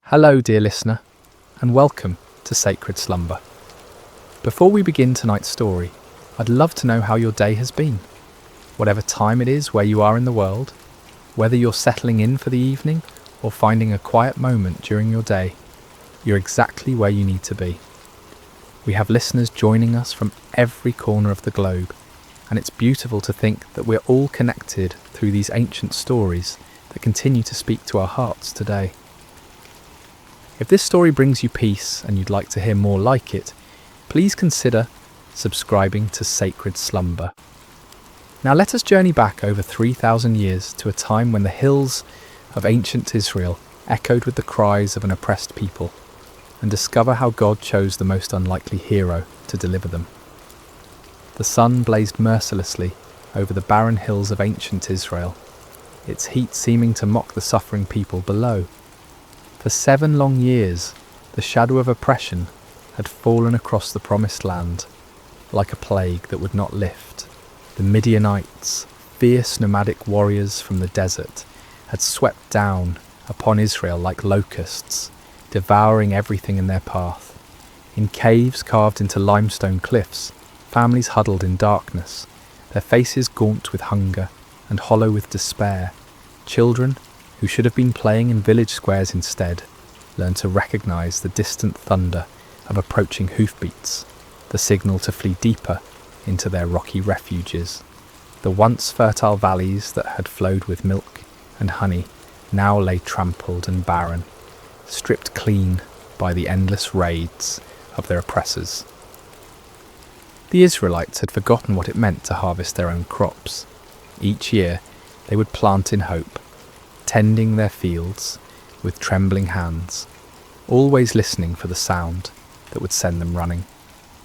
Hello, dear listener, and welcome to Sacred Slumber. Before we begin tonight's story, I'd love to know how your day has been. Whatever time it is where you are in the world, whether you're settling in for the evening or finding a quiet moment during your day, you're exactly where you need to be. We have listeners joining us from every corner of the globe, and it's beautiful to think that we're all connected through these ancient stories that continue to speak to our hearts today. If this story brings you peace and you'd like to hear more like it, please consider subscribing to Sacred Slumber. Now let us journey back over 3,000 years to a time when the hills of ancient Israel echoed with the cries of an oppressed people, and discover how God chose the most unlikely hero to deliver them. The sun blazed mercilessly over the barren hills of ancient Israel, its heat seeming to mock the suffering people below. For 7 long years, the shadow of oppression had fallen across the promised land like a plague that would not lift. The Midianites, fierce nomadic warriors from the desert, had swept down upon Israel like locusts, devouring everything in their path. In caves carved into limestone cliffs, families huddled in darkness, their faces gaunt with hunger and hollow with despair. Children, who should have been playing in village squares instead, learned to recognise the distant thunder of approaching hoofbeats, the signal to flee deeper into their rocky refuges. The once fertile valleys that had flowed with milk and honey now lay trampled and barren, stripped clean by the endless raids of their oppressors. The Israelites had forgotten what it meant to harvest their own crops. Each year they would plant in hope, tending their fields with trembling hands, always listening for the sound that would send them running.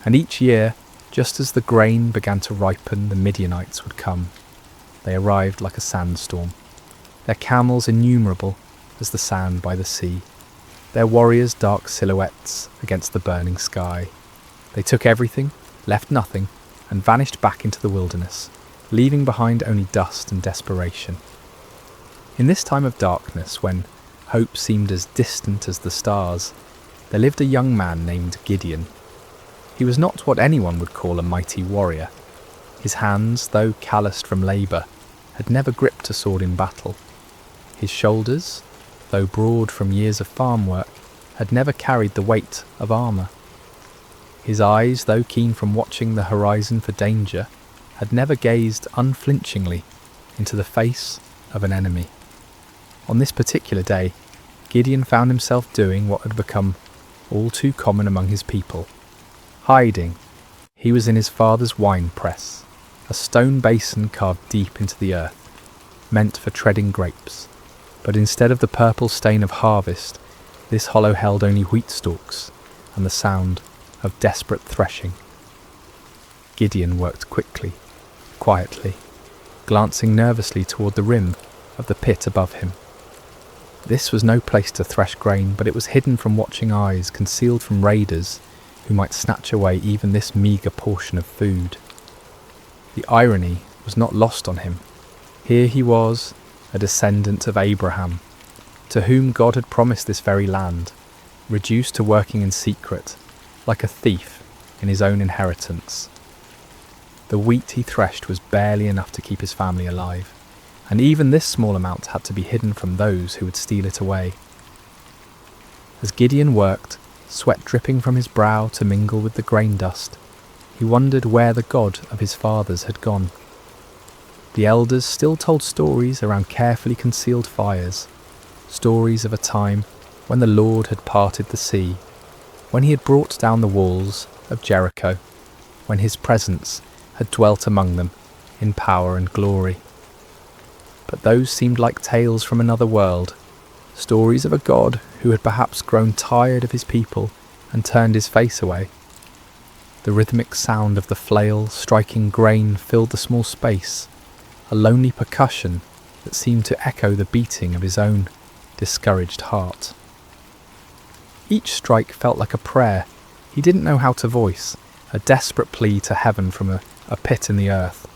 And each year, just as the grain began to ripen, the Midianites would come. They arrived like a sandstorm, their camels innumerable as the sand by the sea, their warriors dark silhouettes against the burning sky. They took everything, left nothing, and vanished back into the wilderness, leaving behind only dust and desperation. In this time of darkness, when hope seemed as distant as the stars, there lived a young man named Gideon. He was not what anyone would call a mighty warrior. His hands, though calloused from labour, had never gripped a sword in battle. His shoulders, though broad from years of farm work, had never carried the weight of armour. His eyes, though keen from watching the horizon for danger, had never gazed unflinchingly into the face of an enemy. On this particular day, Gideon found himself doing what had become all too common among his people: hiding. He was in his father's wine press, a stone basin carved deep into the earth, meant for treading grapes. But instead of the purple stain of harvest, this hollow held only wheat stalks and the sound of desperate threshing. Gideon worked quickly, quietly, glancing nervously toward the rim of the pit above him. This was no place to thresh grain, but it was hidden from watching eyes, concealed from raiders who might snatch away even this meagre portion of food. The irony was not lost on him. Here he was, a descendant of Abraham, to whom God had promised this very land, reduced to working in secret, like a thief in his own inheritance. The wheat he threshed was barely enough to keep his family alive, and even this small amount had to be hidden from those who would steal it away. As Gideon worked, sweat dripping from his brow to mingle with the grain dust, he wondered where the God of his fathers had gone. The elders still told stories around carefully concealed fires, stories of a time when the Lord had parted the sea, when he had brought down the walls of Jericho, when his presence had dwelt among them in power and glory. But those seemed like tales from another world, stories of a God who had perhaps grown tired of his people and turned his face away. The rhythmic sound of the flail striking grain filled the small space, a lonely percussion that seemed to echo the beating of his own discouraged heart. Each strike felt like a prayer he didn't know how to voice, a desperate plea to heaven from a pit in the earth.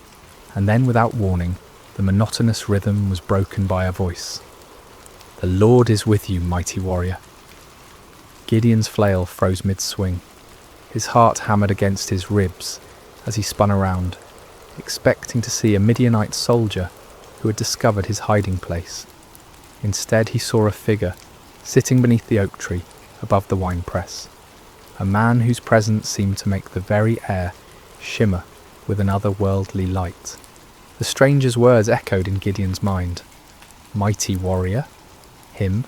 And then, without warning, the monotonous rhythm was broken by a voice. "The Lord is with you, mighty warrior. Gideon's flail froze mid-swing. His heart hammered against his ribs as he spun around, expecting to see a Midianite soldier who had discovered his hiding place. Instead, he saw a figure sitting beneath the oak tree above the winepress, a man whose presence seemed to make the very air shimmer with an otherworldly light. The stranger's words echoed in Gideon's mind. Mighty warrior? Him?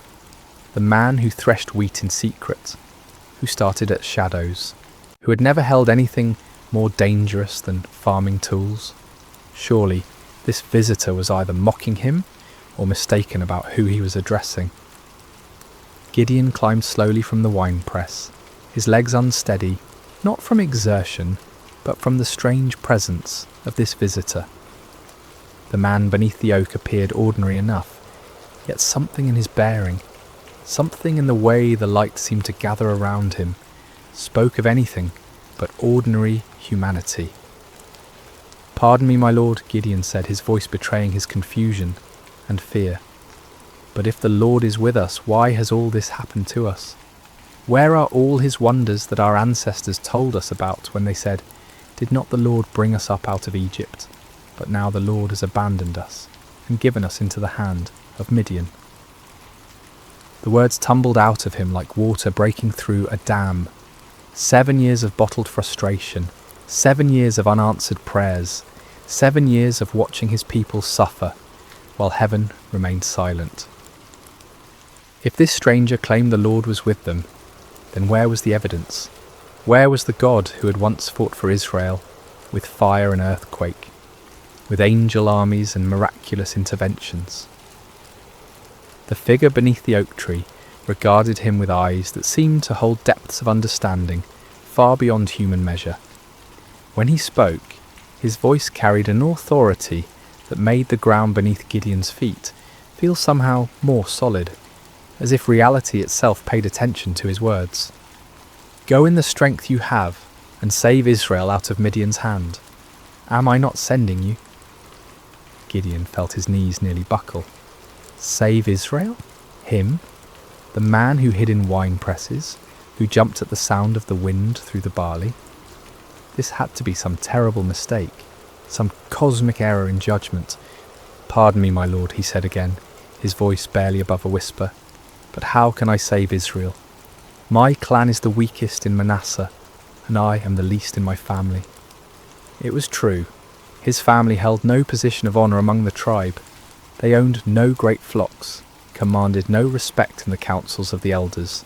The man who threshed wheat in secret, who started at shadows, who had never held anything more dangerous than farming tools? Surely this visitor was either mocking him or mistaken about who he was addressing. Gideon climbed slowly from the winepress, his legs unsteady, not from exertion, but from the strange presence of this visitor. The man beneath the oak appeared ordinary enough, yet something in his bearing, something in the way the light seemed to gather around him, spoke of anything but ordinary humanity. "Pardon me, my lord," Gideon said, his voice betraying his confusion and fear. "But if the Lord is with us, why has all this happened to us? Where are all his wonders that our ancestors told us about when they said, 'Did not the Lord bring us up out of Egypt?' But now the Lord has abandoned us and given us into the hand of Midian." The words tumbled out of him like water breaking through a dam. 7 years of bottled frustration, 7 years of unanswered prayers, 7 years of watching his people suffer, while heaven remained silent. If this stranger claimed the Lord was with them, then where was the evidence? Where was the God who had once fought for Israel with fire and earthquake, with angel armies and miraculous interventions? The figure beneath the oak tree regarded him with eyes that seemed to hold depths of understanding far beyond human measure. When he spoke, his voice carried an authority that made the ground beneath Gideon's feet feel somehow more solid, as if reality itself paid attention to his words. "Go in the strength you have and save Israel out of Midian's hand. Am I not sending you?" Gideon felt his knees nearly buckle. Save Israel? Him? The man who hid in wine presses, who jumped at the sound of the wind through the barley? This had to be some terrible mistake, some cosmic error in judgment. "Pardon me, my lord," he said again, his voice barely above a whisper, "but how can I save Israel? My clan is the weakest in Manasseh, and I am the least in my family." It was true. His family held no position of honour among the tribe. They owned no great flocks, commanded no respect in the councils of the elders.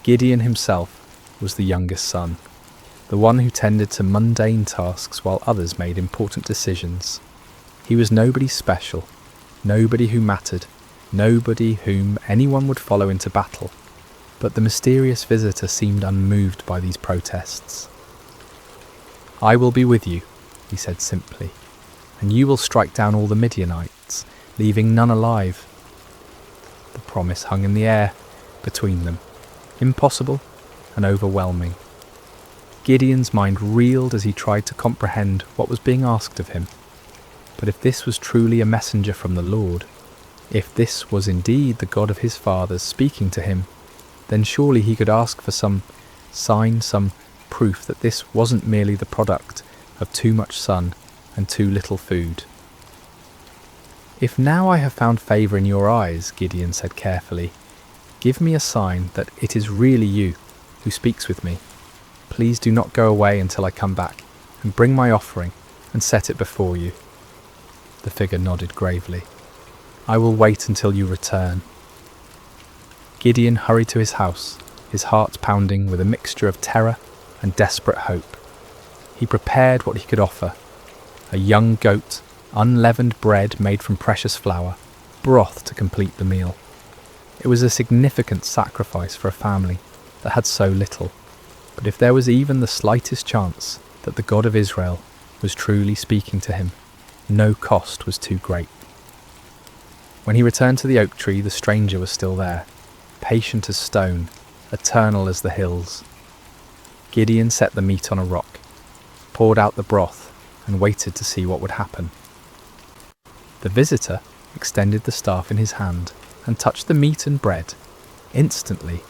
Gideon himself was the youngest son, the one who tended to mundane tasks while others made important decisions. He was nobody special, nobody who mattered, nobody whom anyone would follow into battle. But the mysterious visitor seemed unmoved by these protests. "I will be with you," he said simply, "and you will strike down all the Midianites, leaving none alive." The promise hung in the air between them, impossible and overwhelming. Gideon's mind reeled as he tried to comprehend what was being asked of him. But if this was truly a messenger from the Lord, if this was indeed the God of his fathers speaking to him, then surely he could ask for some sign, some proof that this wasn't merely the product of too much sun and too little food. "If now I have found favour in your eyes," Gideon said carefully, "give me a sign that it is really you who speaks with me. Please do not go away until I come back, and bring my offering and set it before you." The figure nodded gravely. "I will wait until you return." Gideon hurried to his house, his heart pounding with a mixture of terror and desperate hope. He prepared what he could offer: a young goat, unleavened bread made from precious flour, broth to complete the meal. It was a significant sacrifice for a family that had so little, but if there was even the slightest chance that the God of Israel was truly speaking to him, no cost was too great. When he returned to the oak tree, the stranger was still there, patient as stone, eternal as the hills. Gideon set the meat on a rock, poured out the broth, and waited to see what would happen. The visitor extended the staff in his hand and touched the meat and bread. Instantly,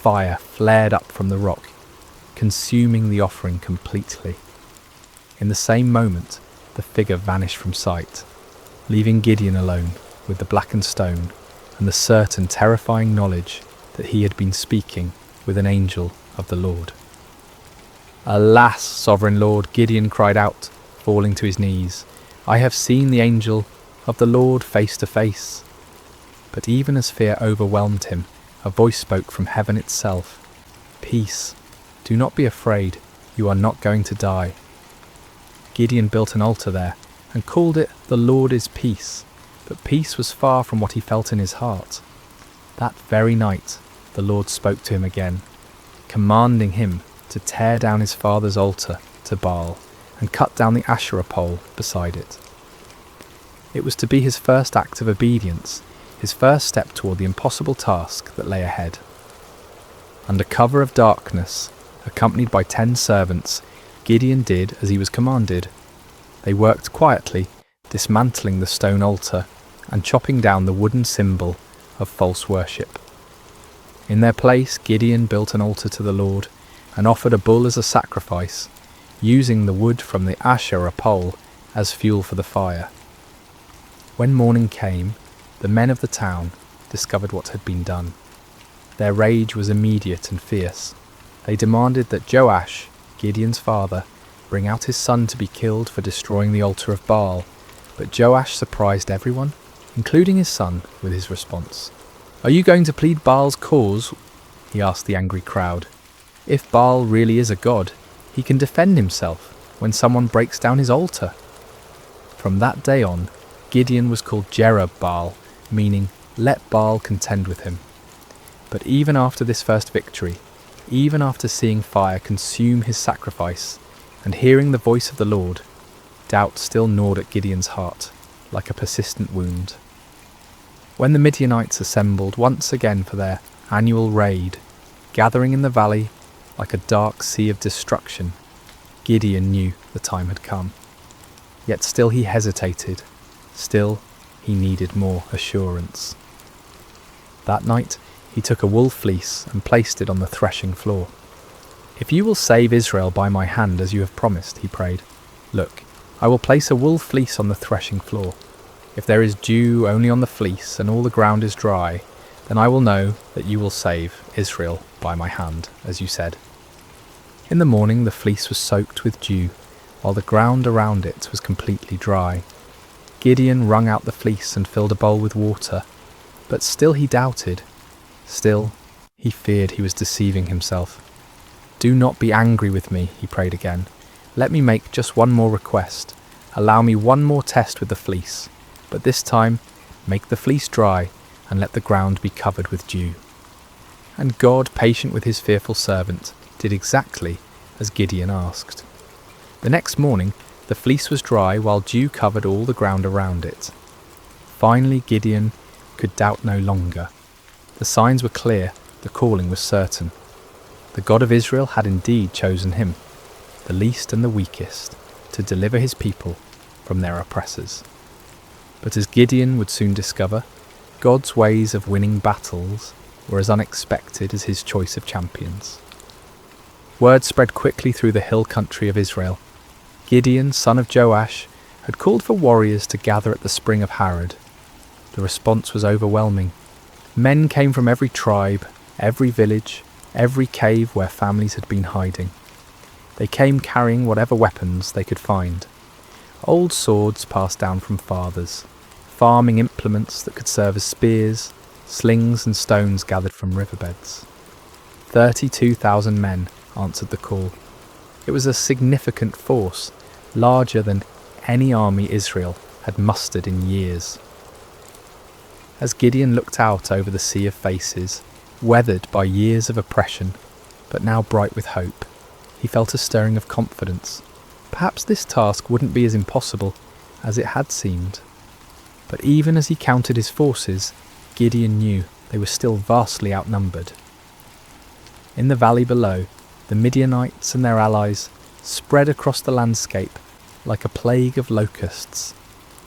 fire flared up from the rock, consuming the offering completely. In the same moment, the figure vanished from sight, leaving Gideon alone with the blackened stone and the certain terrifying knowledge that he had been speaking with an angel of the Lord. "Alas, sovereign Lord," Gideon cried out, falling to his knees, "I have seen the angel of the Lord face to face." But even as fear overwhelmed him, a voice spoke from heaven itself. "Peace, do not be afraid, you are not going to die." Gideon built an altar there and called it "The Lord is Peace," but peace was far from what he felt in his heart. That very night, the Lord spoke to him again, commanding him to tear down his father's altar to Baal and cut down the Asherah pole beside it. It was to be his first act of obedience, his first step toward the impossible task that lay ahead. Under cover of darkness, accompanied by 10 servants, Gideon did as he was commanded. They worked quietly, dismantling the stone altar and chopping down the wooden symbol of false worship. In their place, Gideon built an altar to the Lord and offered a bull as a sacrifice, using the wood from the Asherah pole as fuel for the fire. When morning came, the men of the town discovered what had been done. Their rage was immediate and fierce. They demanded that Joash, Gideon's father, bring out his son to be killed for destroying the altar of Baal, but Joash surprised everyone, including his son, with his response. "Are you going to plead Baal's cause?" he asked the angry crowd. "If Baal really is a god, he can defend himself when someone breaks down his altar." From that day on, Gideon was called Jerub-Baal, meaning "let Baal contend with him." But even after this first victory, even after seeing fire consume his sacrifice and hearing the voice of the Lord, doubt still gnawed at Gideon's heart like a persistent wound. When the Midianites assembled once again for their annual raid, gathering in the valley like a dark sea of destruction, Gideon knew the time had come. Yet still he hesitated, still he needed more assurance. That night he took a wool fleece and placed it on the threshing floor. "If you will save Israel by my hand as you have promised," he prayed, "look, I will place a wool fleece on the threshing floor. If there is dew only on the fleece and all the ground is dry, then I will know that you will save Israel by my hand, as you said." In the morning the fleece was soaked with dew, while the ground around it was completely dry. Gideon wrung out the fleece and filled a bowl with water, but still he doubted. Still, he feared he was deceiving himself. "Do not be angry with me," he prayed again. "Let me make just one more request. Allow me one more test with the fleece, but this time make the fleece dry and let the ground be covered with dew." And God, patient with his fearful servant, did exactly as Gideon asked. The next morning, the fleece was dry while dew covered all the ground around it. Finally, Gideon could doubt no longer. The signs were clear, the calling was certain. The God of Israel had indeed chosen him, the least and the weakest, to deliver his people from their oppressors. But as Gideon would soon discover, God's ways of winning battles were as unexpected as his choice of champions. Word spread quickly through the hill country of Israel. Gideon, son of Joash, had called for warriors to gather at the spring of Harod. The response was overwhelming. Men came from every tribe, every village, every cave where families had been hiding. They came carrying whatever weapons they could find. Old swords passed down from fathers, farming implements that could serve as spears, slings and stones gathered from riverbeds. 32,000 men answered the call. It was a significant force, larger than any army Israel had mustered in years. As Gideon looked out over the sea of faces, weathered by years of oppression, but now bright with hope, he felt a stirring of confidence. Perhaps this task wouldn't be as impossible as it had seemed. But even as he counted his forces, Gideon knew they were still vastly outnumbered. In the valley below, the Midianites and their allies spread across the landscape like a plague of locusts.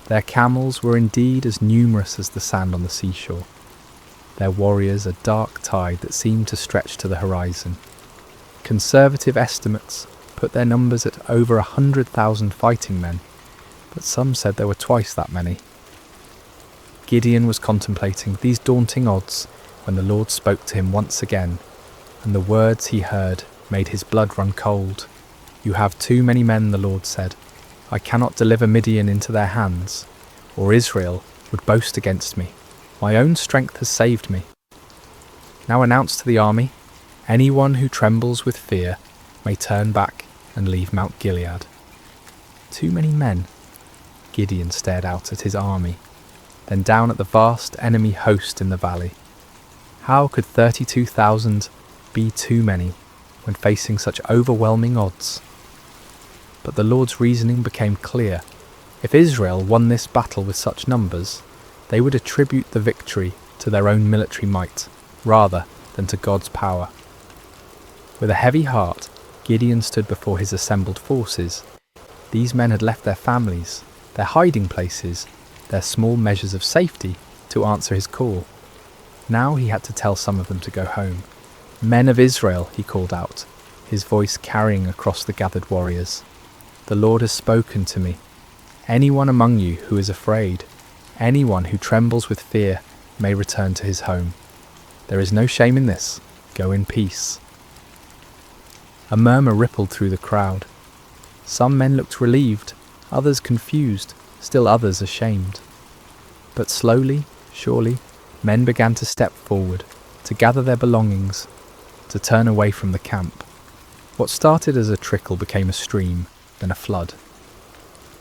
Their camels were indeed as numerous as the sand on the seashore. their warriors a dark tide that seemed to stretch to the horizon. Conservative estimates put their numbers at over 100,000 fighting men, but some said there were twice that many. Gideon was contemplating these daunting odds when the Lord spoke to him once again, and the words he heard made his blood run cold. "You have too many men," the Lord said. "I cannot deliver Midian into their hands, or Israel would boast against me. My own strength has saved me. Now announce to the army, anyone who trembles with fear may turn back and leave Mount Gilead." Too many men. Gideon stared out at his army, then down at the vast enemy host in the valley. How could 32,000 be too many when facing such overwhelming odds? But the Lord's reasoning became clear. If Israel won this battle with such numbers, they would attribute the victory to their own military might, rather than to God's power. With a heavy heart, Gideon stood before his assembled forces. These men had left their families, their hiding places, their small measures of safety to answer his call. Now he had to tell some of them to go home. "Men of Israel," he called out, his voice carrying across the gathered warriors. "The Lord has spoken to me. Anyone among you who is afraid, anyone who trembles with fear, may return to his home. There is no shame in this. Go in peace." A murmur rippled through the crowd. Some men looked relieved, others confused, still others ashamed. But slowly, surely, men began to step forward, to gather their belongings, to turn away from the camp. What started as a trickle became a stream, then a flood.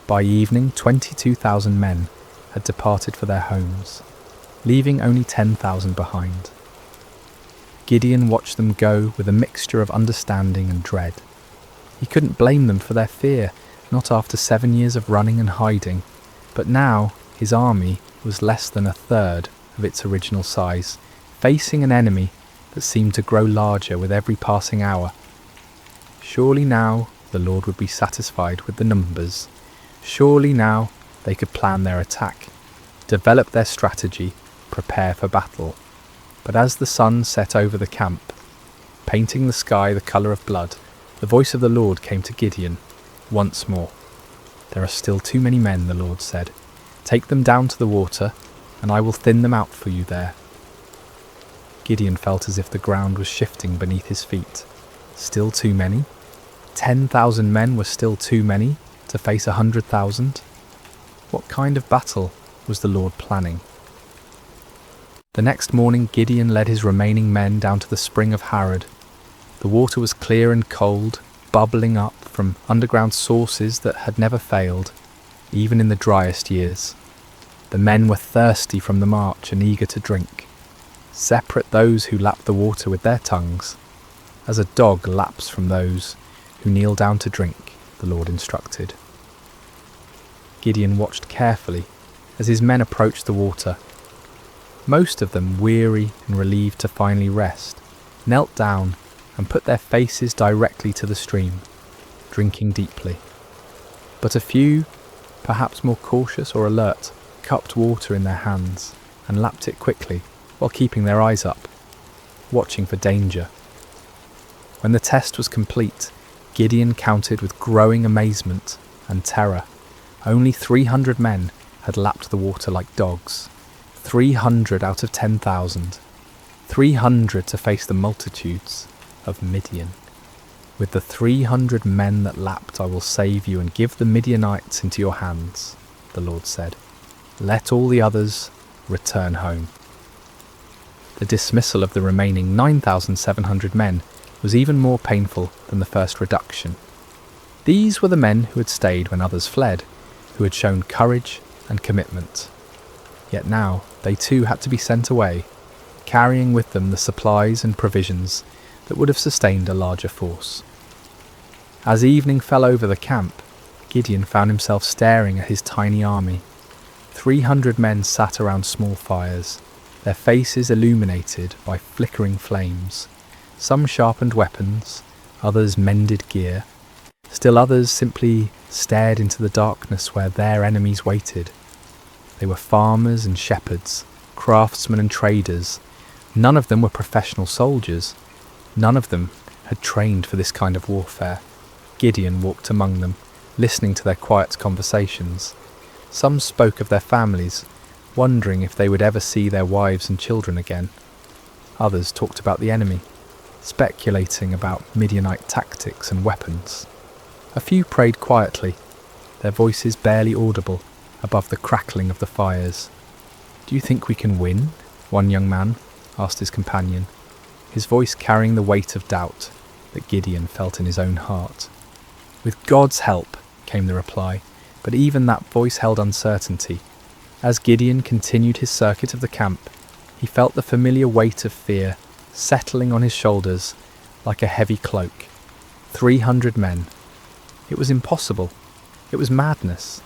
By evening, 22,000 men had departed for their homes, leaving only 10,000 behind. Gideon watched them go with a mixture of understanding and dread. He couldn't blame them for their fear, not after 7 years of running and hiding, but now his army was less than a third of its original size, facing an enemy that seemed to grow larger with every passing hour. Surely now the Lord would be satisfied with the numbers. Surely now they could plan their attack, develop their strategy, prepare for battle. But as the sun set over the camp, painting the sky the colour of blood, the voice of the Lord came to Gideon once more. "There are still too many men," the Lord said. "Take them down to the water, and I will thin them out for you there." Gideon felt as if the ground was shifting beneath his feet. Still too many? 10,000 men were still too many to face 100,000? What kind of battle was the Lord planning? The next morning Gideon led his remaining men down to the spring of Harod. The water was clear and cold, bubbling up from underground sources that had never failed, even in the driest years. The men were thirsty from the march and eager to drink. Separate those who lapped the water with their tongues, as a dog laps from those who kneel down to drink, the Lord instructed. Gideon watched carefully as his men approached the water. Most of them, weary and relieved to finally rest, knelt down and put their faces directly to the stream, drinking deeply. But a few, perhaps more cautious or alert, cupped water in their hands and lapped it quickly while keeping their eyes up, watching for danger. When the test was complete, Gideon counted with growing amazement and terror. Only 300 men had lapped the water like dogs. 300 out of 10,000. 300 to face the multitudes of Midian. "With the 300 men that lapped I will save you and give the Midianites into your hands," the Lord said. "Let all the others return home." The dismissal of the remaining 9,700 men was even more painful than the first reduction. These were the men who had stayed when others fled, who had shown courage and commitment. Yet now they too had to be sent away, carrying with them the supplies and provisions that would have sustained a larger force. As evening fell over the camp, Gideon found himself staring at his tiny army. 300 men sat around small fires, their faces illuminated by flickering flames. Some sharpened weapons, others mended gear. Still others simply stared into the darkness where their enemies waited. They were farmers and shepherds, craftsmen and traders, None of them were professional soldiers. None of them had trained for this kind of warfare. Gideon walked among them, listening to their quiet conversations. Some spoke of their families, wondering if they would ever see their wives and children again. Others talked about the enemy, speculating about Midianite tactics and weapons. A few prayed quietly, their voices barely audible above the crackling of the fires. "Do you think we can win?" one young man asked his companion, his voice carrying the weight of doubt that Gideon felt in his own heart. "With God's help," came the reply, but even that voice held uncertainty. As Gideon continued his circuit of the camp, he felt the familiar weight of fear settling on his shoulders like a heavy cloak. 300 men. It was impossible. It was madness.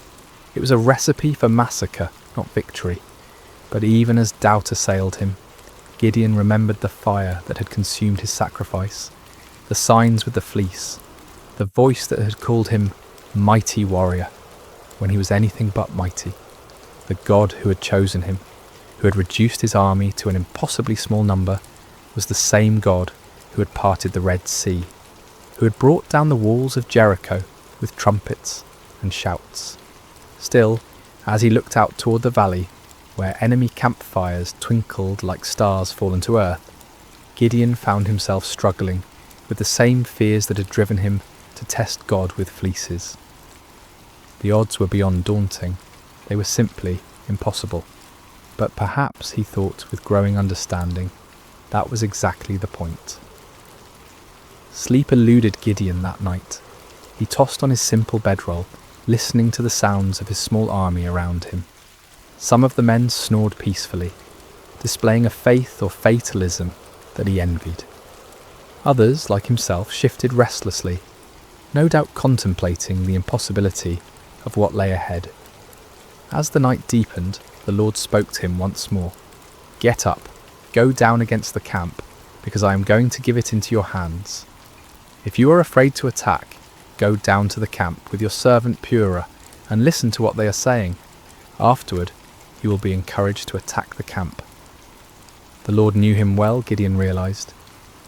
It was a recipe for massacre, not victory. But even as doubt assailed him, Gideon remembered the fire that had consumed his sacrifice, the signs with the fleece, the voice that had called him mighty warrior when he was anything but mighty. The God who had chosen him, who had reduced his army to an impossibly small number, was the same God who had parted the Red Sea, who had brought down the walls of Jericho with trumpets and shouts. Still, as he looked out toward the valley, where enemy campfires twinkled like stars fallen to earth, Gideon found himself struggling with the same fears that had driven him to test God with fleeces. The odds were beyond daunting. They were simply impossible. But perhaps, he thought with growing understanding, that was exactly the point. Sleep eluded Gideon that night. He tossed on his simple bedroll, listening to the sounds of his small army around him. Some of the men snored peacefully, displaying a faith or fatalism that he envied. Others, like himself, shifted restlessly, no doubt contemplating the impossibility of what lay ahead. As the night deepened, the Lord spoke to him once more. "Get up, go down against the camp, because I am going to give it into your hands. If you are afraid to attack, go down to the camp with your servant Purah and listen to what they are saying. Afterward, you will be encouraged to attack the camp." The Lord knew him well, Gideon realized.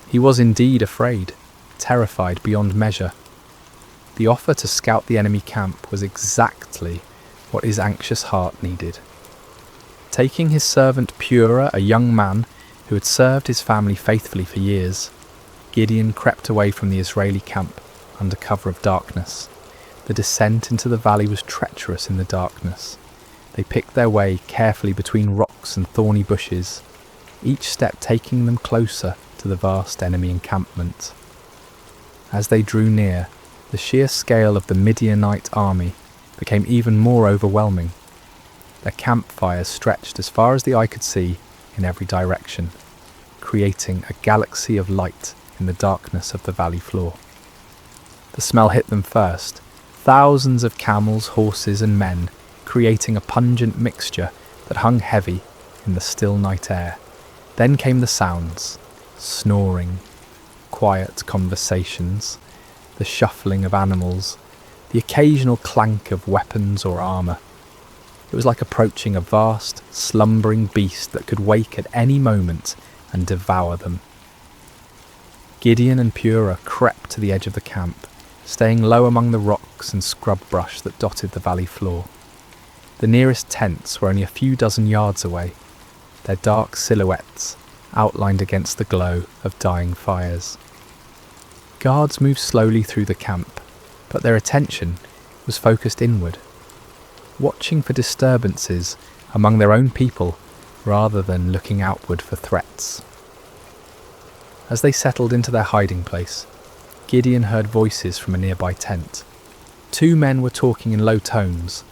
He was indeed afraid, terrified beyond measure. The offer to scout the enemy camp was exactly what his anxious heart needed. Taking his servant Purah, a young man who had served his family faithfully for years, Gideon crept away from the Israeli camp under cover of darkness. The descent into the valley was treacherous in the darkness. They picked their way carefully between rocks and thorny bushes, each step taking them closer to the vast enemy encampment. As they drew near, the sheer scale of the Midianite army became even more overwhelming. Their campfires stretched as far as the eye could see in every direction, creating a galaxy of light in the darkness of the valley floor. The smell hit them first, thousands of camels, horses and men, creating a pungent mixture that hung heavy in the still night air. Then came the sounds, snoring, quiet conversations, the shuffling of animals, the occasional clank of weapons or armour. It was like approaching a vast, slumbering beast that could wake at any moment and devour them. Gideon and Purah crept to the edge of the camp, staying low among the rocks and scrub brush that dotted the valley floor. The nearest tents were only a few dozen yards away, their dark silhouettes outlined against the glow of dying fires. Guards moved slowly through the camp, but their attention was focused inward, watching for disturbances among their own people rather than looking outward for threats. As they settled into their hiding place, Gideon heard voices from a nearby tent. Two men were talking in low tones,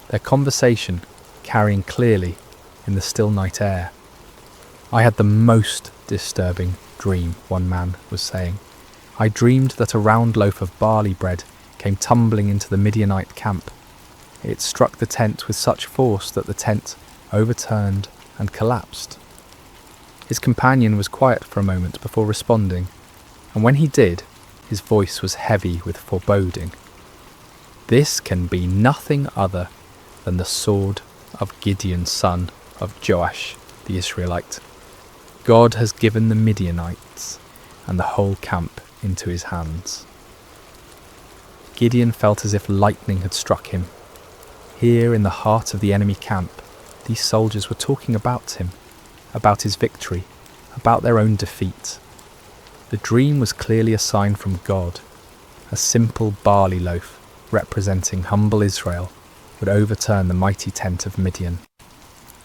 their conversation carrying clearly in the still night air. "I had the most disturbing dream," one man was saying. "I dreamed that a round loaf of barley bread came tumbling into the Midianite camp. It struck the tent with such force that the tent overturned and collapsed." His companion was quiet for a moment before responding, and when he did, his voice was heavy with foreboding. "This can be nothing other than the sword of Gideon, son of Joash the Israelite." God has given the Midianites and the whole camp into his hands." Gideon felt as if lightning had struck him. Here in the heart of the enemy camp, these soldiers were talking about him, about his victory, about their own defeat. The dream was clearly a sign from God. A simple barley loaf, representing humble Israel, would overturn the mighty tent of Midian.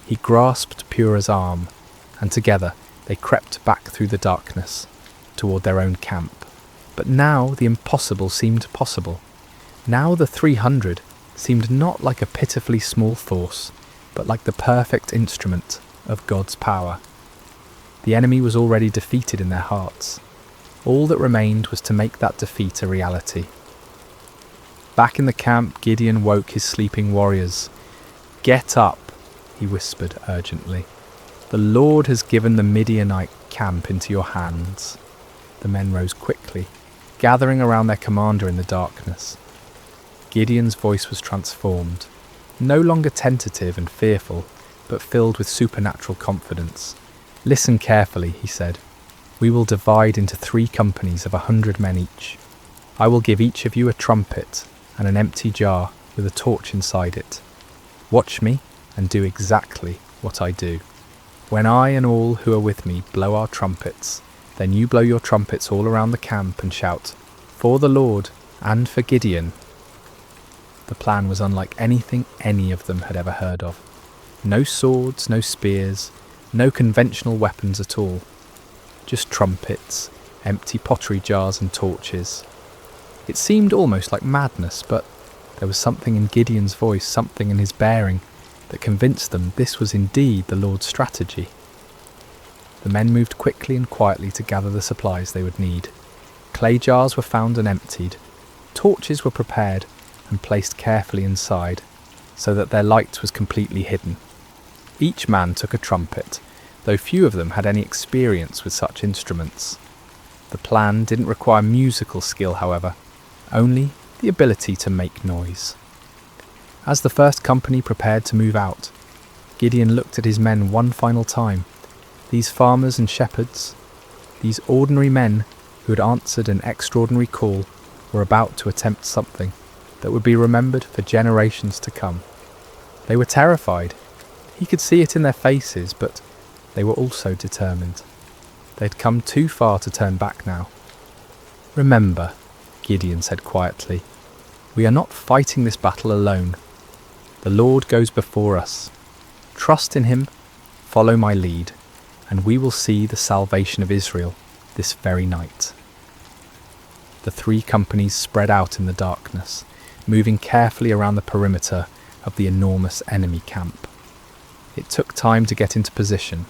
He grasped Purah's arm, and together they crept back through the darkness, toward their own camp. But now the impossible seemed possible. Now the 300 seemed not like a pitifully small force, but like the perfect instrument of God's power. The enemy was already defeated in their hearts. All that remained was to make that defeat a reality. Back in the camp, Gideon woke his sleeping warriors. "Get up," he whispered urgently. "The Lord has given the Midianite camp into your hands." The men rose quickly, gathering around their commander in the darkness. Gideon's voice was transformed, no longer tentative and fearful, but filled with supernatural confidence. "Listen carefully," he said. "We will divide into 3 companies of 100 men each. I will give each of you a trumpet and an empty jar with a torch inside it. Watch me and do exactly what I do. When I and all who are with me blow our trumpets, then you blow your trumpets all around the camp and shout, 'For the Lord and for Gideon.'" The plan was unlike anything any of them had ever heard of. No swords, no spears, no conventional weapons at all. Just trumpets, empty pottery jars and torches. It seemed almost like madness, but there was something in Gideon's voice, something in his bearing, that convinced them this was indeed the Lord's strategy. The men moved quickly and quietly to gather the supplies they would need. Clay jars were found and emptied. Torches were prepared and placed carefully inside, so that their light was completely hidden. Each man took a trumpet, though few of them had any experience with such instruments. The plan didn't require musical skill, however, only the ability to make noise. As the first company prepared to move out, Gideon looked at his men one final time. These farmers and shepherds, these ordinary men who had answered an extraordinary call, were about to attempt something that would be remembered for generations to come. They were terrified. He could see it in their faces, but they were also determined. They'd come too far to turn back now. "Remember," Gideon said quietly, "we are not fighting this battle alone. The Lord goes before us. Trust in him, follow my lead, and we will see the salvation of Israel this very night." The 3 companies spread out in the darkness, moving carefully around the perimeter of the enormous enemy camp. It took time to get into position,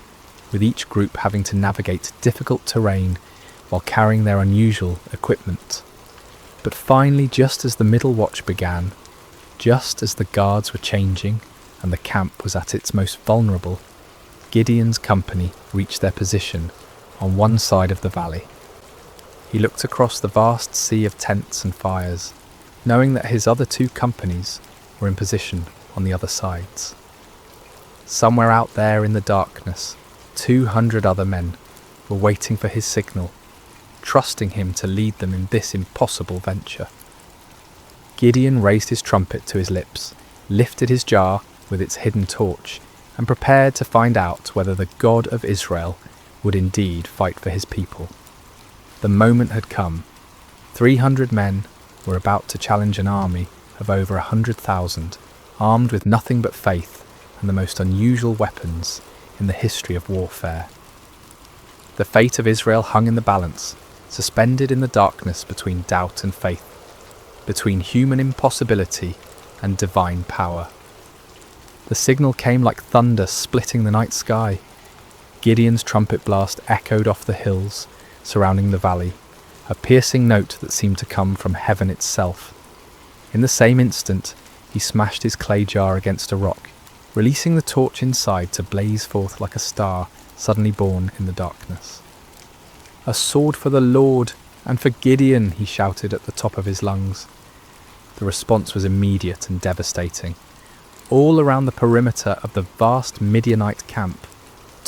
with each group having to navigate difficult terrain while carrying their unusual equipment. But finally, just as the middle watch began, just as the guards were changing and the camp was at its most vulnerable, Gideon's company reached their position on one side of the valley. He looked across the vast sea of tents and fires, knowing that his other 2 companies were in position on the other sides. Somewhere out there in the darkness, 200 other men were waiting for his signal, trusting him to lead them in this impossible venture. Gideon raised his trumpet to his lips, lifted his jar with its hidden torch, and prepared to find out whether the God of Israel would indeed fight for his people. The moment had come. 300 men were about to challenge an army of over 100,000, armed with nothing but faith and the most unusual weapons in the history of warfare. The fate of Israel hung in the balance, suspended in the darkness between doubt and faith, between human impossibility and divine power. The signal came like thunder splitting the night sky. Gideon's trumpet blast echoed off the hills surrounding the valley, a piercing note that seemed to come from heaven itself. In the same instant, he smashed his clay jar against a rock, releasing the torch inside to blaze forth like a star suddenly born in the darkness. "A sword for the Lord and for Gideon," he shouted at the top of his lungs. The response was immediate and devastating. All around the perimeter of the vast Midianite camp,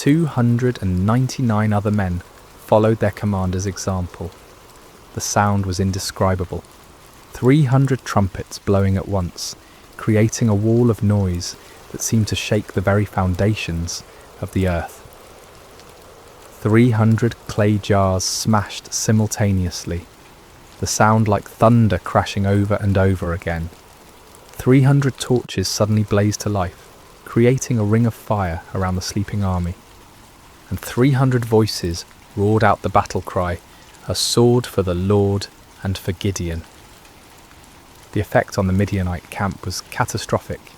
299 other men followed their commander's example. The sound was indescribable. 300 trumpets blowing at once, creating a wall of noise that seemed to shake the very foundations of the earth. 300 clay jars smashed simultaneously, the sound like thunder crashing over and over again. 300 torches suddenly blazed to life, creating a ring of fire around the sleeping army. And 300 voices roared out the battle cry, "A sword for the Lord and for Gideon." The effect on the Midianite camp was catastrophic.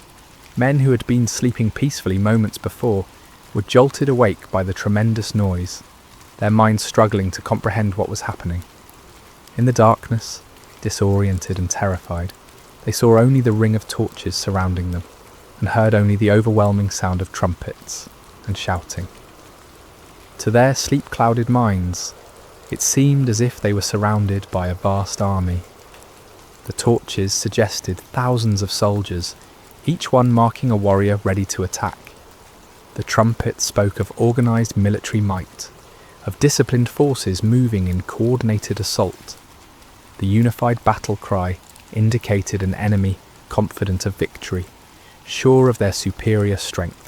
Men who had been sleeping peacefully moments before were jolted awake by the tremendous noise, their minds struggling to comprehend what was happening. In the darkness, disoriented and terrified, they saw only the ring of torches surrounding them, and heard only the overwhelming sound of trumpets and shouting. To their sleep-clouded minds, it seemed as if they were surrounded by a vast army. The torches suggested thousands of soldiers, each one marking a warrior ready to attack. The trumpets spoke of organised military might, of disciplined forces moving in coordinated assault. The unified battle cry indicated an enemy confident of victory, sure of their superior strength.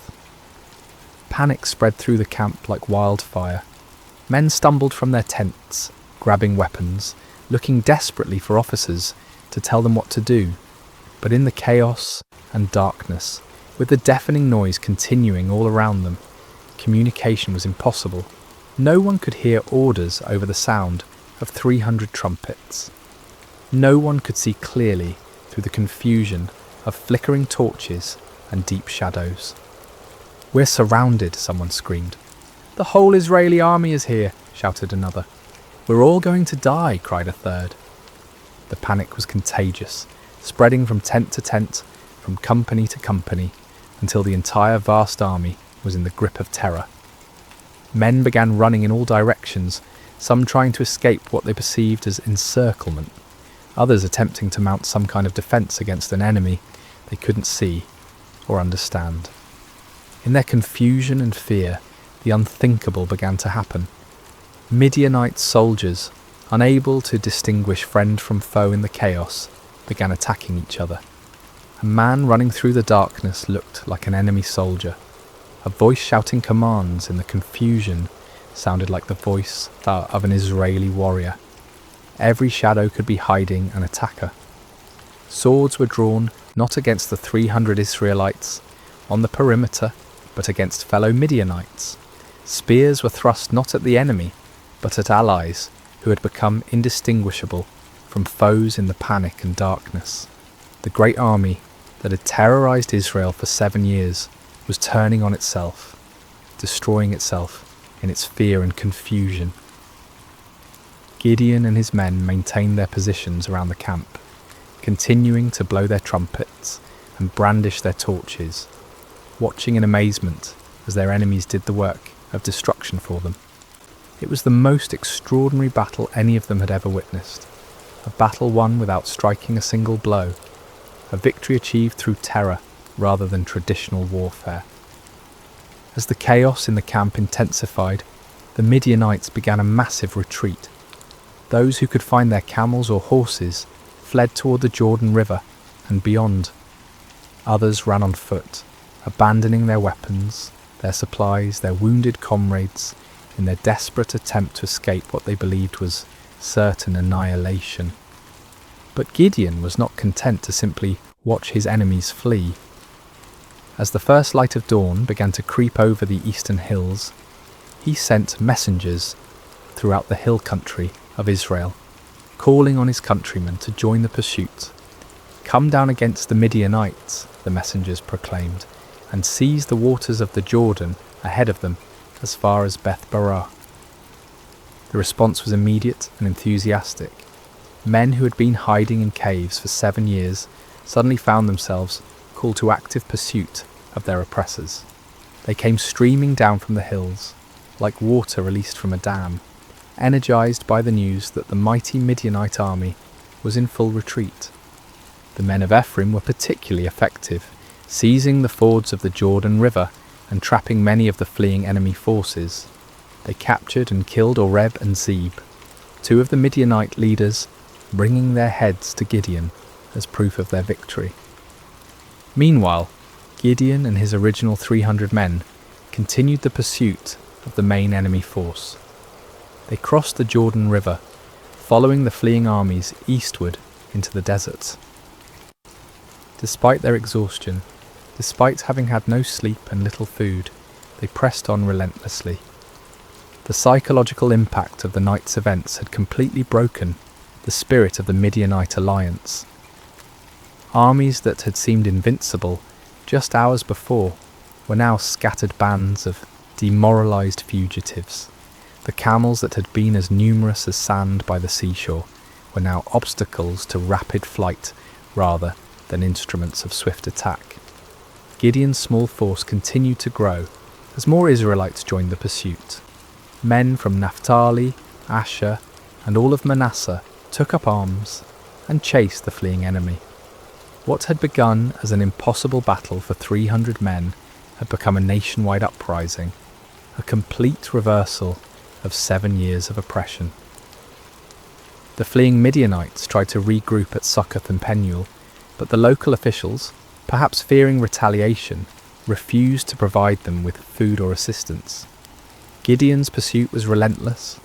Panic spread through the camp like wildfire. Men stumbled from their tents, grabbing weapons, looking desperately for officers to tell them what to do. But in the chaos and darkness, with the deafening noise continuing all around them, communication was impossible. No one could hear orders over the sound of 300 trumpets. No one could see clearly through the confusion of flickering torches and deep shadows. "We're surrounded," someone screamed. "The whole Israeli army is here," shouted another. "We're all going to die," cried a third. The panic was contagious, spreading from tent to tent, from company to company, until the entire vast army was in the grip of terror. Men began running in all directions, some trying to escape what they perceived as encirclement, others attempting to mount some kind of defence against an enemy they couldn't see or understand. In their confusion and fear, the unthinkable began to happen. Midianite soldiers, unable to distinguish friend from foe in the chaos, began attacking each other. A man running through the darkness looked like an enemy soldier. A voice shouting commands in the confusion sounded like the voice of an Israeli warrior. Every shadow could be hiding an attacker. Swords were drawn not against the 300 Israelites on the perimeter, but against fellow Midianites. Spears were thrust not at the enemy, but at allies who had become indistinguishable from foes in the panic and darkness. The great army that had terrorized Israel for 7 years was turning on itself, destroying itself in its fear and confusion. Gideon and his men maintained their positions around the camp, continuing to blow their trumpets and brandish their torches, watching in amazement as their enemies did the work of destruction for them. It was the most extraordinary battle any of them had ever witnessed, a battle won without striking a single blow, a victory achieved through terror rather than traditional warfare. As the chaos in the camp intensified, the Midianites began a massive retreat. Those who could find their camels or horses fled toward the Jordan River and beyond. Others ran on foot, abandoning their weapons, their supplies, their wounded comrades, in their desperate attempt to escape what they believed was certain annihilation. But Gideon was not content to simply watch his enemies flee. As the first light of dawn began to creep over the eastern hills, he sent messengers throughout the hill country of Israel, calling on his countrymen to join the pursuit. "Come down against the Midianites," the messengers proclaimed, "and seize the waters of the Jordan ahead of them as far as Beth-barah." The response was immediate and enthusiastic. Men who had been hiding in caves for 7 years suddenly found themselves called to active pursuit of their oppressors. They came streaming down from the hills, like water released from a dam, energized by the news that the mighty Midianite army was in full retreat. The men of Ephraim were particularly effective, seizing the fords of the Jordan River and trapping many of the fleeing enemy forces. They captured and killed Oreb and Zeb, two of the Midianite leaders, bringing their heads to Gideon as proof of their victory. Meanwhile, Gideon and his original 300 men continued the pursuit of the main enemy force. They crossed the Jordan River, following the fleeing armies eastward into the desert. Despite their exhaustion, despite having had no sleep and little food, they pressed on relentlessly. The psychological impact of the night's events had completely broken the spirit of the Midianite alliance. Armies that had seemed invincible just hours before were now scattered bands of demoralized fugitives. The camels that had been as numerous as sand by the seashore were now obstacles to rapid flight rather than instruments of swift attack. Gideon's small force continued to grow as more Israelites joined the pursuit. Men from Naphtali, Asher, and all of Manasseh took up arms and chased the fleeing enemy. What had begun as an impossible battle for 300 men had become a nationwide uprising, a complete reversal of 7 years of oppression. The fleeing Midianites tried to regroup at Succoth and Penuel, but the local officials, perhaps fearing retaliation, refused to provide them with food or assistance. Gideon's pursuit was relentless,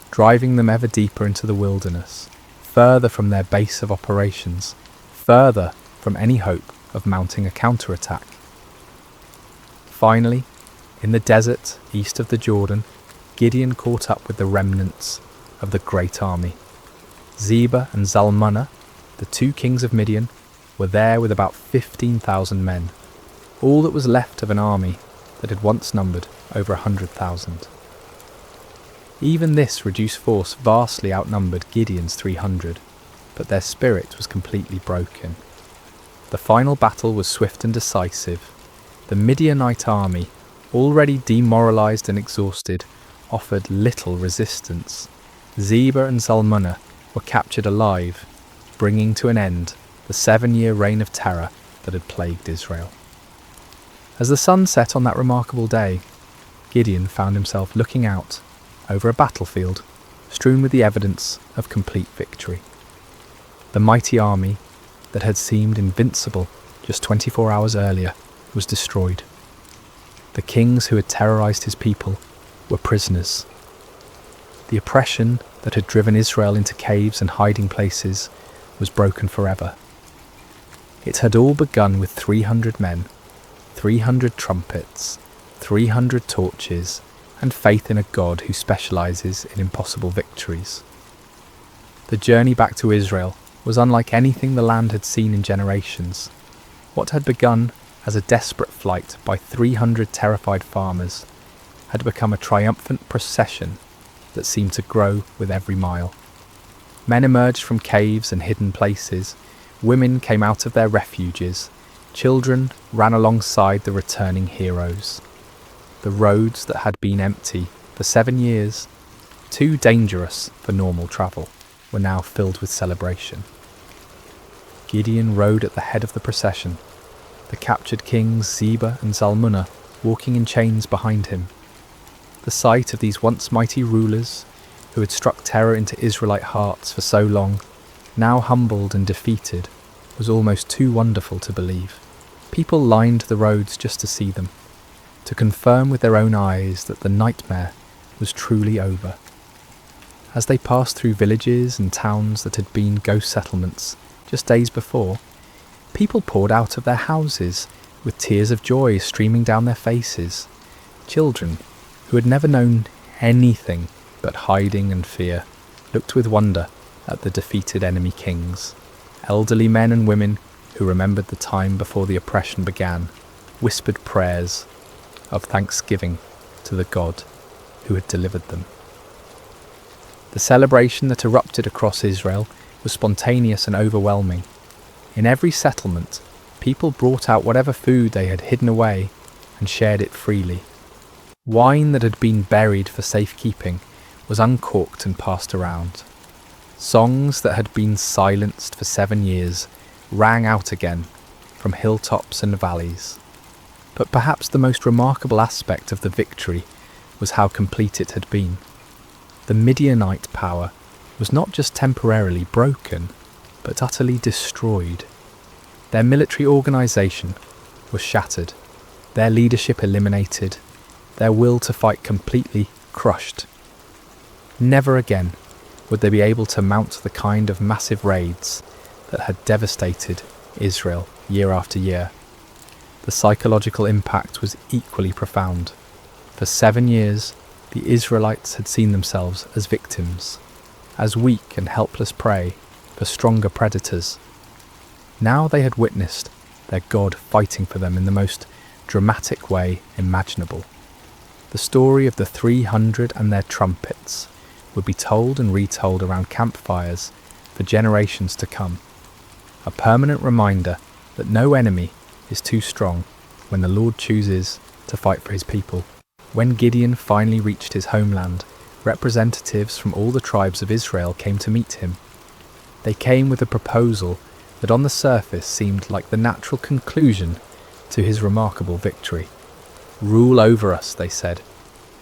driving them ever deeper into the wilderness, further from their base of operations, further from any hope of mounting a counterattack. Finally, in the desert east of the Jordan, Gideon caught up with the remnants of the great army. Zebah and Zalmunna, the two kings of Midian, were there with about 15,000 men, all that was left of an army that had once numbered over 100,000. Even this reduced force vastly outnumbered Gideon's 300, but their spirit was completely broken. The final battle was swift and decisive. The Midianite army, already demoralized and exhausted, offered little resistance. Zebah and Zalmunna were captured alive, bringing to an end the 7-year reign of terror that had plagued Israel. As the sun set on that remarkable day, Gideon found himself looking out over a battlefield strewn with the evidence of complete victory. The mighty army that had seemed invincible just 24 hours earlier was destroyed. The kings who had terrorized his people were prisoners. The oppression that had driven Israel into caves and hiding places was broken forever. It had all begun with 300 men, 300 trumpets, 300 torches, and faith in a God who specializes in impossible victories. The journey back to Israel was unlike anything the land had seen in generations. What had begun as a desperate flight by 300 terrified farmers had become a triumphant procession that seemed to grow with every mile. Men emerged from caves and hidden places, women came out of their refuges, children ran alongside the returning heroes. The roads that had been empty for 7 years, too dangerous for normal travel, were now filled with celebration. Gideon rode at the head of the procession, the captured kings Zebah and Zalmunna walking in chains behind him. The sight of these once mighty rulers, who had struck terror into Israelite hearts for so long, now humbled and defeated, was almost too wonderful to believe. People lined the roads just to see them, to confirm with their own eyes that the nightmare was truly over. As they passed through villages and towns that had been ghost settlements just days before, people poured out of their houses with tears of joy streaming down their faces. Children, who had never known anything but hiding and fear, looked with wonder at the defeated enemy kings. Elderly men and women who remembered the time before the oppression began whispered prayers of thanksgiving to the God who had delivered them. The celebration that erupted across Israel was spontaneous and overwhelming. In every settlement, people brought out whatever food they had hidden away and shared it freely. Wine that had been buried for safekeeping was uncorked and passed around. Songs that had been silenced for 7 years rang out again from hilltops and valleys. But perhaps the most remarkable aspect of the victory was how complete it had been. The Midianite power was not just temporarily broken, but utterly destroyed. Their military organisation was shattered, their leadership eliminated, their will to fight completely crushed. Never again would they be able to mount the kind of massive raids that had devastated Israel year after year. The psychological impact was equally profound. For 7 years, the Israelites had seen themselves as victims, as weak and helpless prey for stronger predators. Now they had witnessed their God fighting for them in the most dramatic way imaginable. The story of the 300 and their trumpets would be told and retold around campfires for generations to come. A permanent reminder that no enemy is too strong when the Lord chooses to fight for his people. When Gideon finally reached his homeland, representatives from all the tribes of Israel came to meet him. They came with a proposal that on the surface seemed like the natural conclusion to his remarkable victory. "Rule over us," they said,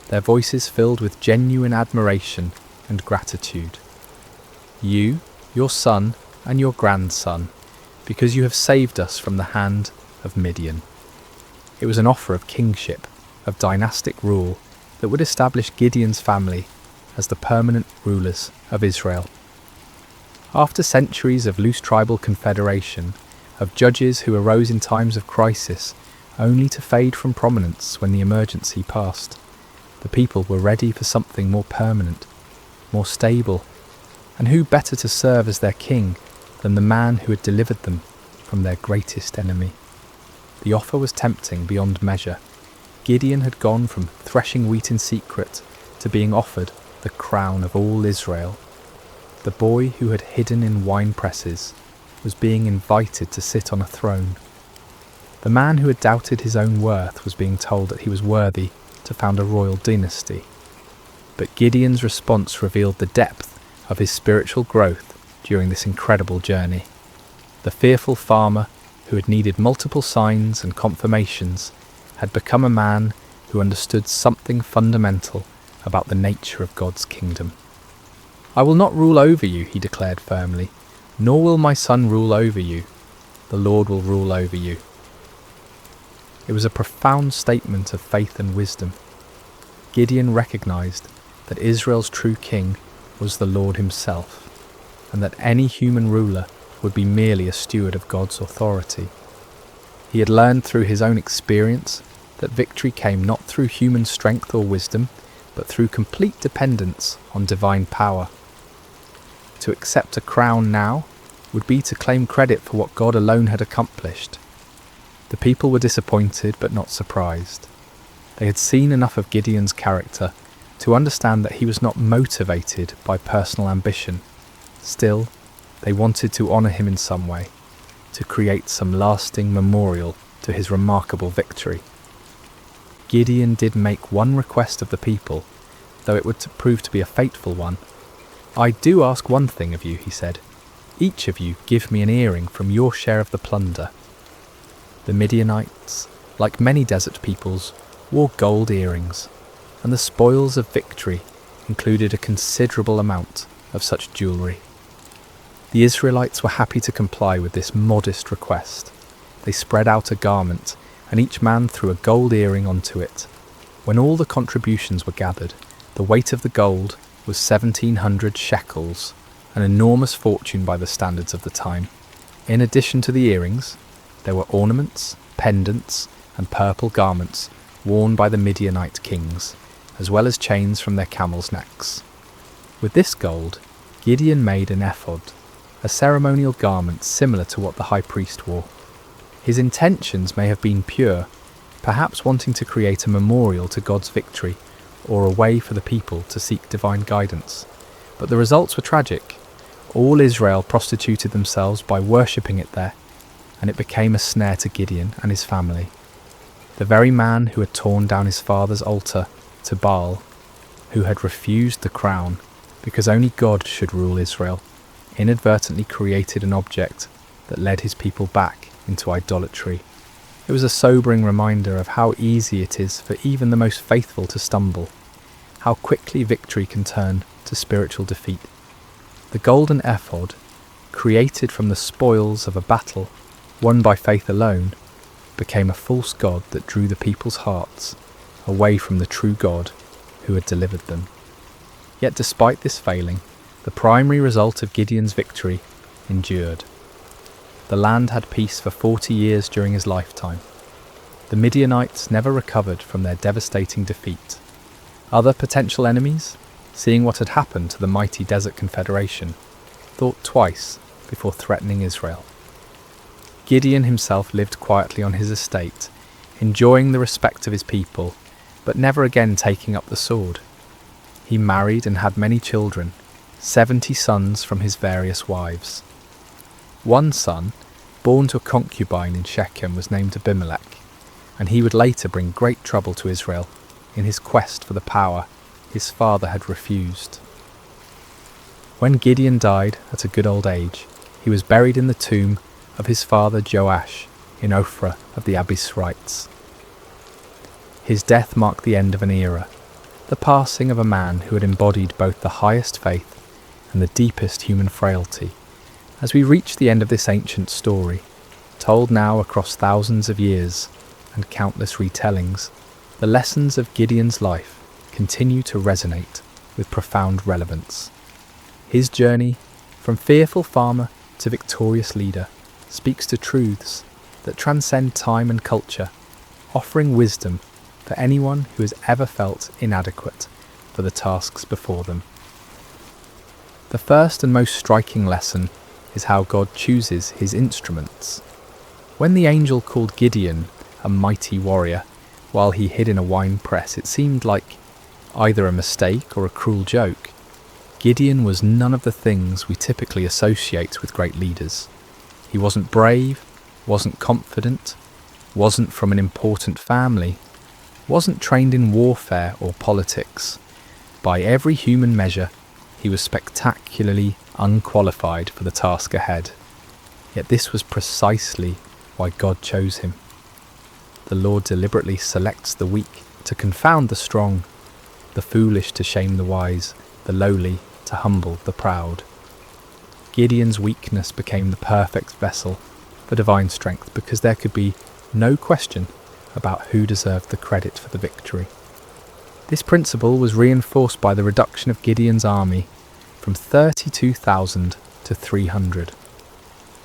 their voices filled with genuine admiration and gratitude. "You, your son, and your grandson, because you have saved us from the hand of Midian." It was an offer of kingship, of dynastic rule that would establish Gideon's family as the permanent rulers of Israel. After centuries of loose tribal confederation, of judges who arose in times of crisis only to fade from prominence when the emergency passed, the people were ready for something more permanent, more stable, and who better to serve as their king than the man who had delivered them from their greatest enemy? The offer was tempting beyond measure. Gideon had gone from threshing wheat in secret to being offered the crown of all Israel. The boy who had hidden in wine presses was being invited to sit on a throne. The man who had doubted his own worth was being told that he was worthy to found a royal dynasty. But Gideon's response revealed the depth of his spiritual growth during this incredible journey. The fearful farmer who had needed multiple signs and confirmations had become a man who understood something fundamental about the nature of God's kingdom. "I will not rule over you," he declared firmly, "nor will my son rule over you. The Lord will rule over you." It was a profound statement of faith and wisdom. Gideon recognized that Israel's true king was the Lord himself, and that any human ruler would be merely a steward of God's authority. He had learned through his own experience that victory came not through human strength or wisdom, but through complete dependence on divine power. To accept a crown now would be to claim credit for what God alone had accomplished. The people were disappointed but not surprised. They had seen enough of Gideon's character to understand that he was not motivated by personal ambition. Still, they wanted to honour him in some way, to create some lasting memorial to his remarkable victory. Gideon did make one request of the people, though it would prove to be a fateful one. "I do ask one thing of you," he said. "Each of you give me an earring from your share of the plunder." The Midianites, like many desert peoples, wore gold earrings, and the spoils of victory included a considerable amount of such jewellery. The Israelites were happy to comply with this modest request. They spread out a garment, and each man threw a gold earring onto it. When all the contributions were gathered, the weight of the gold was 1,700 shekels, an enormous fortune by the standards of the time. In addition to the earrings, there were ornaments, pendants, and purple garments worn by the Midianite kings, as well as chains from their camels' necks. With this gold, Gideon made an ephod, a ceremonial garment similar to what the high priest wore. His intentions may have been pure, perhaps wanting to create a memorial to God's victory, or a way for the people to seek divine guidance. But the results were tragic. All Israel prostituted themselves by worshipping it there, and it became a snare to Gideon and his family. The very man who had torn down his father's altar to Baal, who had refused the crown because only God should rule Israel, inadvertently created an object that led his people back into idolatry. It was a sobering reminder of how easy it is for even the most faithful to stumble, how quickly victory can turn to spiritual defeat. The golden ephod, created from the spoils of a battle won by faith alone, became a false god that drew the people's hearts away from the true God who had delivered them. Yet despite this failing, the primary result of Gideon's victory endured. The land had peace for 40 years during his lifetime. The Midianites never recovered from their devastating defeat. Other potential enemies, seeing what had happened to the mighty Desert Confederation, thought twice before threatening Israel. Gideon himself lived quietly on his estate, enjoying the respect of his people, but never again taking up the sword. He married and had many children, 70 sons from his various wives. One son, born to a concubine in Shechem, was named Abimelech, and he would later bring great trouble to Israel in his quest for the power his father had refused. When Gideon died at a good old age, he was buried in the tomb of his father Joash in Ophrah of the Abiezrites. His death marked the end of an era, the passing of a man who had embodied both the highest faith and the deepest human frailty. As we reach the end of this ancient story, told now across thousands of years and countless retellings, the lessons of Gideon's life continue to resonate with profound relevance. His journey from fearful farmer to victorious leader speaks to truths that transcend time and culture, offering wisdom for anyone who has ever felt inadequate for the tasks before them. The first and most striking lesson is how God chooses his instruments. When the angel called Gideon a mighty warrior while he hid in a wine press, it seemed like either a mistake or a cruel joke. Gideon was none of the things we typically associate with great leaders. He wasn't brave, wasn't confident, wasn't from an important family, wasn't trained in warfare or politics. By every human measure, he was spectacularly unqualified for the task ahead. Yet this was precisely why God chose him. The Lord deliberately selects the weak to confound the strong, the foolish to shame the wise, the lowly to humble the proud. Gideon's weakness became the perfect vessel for divine strength because there could be no question about who deserved the credit for the victory. This principle was reinforced by the reduction of Gideon's army from 32,000 to 300.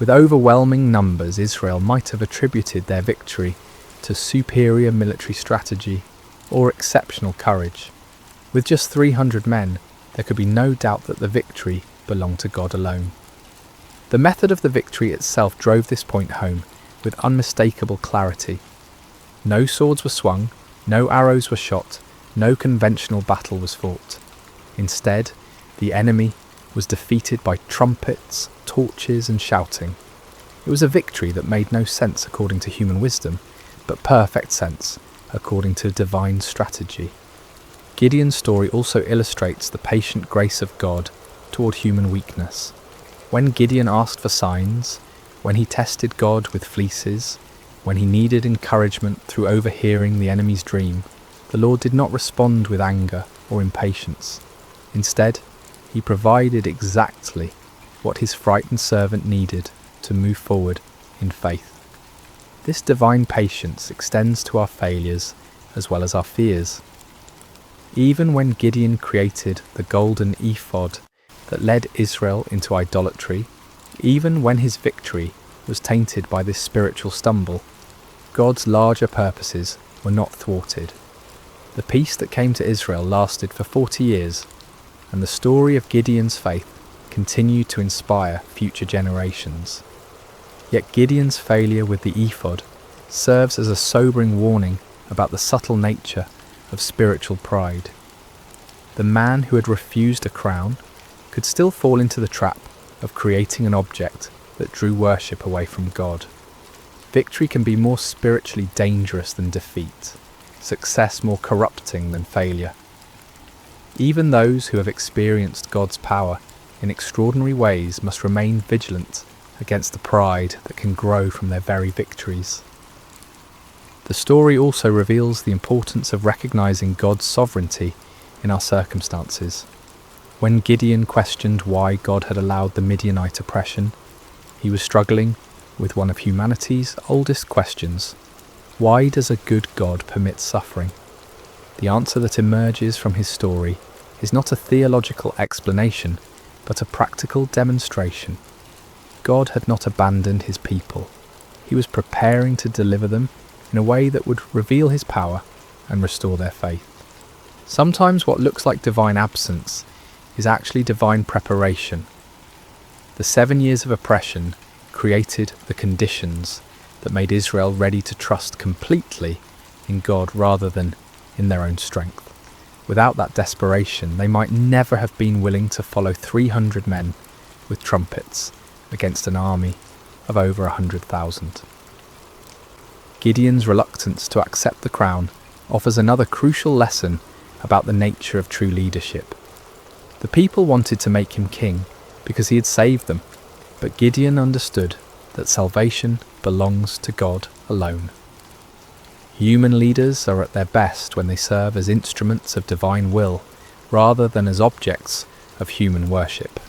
With overwhelming numbers, Israel might have attributed their victory to superior military strategy or exceptional courage. With just 300 men, there could be no doubt that the victory belonged to God alone. The method of the victory itself drove this point home with unmistakable clarity. No swords were swung, no arrows were shot, no conventional battle was fought. Instead, the enemy was defeated by trumpets, torches and shouting. It was a victory that made no sense according to human wisdom, but perfect sense according to divine strategy. Gideon's story also illustrates the patient grace of God toward human weakness. When Gideon asked for signs, when he tested God with fleeces, when he needed encouragement through overhearing the enemy's dream, the Lord did not respond with anger or impatience. Instead, he provided exactly what his frightened servant needed to move forward in faith. This divine patience extends to our failures as well as our fears. Even when Gideon created the golden ephod that led Israel into idolatry, even when his victory was tainted by this spiritual stumble, God's larger purposes were not thwarted. The peace that came to Israel lasted for 40 years, and the story of Gideon's faith continued to inspire future generations. Yet Gideon's failure with the ephod serves as a sobering warning about the subtle nature of spiritual pride. The man who had refused a crown could still fall into the trap of creating an object that drew worship away from God. Victory can be more spiritually dangerous than defeat, success more corrupting than failure. Even those who have experienced God's power in extraordinary ways must remain vigilant against the pride that can grow from their very victories. The story also reveals the importance of recognizing God's sovereignty in our circumstances. When Gideon questioned why God had allowed the Midianite oppression, he was struggling with one of humanity's oldest questions: why does a good God permit suffering? The answer that emerges from his story is not a theological explanation, but a practical demonstration. God had not abandoned his people. He was preparing to deliver them in a way that would reveal his power and restore their faith. Sometimes what looks like divine absence is actually divine preparation. The 7 years of oppression created the conditions that made Israel ready to trust completely in God rather than in their own strength. Without that desperation, they might never have been willing to follow 300 men with trumpets against an army of over 100,000. Gideon's reluctance to accept the crown offers another crucial lesson about the nature of true leadership. The people wanted to make him king because he had saved them, but Gideon understood that salvation belongs to God alone. Human leaders are at their best when they serve as instruments of divine will rather than as objects of human worship.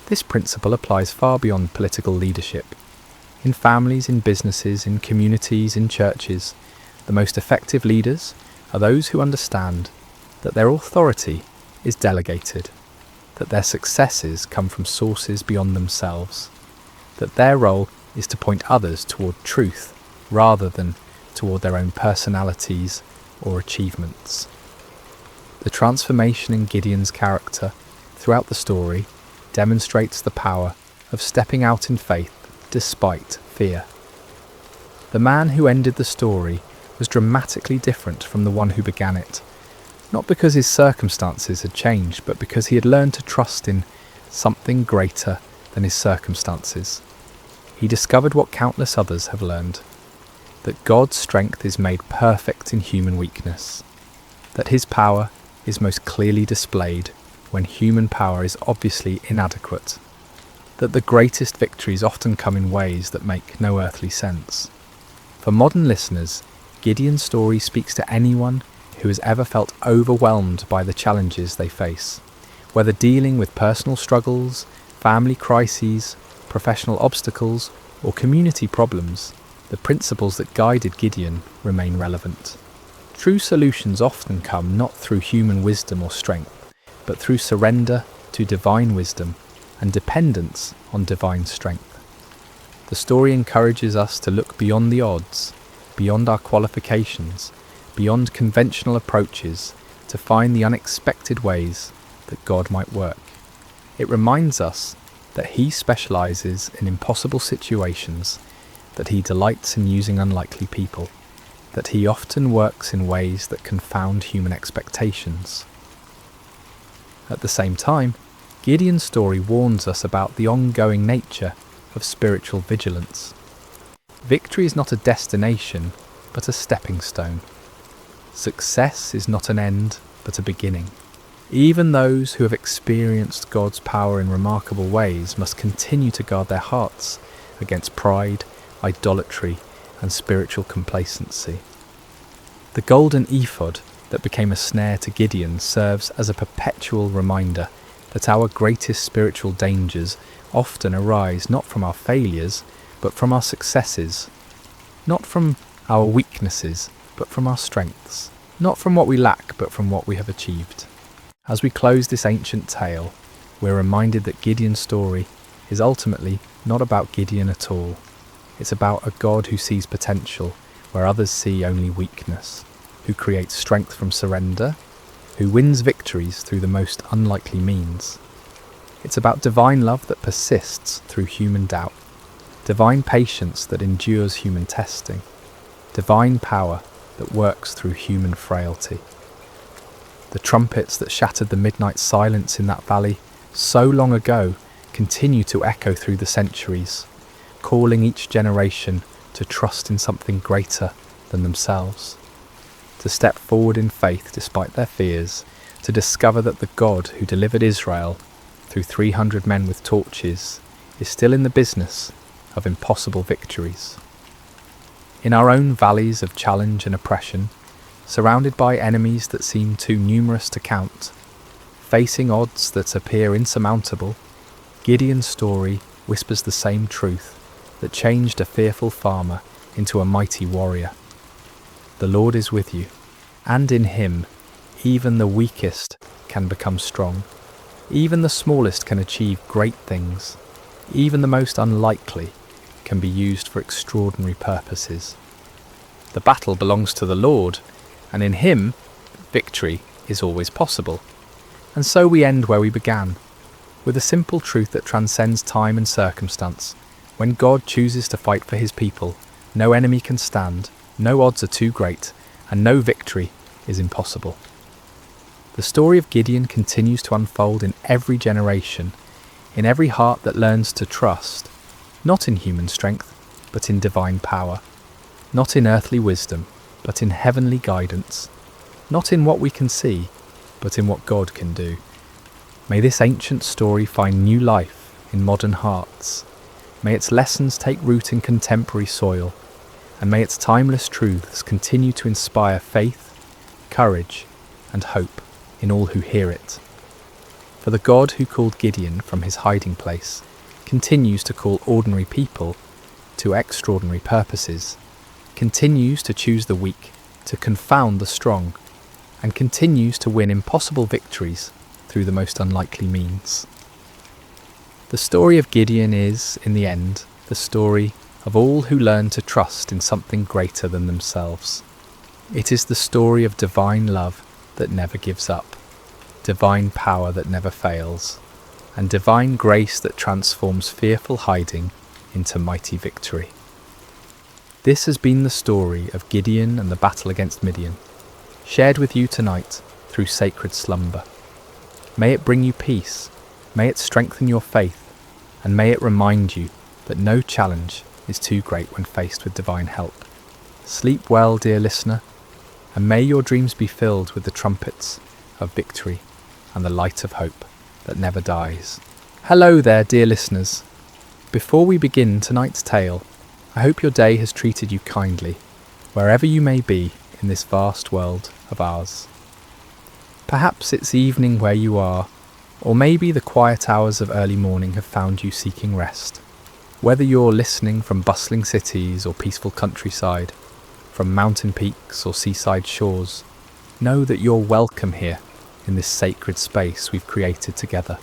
This principle applies far beyond political leadership. In families, in businesses, in communities, in churches, the most effective leaders are those who understand that their authority is delegated, that their successes come from sources beyond themselves, that their role is to point others toward truth rather than toward their own personalities or achievements. The transformation in Gideon's character throughout the story demonstrates the power of stepping out in faith despite fear. The man who ended the story was dramatically different from the one who began it, not because his circumstances had changed, but because he had learned to trust in something greater than his circumstances. He discovered what countless others have learned: that God's strength is made perfect in human weakness, that his power is most clearly displayed when human power is obviously inadequate, that the greatest victories often come in ways that make no earthly sense. For modern listeners, Gideon's story speaks to anyone who has ever felt overwhelmed by the challenges they face, whether dealing with personal struggles, family crises, professional obstacles, or community problems. The principles that guided Gideon remain relevant. True solutions often come not through human wisdom or strength, but through surrender to divine wisdom and dependence on divine strength. The story encourages us to look beyond the odds, beyond our qualifications, beyond conventional approaches, to find the unexpected ways that God might work. It reminds us that He specializes in impossible situations, that He delights in using unlikely people, that He often works in ways that confound human expectations. At the same time, Gideon's story warns us about the ongoing nature of spiritual vigilance. Victory is not a destination, but a stepping stone. Success is not an end, but a beginning. Even those who have experienced God's power in remarkable ways must continue to guard their hearts against pride, idolatry, and spiritual complacency. The golden ephod that became a snare to Gideon serves as a perpetual reminder that our greatest spiritual dangers often arise not from our failures, but from our successes, not from our weaknesses, but from our strengths, not from what we lack, but from what we have achieved. As we close this ancient tale, we're reminded that Gideon's story is ultimately not about Gideon at all. It's about a God who sees potential where others see only weakness, who creates strength from surrender, who wins victories through the most unlikely means. It's about divine love that persists through human doubt, divine patience that endures human testing, divine power that works through human frailty. The trumpets that shattered the midnight silence in that valley so long ago continue to echo through the centuries, calling each generation to trust in something greater than themselves, to step forward in faith despite their fears, to discover that the God who delivered Israel through 300 men with torches is still in the business of impossible victories. In our own valleys of challenge and oppression, surrounded by enemies that seem too numerous to count, facing odds that appear insurmountable, Gideon's story whispers the same truth that changed a fearful farmer into a mighty warrior. The Lord is with you, and in him even the weakest can become strong. Even the smallest can achieve great things. Even the most unlikely can be used for extraordinary purposes. The battle belongs to the Lord, and in him, victory is always possible. And so we end where we began, with a simple truth that transcends time and circumstance. When God chooses to fight for his people, no enemy can stand, no odds are too great, and no victory is impossible. The story of Gideon continues to unfold in every generation, in every heart that learns to trust, not in human strength, but in divine power, not in earthly wisdom, but in heavenly guidance, not in what we can see, but in what God can do. May this ancient story find new life in modern hearts. May its lessons take root in contemporary soil, and may its timeless truths continue to inspire faith, courage, and hope in all who hear it. For the God who called Gideon from his hiding place continues to call ordinary people to extraordinary purposes, continues to choose the weak to confound the strong, and continues to win impossible victories through the most unlikely means. The story of Gideon is, in the end, the story of all who learn to trust in something greater than themselves. It is the story of divine love that never gives up, divine power that never fails, and divine grace that transforms fearful hiding into mighty victory. This has been the story of Gideon and the battle against Midian, shared with you tonight through sacred slumber. May it bring you peace, may it strengthen your faith, and may it remind you that no challenge is too great when faced with divine help. Sleep well, dear listener, and may your dreams be filled with the trumpets of victory and the light of hope that never dies. Hello there, dear listeners. Before we begin tonight's tale, I hope your day has treated you kindly, wherever you may be in this vast world of ours. Perhaps it's evening where you are, or maybe the quiet hours of early morning have found you seeking rest. Whether you're listening from bustling cities or peaceful countryside, from mountain peaks or seaside shores, know that you're welcome here in this sacred space we've created together.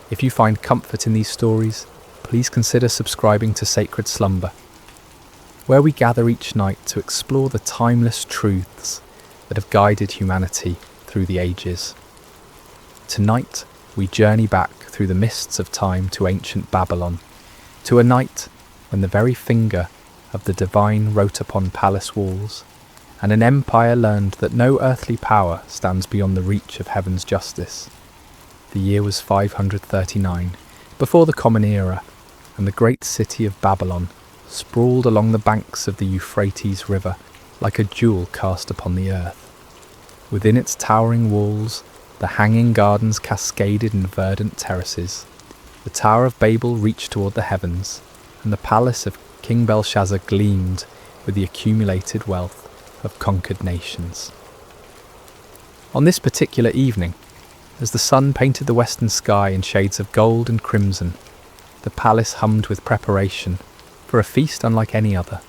If you find comfort in these stories, please consider subscribing to Sacred Slumber, where we gather each night to explore the timeless truths that have guided humanity through the ages. Tonight, we journey back through the mists of time to ancient Babylon, to a night when the very finger of the divine wrote upon palace walls, and an empire learned that no earthly power stands beyond the reach of heaven's justice. The year was 539, before the Common Era, and the great city of Babylon sprawled along the banks of the Euphrates River like a jewel cast upon the earth. Within its towering walls, the hanging gardens cascaded in verdant terraces. The Tower of Babel reached toward the heavens, and the palace of King Belshazzar gleamed with the accumulated wealth of conquered nations. On this particular evening, as the sun painted the western sky in shades of gold and crimson, the palace hummed with preparation for a feast unlike any other.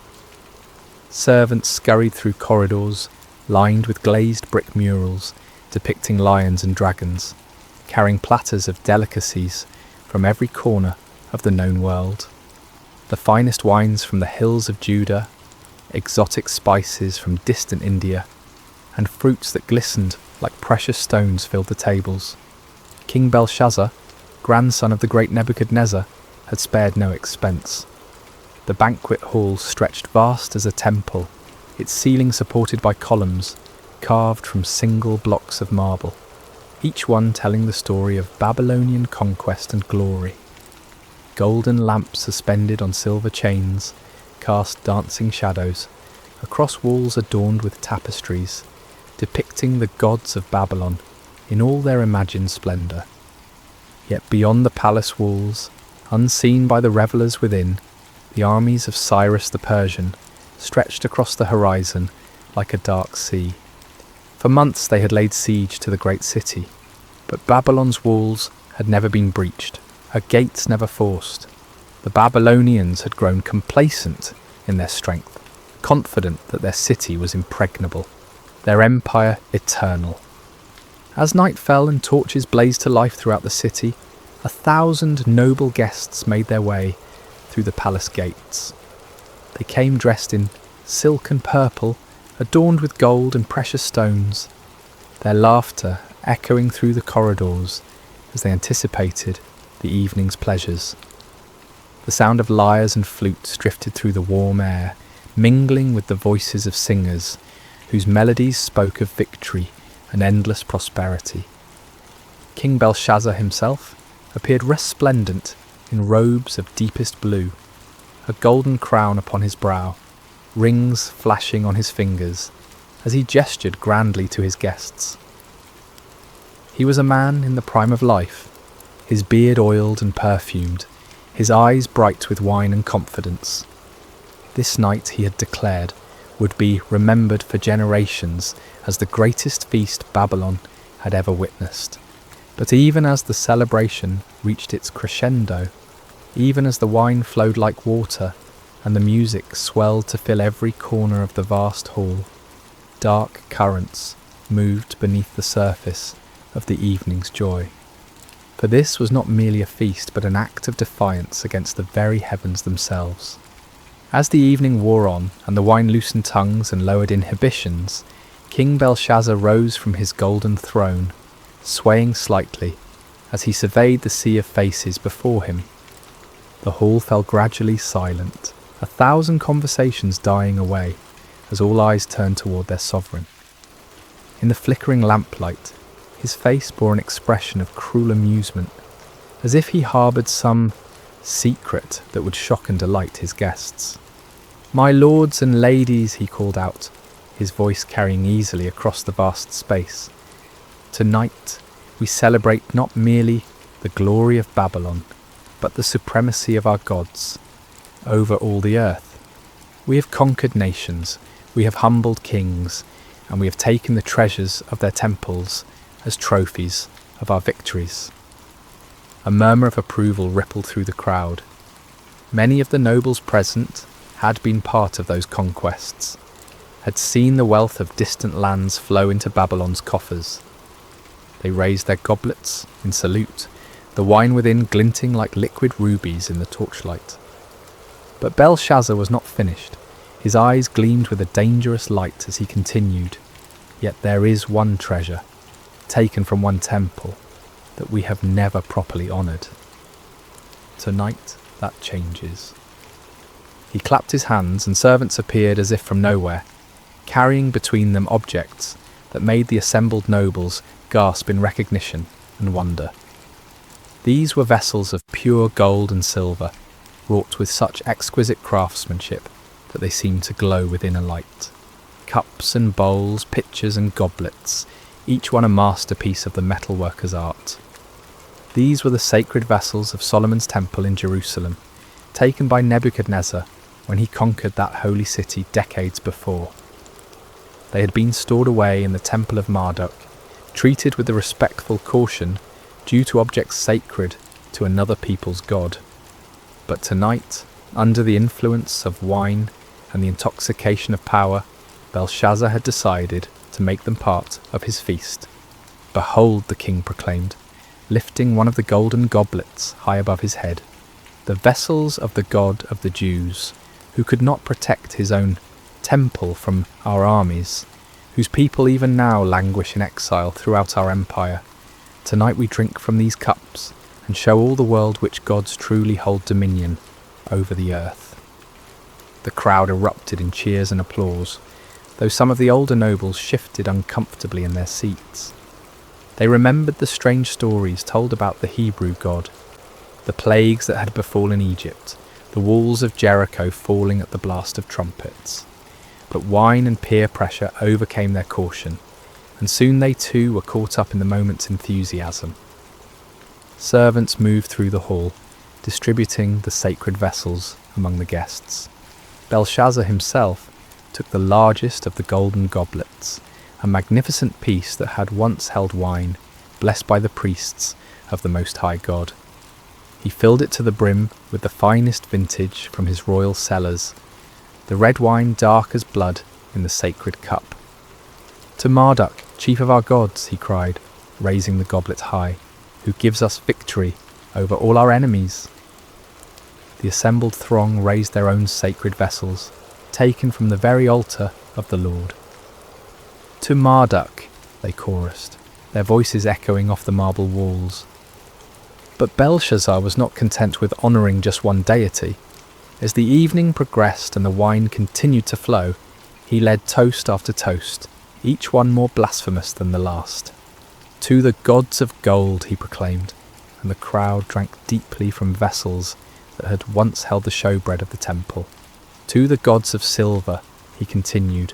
Servants scurried through corridors lined with glazed brick murals depicting lions and dragons, carrying platters of delicacies from every corner of the known world. The finest wines from the hills of Judah, exotic spices from distant India, and fruits that glistened like precious stones filled the tables. King Belshazzar, grandson of the great Nebuchadnezzar, had spared no expense. The banquet hall stretched vast as a temple, its ceiling supported by columns carved from single blocks of marble, each one telling the story of Babylonian conquest and glory. Golden lamps suspended on silver chains cast dancing shadows across walls adorned with tapestries, depicting the gods of Babylon in all their imagined splendour. Yet beyond the palace walls, unseen by the revellers within, the armies of Cyrus the Persian stretched across the horizon like a dark sea. For months they had laid siege to the great city, but Babylon's walls had never been breached, her gates never forced. The Babylonians had grown complacent in their strength, confident that their city was impregnable, their empire eternal. As night fell and torches blazed to life throughout the city, 1,000 noble guests made their way through the palace gates. They came dressed in silk and purple, adorned with gold and precious stones, their laughter echoing through the corridors as they anticipated the evening's pleasures. The sound of lyres and flutes drifted through the warm air, mingling with the voices of singers whose melodies spoke of victory and endless prosperity. King Belshazzar himself appeared resplendent in robes of deepest blue, a golden crown upon his brow, rings flashing on his fingers as he gestured grandly to his guests. He was a man in the prime of life, his beard oiled and perfumed, his eyes bright with wine and confidence. This night, he had declared, would be remembered for generations as the greatest feast Babylon had ever witnessed. But even as the celebration reached its crescendo, even as the wine flowed like water and the music swelled to fill every corner of the vast hall, dark currents moved beneath the surface of the evening's joy. For this was not merely a feast, but an act of defiance against the very heavens themselves. As the evening wore on, and the wine loosened tongues and lowered inhibitions, King Belshazzar rose from his golden throne, swaying slightly as he surveyed the sea of faces before him. The hall fell gradually silent, 1,000 conversations dying away as all eyes turned toward their sovereign. In the flickering lamplight, his face bore an expression of cruel amusement, as if he harboured some secret that would shock and delight his guests. "My lords and ladies," he called out, his voice carrying easily across the vast space, "tonight we celebrate not merely the glory of Babylon, but the supremacy of our gods over all the earth. We have conquered nations, we have humbled kings, and we have taken the treasures of their temples as trophies of our victories." A murmur of approval rippled through the crowd. Many of the nobles present had been part of those conquests, had seen the wealth of distant lands flow into Babylon's coffers. They raised their goblets in salute, the wine within glinting like liquid rubies in the torchlight. But Belshazzar was not finished. His eyes gleamed with a dangerous light as he continued, "Yet there is one treasure, taken from one temple, that we have never properly honoured. Tonight that changes." He clapped his hands, and servants appeared as if from nowhere, carrying between them objects that made the assembled nobles gasp in recognition and wonder. These were vessels of pure gold and silver, wrought with such exquisite craftsmanship that they seemed to glow within a light. Cups and bowls, pitchers and goblets, each one a masterpiece of the metalworker's art. These were the sacred vessels of Solomon's temple in Jerusalem, taken by Nebuchadnezzar when he conquered that holy city decades before. They had been stored away in the temple of Marduk, treated with the respectful caution due to objects sacred to another people's god. But tonight, under the influence of wine and the intoxication of power, Belshazzar had decided to make them part of his feast. "Behold," the king proclaimed, lifting one of the golden goblets high above his head, "the vessels of the God of the Jews, who could not protect his own temple from our armies, whose people even now languish in exile throughout our empire. Tonight we drink from these cups and show all the world which gods truly hold dominion over the earth." The crowd erupted in cheers and applause, though some of the older nobles shifted uncomfortably in their seats. They remembered the strange stories told about the Hebrew God, the plagues that had befallen Egypt, the walls of Jericho falling at the blast of trumpets. But wine and peer pressure overcame their caution, and soon they too were caught up in the moment's enthusiasm. Servants moved through the hall, distributing the sacred vessels among the guests. Belshazzar himself took the largest of the golden goblets, a magnificent piece that had once held wine, blessed by the priests of the Most High God. He filled it to the brim with the finest vintage from his royal cellars, the red wine dark as blood in the sacred cup. "To Marduk, chief of our gods," he cried, raising the goblet high, "who gives us victory over all our enemies." The assembled throng raised their own sacred vessels, taken from the very altar of the Lord. "To Marduk," they chorused, their voices echoing off the marble walls. But Belshazzar was not content with honouring just one deity. As the evening progressed and the wine continued to flow, he led toast after toast, each one more blasphemous than the last. "To the gods of gold," he proclaimed, and the crowd drank deeply from vessels that had once held the showbread of the temple. "To the gods of silver," he continued,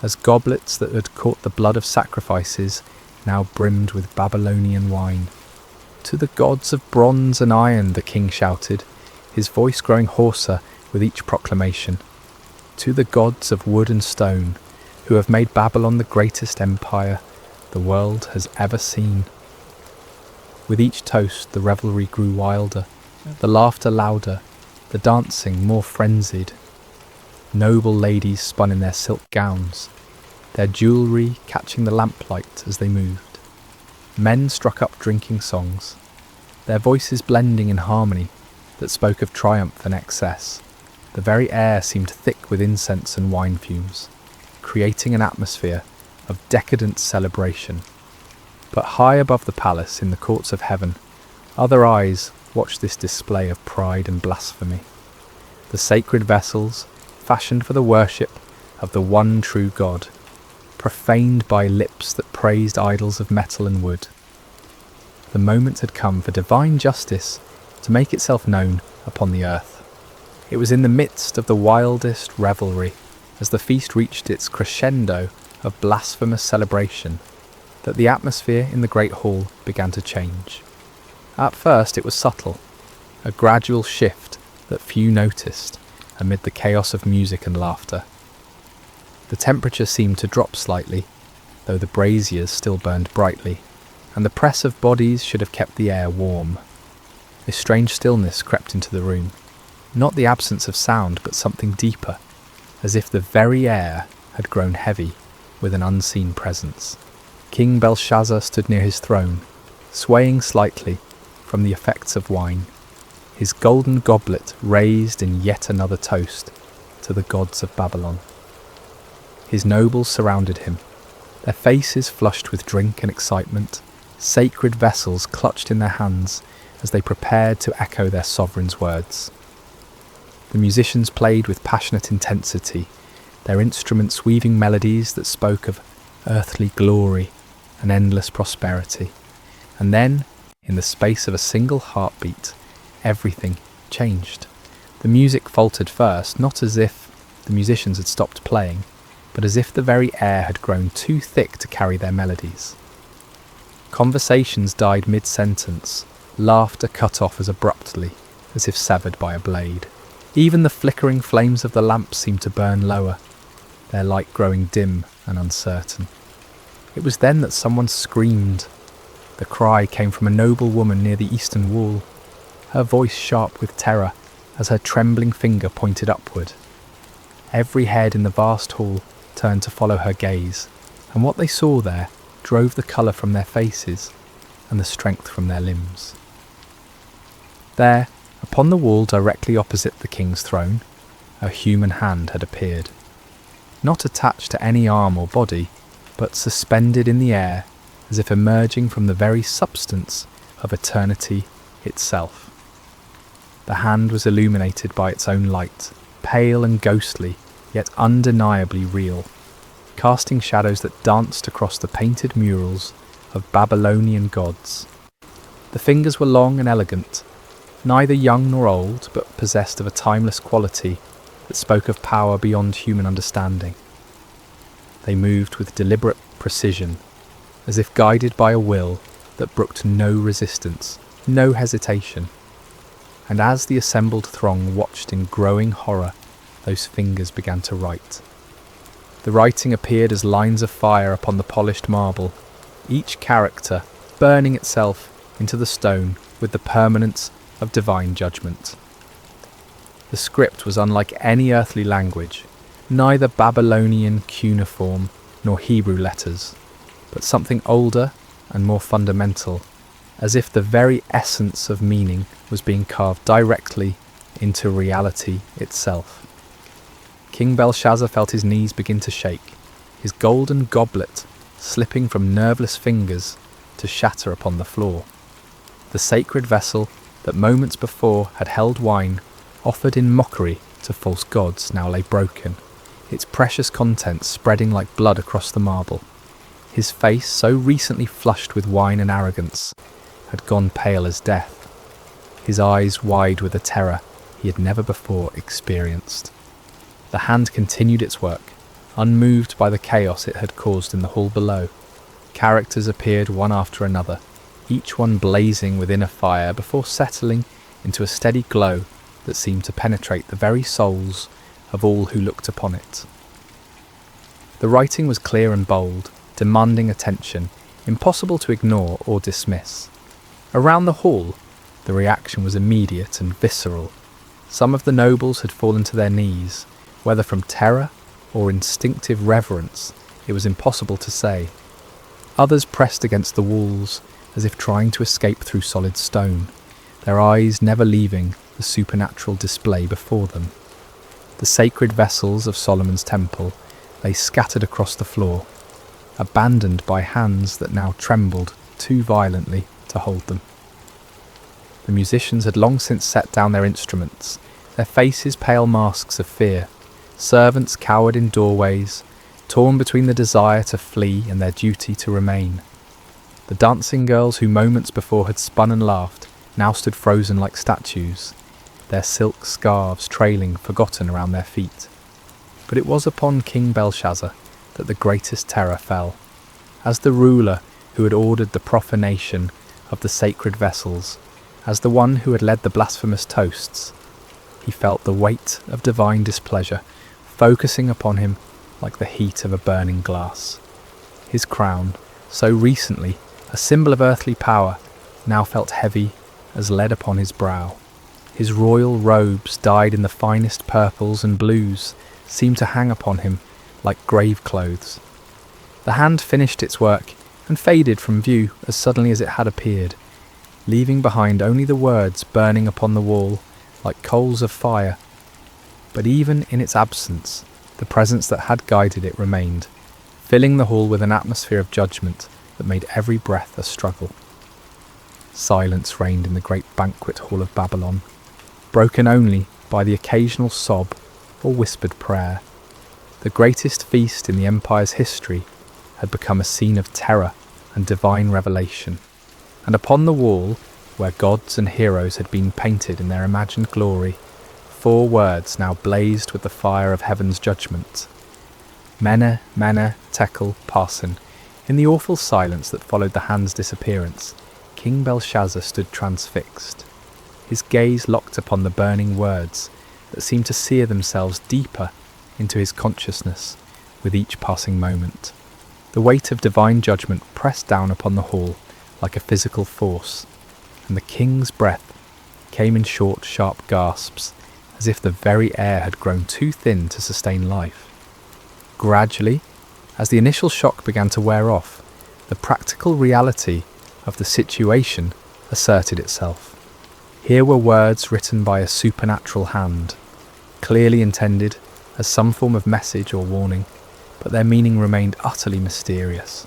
as goblets that had caught the blood of sacrifices now brimmed with Babylonian wine. "To the gods of bronze and iron," the king shouted, his voice growing hoarser with each proclamation. "To the gods of wood and stone, who have made Babylon the greatest empire the world has ever seen." With each toast the revelry grew wilder, the laughter louder, the dancing more frenzied. Noble ladies spun in their silk gowns, their jewellery catching the lamplight as they moved. Men struck up drinking songs, their voices blending in harmony that spoke of triumph and excess. The very air seemed thick with incense and wine fumes, creating an atmosphere of decadent celebration. But high above the palace, in the courts of heaven, other eyes watched this display of pride and blasphemy. The sacred vessels, fashioned for the worship of the one true God, profaned by lips that praised idols of metal and wood. The moment had come for divine justice to make itself known upon the earth. It was in the midst of the wildest revelry, as the feast reached its crescendo of blasphemous celebration, that the atmosphere in the great hall began to change. At first it was subtle, a gradual shift that few noticed amid the chaos of music and laughter. The temperature seemed to drop slightly, though the braziers still burned brightly, and the press of bodies should have kept the air warm. A strange stillness crept into the room, not the absence of sound, but something deeper, as if the very air had grown heavy with an unseen presence. King Belshazzar stood near his throne, swaying slightly from the effects of wine, his golden goblet raised in yet another toast to the gods of Babylon. His nobles surrounded him, their faces flushed with drink and excitement, sacred vessels clutched in their hands as they prepared to echo their sovereign's words. The musicians played with passionate intensity, their instruments weaving melodies that spoke of earthly glory and endless prosperity. And then, in the space of a single heartbeat, everything changed. The music faltered first, not as if the musicians had stopped playing, but as if the very air had grown too thick to carry their melodies. Conversations died mid-sentence, laughter cut off as abruptly as if severed by a blade. Even the flickering flames of the lamps seemed to burn lower, their light growing dim and uncertain. It was then that someone screamed. The cry came from a noble woman near the eastern wall, her voice sharp with terror as her trembling finger pointed upward. Every head in the vast hall turned to follow her gaze, and what they saw there drove the colour from their faces and the strength from their limbs. There, upon the wall directly opposite the king's throne, a human hand had appeared, not attached to any arm or body, but suspended in the air as if emerging from the very substance of eternity itself. The hand was illuminated by its own light, pale and ghostly, yet undeniably real, casting shadows that danced across the painted murals of Babylonian gods. The fingers were long and elegant, neither young nor old, but possessed of a timeless quality that spoke of power beyond human understanding. They moved with deliberate precision, as if guided by a will that brooked no resistance, no hesitation. And as the assembled throng watched in growing horror those fingers began to write. The writing appeared as lines of fire upon the polished marble, each character burning itself into the stone with the permanence of divine judgment. The script was unlike any earthly language, neither Babylonian cuneiform nor Hebrew letters, but something older and more fundamental, as if the very essence of meaning was being carved directly into reality itself. King Belshazzar felt his knees begin to shake, his golden goblet slipping from nerveless fingers to shatter upon the floor. The sacred vessel that moments before had held wine, offered in mockery to false gods, now lay broken, its precious contents spreading like blood across the marble. His face, so recently flushed with wine and arrogance, had gone pale as death, his eyes wide with a terror he had never before experienced. The hand continued its work, unmoved by the chaos it had caused in the hall below. Characters appeared one after another, each one blazing within a fire before settling into a steady glow that seemed to penetrate the very souls of all who looked upon it. The writing was clear and bold, demanding attention, impossible to ignore or dismiss. Around the hall, the reaction was immediate and visceral. Some of the nobles had fallen to their knees, whether from terror or instinctive reverence, it was impossible to say. Others pressed against the walls, as if trying to escape through solid stone, their eyes never leaving the supernatural display before them. The sacred vessels of Solomon's temple lay scattered across the floor, abandoned by hands that now trembled too violently to hold them. The musicians had long since set down their instruments, their faces pale masks of fear. Servants cowered in doorways, torn between the desire to flee and their duty to remain. The dancing girls who moments before had spun and laughed now stood frozen like statues, their silk scarves trailing forgotten around their feet. But it was upon King Belshazzar that the greatest terror fell. As the ruler who had ordered the profanation of the sacred vessels, as the one who had led the blasphemous toasts, he felt the weight of divine displeasure focusing upon him like the heat of a burning glass. His crown, so recently a symbol of earthly power, now felt heavy as lead upon his brow. His royal robes, dyed in the finest purples and blues, seemed to hang upon him like grave clothes. The hand finished its work and faded from view as suddenly as it had appeared, leaving behind only the words burning upon the wall like coals of fire. But even in its absence, the presence that had guided it remained, filling the hall with an atmosphere of judgment that made every breath a struggle. Silence reigned in the great banquet hall of Babylon, broken only by the occasional sob or whispered prayer. The greatest feast in the empire's history had become a scene of terror and divine revelation, and upon the wall, where gods and heroes had been painted in their imagined glory, 4 words now blazed with the fire of heaven's judgment. Mene, Mene, Tekel, Parsin. In the awful silence that followed the hand's disappearance, King Belshazzar stood transfixed, his gaze locked upon the burning words that seemed to sear themselves deeper into his consciousness with each passing moment. The weight of divine judgment pressed down upon the hall like a physical force, and the king's breath came in short, sharp gasps, as if the very air had grown too thin to sustain life. Gradually, as the initial shock began to wear off, the practical reality of the situation asserted itself. Here were words written by a supernatural hand, clearly intended as some form of message or warning, but their meaning remained utterly mysterious.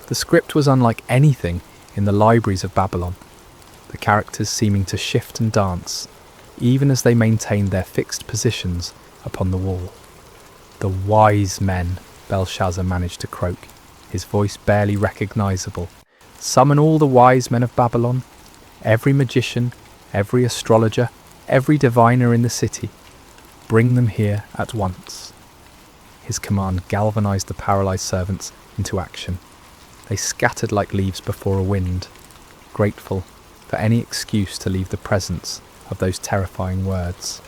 The script was unlike anything in the libraries of Babylon, the characters seeming to shift and dance, even as they maintained their fixed positions upon the wall. "The wise men," Belshazzar managed to croak, his voice barely recognizable. "Summon all the wise men of Babylon, every magician, every astrologer, every diviner in the city. Bring them here at once." His command galvanized the paralyzed servants into action. They scattered like leaves before a wind, grateful for any excuse to leave the presence of those terrifying words.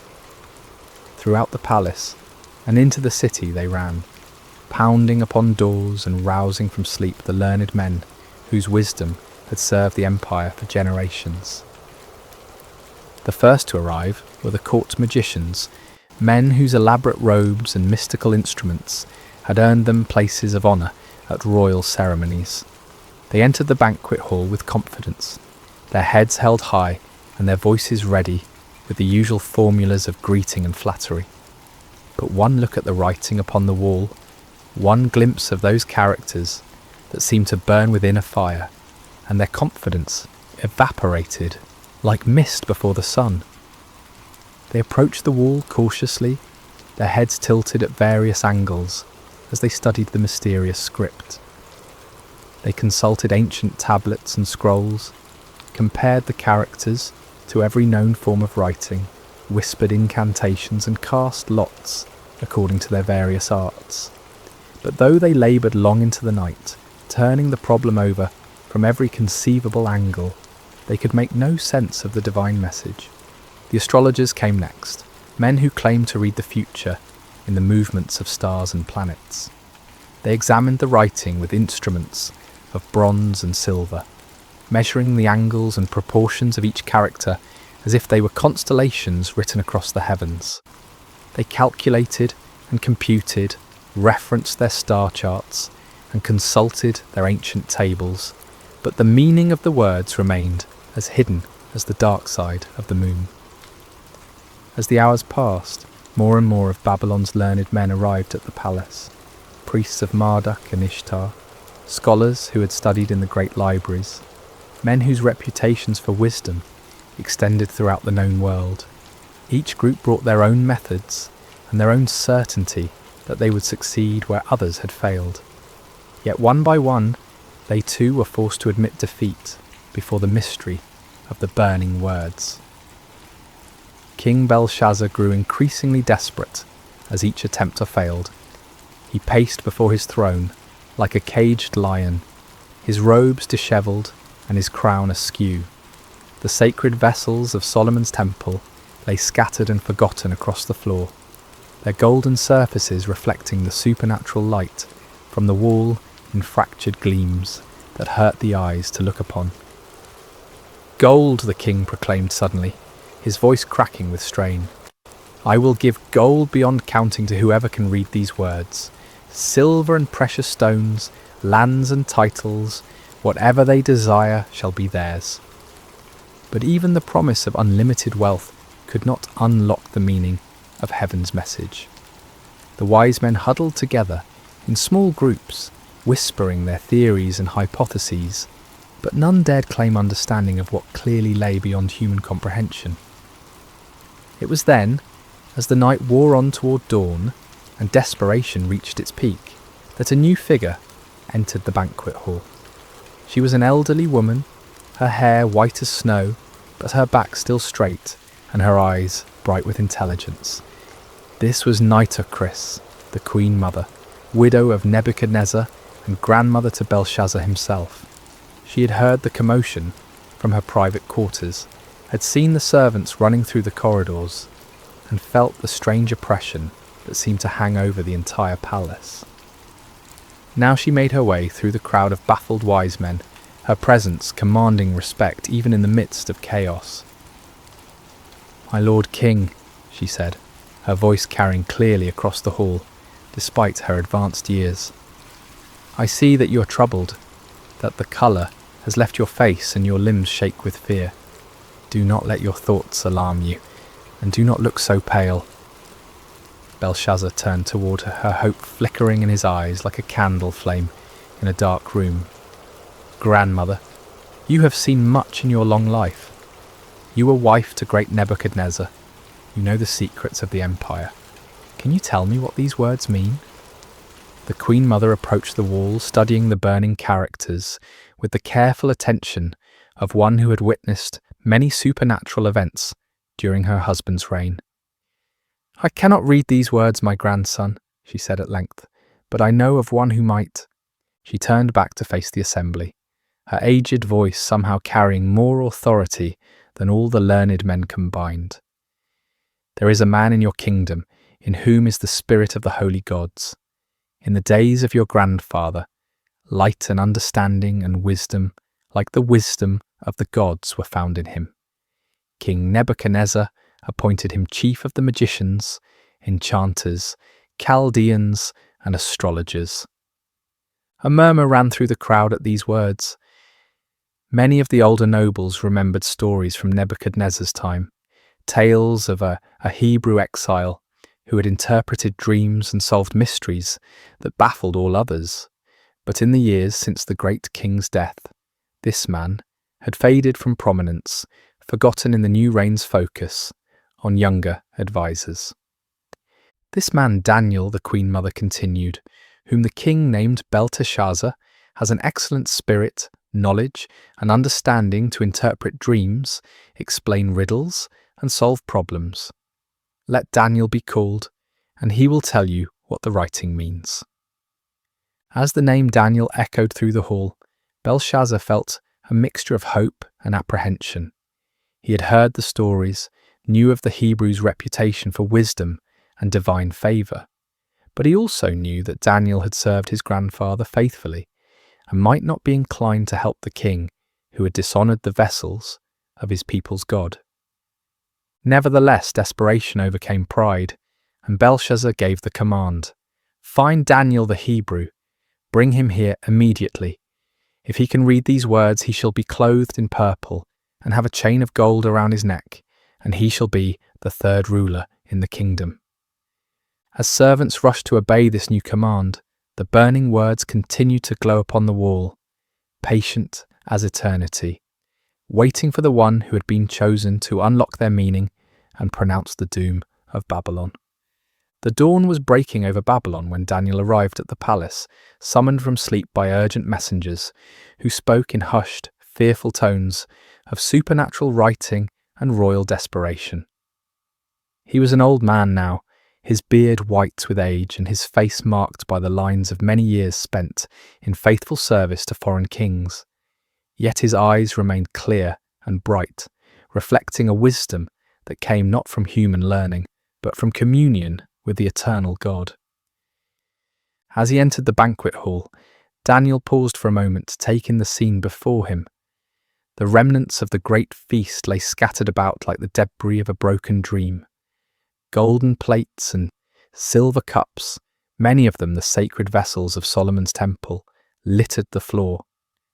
throughout the palace, and into the city they ran, pounding upon doors and rousing from sleep the learned men whose wisdom had served the empire for generations. The first to arrive were the court magicians, men whose elaborate robes and mystical instruments had earned them places of honour at royal ceremonies. They entered the banquet hall with confidence, their heads held high and their voices ready with the usual formulas of greeting and flattery. But one look at the writing upon the wall, one glimpse of those characters that seemed to burn within a fire, and their confidence evaporated like mist before the sun. They approached the wall cautiously, their heads tilted at various angles as they studied the mysterious script. They consulted ancient tablets and scrolls, compared the characters to every known form of writing, whispered incantations and cast lots according to their various arts. But though they laboured long into the night, turning the problem over from every conceivable angle, they could make no sense of the divine message. The astrologers came next, men who claimed to read the future in the movements of stars and planets. They examined the writing with instruments of bronze and silver, measuring the angles and proportions of each character as if they were constellations written across the heavens. They calculated and computed, referenced their star charts, and consulted their ancient tables, but the meaning of the words remained as hidden as the dark side of the moon. As the hours passed, more and more of Babylon's learned men arrived at the palace, priests of Marduk and Ishtar, scholars who had studied in the great libraries, men whose reputations for wisdom extended throughout the known world. Each group brought their own methods and their own certainty that they would succeed where others had failed. Yet one by one, they too were forced to admit defeat before the mystery of the burning words. King Belshazzar grew increasingly desperate as each attempter failed. He paced before his throne like a caged lion, his robes dishevelled and his crown askew. The sacred vessels of Solomon's temple lay scattered and forgotten across the floor, their golden surfaces reflecting the supernatural light from the wall in fractured gleams that hurt the eyes to look upon. "Gold," the king proclaimed suddenly, his voice cracking with strain. "I will give gold beyond counting to whoever can read these words. Silver and precious stones, lands and titles, whatever they desire shall be theirs." But even the promise of unlimited wealth could not unlock the meaning of heaven's message. The wise men huddled together in small groups, whispering their theories and hypotheses, but none dared claim understanding of what clearly lay beyond human comprehension. It was then, as the night wore on toward dawn and desperation reached its peak, that a new figure entered the banquet hall. She was an elderly woman, her hair white as snow, but her back still straight and her eyes bright with intelligence. This was Nitocris, the Queen Mother, widow of Nebuchadnezzar and grandmother to Belshazzar himself. She had heard the commotion from her private quarters, had seen the servants running through the corridors, and felt the strange oppression that seemed to hang over the entire palace. Now she made her way through the crowd of baffled wise men, her presence commanding respect even in the midst of chaos. "My Lord King," she said, her voice carrying clearly across the hall, despite her advanced years. "I see that you are troubled, that the colour has left your face and your limbs shake with fear. Do not let your thoughts alarm you, and do not look so pale." Belshazzar turned toward her, her hope flickering in his eyes like a candle flame in a dark room. "Grandmother, you have seen much in your long life. You were wife to great Nebuchadnezzar. You know the secrets of the empire. Can you tell me what these words mean?" The Queen Mother approached the wall, studying the burning characters with the careful attention of one who had witnessed many supernatural events during her husband's reign. "I cannot read these words, my grandson," she said at length, "but I know of one who might." She turned back to face the assembly, her aged voice somehow carrying more authority than all the learned men combined. "There is a man in your kingdom. in whom is the spirit of the holy gods. In the days of your grandfather, light and understanding and wisdom, like the wisdom of the gods, were found in him. King Nebuchadnezzar appointed him chief of the magicians, enchanters, Chaldeans, and astrologers. A murmur ran through the crowd at these words. Many of the older nobles remembered stories from Nebuchadnezzar's time, tales of a Hebrew exile who had interpreted dreams and solved mysteries that baffled all others. But in the years since the great king's death, this man had faded from prominence, forgotten in the new reign's focus on younger advisers. This man Daniel, the Queen Mother continued, whom the king named Belteshazzar, has an excellent spirit, knowledge, and understanding to interpret dreams, explain riddles, and solve problems. Let Daniel be called, and he will tell you what the writing means. As the name Daniel echoed through the hall, Belshazzar felt a mixture of hope and apprehension. He had heard the stories, knew of the Hebrews' reputation for wisdom and divine favour, but he also knew that Daniel had served his grandfather faithfully and might not be inclined to help the king who had dishonoured the vessels of his people's God. Nevertheless, desperation overcame pride, and Belshazzar gave the command, "Find Daniel the Hebrew, bring him here immediately. If he can read these words, he shall be clothed in purple and have a chain of gold around his neck, and he shall be the third ruler in the kingdom." As servants rushed to obey this new command, the burning words continued to glow upon the wall, patient as eternity, waiting for the one who had been chosen to unlock their meaning and pronounce the doom of Babylon. The dawn was breaking over Babylon when Daniel arrived at the palace, summoned from sleep by urgent messengers, who spoke in hushed, fearful tones of supernatural writing and royal desperation. He was an old man now, his beard white with age and his face marked by the lines of many years spent in faithful service to foreign kings. Yet his eyes remained clear and bright, reflecting a wisdom that came not from human learning, but from communion with the eternal God. As he entered the banquet hall, Daniel paused for a moment to take in the scene before him. The remnants of the great feast lay scattered about like the debris of a broken dream. Golden plates and silver cups, many of them the sacred vessels of Solomon's temple, littered the floor,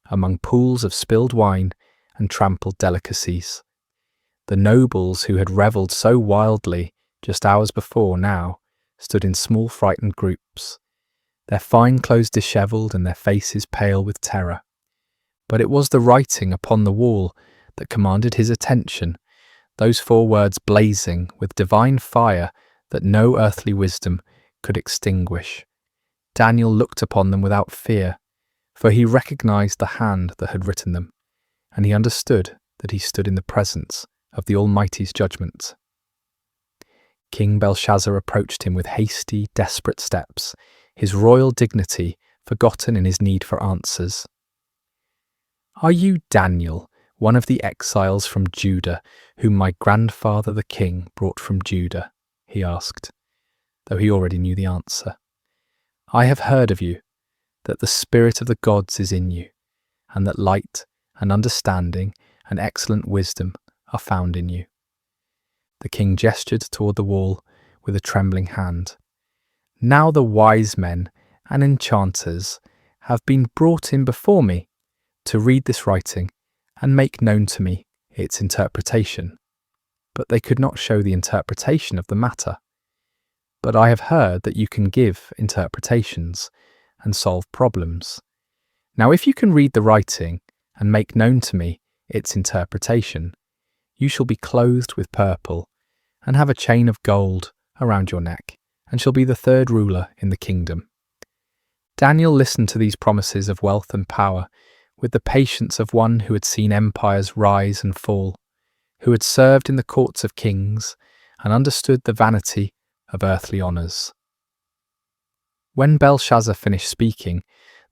among pools of spilled wine and trampled delicacies. The nobles who had revelled so wildly just hours before now stood in small frightened groups, their fine clothes dishevelled and their faces pale with terror. But it was the writing upon the wall that commanded his attention, those 4 words blazing with divine fire that no earthly wisdom could extinguish. Daniel looked upon them without fear, for he recognized the hand that had written them, and he understood that he stood in the presence of the Almighty's judgment. King Belshazzar approached him with hasty, desperate steps, his royal dignity forgotten in his need for answers. "Are you Daniel, one of the exiles from Judah, whom my grandfather the king brought from Judah?" he asked, though he already knew the answer. "I have heard of you, that the spirit of the gods is in you, and that light and understanding and excellent wisdom are found in you." The king gestured toward the wall with a trembling hand. "Now the wise men and enchanters have been brought in before me to read this writing and make known to me its interpretation. But they could not show the interpretation of the matter. But I have heard that you can give interpretations and solve problems. Now if you can read the writing and make known to me its interpretation, you shall be clothed with purple and have a chain of gold around your neck, and shall be the third ruler in the kingdom." Daniel listened to these promises of wealth and power with the patience of one who had seen empires rise and fall, who had served in the courts of kings and understood the vanity of earthly honours. When Belshazzar finished speaking,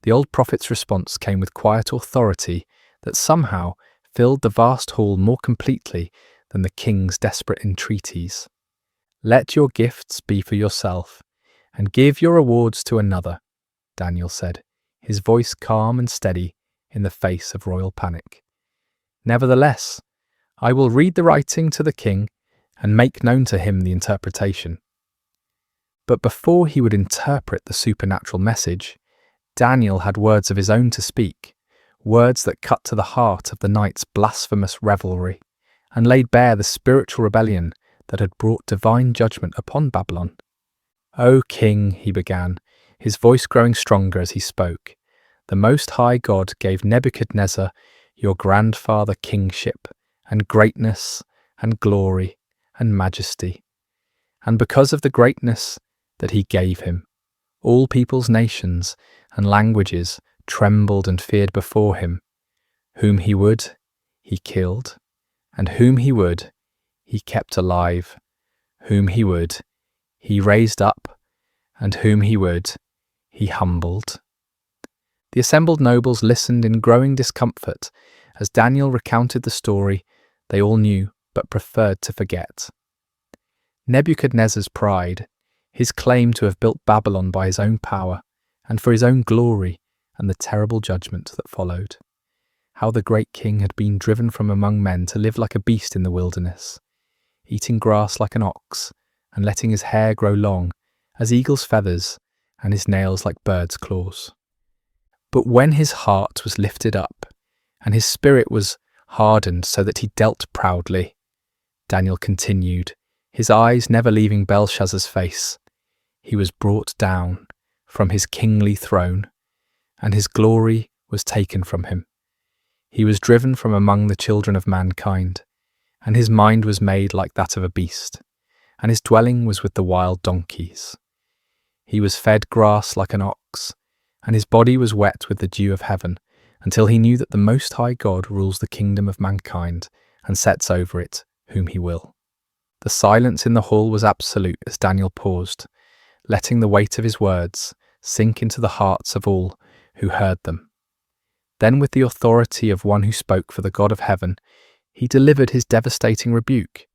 the old prophet's response came with quiet authority that somehow filled the vast hall more completely than the king's desperate entreaties. "Let your gifts be for yourself, and give your rewards to another," Daniel said, his voice calm and steady in the face of royal panic. "Nevertheless, I will read the writing to the king and make known to him the interpretation." But before he would interpret the supernatural message, Daniel had words of his own to speak, words that cut to the heart of the night's blasphemous revelry and laid bare the spiritual rebellion that had brought divine judgment upon Babylon. "O king," he began, his voice growing stronger as he spoke, "the Most High God gave Nebuchadnezzar, your grandfather, kingship and greatness and glory and majesty. And because of the greatness that he gave him, all peoples, nations, and languages trembled and feared before him. Whom he would, he killed, and whom he would, he kept alive. Whom he would, he raised up, and whom he would, he humbled." The assembled nobles listened in growing discomfort as Daniel recounted the story they all knew but preferred to forget. Nebuchadnezzar's pride, his claim to have built Babylon by his own power and for his own glory, and the terrible judgment that followed. How the great king had been driven from among men to live like a beast in the wilderness, eating grass like an ox, and letting his hair grow long as eagle's feathers and his nails like birds' claws. But when his heart was lifted up, and his spirit was hardened so that he dealt proudly, Daniel continued, his eyes never leaving Belshazzar's face, he was brought down from his kingly throne, and his glory was taken from him. He was driven from among the children of mankind, and his mind was made like that of a beast, and his dwelling was with the wild donkeys. He was fed grass like an ox, and his body was wet with the dew of heaven, until he knew that the Most High God rules the kingdom of mankind and sets over it whom he will. The silence in the hall was absolute as Daniel paused, letting the weight of his words sink into the hearts of all who heard them. Then, with the authority of one who spoke for the God of heaven, he delivered his devastating rebuke.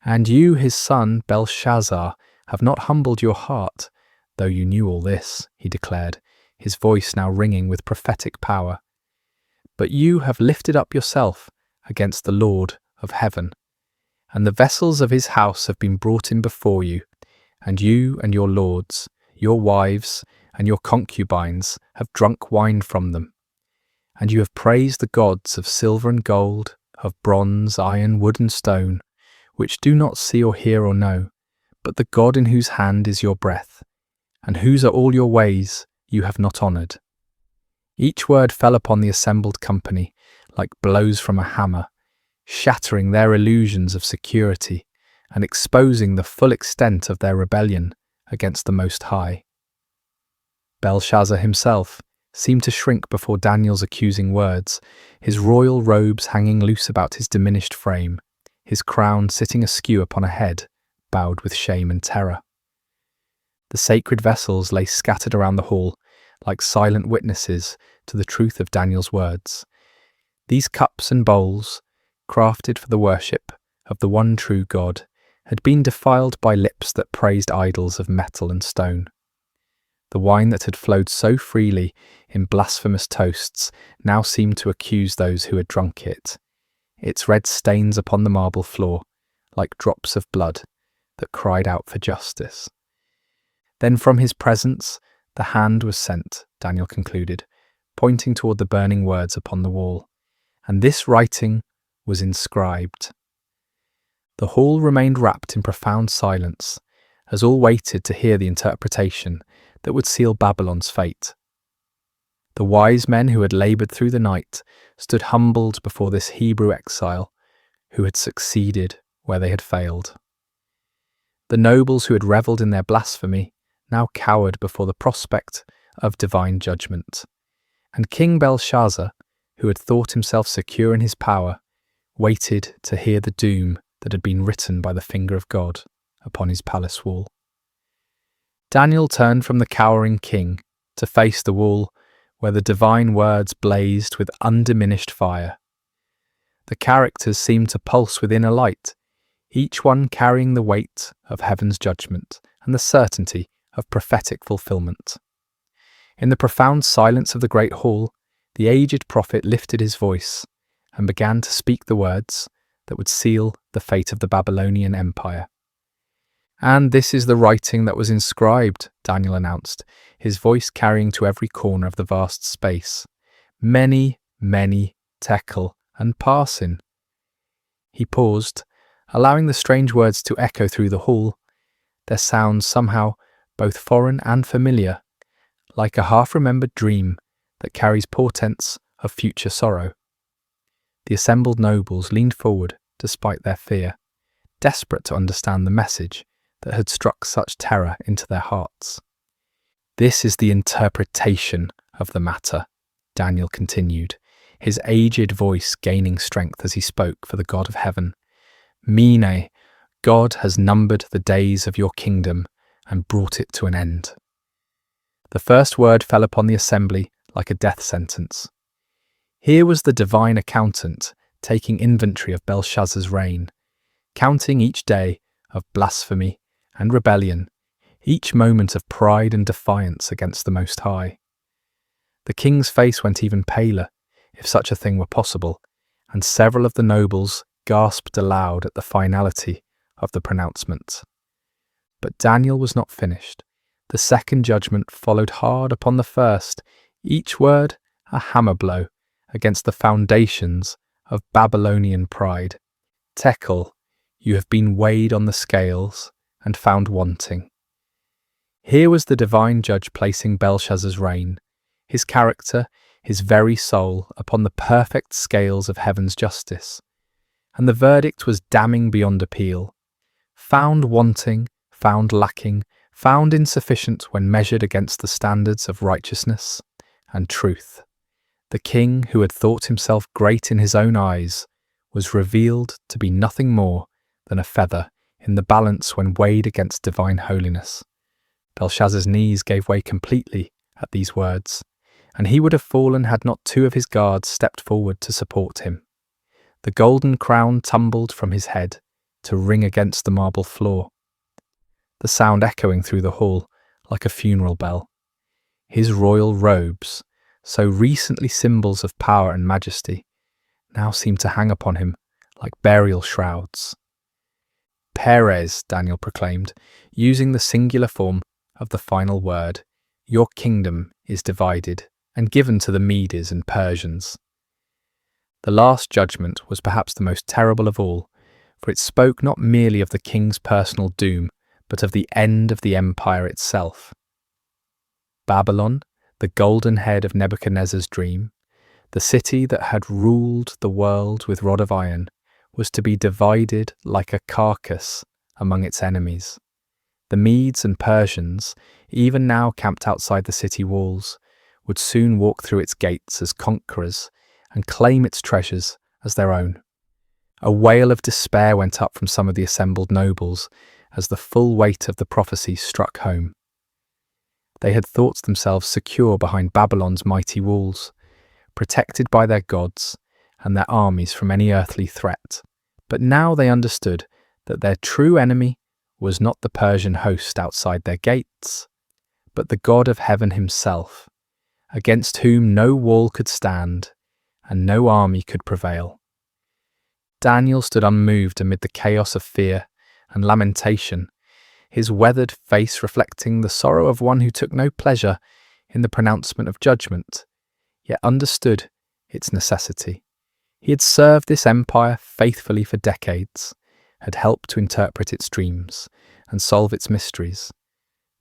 "And you, his son, Belshazzar, have not humbled your heart, though you knew all this," he declared, his voice now ringing with prophetic power. "But you have lifted up yourself against the Lord of heaven, and the vessels of his house have been brought in before you, and you and your lords, your wives, and your concubines have drunk wine from them. And you have praised the gods of silver and gold, of bronze, iron, wood and stone, which do not see or hear or know, but the God in whose hand is your breath, and whose are all your ways you have not honoured." Each word fell upon the assembled company like blows from a hammer, shattering their illusions of security and exposing the full extent of their rebellion against the Most High. Belshazzar himself seemed to shrink before Daniel's accusing words, his royal robes hanging loose about his diminished frame, his crown sitting askew upon a head bowed with shame and terror. The sacred vessels lay scattered around the hall like silent witnesses to the truth of Daniel's words. These cups and bowls, crafted for the worship of the one true God, had been defiled by lips that praised idols of metal and stone. The wine that had flowed so freely in blasphemous toasts now seemed to accuse those who had drunk it, its red stains upon the marble floor, like drops of blood that cried out for justice. Then from his presence the hand was sent, Daniel concluded, pointing toward the burning words upon the wall, and this writing was inscribed. The hall remained wrapped in profound silence, as all waited to hear the interpretation that would seal Babylon's fate. The wise men who had laboured through the night stood humbled before this Hebrew exile who had succeeded where they had failed. The nobles who had revelled in their blasphemy now cowered before the prospect of divine judgment, and King Belshazzar, who had thought himself secure in his power, waited to hear the doom that had been written by the finger of God upon his palace wall. Daniel turned from the cowering king to face the wall where the divine words blazed with undiminished fire. The characters seemed to pulse within a light, each one carrying the weight of heaven's judgment and the certainty of prophetic fulfillment. In the profound silence of the great hall, the aged prophet lifted his voice and began to speak the words that would seal the fate of the Babylonian Empire. "And this is the writing that was inscribed," Daniel announced, his voice carrying to every corner of the vast space. "Many, many tekel and parsin." He paused, allowing the strange words to echo through the hall, their sounds somehow both foreign and familiar, like a half-remembered dream that carries portents of future sorrow. The assembled nobles leaned forward despite their fear, desperate to understand the message that had struck such terror into their hearts. "This is the interpretation of the matter," Daniel continued, his aged voice gaining strength as he spoke for the God of heaven. "Mene, God has numbered the days of your kingdom and brought it to an end." The first word fell upon the assembly like a death sentence. Here was the divine accountant taking inventory of Belshazzar's reign, counting each day of blasphemy and rebellion, each moment of pride and defiance against the Most High. The king's face went even paler, if such a thing were possible, and several of the nobles gasped aloud at the finality of the pronouncement. But Daniel was not finished. The second judgment followed hard upon the first, each word a hammer blow against the foundations of Babylonian pride. "Tekel, you have been weighed on the scales and found wanting." Here was the divine judge placing Belshazzar's reign, his character, his very soul, upon the perfect scales of heaven's justice. And the verdict was damning beyond appeal. Found wanting, found lacking, found insufficient when measured against the standards of righteousness and truth. The king, who had thought himself great in his own eyes, was revealed to be nothing more than a feather in the balance when weighed against divine holiness. Belshazzar's knees gave way completely at these words, and he would have fallen had not two of his guards stepped forward to support him. The golden crown tumbled from his head to ring against the marble floor, the sound echoing through the hall like a funeral bell. His royal robes, so recently symbols of power and majesty, now seemed to hang upon him like burial shrouds. "Perez," Daniel proclaimed, using the singular form of the final word, "your kingdom is divided and given to the Medes and Persians." The last judgment was perhaps the most terrible of all, for it spoke not merely of the king's personal doom, but of the end of the empire itself. Babylon, the golden head of Nebuchadnezzar's dream, the city that had ruled the world with rod of iron, was to be divided like a carcass among its enemies. The Medes and Persians, even now camped outside the city walls, would soon walk through its gates as conquerors and claim its treasures as their own. A wail of despair went up from some of the assembled nobles as the full weight of the prophecy struck home. They had thought themselves secure behind Babylon's mighty walls, protected by their gods and their armies from any earthly threat. But now they understood that their true enemy was not the Persian host outside their gates, but the God of heaven himself, against whom no wall could stand and no army could prevail. Daniel stood unmoved amid the chaos of fear and lamentation, his weathered face reflecting the sorrow of one who took no pleasure in the pronouncement of judgment, yet understood its necessity. He had served this empire faithfully for decades, had helped to interpret its dreams and solve its mysteries,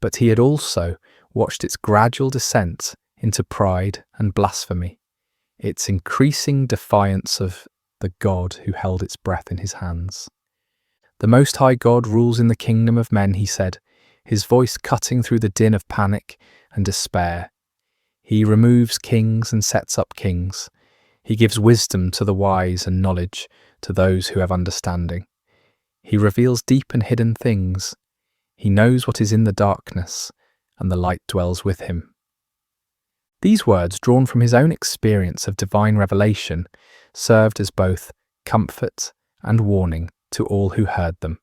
but he had also watched its gradual descent into pride and blasphemy, its increasing defiance of the God who held its breath in his hands. "The Most High God rules in the kingdom of men," he said, his voice cutting through the din of panic and despair. "He removes kings and sets up kings. He gives wisdom to the wise and knowledge to those who have understanding. He reveals deep and hidden things. He knows what is in the darkness, and the light dwells with him." These words, drawn from his own experience of divine revelation, served as both comfort and warning to all who heard them.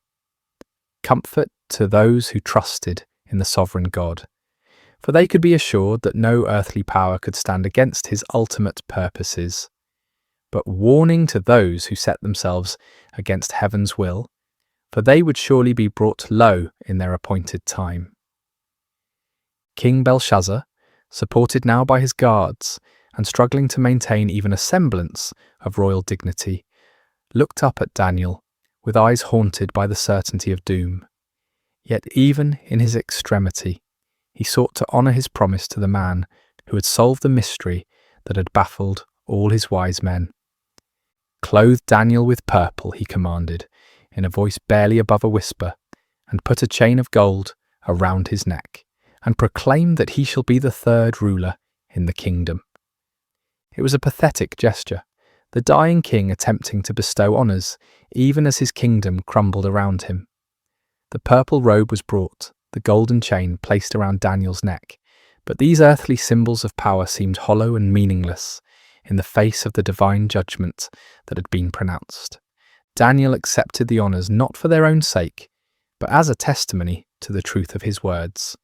Comfort to those who trusted in the sovereign God, for they could be assured that no earthly power could stand against his ultimate purposes. But warning to those who set themselves against heaven's will, for they would surely be brought low in their appointed time. King Belshazzar, supported now by his guards and struggling to maintain even a semblance of royal dignity, looked up at Daniel with eyes haunted by the certainty of doom. Yet even in his extremity, he sought to honour his promise to the man who had solved the mystery that had baffled all his wise men. "Clothe Daniel with purple," he commanded, in a voice barely above a whisper, "and put a chain of gold around his neck, and proclaim that he shall be the third ruler in the kingdom." It was a pathetic gesture, the dying king attempting to bestow honours, even as his kingdom crumbled around him. The purple robe was brought, the golden chain placed around Daniel's neck, but these earthly symbols of power seemed hollow and meaningless in the face of the divine judgment that had been pronounced. Daniel accepted the honours not for their own sake, but as a testimony to the truth of his words.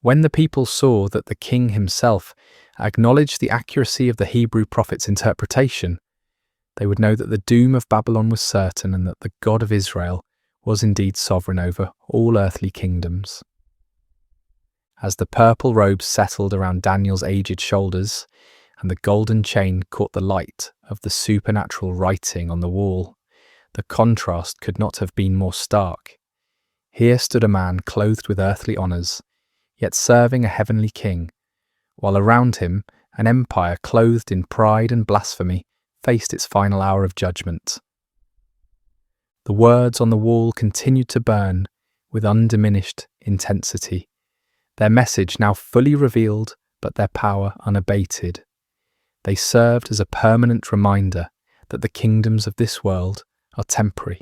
When the people saw that the king himself acknowledged the accuracy of the Hebrew prophet's interpretation, they would know that the doom of Babylon was certain and that the God of Israel was indeed sovereign over all earthly kingdoms. As the purple robes settled around Daniel's aged shoulders, and the golden chain caught the light of the supernatural writing on the wall, the contrast could not have been more stark. Here stood a man clothed with earthly honours, yet serving a heavenly king, while around him an empire clothed in pride and blasphemy faced its final hour of judgment. The words on the wall continued to burn with undiminished intensity, their message now fully revealed but their power unabated. They served as a permanent reminder that the kingdoms of this world are temporary,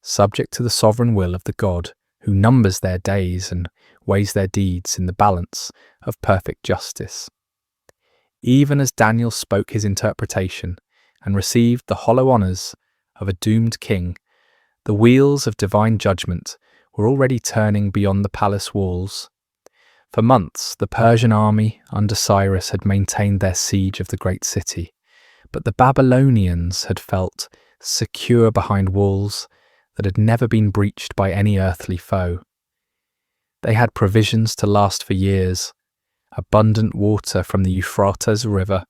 subject to the sovereign will of the God who numbers their days and weighs their deeds in the balance of perfect justice. Even as Daniel spoke his interpretation and received the hollow honours of a doomed king, the wheels of divine judgment were already turning beyond the palace walls. For months, the Persian army under Cyrus had maintained their siege of the great city, but the Babylonians had felt secure behind walls that had never been breached by any earthly foe. They had provisions to last for years, abundant water from the Euphrates River,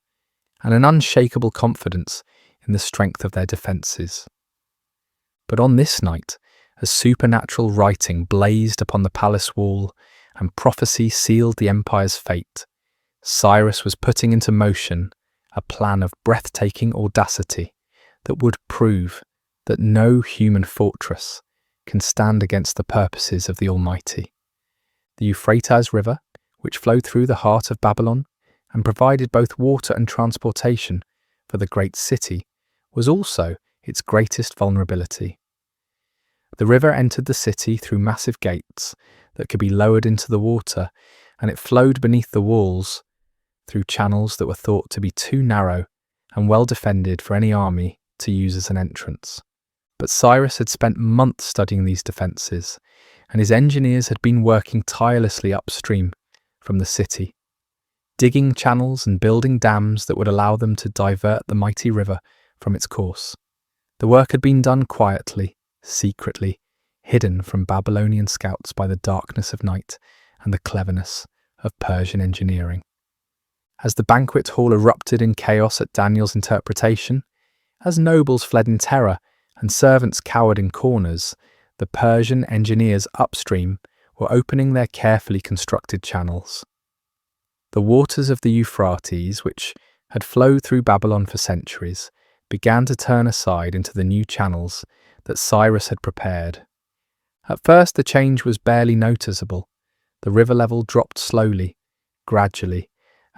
and an unshakable confidence in the strength of their defences. But on this night, as supernatural writing blazed upon the palace wall and prophecy sealed the empire's fate, Cyrus was putting into motion a plan of breathtaking audacity that would prove that no human fortress can stand against the purposes of the Almighty. The Euphrates River, which flowed through the heart of Babylon and provided both water and transportation for the great city, was also its greatest vulnerability. The river entered the city through massive gates that could be lowered into the water, and it flowed beneath the walls through channels that were thought to be too narrow and well defended for any army to use as an entrance. But Cyrus had spent months studying these defences, and his engineers had been working tirelessly upstream from the city, digging channels and building dams that would allow them to divert the mighty river from its course. The work had been done quietly, secretly, hidden from Babylonian scouts by the darkness of night and the cleverness of Persian engineering. As the banquet hall erupted in chaos at Daniel's interpretation, as nobles fled in terror and servants cowered in corners, the Persian engineers upstream were opening their carefully constructed channels. The waters of the Euphrates, which had flowed through Babylon for centuries, began to turn aside into the new channels that Cyrus had prepared. At first the change was barely noticeable. The river level dropped slowly, gradually,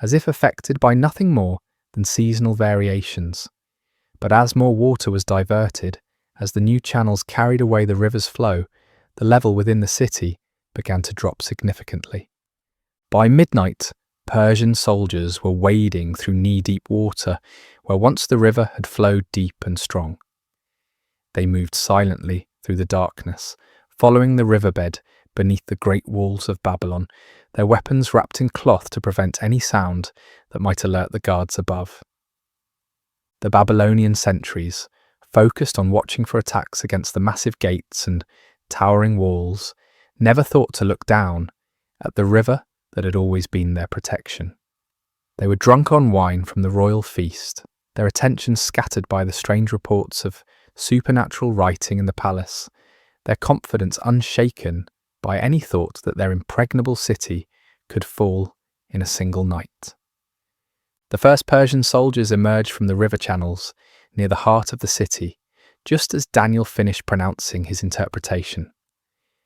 as if affected by nothing more than seasonal variations. But as more water was diverted, as the new channels carried away the river's flow, the level within the city began to drop significantly. By midnight, Persian soldiers were wading through knee-deep water where once the river had flowed deep and strong. They moved silently through the darkness, following the riverbed beneath the great walls of Babylon, their weapons wrapped in cloth to prevent any sound that might alert the guards above. The Babylonian sentries, focused on watching for attacks against the massive gates and towering walls, never thought to look down at the river that had always been their protection. They were drunk on wine from the royal feast, their attention scattered by the strange reports of supernatural writing in the palace, their confidence unshaken by any thought that their impregnable city could fall in a single night. The first Persian soldiers emerged from the river channels near the heart of the city, just as Daniel finished pronouncing his interpretation.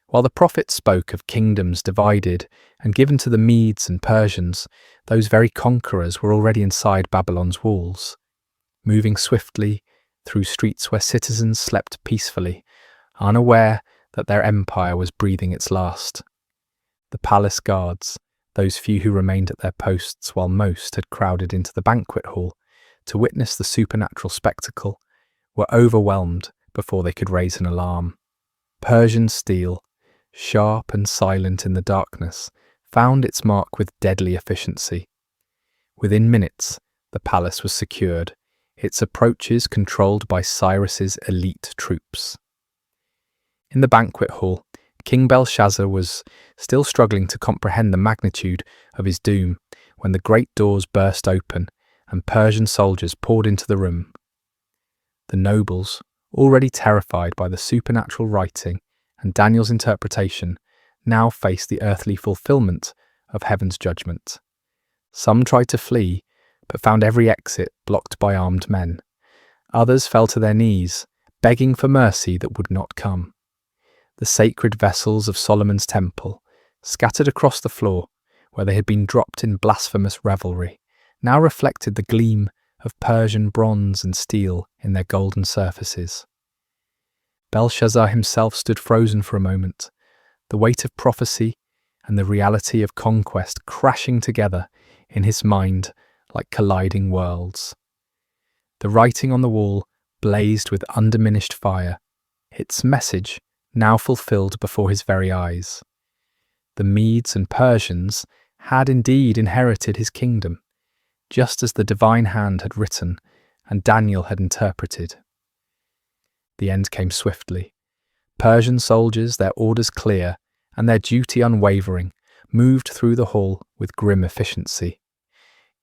While the prophet spoke of kingdoms divided and given to the Medes and Persians, those very conquerors were already inside Babylon's walls, moving swiftly through streets where citizens slept peacefully, unaware that their empire was breathing its last. The palace guards, those few who remained at their posts while most had crowded into the banquet hall to witness the supernatural spectacle, were overwhelmed before they could raise an alarm. Persian steel, sharp and silent in the darkness, found its mark with deadly efficiency. Within minutes, the palace was secured, its approaches controlled by Cyrus's elite troops. In the banquet hall, King Belshazzar was still struggling to comprehend the magnitude of his doom when the great doors burst open and Persian soldiers poured into the room. The nobles, already terrified by the supernatural writing and Daniel's interpretation, now faced the earthly fulfillment of heaven's judgment. Some tried to flee, but found every exit blocked by armed men. Others fell to their knees, begging for mercy that would not come. The sacred vessels of Solomon's temple, scattered across the floor where they had been dropped in blasphemous revelry, now reflected the gleam of Persian bronze and steel in their golden surfaces. Belshazzar himself stood frozen for a moment, the weight of prophecy and the reality of conquest crashing together in his mind like colliding worlds. The writing on the wall blazed with undiminished fire, its message now fulfilled before his very eyes. The Medes and Persians had indeed inherited his kingdom, just as the divine hand had written and Daniel had interpreted. The end came swiftly. Persian soldiers, their orders clear and their duty unwavering, moved through the hall with grim efficiency.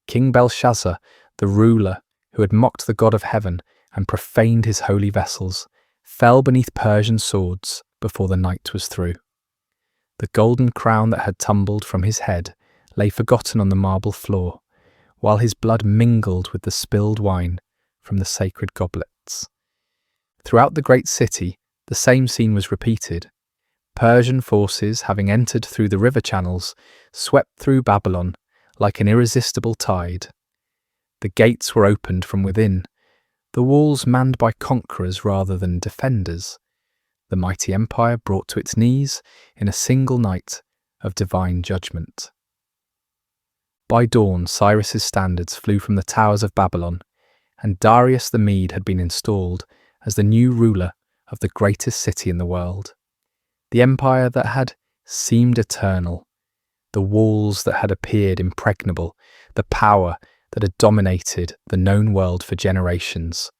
King Belshazzar, the ruler who had mocked the God of heaven and profaned his holy vessels, fell beneath Persian swords before the night was through. The golden crown that had tumbled from his head lay forgotten on the marble floor, while his blood mingled with the spilled wine from the sacred goblets. Throughout the great city, the same scene was repeated. Persian forces, having entered through the river channels, swept through Babylon like an irresistible tide. The gates were opened from within, the walls manned by conquerors rather than defenders, the mighty empire brought to its knees in a single night of divine judgment. By dawn, Cyrus's standards flew from the towers of Babylon, and Darius the Mede had been installed as the new ruler of the greatest city in the world. The empire that had seemed eternal, the walls that had appeared impregnable, the power that had dominated the known world for generations,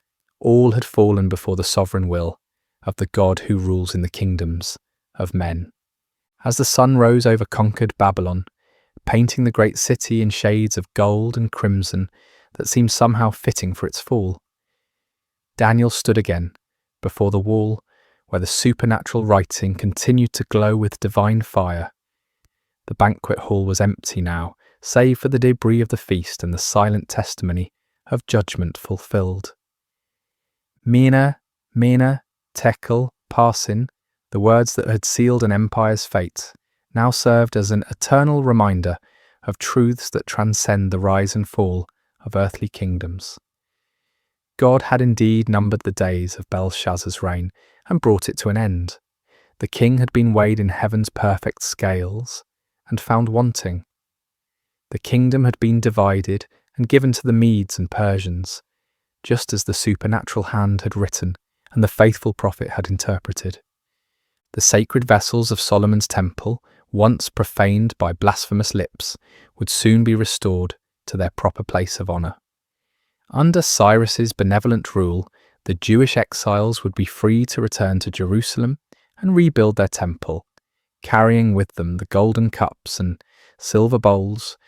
all had fallen before the sovereign will of the God who rules in the kingdoms of men. As the sun rose over conquered Babylon, painting the great city in shades of gold and crimson that seemed somehow fitting for its fall, Daniel stood again before the wall where the supernatural writing continued to glow with divine fire. The banquet hall was empty now, save for the debris of the feast and the silent testimony of judgment fulfilled. Mene, Mene, Tekel, Parsin, the words that had sealed an empire's fate, now served as an eternal reminder of truths that transcend the rise and fall of earthly kingdoms. God had indeed numbered the days of Belshazzar's reign and brought it to an end. The king had been weighed in heaven's perfect scales and found wanting. The kingdom had been divided and given to the Medes and Persians, just as the supernatural hand had written and the faithful prophet had interpreted. The sacred vessels of Solomon's temple, once profaned by blasphemous lips, would soon be restored to their proper place of honour. Under Cyrus's benevolent rule, the Jewish exiles would be free to return to Jerusalem and rebuild their temple, carrying with them the golden cups and silver bowls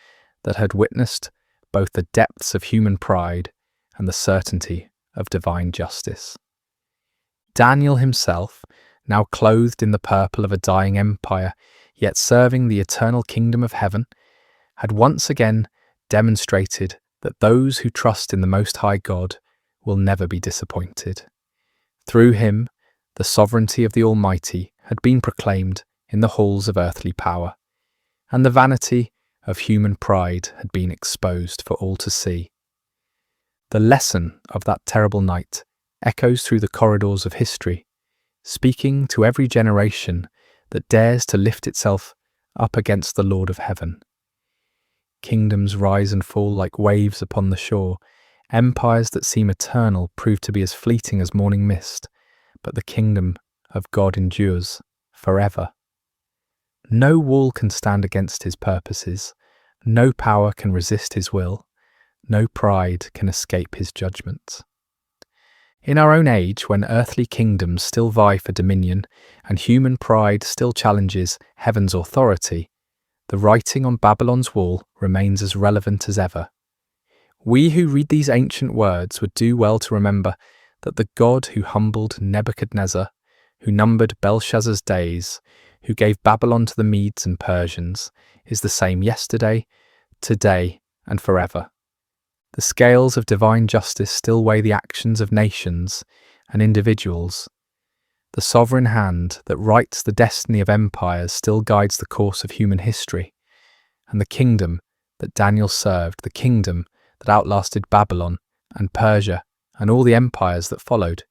that had witnessed both the depths of human pride and the certainty of divine justice. Daniel himself, now clothed in the purple of a dying empire, yet serving the eternal kingdom of heaven, had once again demonstrated that those who trust in the Most High God will never be disappointed. Through him, the sovereignty of the Almighty had been proclaimed in the halls of earthly power, and the vanity of human pride had been exposed for all to see. The lesson of that terrible night echoes through the corridors of history, speaking to every generation that dares to lift itself up against the Lord of heaven. Kingdoms rise and fall like waves upon the shore. Empires that seem eternal prove to be as fleeting as morning mist, but the kingdom of God endures forever. No wall can stand against his purposes, no power can resist his will, no pride can escape his judgment. In our own age, when earthly kingdoms still vie for dominion and human pride still challenges heaven's authority, the writing on Babylon's wall remains as relevant as ever. We who read these ancient words would do well to remember that the God who humbled Nebuchadnezzar, who numbered Belshazzar's days, who gave Babylon to the Medes and Persians, is the same yesterday, today, and forever. The scales of divine justice still weigh the actions of nations and individuals. The sovereign hand that writes the destiny of empires still guides the course of human history, and the kingdom that Daniel served, the kingdom that outlasted Babylon and Persia and all the empires that followed,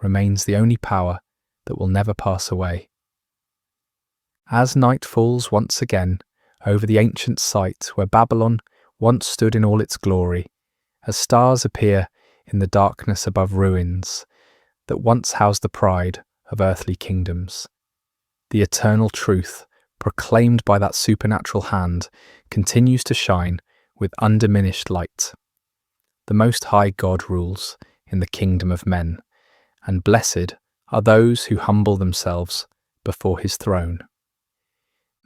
remains the only power that will never pass away. As night falls once again over the ancient site where Babylon once stood in all its glory, as stars appear in the darkness above ruins that once housed the pride of earthly kingdoms, the eternal truth proclaimed by that supernatural hand continues to shine with undiminished light. The Most High God rules in the kingdom of men, and blessed are those who humble themselves before his throne.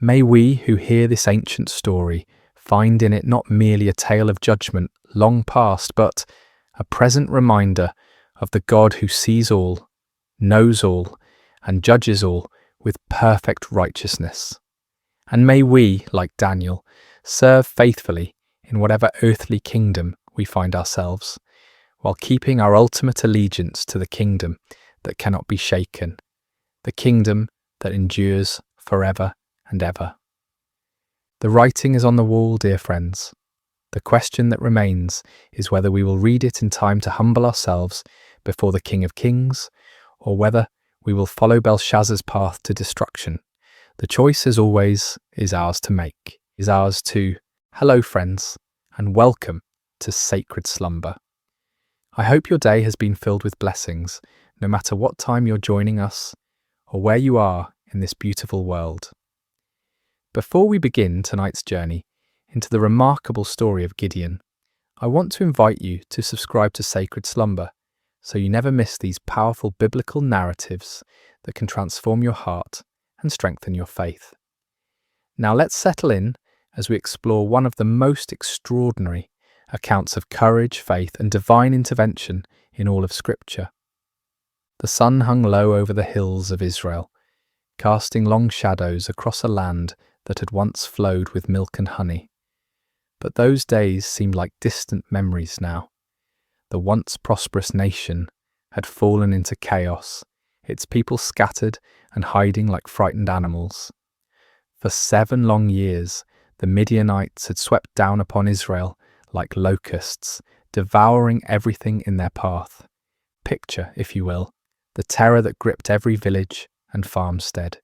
May we who hear this ancient story find in it not merely a tale of judgment long past, but a present reminder of the God who sees all, knows all, and judges all with perfect righteousness. And may we, like Daniel, serve faithfully in whatever earthly kingdom we find ourselves, while keeping our ultimate allegiance to the kingdom that cannot be shaken, the kingdom that endures forever and ever. The writing is on the wall, dear friends. The question that remains is whether we will read it in time to humble ourselves before the King of Kings, or whether we will follow Belshazzar's path to destruction. The choice, as always, is ours to make, is ours to. Hello, friends, and welcome to Sacred Slumber. I hope your day has been filled with blessings, no matter what time you're joining us or where you are in this beautiful world. Before we begin tonight's journey into the remarkable story of Gideon, I want to invite you to subscribe to Sacred Slumber so you never miss these powerful biblical narratives that can transform your heart and strengthen your faith. Now let's settle in as we explore one of the most extraordinary accounts of courage, faith, and divine intervention in all of Scripture. The sun hung low over the hills of Israel, casting long shadows across a land that had once flowed with milk and honey. But those days seemed like distant memories now. The once prosperous nation had fallen into chaos, its people scattered and hiding like frightened animals. For 7 long years, the Midianites had swept down upon Israel like locusts, devouring everything in their path. Picture, if you will, the terror that gripped every village and farmstead.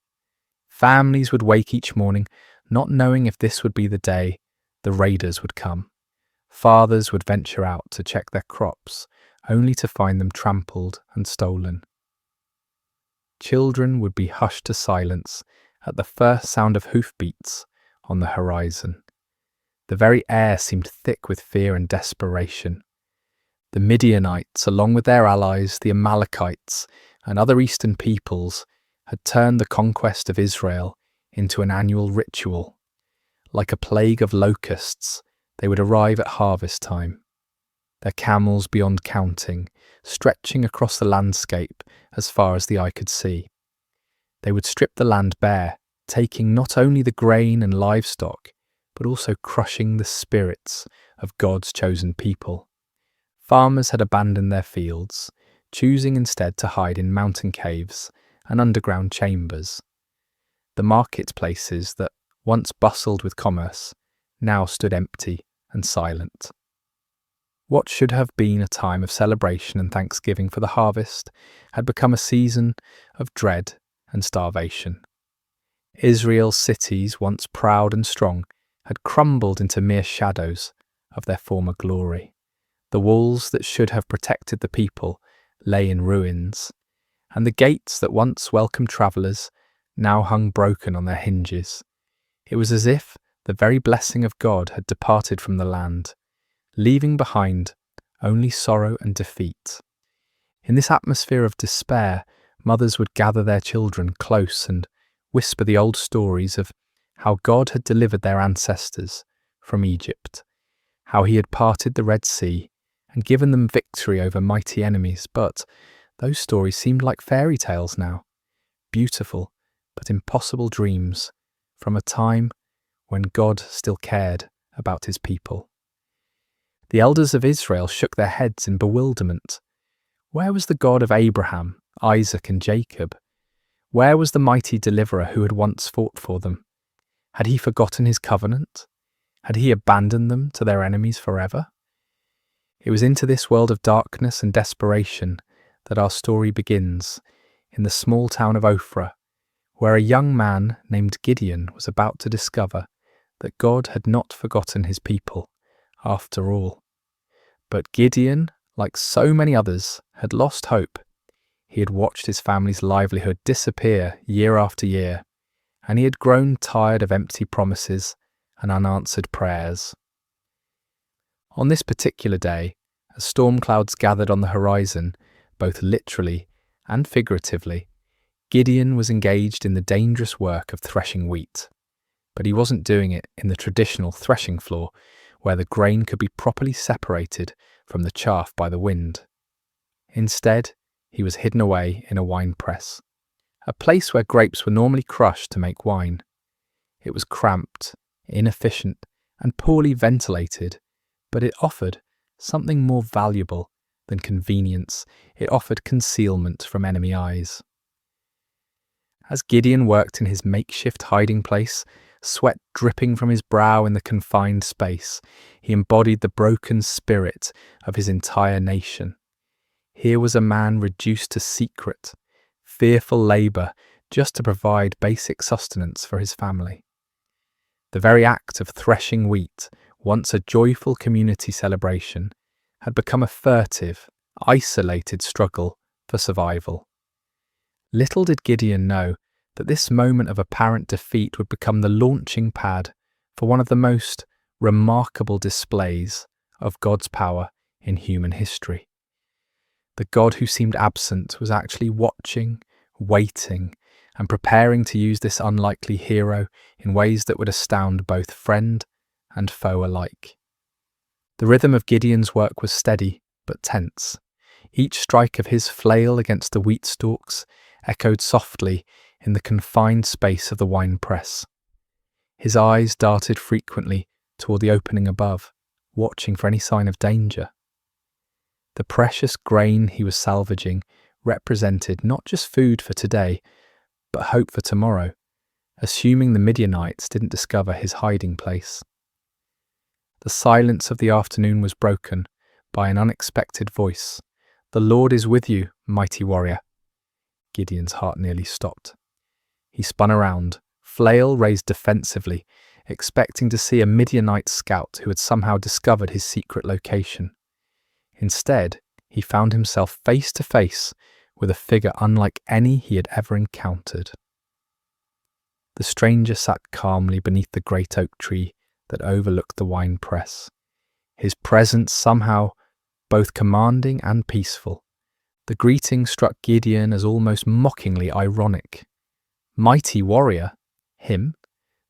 Families would wake each morning not knowing if this would be the day the raiders would come. Fathers would venture out to check their crops, only to find them trampled and stolen. children would be hushed to silence at the first sound of hoofbeats on the horizon. The very air seemed thick with fear and desperation. The Midianites, along with their allies, the Amalekites, and other eastern peoples, had turned the conquest of Israel into an annual ritual. Like a plague of locusts, they would arrive at harvest time, their camels beyond counting, stretching across the landscape as far as the eye could see. They would strip the land bare, taking not only the grain and livestock, but also crushing the spirits of God's chosen people. Farmers had abandoned their fields, choosing instead to hide in mountain caves and underground chambers. The marketplaces that once bustled with commerce now stood empty and silent. What should have been a time of celebration and thanksgiving for the harvest had become a season of dread and starvation. Israel's cities, once proud and strong, had crumbled into mere shadows of their former glory. The walls that should have protected the people lay in ruins, and the gates that once welcomed travellers now hung broken on their hinges. It was as if the very blessing of God had departed from the land, leaving behind only sorrow and defeat. In this atmosphere of despair, mothers would gather their children close and whisper the old stories of how God had delivered their ancestors from Egypt, how he had parted the Red Sea and given them victory over mighty enemies. But those stories seemed like fairy tales now, beautiful but impossible dreams from a time when God still cared about his people. The elders of Israel shook their heads in bewilderment. Where was the God of Abraham, Isaac, and Jacob? Where was the mighty deliverer who had once fought for them? Had he forgotten his covenant? Had he abandoned them to their enemies forever? It was into this world of darkness and desperation that our story begins, in the small town of Ophrah, where a young man named Gideon was about to discover that God had not forgotten his people after all. But Gideon, like so many others, had lost hope. He had watched his family's livelihood disappear year after year, and he had grown tired of empty promises and unanswered prayers. On this particular day, as storm clouds gathered on the horizon, both literally and figuratively, Gideon was engaged in the dangerous work of threshing wheat. But he wasn't doing it in the traditional threshing floor, where the grain could be properly separated from the chaff by the wind. Instead, he was hidden away in a wine press, a place where grapes were normally crushed to make wine. It was cramped, inefficient, and poorly ventilated, but it offered something more valuable than convenience. It offered concealment from enemy eyes. As Gideon worked in his makeshift hiding place, sweat dripping from his brow in the confined space, he embodied the broken spirit of his entire nation. Here was a man reduced to secret, fearful labour just to provide basic sustenance for his family. The very act of threshing wheat, once a joyful community celebration, had become a furtive, isolated struggle for survival. Little did Gideon know that this moment of apparent defeat would become the launching pad for one of the most remarkable displays of God's power in human history. The God who seemed absent was actually watching, waiting, and preparing to use this unlikely hero in ways that would astound both friend and foe alike. The rhythm of Gideon's work was steady but tense. Each strike of his flail against the wheat stalks echoed softly in the confined space of the wine press. His eyes darted frequently toward the opening above, watching for any sign of danger. The precious grain he was salvaging represented not just food for today, but hope for tomorrow, assuming the Midianites didn't discover his hiding place. The silence of the afternoon was broken by an unexpected voice. "The Lord is with you, mighty warrior." Gideon's heart nearly stopped. He spun around, flail raised defensively, expecting to see a Midianite scout who had somehow discovered his secret location. Instead, he found himself face to face with a figure unlike any he had ever encountered. The stranger sat calmly beneath the great oak tree that overlooked the winepress, his presence somehow both commanding and peaceful. The greeting struck Gideon as almost mockingly ironic. Mighty warrior, him,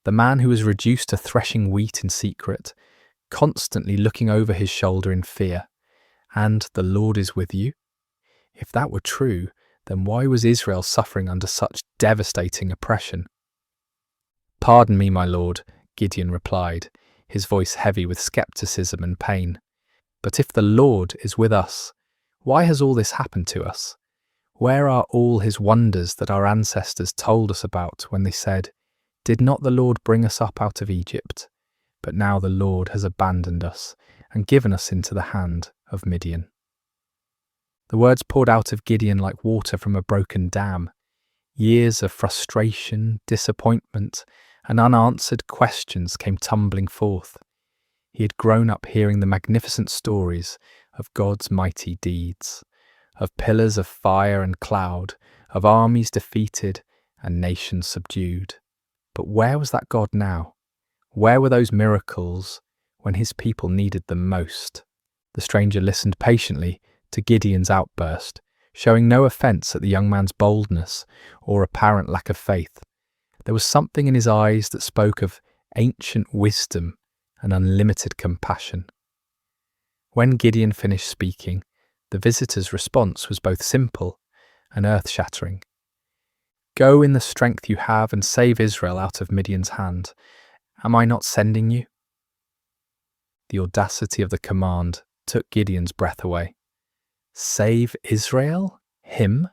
the man who was reduced to threshing wheat in secret, constantly looking over his shoulder in fear. And the Lord is with you? If that were true, then why was Israel suffering under such devastating oppression? "Pardon me, my lord," Gideon replied, his voice heavy with skepticism and pain. "But if the Lord is with us, why has all this happened to us? Where are all his wonders that our ancestors told us about when they said, 'Did not the Lord bring us up out of Egypt?' But now the Lord has abandoned us and given us into the hand of Midian." The words poured out of Gideon like water from a broken dam. Years of frustration, disappointment, and unanswered questions came tumbling forth. He had grown up hearing the magnificent stories of God's mighty deeds, of pillars of fire and cloud, of armies defeated and nations subdued. But where was that God now? Where were those miracles when his people needed them most? The stranger listened patiently to Gideon's outburst, showing no offence at the young man's boldness or apparent lack of faith. There was something in his eyes that spoke of ancient wisdom and unlimited compassion. When Gideon finished speaking, the visitor's response was both simple and earth-shattering. "Go in the strength you have and save Israel out of Midian's hand. Am I not sending you?" The audacity of the command took Gideon's breath away. Save Israel? Him?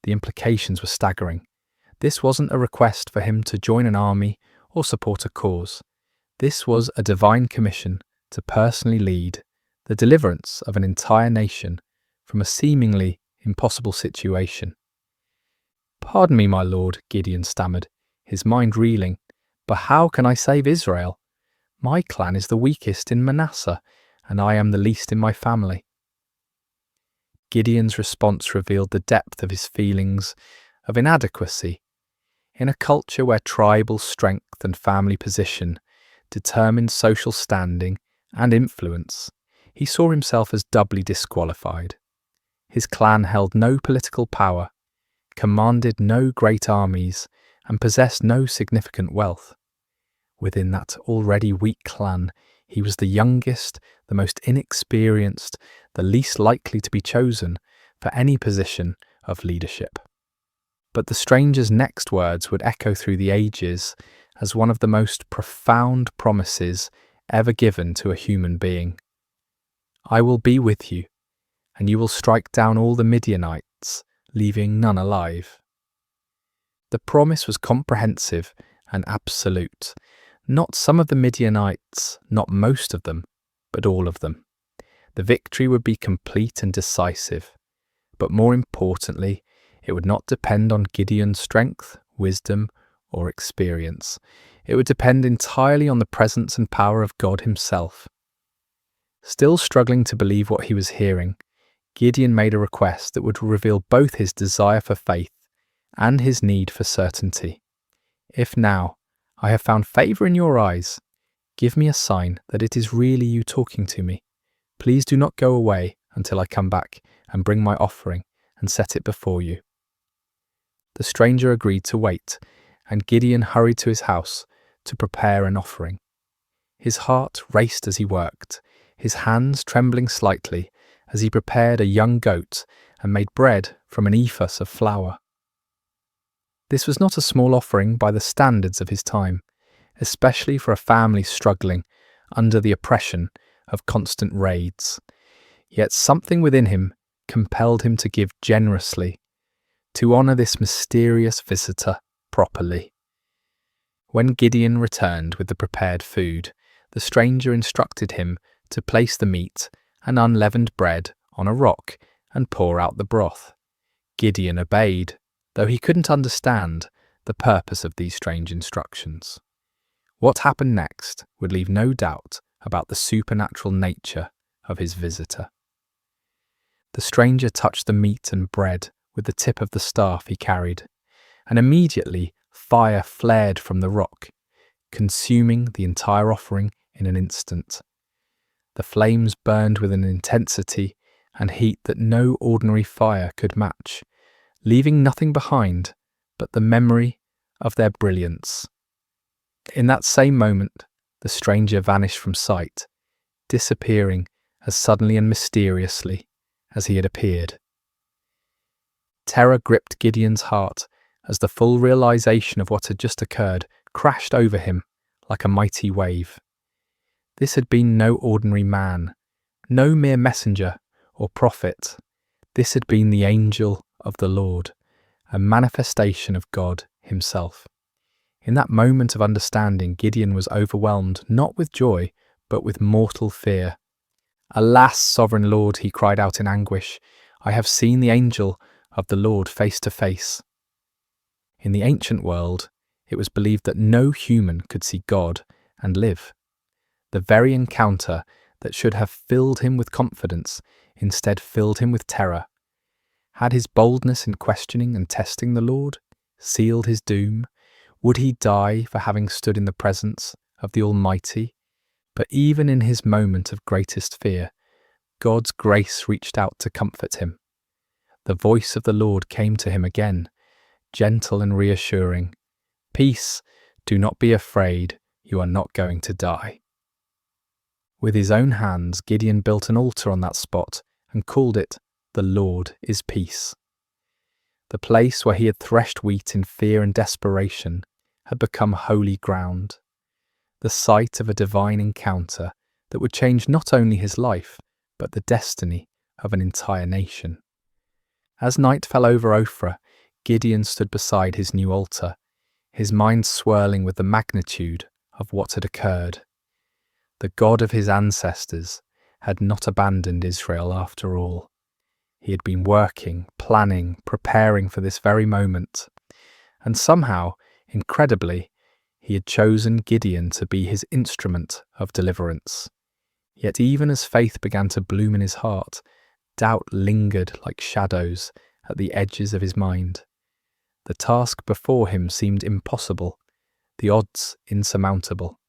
The implications were staggering. This wasn't a request for him to join an army or support a cause. This was a divine commission to personally lead the deliverance of an entire nation from a seemingly impossible situation. "Pardon me, my lord," Gideon stammered, his mind reeling, "but how can I save Israel? My clan is the weakest in Manasseh, and I am the least in my family." Gideon's response revealed the depth of his feelings of inadequacy. In a culture where tribal strength and family position determined social standing and influence, he saw himself as doubly disqualified. His clan held no political power, commanded no great armies, and possessed no significant wealth. Within that already weak clan, he was the youngest, the most inexperienced, the least likely to be chosen for any position of leadership. But the stranger's next words would echo through the ages as one of the most profound promises ever given to a human being. "I will be with you, and you will strike down all the Midianites, leaving none alive." The promise was comprehensive and absolute. Not some of the Midianites, not most of them, but all of them. The victory would be complete and decisive. But more importantly, it would not depend on Gideon's strength, wisdom, or experience. It would depend entirely on the presence and power of God himself. Still struggling to believe what he was hearing, Gideon made a request that would reveal both his desire for faith and his need for certainty. "If now I have found favour in your eyes, give me a sign that it is really you talking to me. Please do not go away until I come back and bring my offering and set it before you." The stranger agreed to wait, and Gideon hurried to his house to prepare an offering. His heart raced as he worked, his hands trembling slightly as he prepared a young goat and made bread from an ephah of flour. This was not a small offering by the standards of his time, especially for a family struggling under the oppression of constant raids. Yet something within him compelled him to give generously, to honour this mysterious visitor properly. When Gideon returned with the prepared food, the stranger instructed him to place the meat and unleavened bread on a rock and pour out the broth. Gideon obeyed, though he couldn't understand the purpose of these strange instructions. What happened next would leave no doubt about the supernatural nature of his visitor. The stranger touched the meat and bread with the tip of the staff he carried, and immediately fire flared from the rock, consuming the entire offering in an instant. The flames burned with an intensity and heat that no ordinary fire could match, leaving nothing behind but the memory of their brilliance. In that same moment, the stranger vanished from sight, disappearing as suddenly and mysteriously as he had appeared. Terror gripped Gideon's heart as the full realization of what had just occurred crashed over him like a mighty wave. This had been no ordinary man, no mere messenger or prophet. This had been the angel of the Lord, a manifestation of God himself. In that moment of understanding, Gideon was overwhelmed not with joy, but with mortal fear. "Alas, sovereign Lord," he cried out in anguish, "I have seen the angel of the Lord face to face." In the ancient world, it was believed that no human could see God and live. The very encounter that should have filled him with confidence instead filled him with terror. Had his boldness in questioning and testing the Lord sealed his doom? Would he die for having stood in the presence of the Almighty? But even in his moment of greatest fear, God's grace reached out to comfort him. The voice of the Lord came to him again, gentle and reassuring. "Peace, do not be afraid, you are not going to die." With his own hands, Gideon built an altar on that spot and called it, "The Lord is Peace." The place where he had threshed wheat in fear and desperation had become holy ground, the site of a divine encounter that would change not only his life, but the destiny of an entire nation. As night fell over Ophrah, Gideon stood beside his new altar, his mind swirling with the magnitude of what had occurred. The God of his ancestors had not abandoned Israel after all. He had been working, planning, preparing for this very moment. And somehow, incredibly, he had chosen Gideon to be his instrument of deliverance. Yet even as faith began to bloom in his heart, doubt lingered like shadows at the edges of his mind. The task before him seemed impossible, the odds insurmountable.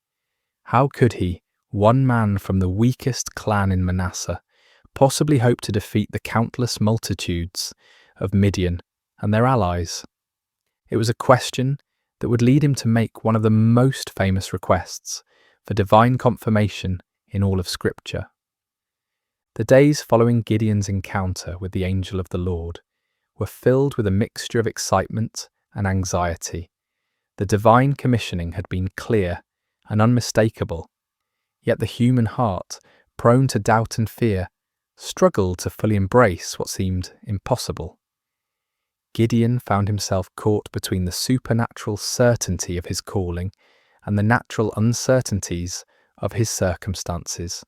How could he, one man from the weakest clan in Manasseh, possibly hope to defeat the countless multitudes of Midian and their allies? It was a question that would lead him to make one of the most famous requests for divine confirmation in all of Scripture. The days following Gideon's encounter with the angel of the Lord were filled with a mixture of excitement and anxiety. The divine commissioning had been clear and unmistakable, yet the human heart, prone to doubt and fear, struggled to fully embrace what seemed impossible. Gideon found himself caught between the supernatural certainty of his calling and the natural uncertainties of his circumstances.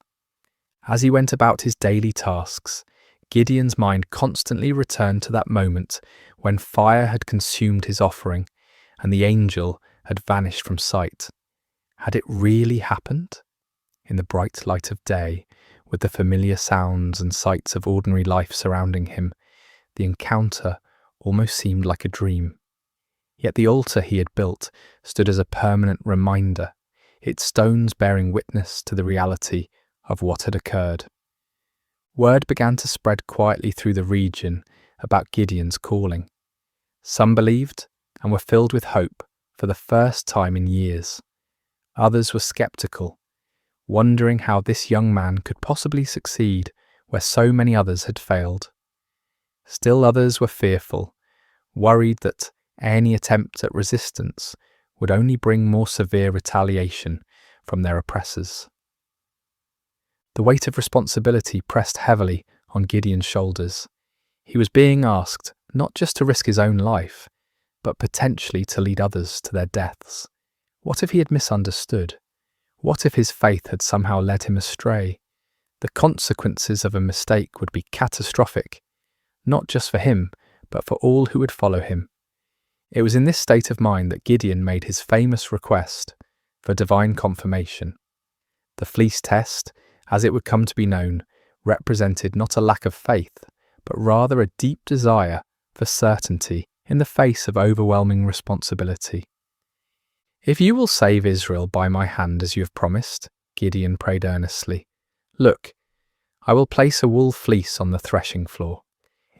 As he went about his daily tasks, Gideon's mind constantly returned to that moment when fire had consumed his offering and the angel had vanished from sight. Had it really happened? In the bright light of day, with the familiar sounds and sights of ordinary life surrounding him, the encounter almost seemed like a dream. Yet the altar he had built stood as a permanent reminder, its stones bearing witness to the reality of what had occurred. Word began to spread quietly through the region about Gideon's calling. Some believed and were filled with hope for the first time in years. Others were skeptical, wondering how this young man could possibly succeed where so many others had failed. Still others were fearful, worried that any attempt at resistance would only bring more severe retaliation from their oppressors. The weight of responsibility pressed heavily on Gideon's shoulders. He was being asked not just to risk his own life, but potentially to lead others to their deaths. What if he had misunderstood? What if his faith had somehow led him astray? The consequences of a mistake would be catastrophic, not just for him, but for all who would follow him. It was in this state of mind that Gideon made his famous request for divine confirmation. The fleece test, as it would come to be known, represented not a lack of faith, but rather a deep desire for certainty in the face of overwhelming responsibility. "If you will save Israel by my hand as you have promised," Gideon prayed earnestly, "look, I will place a wool fleece on the threshing floor.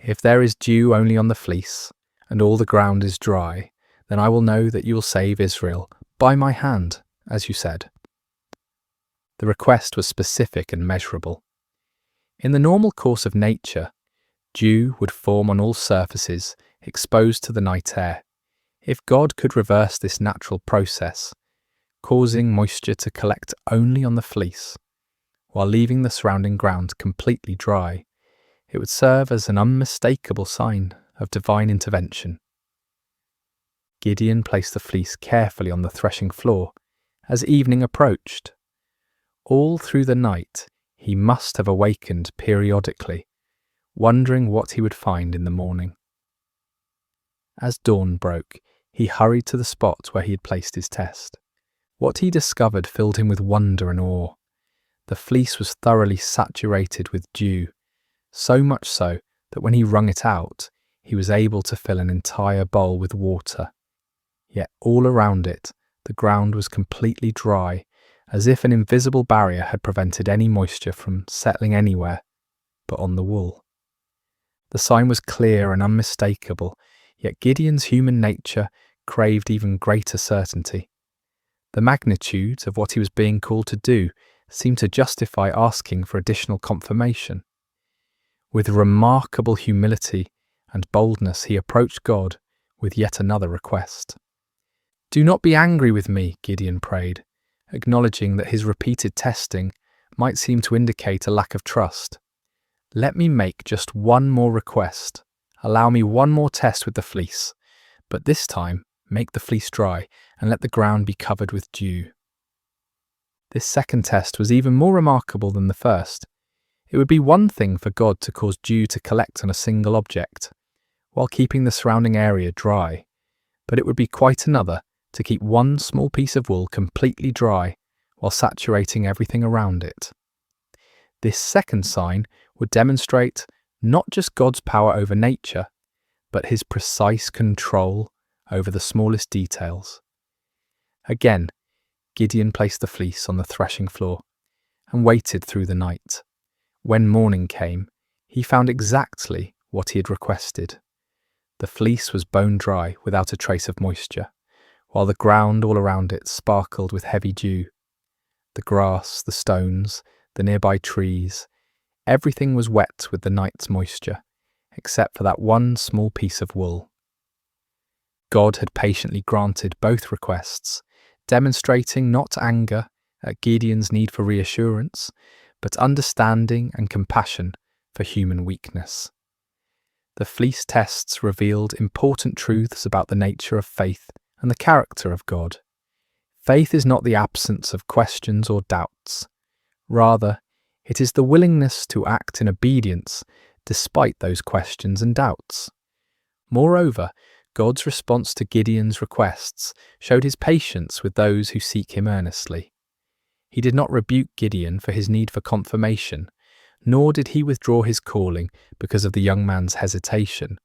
If there is dew only on the fleece, and all the ground is dry, then I will know that you will save Israel by my hand, as you said." The request was specific and measurable. In the normal course of nature, dew would form on all surfaces exposed to the night air. If God could reverse this natural process, causing moisture to collect only on the fleece, while leaving the surrounding ground completely dry, it would serve as an unmistakable sign of divine intervention. Gideon placed the fleece carefully on the threshing floor as evening approached. All through the night, he must have awakened periodically, wondering what he would find in the morning. As dawn broke, he hurried to the spot where he had placed his test. What he discovered filled him with wonder and awe. The fleece was thoroughly saturated with dew, so much so that when he wrung it out, he was able to fill an entire bowl with water. Yet all around it, the ground was completely dry, as if an invisible barrier had prevented any moisture from settling anywhere but on the wool. The sign was clear and unmistakable, yet Gideon's human nature craved even greater certainty. The magnitude of what he was being called to do seemed to justify asking for additional confirmation. With remarkable humility and boldness, he approached God with yet another request. "Do not be angry with me," Gideon prayed, acknowledging that his repeated testing might seem to indicate a lack of trust. "Let me make just one more request. Allow me one more test with the fleece, but this time make the fleece dry and let the ground be covered with dew." This second test was even more remarkable than the first. It would be one thing for God to cause dew to collect on a single object, while keeping the surrounding area dry, but it would be quite another to keep one small piece of wool completely dry while saturating everything around it. This second sign would demonstrate not just God's power over nature, but his precise control over the smallest details. Again, Gideon placed the fleece on the threshing floor and waited through the night. When morning came, he found exactly what he had requested. The fleece was bone dry without a trace of moisture, while the ground all around it sparkled with heavy dew. The grass, the stones, the nearby trees, everything was wet with the night's moisture, except for that one small piece of wool. God had patiently granted both requests, demonstrating not anger at Gideon's need for reassurance, but understanding and compassion for human weakness. The fleece tests revealed important truths about the nature of faith and the character of God. Faith is not the absence of questions or doubts. Rather, it is the willingness to act in obedience despite those questions and doubts. Moreover, God's response to Gideon's requests showed his patience with those who seek him earnestly. He did not rebuke Gideon for his need for confirmation, nor did he withdraw his calling because of the young man's hesitation.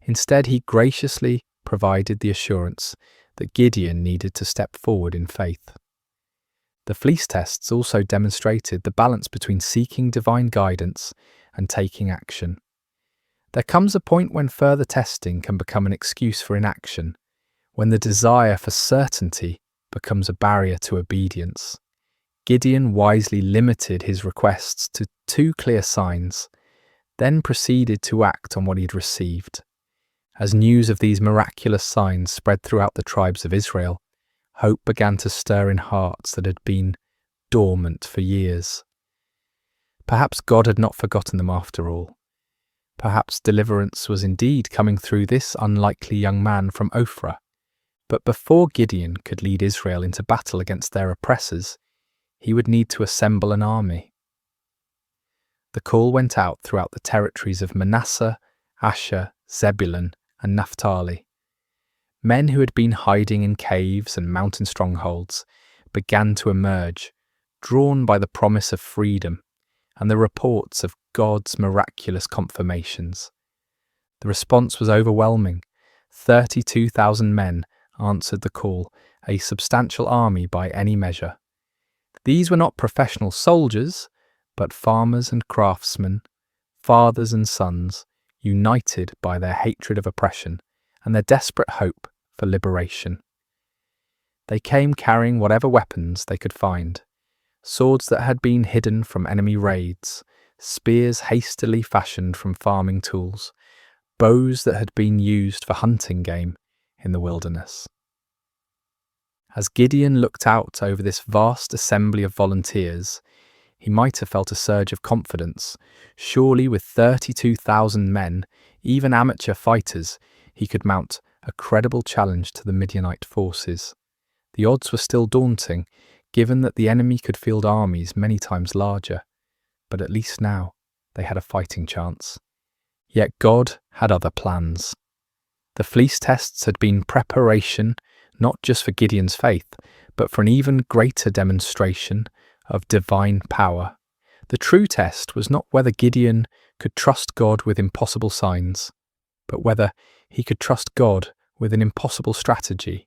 Instead, he graciously provided the assurance that Gideon needed to step forward in faith. The fleece tests also demonstrated the balance between seeking divine guidance and taking action. There comes a point when further testing can become an excuse for inaction, when the desire for certainty becomes a barrier to obedience. Gideon wisely limited his requests to 2 clear signs, then proceeded to act on what he had received. As news of these miraculous signs spread throughout the tribes of Israel, hope began to stir in hearts that had been dormant for years. Perhaps God had not forgotten them after all. Perhaps deliverance was indeed coming through this unlikely young man from Ophrah. But before Gideon could lead Israel into battle against their oppressors, he would need to assemble an army. The call went out throughout the territories of Manasseh, Asher, Zebulun, and Naphtali. Men who had been hiding in caves and mountain strongholds began to emerge, drawn by the promise of freedom and the reports of God's miraculous confirmations. The response was overwhelming. 32,000 men answered the call, a substantial army by any measure. These were not professional soldiers, but farmers and craftsmen, fathers and sons, united by their hatred of oppression and their desperate hope for liberation. They came carrying whatever weapons they could find: swords that had been hidden from enemy raids, spears hastily fashioned from farming tools, bows that had been used for hunting game in the wilderness. As Gideon looked out over this vast assembly of volunteers, he might have felt a surge of confidence. Surely with 32,000 men, even amateur fighters, he could mount a credible challenge to the Midianite forces. The odds were still daunting, given that the enemy could field armies many times larger, but at least now they had a fighting chance. Yet God had other plans. The fleece tests had been preparation not just for Gideon's faith, but for an even greater demonstration of divine power. The true test was not whether Gideon could trust God with impossible signs, but whether he could trust God with an impossible strategy.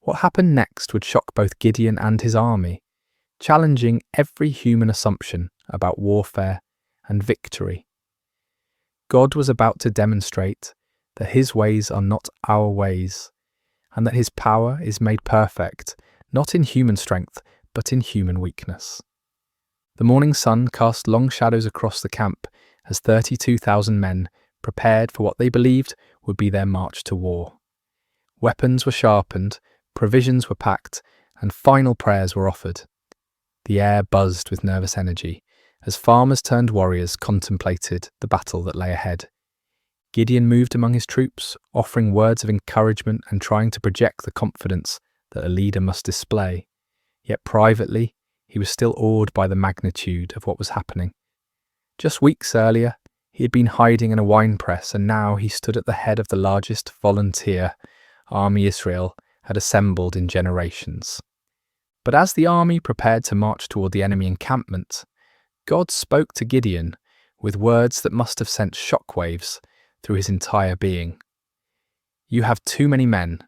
What happened next would shock both Gideon and his army, challenging every human assumption about warfare and victory. God was about to demonstrate that his ways are not our ways, and that his power is made perfect, not in human strength, but in human weakness. The morning sun cast long shadows across the camp as 32,000 men prepared for what they believed would be their march to war. Weapons were sharpened, provisions were packed, and final prayers were offered. The air buzzed with nervous energy as farmers turned warriors contemplated the battle that lay ahead. Gideon moved among his troops, offering words of encouragement and trying to project the confidence that a leader must display. Yet privately, he was still awed by the magnitude of what was happening. Just weeks earlier, he had been hiding in a wine press, and now he stood at the head of the largest volunteer army Israel had assembled in generations. But as the army prepared to march toward the enemy encampment, God spoke to Gideon with words that must have sent shockwaves through his entire being. "You have too many men.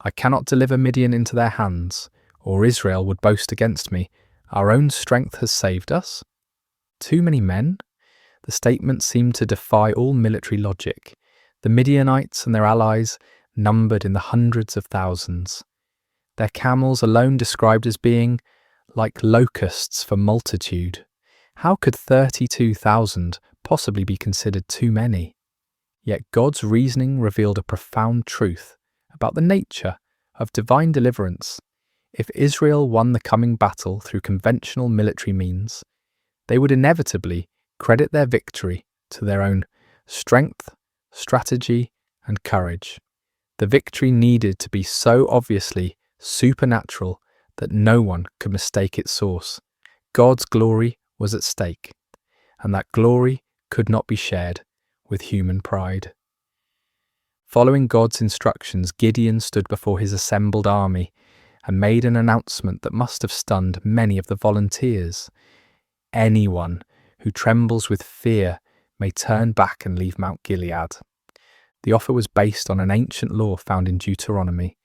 I cannot deliver Midian into their hands, or Israel would boast against me. Our own strength has saved us." Too many men? The statement seemed to defy all military logic. The Midianites and their allies numbered in the hundreds of thousands. Their camels alone described as being like locusts for multitude. How could 32,000 possibly be considered too many? Yet God's reasoning revealed a profound truth about the nature of divine deliverance. If Israel won the coming battle through conventional military means, they would inevitably credit their victory to their own strength, strategy, and courage. The victory needed to be so obviously supernatural that no one could mistake its source. God's glory was at stake, and that glory could not be shared with human pride. Following God's instructions, Gideon stood before his assembled army and made an announcement that must have stunned many of the volunteers. Anyone who trembles with fear may turn back and leave Mount Gilead. The offer was based on an ancient law found in Deuteronomy,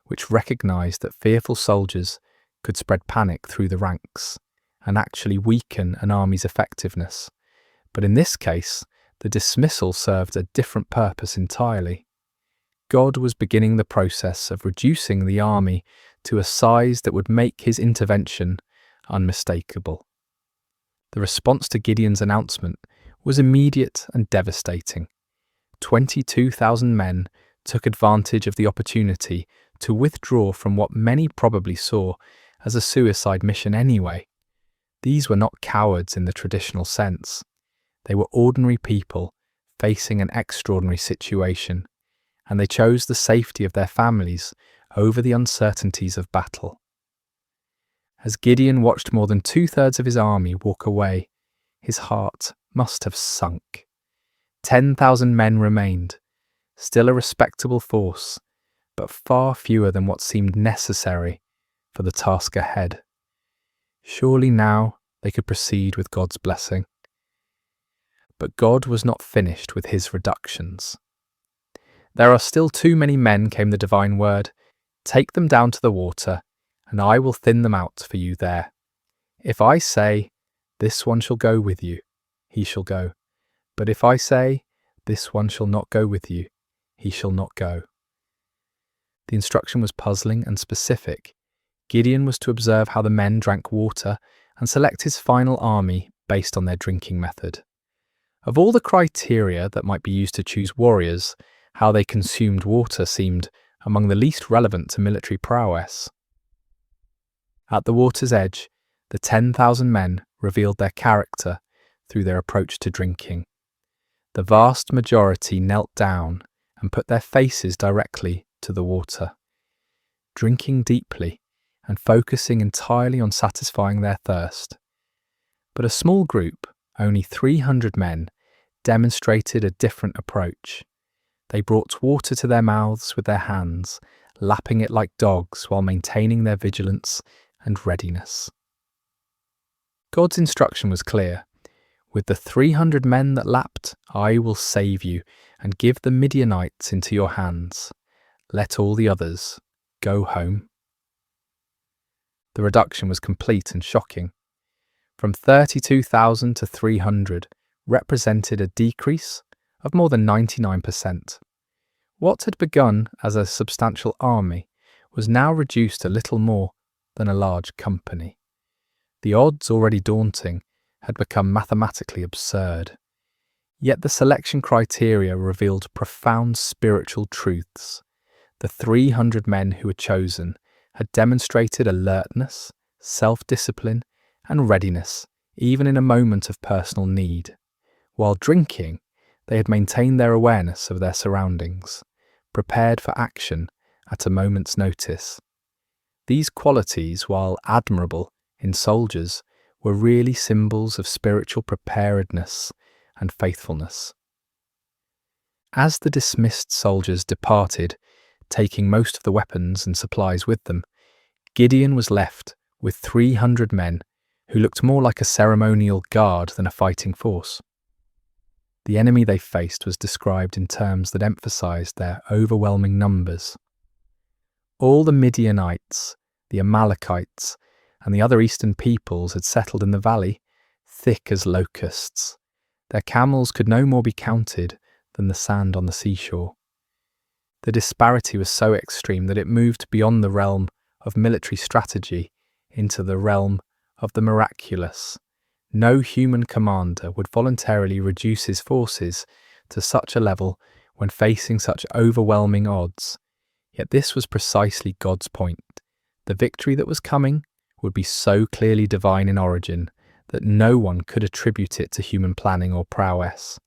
which recognized that fearful soldiers could spread panic through the ranks and actually weaken an army's effectiveness. But in this case, the dismissal served a different purpose entirely. God was beginning the process of reducing the army to a size that would make his intervention unmistakable. The response to Gideon's announcement was immediate and devastating. 22,000 men took advantage of the opportunity to withdraw from what many probably saw as a suicide mission anyway. These were not cowards in the traditional sense. They were ordinary people facing an extraordinary situation, and they chose the safety of their families over the uncertainties of battle. As Gideon watched more than 2/3 of his army walk away, his heart must have sunk. 10,000 men remained, still a respectable force, but far fewer than what seemed necessary for the task ahead. Surely now they could proceed with God's blessing. But God was not finished with his reductions. "There are still too many men," came the divine word. "Take them down to the water, and I will thin them out for you there. If I say, 'This one shall go with you,' he shall go. But if I say, 'This one shall not go with you,' he shall not go." The instruction was puzzling and specific. Gideon was to observe how the men drank water and select his final army based on their drinking method. Of all the criteria that might be used to choose warriors, how they consumed water seemed among the least relevant to military prowess. At the water's edge, the 10,000 men revealed their character through their approach to drinking. The vast majority knelt down and put their faces directly to the water, drinking deeply and focusing entirely on satisfying their thirst. But a small group, only 300 men, demonstrated a different approach. They brought water to their mouths with their hands, lapping it like dogs while maintaining their vigilance and readiness. God's instruction was clear. "With the 300 men that lapped, I will save you and give the Midianites into your hands. Let all the others go home." The reduction was complete and shocking. From 32,000 to 300 represented a decrease of more than 99%. What had begun as a substantial army was now reduced to little more than a large company. The odds, already daunting, had become mathematically absurd. Yet the selection criteria revealed profound spiritual truths. The 300 men who were chosen had demonstrated alertness, self-discipline, and readiness, even in a moment of personal need. While drinking, they had maintained their awareness of their surroundings, prepared for action at a moment's notice. These qualities, while admirable in soldiers, were really symbols of spiritual preparedness and faithfulness. As the dismissed soldiers departed, taking most of the weapons and supplies with them, Gideon was left with 300 men who looked more like a ceremonial guard than a fighting force. The enemy they faced was described in terms that emphasized their overwhelming numbers. All the Midianites, the Amalekites, and the other eastern peoples had settled in the valley, thick as locusts. Their camels could no more be counted than the sand on the seashore. The disparity was so extreme that it moved beyond the realm of military strategy into the realm of the miraculous. No human commander would voluntarily reduce his forces to such a level when facing such overwhelming odds. Yet this was precisely God's point. The victory that was coming would be so clearly divine in origin that no one could attribute it to human planning or prowess.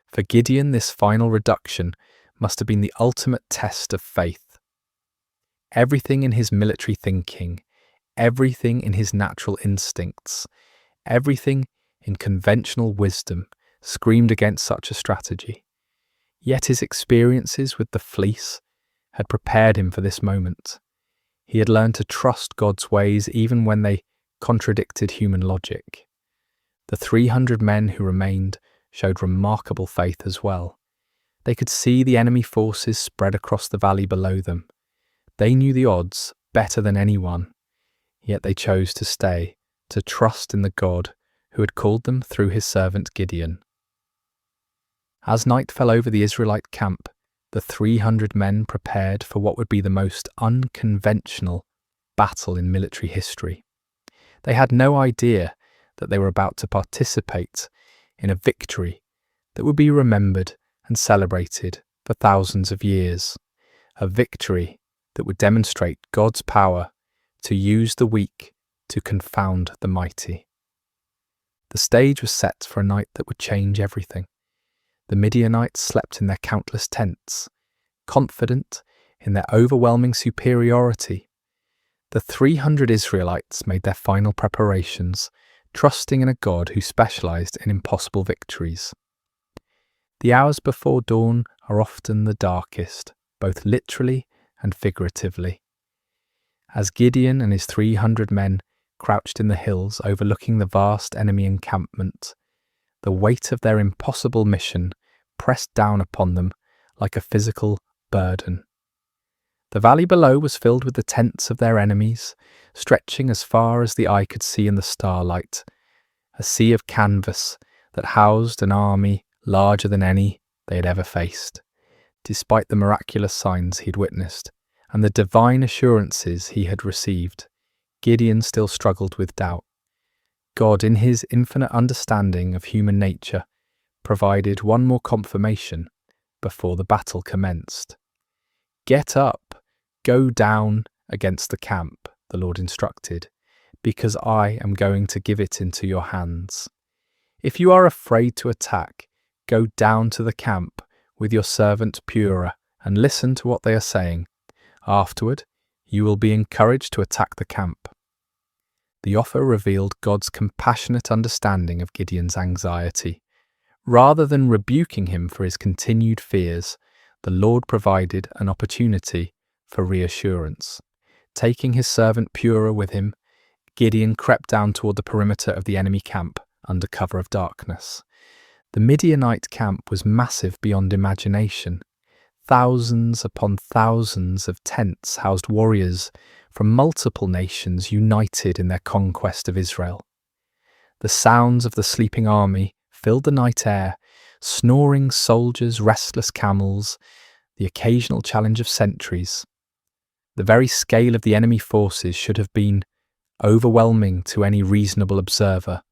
For Gideon, this final reduction must have been the ultimate test of faith. Everything in his military thinking, everything in his natural instincts, everything in conventional wisdom screamed against such a strategy. Yet his experiences with the fleece had prepared him for this moment. He had learned to trust God's ways even when they contradicted human logic. The 300 men who remained showed remarkable faith as well. They could see the enemy forces spread across the valley below them. They knew the odds better than anyone, yet they chose to stay, to trust in the God who had called them through his servant Gideon. As night fell over the Israelite camp, the 300 men prepared for what would be the most unconventional battle in military history. They had no idea that they were about to participate in a victory that would be remembered and celebrated for thousands of years, a victory that would demonstrate God's power to use the weak to confound the mighty. The stage was set for a night that would change everything. The Midianites slept in their countless tents, confident in their overwhelming superiority. The 300 Israelites made their final preparations, trusting in a God who specialized in impossible victories. The hours before dawn are often the darkest, both literally and figuratively. As Gideon and his 300 men crouched in the hills overlooking the vast enemy encampment, the weight of their impossible mission pressed down upon them like a physical burden. The valley below was filled with the tents of their enemies, stretching as far as the eye could see in the starlight, a sea of canvas that housed an army larger than any they had ever faced. Despite the miraculous signs he'd witnessed and the divine assurances he had received, Gideon still struggled with doubt. God, in his infinite understanding of human nature, provided one more confirmation before the battle commenced. "Get up, go down against the camp," the Lord instructed, "because I am going to give it into your hands. If you are afraid to attack, go down to the camp with your servant Purah and listen to what they are saying. Afterward, you will be encouraged to attack the camp." The offer revealed God's compassionate understanding of Gideon's anxiety. Rather than rebuking him for his continued fears, the Lord provided an opportunity for reassurance. Taking his servant Purah with him, Gideon crept down toward the perimeter of the enemy camp under cover of darkness. The Midianite camp was massive beyond imagination. Thousands upon thousands of tents housed warriors from multiple nations united in their conquest of Israel. The sounds of the sleeping army filled the night air, snoring soldiers, restless camels, the occasional challenge of sentries. The very scale of the enemy forces should have been overwhelming to any reasonable observer.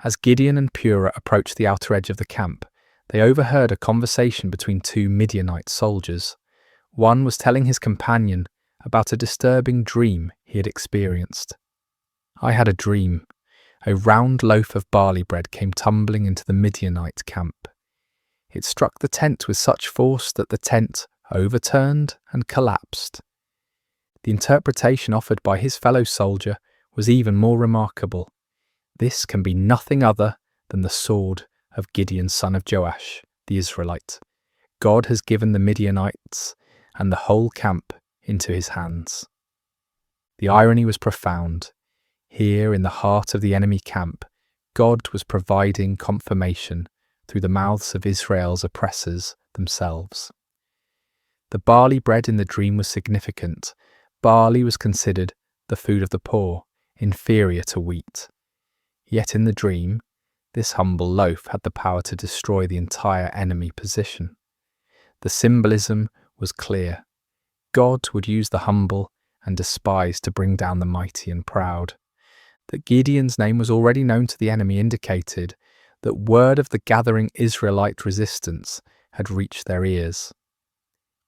As Gideon and Purah approached the outer edge of the camp, they overheard a conversation between two Midianite soldiers. One was telling his companion about a disturbing dream he had experienced. "I had a dream. A round loaf of barley bread came tumbling into the Midianite camp. It struck the tent with such force that the tent overturned and collapsed." The interpretation offered by his fellow soldier was even more remarkable. "This can be nothing other than the sword of Gideon, son of Joash, the Israelite. God has given the Midianites and the whole camp into his hands." The irony was profound. Here, in the heart of the enemy camp, God was providing confirmation through the mouths of Israel's oppressors themselves. The barley bread in the dream was significant. Barley was considered the food of the poor, inferior to wheat. Yet in the dream, this humble loaf had the power to destroy the entire enemy position. The symbolism was clear. God would use the humble and despised to bring down the mighty and proud. That Gideon's name was already known to the enemy indicated that word of the gathering Israelite resistance had reached their ears.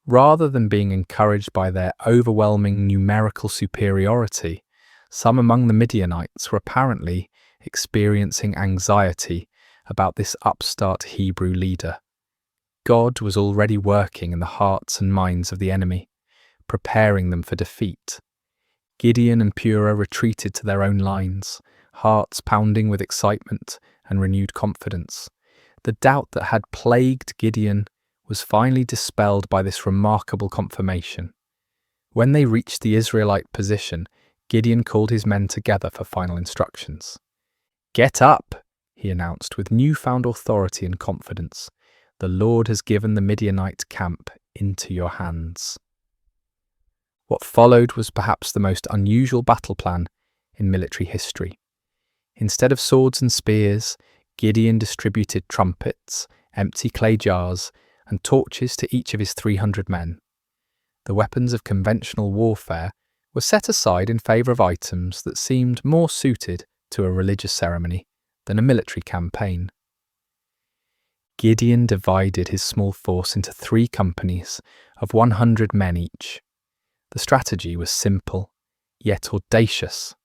Rather than being encouraged by their overwhelming numerical superiority, some among the Midianites were apparently experiencing anxiety about this upstart Hebrew leader. God was already working in the hearts and minds of the enemy, preparing them for defeat. Gideon and Purah retreated to their own lines, hearts pounding with excitement and renewed confidence. The doubt that had plagued Gideon was finally dispelled by this remarkable confirmation. When they reached the Israelite position, Gideon called his men together for final instructions. "Get up," he announced with newfound authority and confidence. "The Lord has given the Midianite camp into your hands." What followed was perhaps the most unusual battle plan in military history. Instead of swords and spears, Gideon distributed trumpets, empty clay jars, and torches to each of his 300 men. The weapons of conventional warfare were set aside in favour of items that seemed more suited to a religious ceremony than a military campaign. Gideon divided his small force into 3 companies of 100 men each. The strategy was simple, yet audacious.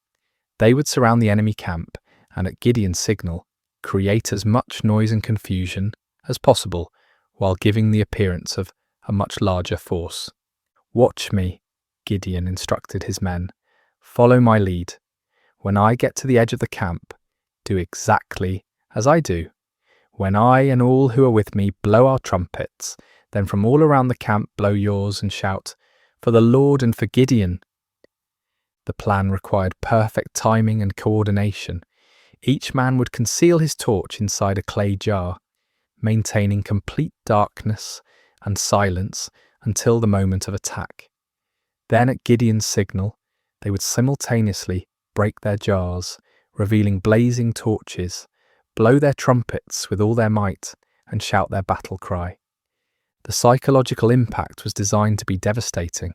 They would surround the enemy camp and, at Gideon's signal, create as much noise and confusion as possible while giving the appearance of a much larger force. "Watch me," Gideon instructed his men. "Follow my lead. When I get to the edge of the camp, do exactly as I do. When I and all who are with me blow our trumpets, then from all around the camp blow yours and shout, 'For the Lord and for Gideon.'" The plan required perfect timing and coordination. Each man would conceal his torch inside a clay jar, maintaining complete darkness and silence until the moment of attack. Then at Gideon's signal, they would simultaneously break their jars, revealing blazing torches, blow their trumpets with all their might, and shout their battle cry. The psychological impact was designed to be devastating.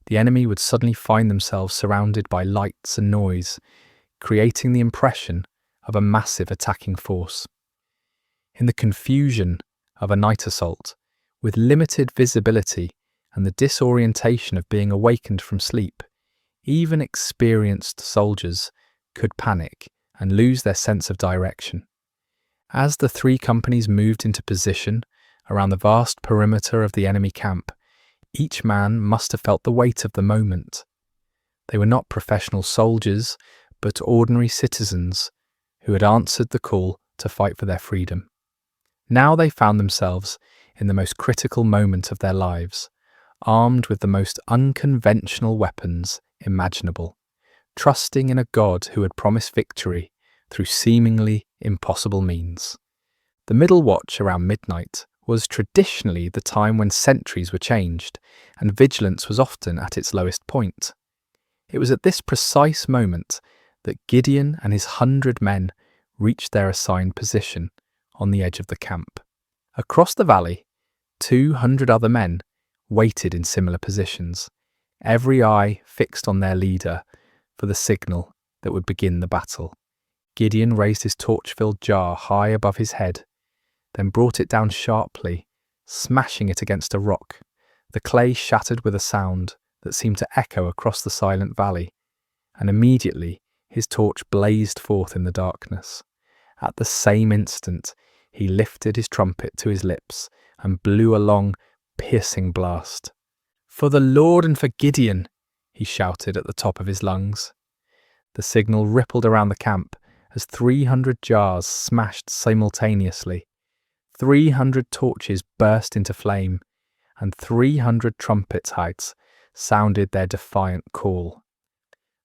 The enemy would suddenly find themselves surrounded by lights and noise, creating the impression of a massive attacking force. In the confusion of a night assault, with limited visibility and the disorientation of being awakened from sleep, even experienced soldiers could panic and lose their sense of direction. As the three companies moved into position around the vast perimeter of the enemy camp, each man must have felt the weight of the moment. They were not professional soldiers, but ordinary citizens who had answered the call to fight for their freedom. Now they found themselves in the most critical moment of their lives, armed with the most unconventional weapons imaginable, trusting in a God who had promised victory through seemingly impossible means. The middle watch around midnight was traditionally the time when sentries were changed, and vigilance was often at its lowest point. It was at this precise moment that Gideon and his 100 men reached their assigned position on the edge of the camp. Across the valley, 200 other men waited in similar positions, every eye fixed on their leader for the signal that would begin the battle. Gideon raised his torch-filled jar high above his head, then brought it down sharply, smashing it against a rock. The clay shattered with a sound that seemed to echo across the silent valley, and immediately his torch blazed forth in the darkness. At the same instant, he lifted his trumpet to his lips and blew a long, piercing blast. "For the Lord and for Gideon," he shouted at the top of his lungs. The signal rippled around the camp as 300 jars smashed simultaneously. 300 torches burst into flame, and 300 trumpet heights sounded their defiant call.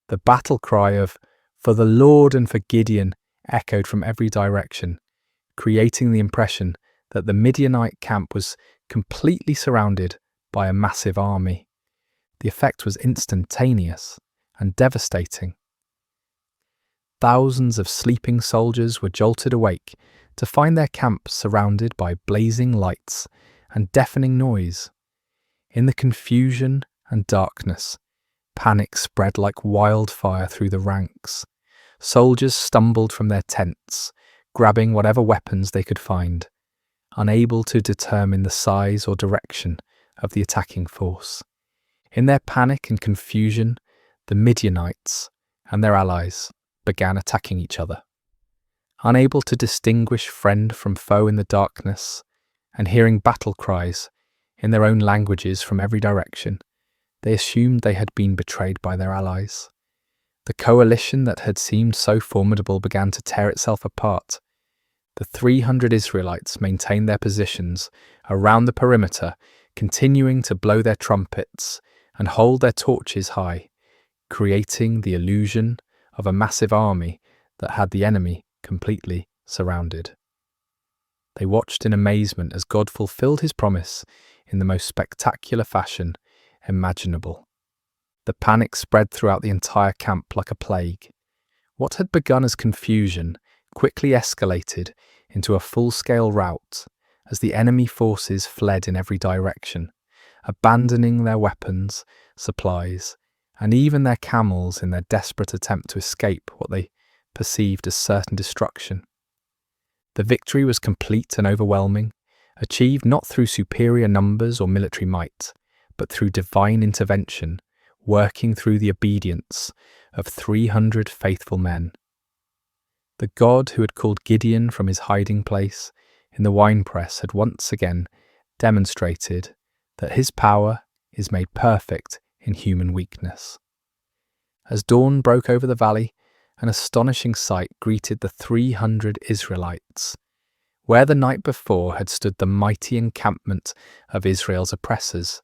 The battle cry of "For the Lord and for Gideon" echoed from every direction, creating the impression that the Midianite camp was completely surrounded by a massive army. The effect was instantaneous and devastating. Thousands of sleeping soldiers were jolted awake to find their camp surrounded by blazing lights and deafening noise. In the confusion and darkness, panic spread like wildfire through the ranks. Soldiers stumbled from their tents, grabbing whatever weapons they could find, unable to determine the size or direction of the attacking force. In their panic and confusion, the Midianites and their allies began attacking each other. Unable to distinguish friend from foe in the darkness, and hearing battle cries in their own languages from every direction, they assumed they had been betrayed by their allies. The coalition that had seemed so formidable began to tear itself apart. The 300 Israelites maintained their positions around the perimeter, continuing to blow their trumpets and hold their torches high, creating the illusion of a massive army that had the enemy completely surrounded. They watched in amazement as God fulfilled his promise in the most spectacular fashion imaginable. The panic spread throughout the entire camp like a plague. What had begun as confusion quickly escalated into a full-scale rout as the enemy forces fled in every direction, abandoning their weapons, supplies, and even their camels in their desperate attempt to escape what they perceived as certain destruction. The victory was complete and overwhelming, achieved not through superior numbers or military might, but through divine intervention, working through the obedience of 300 faithful men. The God who had called Gideon from his hiding place in the winepress had once again demonstrated that his power is made perfect in human weakness. As dawn broke over the valley, an astonishing sight greeted the 300 Israelites. Where the night before had stood the mighty encampment of Israel's oppressors,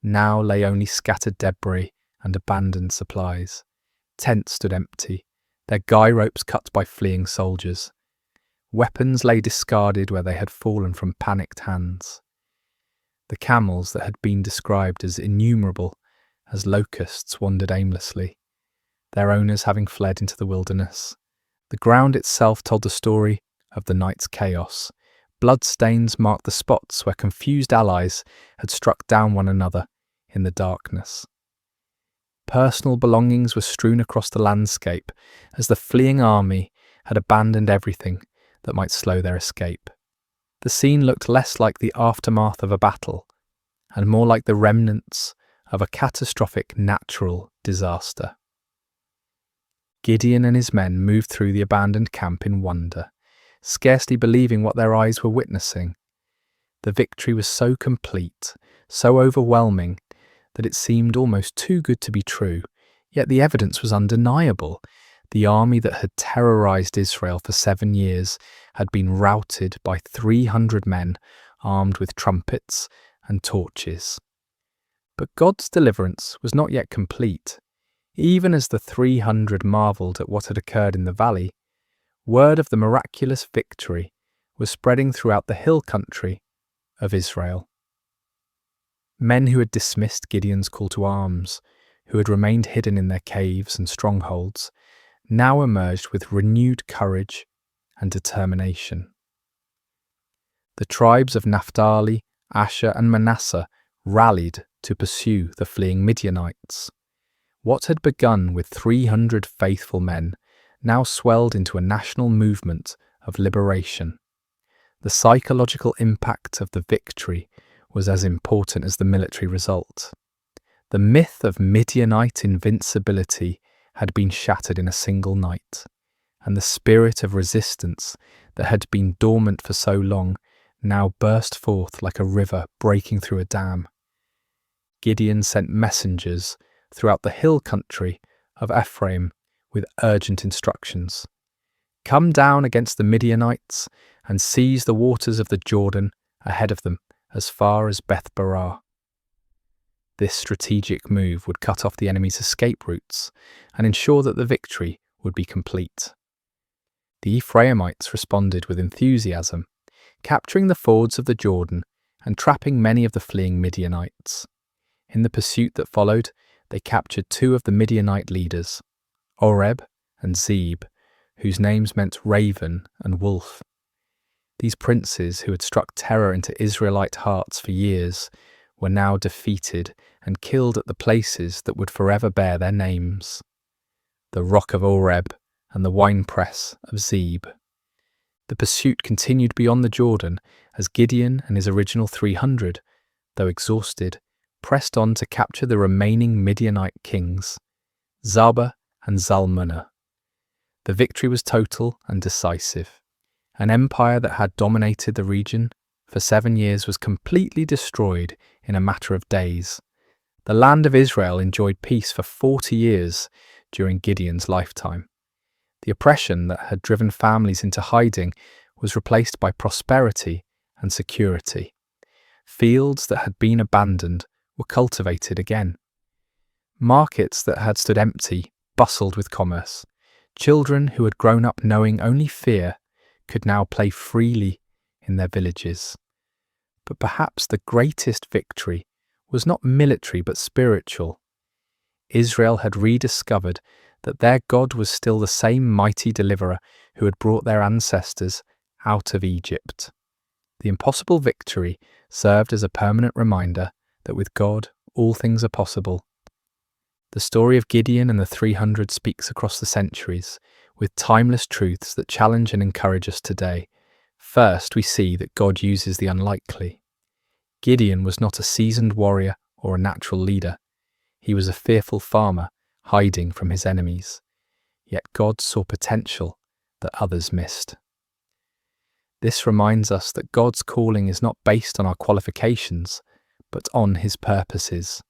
now lay only scattered debris and abandoned supplies. Tents stood empty, their guy ropes cut by fleeing soldiers. Weapons lay discarded where they had fallen from panicked hands. The camels that had been described as innumerable as locusts wandered aimlessly, their owners having fled into the wilderness. The ground itself told the story of the night's chaos. Bloodstains marked the spots where confused allies had struck down one another in the darkness. Personal belongings were strewn across the landscape as the fleeing army had abandoned everything that might slow their escape. The scene looked less like the aftermath of a battle and more like the remnants of a catastrophic natural disaster. Gideon and his men moved through the abandoned camp in wonder, scarcely believing what their eyes were witnessing. The victory was so complete, so overwhelming, that it seemed almost too good to be true, yet the evidence was undeniable. The army that had terrorized Israel for 7 years had been routed by 300 men armed with trumpets and torches. But God's deliverance was not yet complete. Even as the 300 marvelled at what had occurred in the valley, word of the miraculous victory was spreading throughout the hill country of Israel. Men who had dismissed Gideon's call to arms, who had remained hidden in their caves and strongholds, now emerged with renewed courage and determination. The tribes of Naphtali, Asher, and Manasseh rallied to pursue the fleeing Midianites. What had begun with 300 faithful men now swelled into a national movement of liberation. The psychological impact of the victory was as important as the military result. The myth of Midianite invincibility had been shattered in a single night, and the spirit of resistance that had been dormant for so long now burst forth like a river breaking through a dam. Gideon sent messengers throughout the hill country of Ephraim with urgent instructions. Come down against the Midianites and seize the waters of the Jordan ahead of them as far as Beth-barah. This strategic move would cut off the enemy's escape routes and ensure that the victory would be complete. The Ephraimites responded with enthusiasm, capturing the fords of the Jordan and trapping many of the fleeing Midianites. In the pursuit that followed, they captured 2 of the Midianite leaders, Oreb and Zeb, whose names meant raven and wolf. These princes, who had struck terror into Israelite hearts for years, were now defeated and killed at the places that would forever bear their names: the rock of Oreb and the winepress of Zeb. The pursuit continued beyond the Jordan as Gideon and his original 300, though exhausted, pressed on to capture the remaining Midianite kings, Zebah and Zalmunna. The victory was total and decisive. An empire that had dominated the region for 7 years was completely destroyed in a matter of days. The land of Israel enjoyed peace for 40 years during Gideon's lifetime. The oppression that had driven families into hiding was replaced by prosperity and security. Fields that had been abandoned were cultivated again. Markets that had stood empty bustled with commerce. Children who had grown up knowing only fear could now play freely in their villages. But perhaps the greatest victory was not military but spiritual. Israel had rediscovered that their God was still the same mighty deliverer who had brought their ancestors out of Egypt. The impossible victory served as a permanent reminder that with God all things are possible. The story of Gideon and the 300 speaks across the centuries, with timeless truths that challenge and encourage us today. First, we see that God uses the unlikely. Gideon was not a seasoned warrior or a natural leader. He was a fearful farmer, hiding from his enemies. Yet God saw potential that others missed. This reminds us that God's calling is not based on our qualifications, but on his purposes.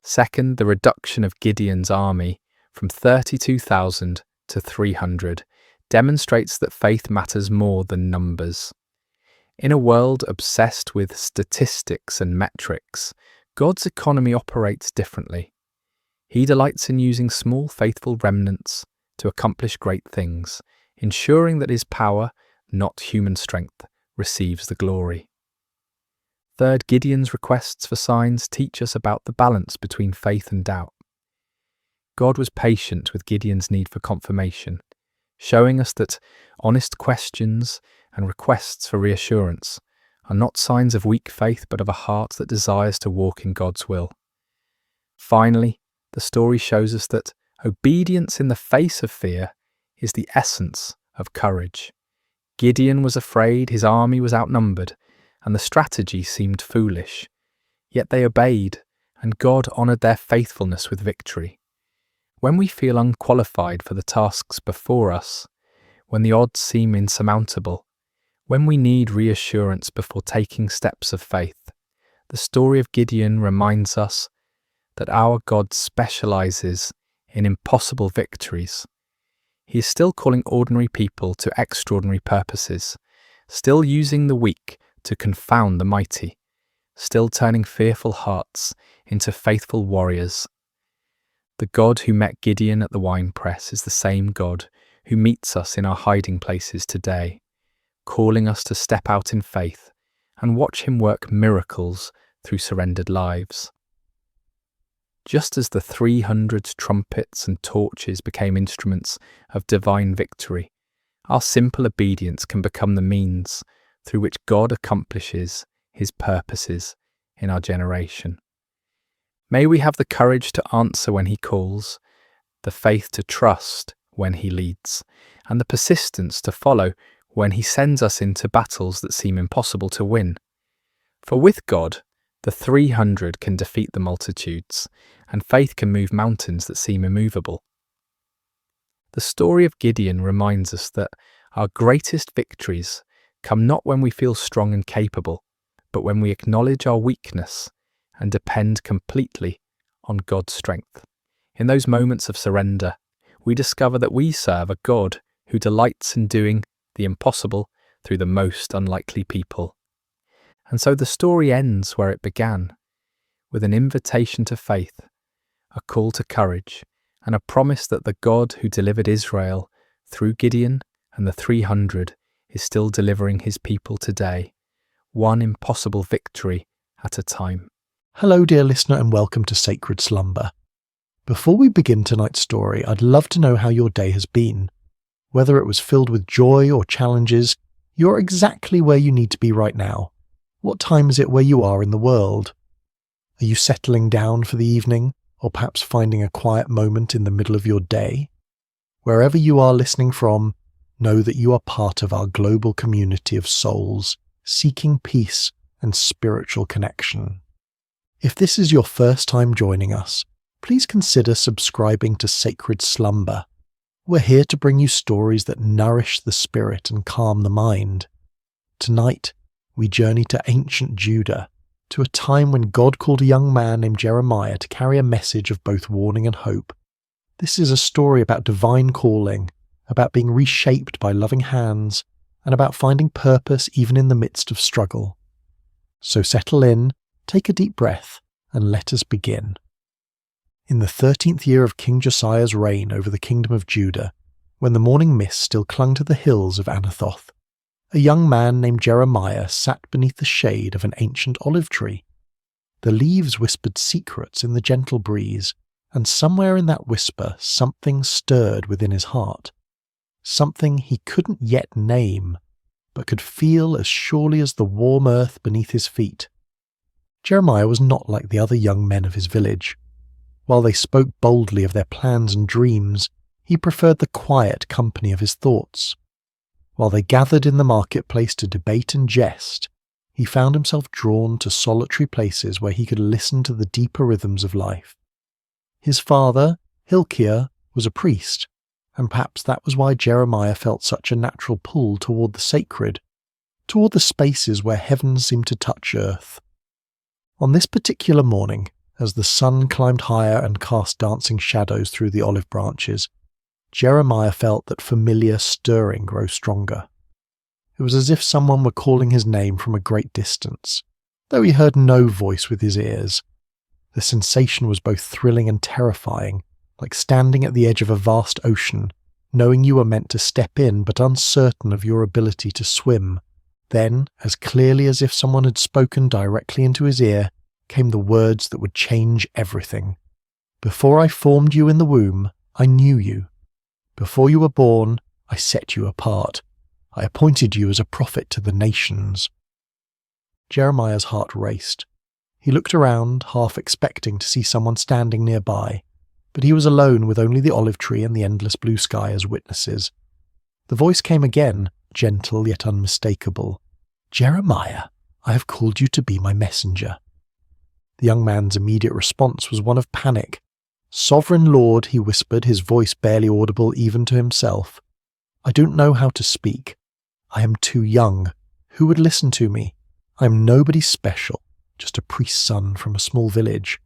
Second, the reduction of Gideon's army from 32,000 to 300 demonstrates that faith matters more than numbers. In a world obsessed with statistics and metrics, God's economy operates differently. He delights in using small faithful remnants to accomplish great things, ensuring that his power, not human strength, receives the glory. Third, Gideon's requests for signs teach us about the balance between faith and doubt. God was patient with Gideon's need for confirmation, showing us that honest questions and requests for reassurance are not signs of weak faith but of a heart that desires to walk in God's will. Finally, the story shows us that obedience in the face of fear is the essence of courage. Gideon was afraid, his army was outnumbered, and the strategy seemed foolish. Yet they obeyed, and God honoured their faithfulness with victory. When we feel unqualified for the tasks before us, when the odds seem insurmountable, when we need reassurance before taking steps of faith, the story of Gideon reminds us that our God specialises in impossible victories. He is still calling ordinary people to extraordinary purposes, still using the weak to confound the mighty, still turning fearful hearts into faithful warriors. The God who met Gideon at the winepress is the same God who meets us in our hiding places today, calling us to step out in faith and watch him work miracles through surrendered lives. Just as the 300 trumpets and torches became instruments of divine victory, our simple obedience can become the means through which God accomplishes his purposes in our generation. May we have the courage to answer when he calls, the faith to trust when he leads, and the persistence to follow when he sends us into battles that seem impossible to win. For with God, the 300 can defeat the multitudes, and faith can move mountains that seem immovable. The story of Gideon reminds us that our greatest victories come not when we feel strong and capable, but when we acknowledge our weakness and depend completely on God's strength. In those moments of surrender, we discover that we serve a God who delights in doing the impossible through the most unlikely people. And so the story ends where it began, with an invitation to faith, a call to courage, and a promise that the God who delivered Israel through Gideon and the 300 is still delivering his people today, one impossible victory at a time. Hello, dear listener, and welcome to Sacred Slumber. Before we begin tonight's story, I'd love to know how your day has been. Whether it was filled with joy or challenges, you're exactly where you need to be right now. What time is it where you are in the world? Are you settling down for the evening, or perhaps finding a quiet moment in the middle of your day? Wherever you are listening from, know that you are part of our global community of souls seeking peace and spiritual connection. If this is your first time joining us, please consider subscribing to Sacred Slumber. We're here to bring you stories that nourish the spirit and calm the mind. Tonight, we journey to ancient Judah, to a time when God called a young man named Jeremiah to carry a message of both warning and hope. This is a story about divine calling, about being reshaped by loving hands, and about finding purpose even in the midst of struggle. So settle in, take a deep breath, and let us begin. In the 13th year of King Josiah's reign over the kingdom of Judah, when the morning mist still clung to the hills of Anathoth, a young man named Jeremiah sat beneath the shade of an ancient olive tree. The leaves whispered secrets in the gentle breeze, and somewhere in that whisper something stirred within his heart. Something he couldn't yet name, but could feel as surely as the warm earth beneath his feet. Jeremiah was not like the other young men of his village. While they spoke boldly of their plans and dreams, he preferred the quiet company of his thoughts. While they gathered in the marketplace to debate and jest, he found himself drawn to solitary places where he could listen to the deeper rhythms of life. His father, Hilkiah, was a priest, and perhaps that was why Jeremiah felt such a natural pull toward the sacred, toward the spaces where heaven seemed to touch earth. On this particular morning, as the sun climbed higher and cast dancing shadows through the olive branches, Jeremiah felt that familiar stirring grow stronger. It was as if someone were calling his name from a great distance, though he heard no voice with his ears. The sensation was both thrilling and terrifying, like standing at the edge of a vast ocean knowing you were meant to step in but uncertain of your ability to swim. Then, as clearly as if someone had spoken directly into his ear, came the words that would change everything. Before I formed you in the womb, I knew you. Before you were born, I set you apart. I appointed you as a prophet to the nations. Jeremiah's heart raced. He looked around, half expecting to see someone standing nearby, but he was alone with only the olive tree and the endless blue sky as witnesses. The voice came again, gentle yet unmistakable. Jeremiah, I have called you to be my messenger. The young man's immediate response was one of panic. Sovereign Lord, he whispered, his voice barely audible even to himself. I don't know how to speak. I am too young. Who would listen to me? I am nobody special, just a priest's son from a small village.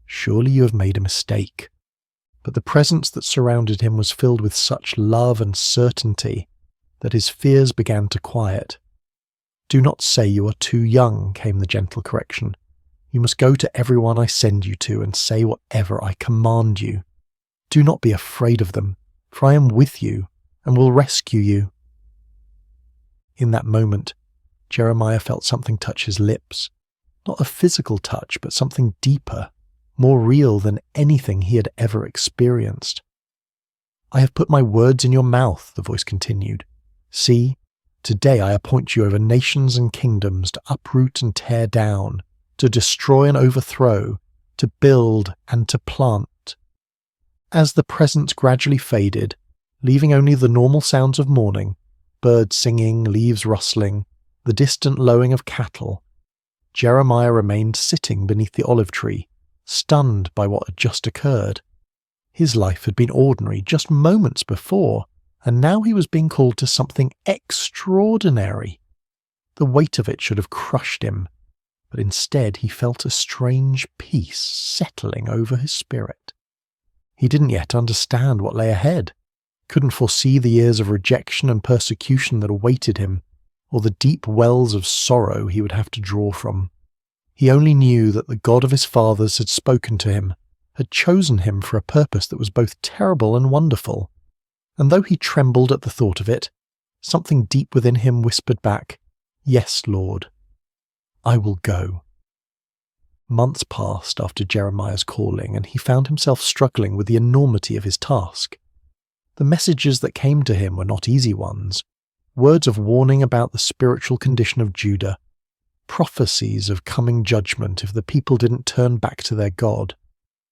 Surely you have made a mistake. But the presence that surrounded him was filled with such love and certainty that his fears began to quiet. Do not say you are too young, came the gentle correction. You must go to everyone I send you to and say whatever I command you. Do not be afraid of them, for I am with you and will rescue you. In that moment, Jeremiah felt something touch his lips. Not a physical touch, but something deeper, more real than anything he had ever experienced. I have put my words in your mouth, the voice continued. See, today I appoint you over nations and kingdoms to uproot and tear down, to destroy and overthrow, to build and to plant. As the presence gradually faded, leaving only the normal sounds of morning, birds singing, leaves rustling, the distant lowing of cattle, Jeremiah remained sitting beneath the olive tree, stunned by what had just occurred. His life had been ordinary just moments before, and now he was being called to something extraordinary. The weight of it should have crushed him, but instead he felt a strange peace settling over his spirit. He didn't yet understand what lay ahead, couldn't foresee the years of rejection and persecution that awaited him, or the deep wells of sorrow he would have to draw from. He only knew that the God of his fathers had spoken to him, had chosen him for a purpose that was both terrible and wonderful. And though he trembled at the thought of it, something deep within him whispered back, Yes, Lord, I will go. Months passed after Jeremiah's calling, and he found himself struggling with the enormity of his task. The messages that came to him were not easy ones. Words of warning about the spiritual condition of Judah, prophecies of coming judgment if the people didn't turn back to their God.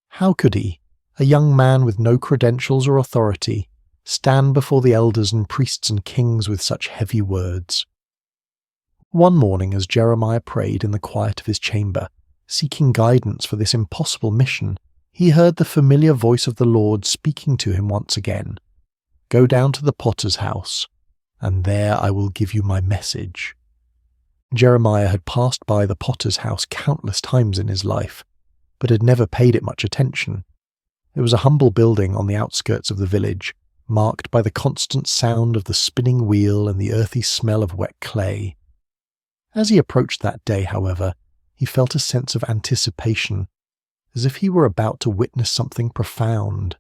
How could he, a young man with no credentials or authority, stand before the elders and priests and kings with such heavy words? One morning, as Jeremiah prayed in the quiet of his chamber, seeking guidance for this impossible mission, he heard the familiar voice of the Lord speaking to him once again. Go down to the potter's house, and there I will give you my message. Jeremiah had passed by the potter's house countless times in his life, but had never paid it much attention. It was a humble building on the outskirts of the village, marked by the constant sound of the spinning wheel and the earthy smell of wet clay. As he approached that day, however, he felt a sense of anticipation, as if he were about to witness something profound.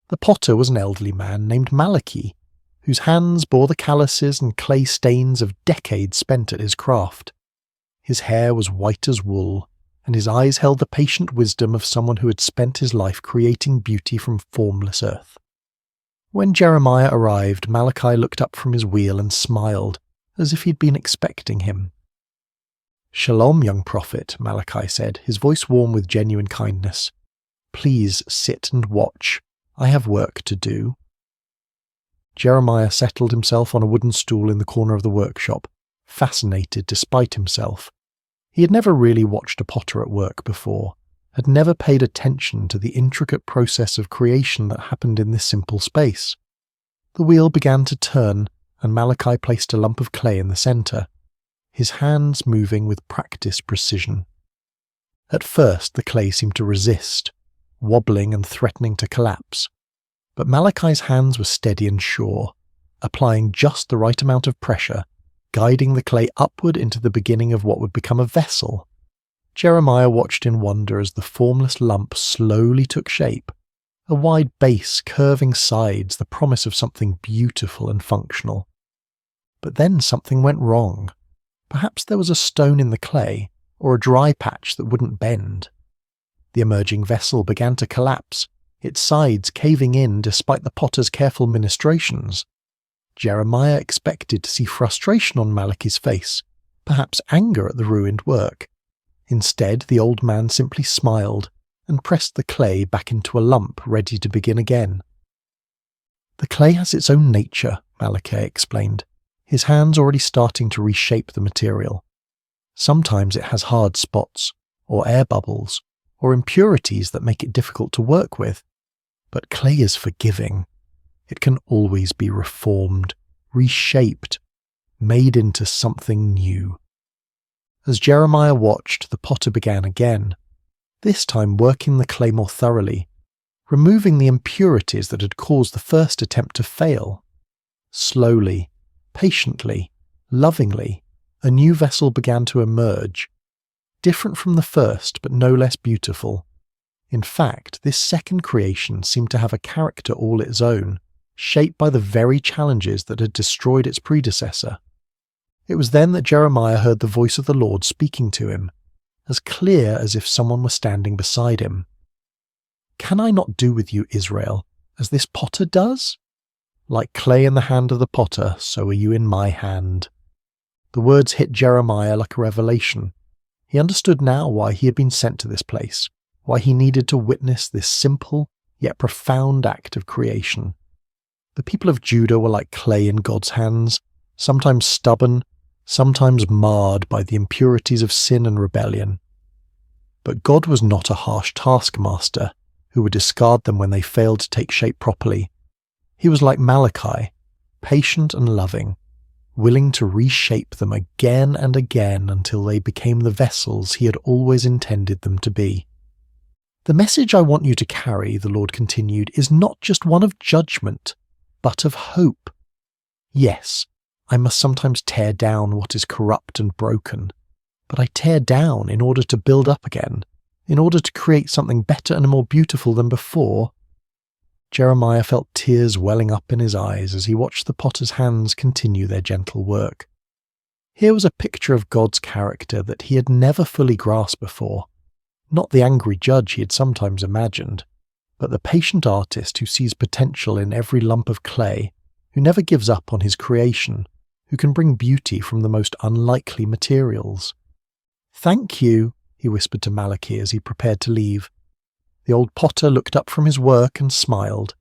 The potter was an elderly man named Malachi, whose hands bore the calluses and clay stains of decades spent at his craft. His hair was white as wool, and his eyes held the patient wisdom of someone who had spent his life creating beauty from formless earth. When Jeremiah arrived, Malachi looked up from his wheel and smiled, as if he'd been expecting him. Shalom, young prophet, Malachi said, his voice warm with genuine kindness. Please sit and watch. I have work to do. Jeremiah settled himself on a wooden stool in the corner of the workshop, fascinated despite himself. He had never really watched a potter at work before, had never paid attention to the intricate process of creation that happened in this simple space. The wheel began to turn, and Malachi placed a lump of clay in the centre, his hands moving with practiced precision. At first the clay seemed to resist, wobbling and threatening to collapse. But Malachi's hands were steady and sure, applying just the right amount of pressure, guiding the clay upward into the beginning of what would become a vessel. Jeremiah watched in wonder as the formless lump slowly took shape, A wide base, curving sides, the promise of something beautiful and functional. But then something went wrong. Perhaps there was a stone in the clay, or a dry patch that wouldn't bend. The emerging vessel began to collapse, its sides caving in despite the potter's careful ministrations. Jeremiah expected to see frustration on Malachi's face, perhaps anger at the ruined work. Instead, the old man simply smiled and pressed the clay back into a lump ready to begin again. "The clay has its own nature," Malachi explained, his hands already starting to reshape the material. "Sometimes it has hard spots, or air bubbles, or impurities that make it difficult to work with. But clay is forgiving. It can always be reformed, reshaped, made into something new." As Jeremiah watched, the potter began again, this time working the clay more thoroughly, removing the impurities that had caused the first attempt to fail. Slowly, patiently, lovingly, a new vessel began to emerge, different from the first but no less beautiful. In fact, this second creation seemed to have a character all its own, shaped by the very challenges that had destroyed its predecessor. It was then that Jeremiah heard the voice of the Lord speaking to him, as clear as if someone were standing beside him. "Can I not do with you, Israel, as this potter does? Like clay in the hand of the potter, so are you in my hand." The words hit Jeremiah like a revelation. He understood now why he had been sent to this place, why he needed to witness this simple yet profound act of creation. The people of Judah were like clay in God's hands, sometimes stubborn, sometimes marred by the impurities of sin and rebellion. But God was not a harsh taskmaster who would discard them when they failed to take shape properly. He was like Malachi, patient and loving, willing to reshape them again and again until they became the vessels he had always intended them to be. "The message I want you to carry," the Lord continued, "is not just one of judgment, but of hope. Yes, I must sometimes tear down what is corrupt and broken, but I tear down in order to build up again, in order to create something better and more beautiful than before." Jeremiah felt tears welling up in his eyes as he watched the potter's hands continue their gentle work. Here was a picture of God's character that he had never fully grasped before, not the angry judge he had sometimes imagined, but the patient artist who sees potential in every lump of clay, who never gives up on his creation, who can bring beauty from the most unlikely materials. "Thank you," he whispered to Malachi as he prepared to leave. The old potter looked up from his work and smiled.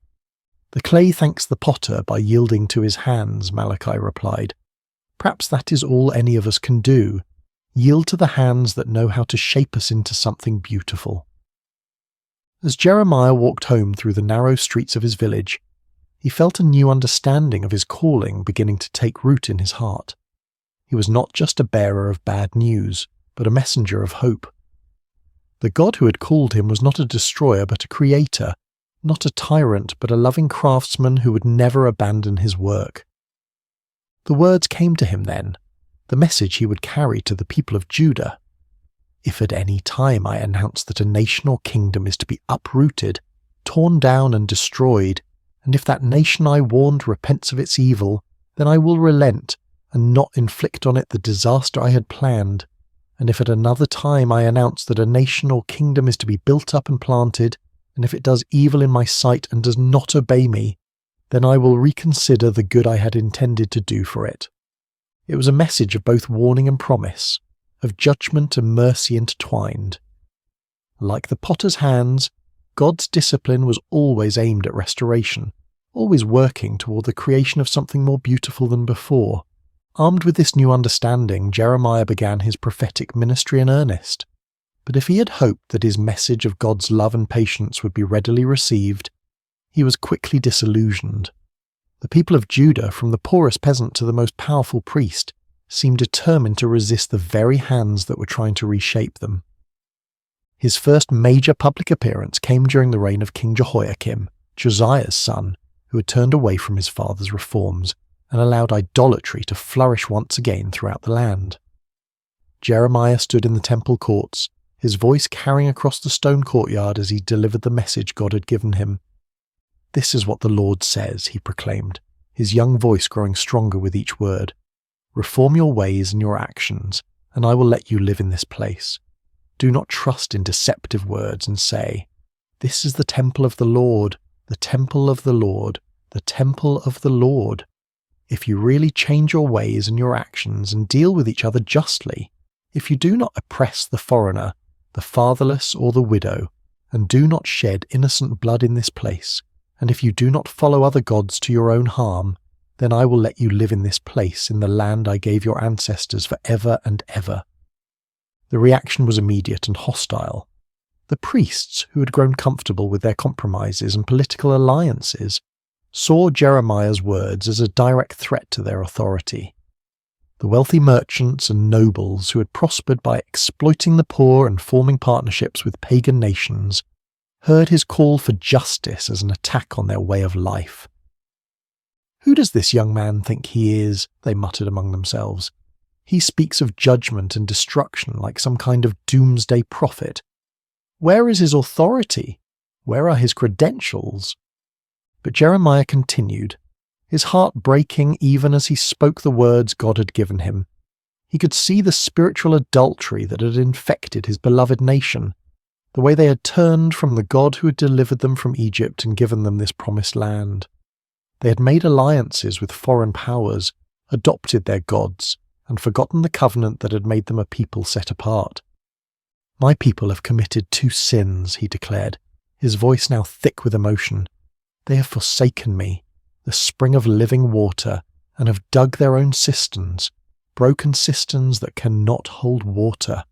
"The clay thanks the potter by yielding to his hands," Malachi replied. "Perhaps that is all any of us can do, yield to the hands that know how to shape us into something beautiful." As Jeremiah walked home through the narrow streets of his village, he felt a new understanding of his calling beginning to take root in his heart. He was not just a bearer of bad news, but a messenger of hope. The God who had called him was not a destroyer but a creator, not a tyrant but a loving craftsman who would never abandon his work. The words came to him then, the message he would carry to the people of Judah. "If at any time I announce that a nation or kingdom is to be uprooted, torn down and destroyed, and if that nation I warned repents of its evil, then I will relent and not inflict on it the disaster I had planned. And if at another time I announce that a nation or kingdom is to be built up and planted, and if it does evil in my sight and does not obey me, then I will reconsider the good I had intended to do for it." It was a message of both warning and promise, of judgment and mercy intertwined. Like the potter's hands, God's discipline was always aimed at restoration, always working toward the creation of something more beautiful than before. Armed with this new understanding, Jeremiah began his prophetic ministry in earnest. But if he had hoped that his message of God's love and patience would be readily received, he was quickly disillusioned. The people of Judah, from the poorest peasant to the most powerful priest, seemed determined to resist the very hands that were trying to reshape them. His first major public appearance came during the reign of King Jehoiakim, Josiah's son, who had turned away from his father's reforms and allowed idolatry to flourish once again throughout the land. Jeremiah stood in the temple courts, his voice carrying across the stone courtyard as he delivered the message God had given him. "This is what the Lord says," he proclaimed, his young voice growing stronger with each word. "Reform your ways and your actions, and I will let you live in this place. Do not trust in deceptive words and say, 'This is the temple of the Lord, the temple of the Lord, the temple of the Lord.' If you really change your ways and your actions and deal with each other justly, if you do not oppress the foreigner, the fatherless or the widow, and do not shed innocent blood in this place, and if you do not follow other gods to your own harm, then I will let you live in this place in the land I gave your ancestors for ever and ever." The reaction was immediate and hostile. The priests, who had grown comfortable with their compromises and political alliances, saw Jeremiah's words as a direct threat to their authority. The wealthy merchants and nobles who had prospered by exploiting the poor and forming partnerships with pagan nations heard his call for justice as an attack on their way of life. "Who does this young man think he is?" they muttered among themselves. "He speaks of judgment and destruction like some kind of doomsday prophet. Where is his authority? Where are his credentials?" But Jeremiah continued, his heart breaking even as he spoke the words God had given him. He could see the spiritual adultery that had infected his beloved nation, the way they had turned from the God who had delivered them from Egypt and given them this promised land. They had made alliances with foreign powers, adopted their gods, and forgotten the covenant that had made them a people set apart. "My people have committed 2 sins," he declared, his voice now thick with emotion. "They have forsaken me, the spring of living water, and have dug their own cisterns, broken cisterns that cannot hold water."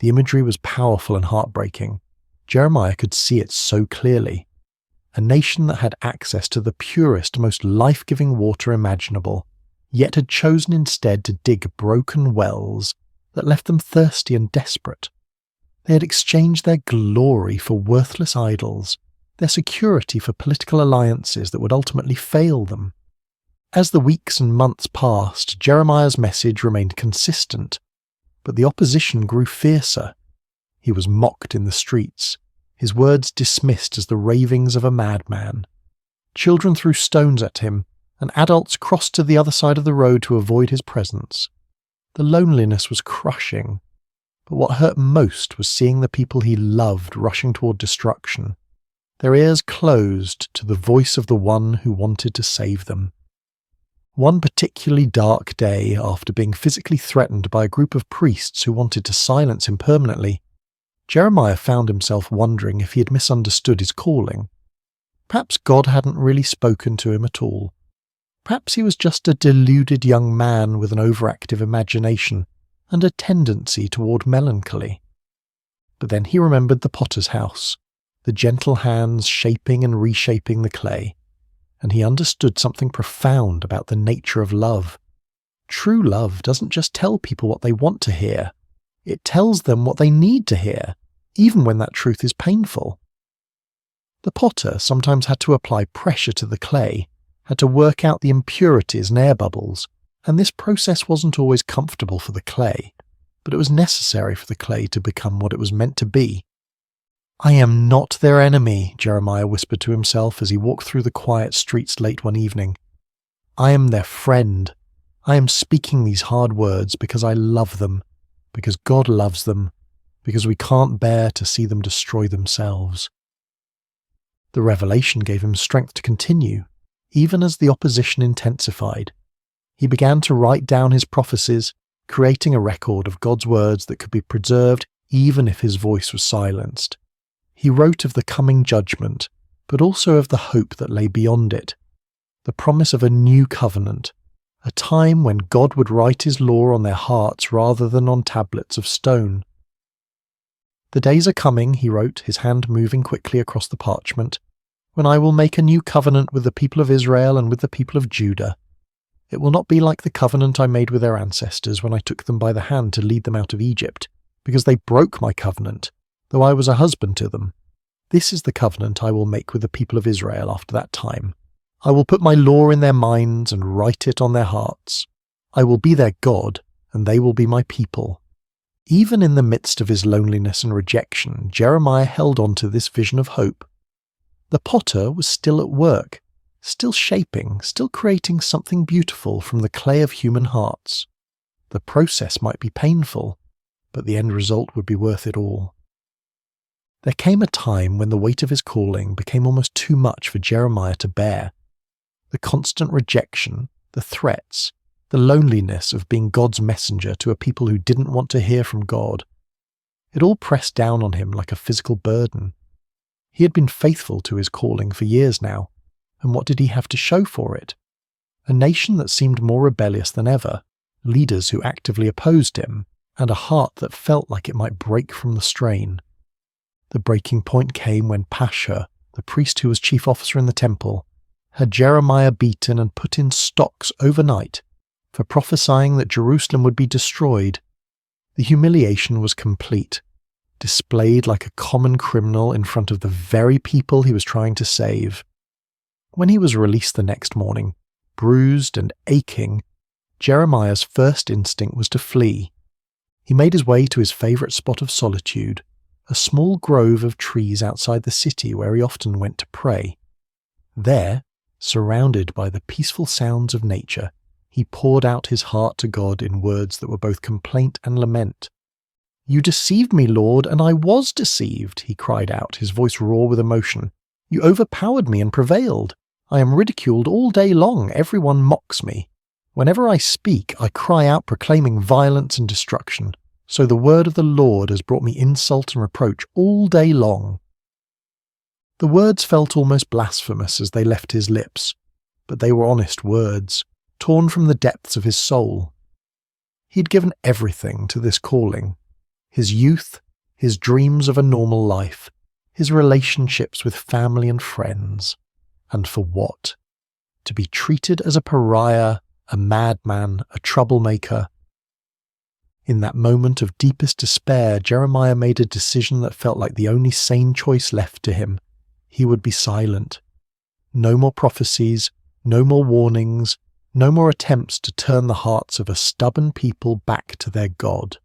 The imagery was powerful and heartbreaking. Jeremiah could see it so clearly. A nation that had access to the purest, most life-giving water imaginable, yet had chosen instead to dig broken wells that left them thirsty and desperate. They had exchanged their glory for worthless idols, their security for political alliances that would ultimately fail them. As the weeks and months passed, Jeremiah's message remained consistent, but the opposition grew fiercer. He was mocked in the streets, his words dismissed as the ravings of a madman. Children threw stones at him, and adults crossed to the other side of the road to avoid his presence. The loneliness was crushing, but what hurt most was seeing the people he loved rushing toward destruction, their ears closed to the voice of the one who wanted to save them. One particularly dark day, after being physically threatened by a group of priests who wanted to silence him permanently, Jeremiah found himself wondering if he had misunderstood his calling. Perhaps God hadn't really spoken to him at all. Perhaps he was just a deluded young man with an overactive imagination and a tendency toward melancholy. But then he remembered the potter's house, the gentle hands shaping and reshaping the clay, and he understood something profound about the nature of love. True love doesn't just tell people what they want to hear, it tells them what they need to hear, even when that truth is painful. The potter sometimes had to apply pressure to the clay, had to work out the impurities and air bubbles, and this process wasn't always comfortable for the clay, but it was necessary for the clay to become what it was meant to be. "I am not their enemy," Jeremiah whispered to himself as he walked through the quiet streets late one evening. "I am their friend. I am speaking these hard words because I love them, because God loves them, because we can't bear to see them destroy themselves." The revelation gave him strength to continue, even as the opposition intensified. He began to write down his prophecies, creating a record of God's words that could be preserved even if his voice was silenced. He wrote of the coming judgment, but also of the hope that lay beyond it, the promise of a new covenant, a time when God would write his law on their hearts rather than on tablets of stone. "The days are coming," he wrote, his hand moving quickly across the parchment, "when I will make a new covenant with the people of Israel and with the people of Judah. It will not be like the covenant I made with their ancestors when I took them by the hand to lead them out of Egypt, because they broke my covenant, though I was a husband to them. This is the covenant I will make with the people of Israel after that time. I will put my law in their minds and write it on their hearts. I will be their God, and they will be my people." Even in the midst of his loneliness and rejection, Jeremiah held on to this vision of hope. The potter was still at work, still shaping, still creating something beautiful from the clay of human hearts. The process might be painful, but the end result would be worth it all. There came a time when the weight of his calling became almost too much for Jeremiah to bear. The constant rejection, the threats, the loneliness of being God's messenger to a people who didn't want to hear from God. It all pressed down on him like a physical burden. He had been faithful to his calling for years now, and what did he have to show for it? A nation that seemed more rebellious than ever, leaders who actively opposed him, and a heart that felt like it might break from the strain. The breaking point came when Pashur, the priest who was chief officer in the temple, had Jeremiah beaten and put in stocks overnight for prophesying that Jerusalem would be destroyed. The humiliation was complete, displayed like a common criminal in front of the very people he was trying to save. When he was released the next morning, bruised and aching, Jeremiah's first instinct was to flee. He made his way to his favourite spot of solitude, a small grove of trees outside the city where he often went to pray. There, surrounded by the peaceful sounds of nature, he poured out his heart to God in words that were both complaint and lament. "You deceived me, Lord, and I was deceived," he cried out, his voice raw with emotion. "You overpowered me and prevailed. I am ridiculed all day long. Everyone mocks me. Whenever I speak, I cry out proclaiming violence and destruction. So the word of the Lord has brought me insult and reproach all day long." The words felt almost blasphemous as they left his lips, but they were honest words, torn from the depths of his soul. He had given everything to this calling. His youth, his dreams of a normal life, his relationships with family and friends. And for what? To be treated as a pariah, a madman, a troublemaker. In that moment of deepest despair, Jeremiah made a decision that felt like the only sane choice left to him. He would be silent. No more prophecies, no more warnings, no more attempts to turn the hearts of a stubborn people back to their God.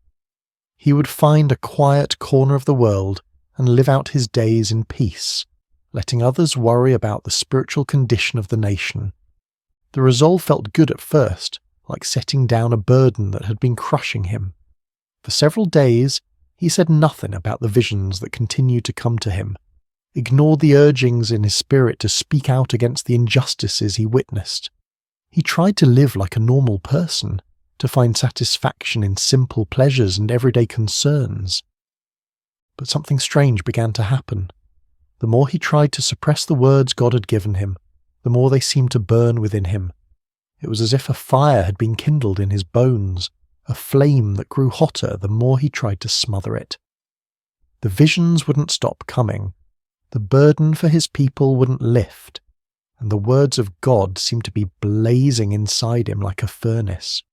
He would find a quiet corner of the world and live out his days in peace, letting others worry about the spiritual condition of the nation. The resolve felt good at first, like setting down a burden that had been crushing him. For several days, he said nothing about the visions that continued to come to him, ignored the urgings in his spirit to speak out against the injustices he witnessed. He tried to live like a normal person, to find satisfaction in simple pleasures and everyday concerns. But something strange began to happen. The more he tried to suppress the words God had given him, the more they seemed to burn within him. It was as if a fire had been kindled in his bones, a flame that grew hotter the more he tried to smother it. The visions wouldn't stop coming. The burden for his people wouldn't lift, and the words of God seemed to be blazing inside him like a furnace.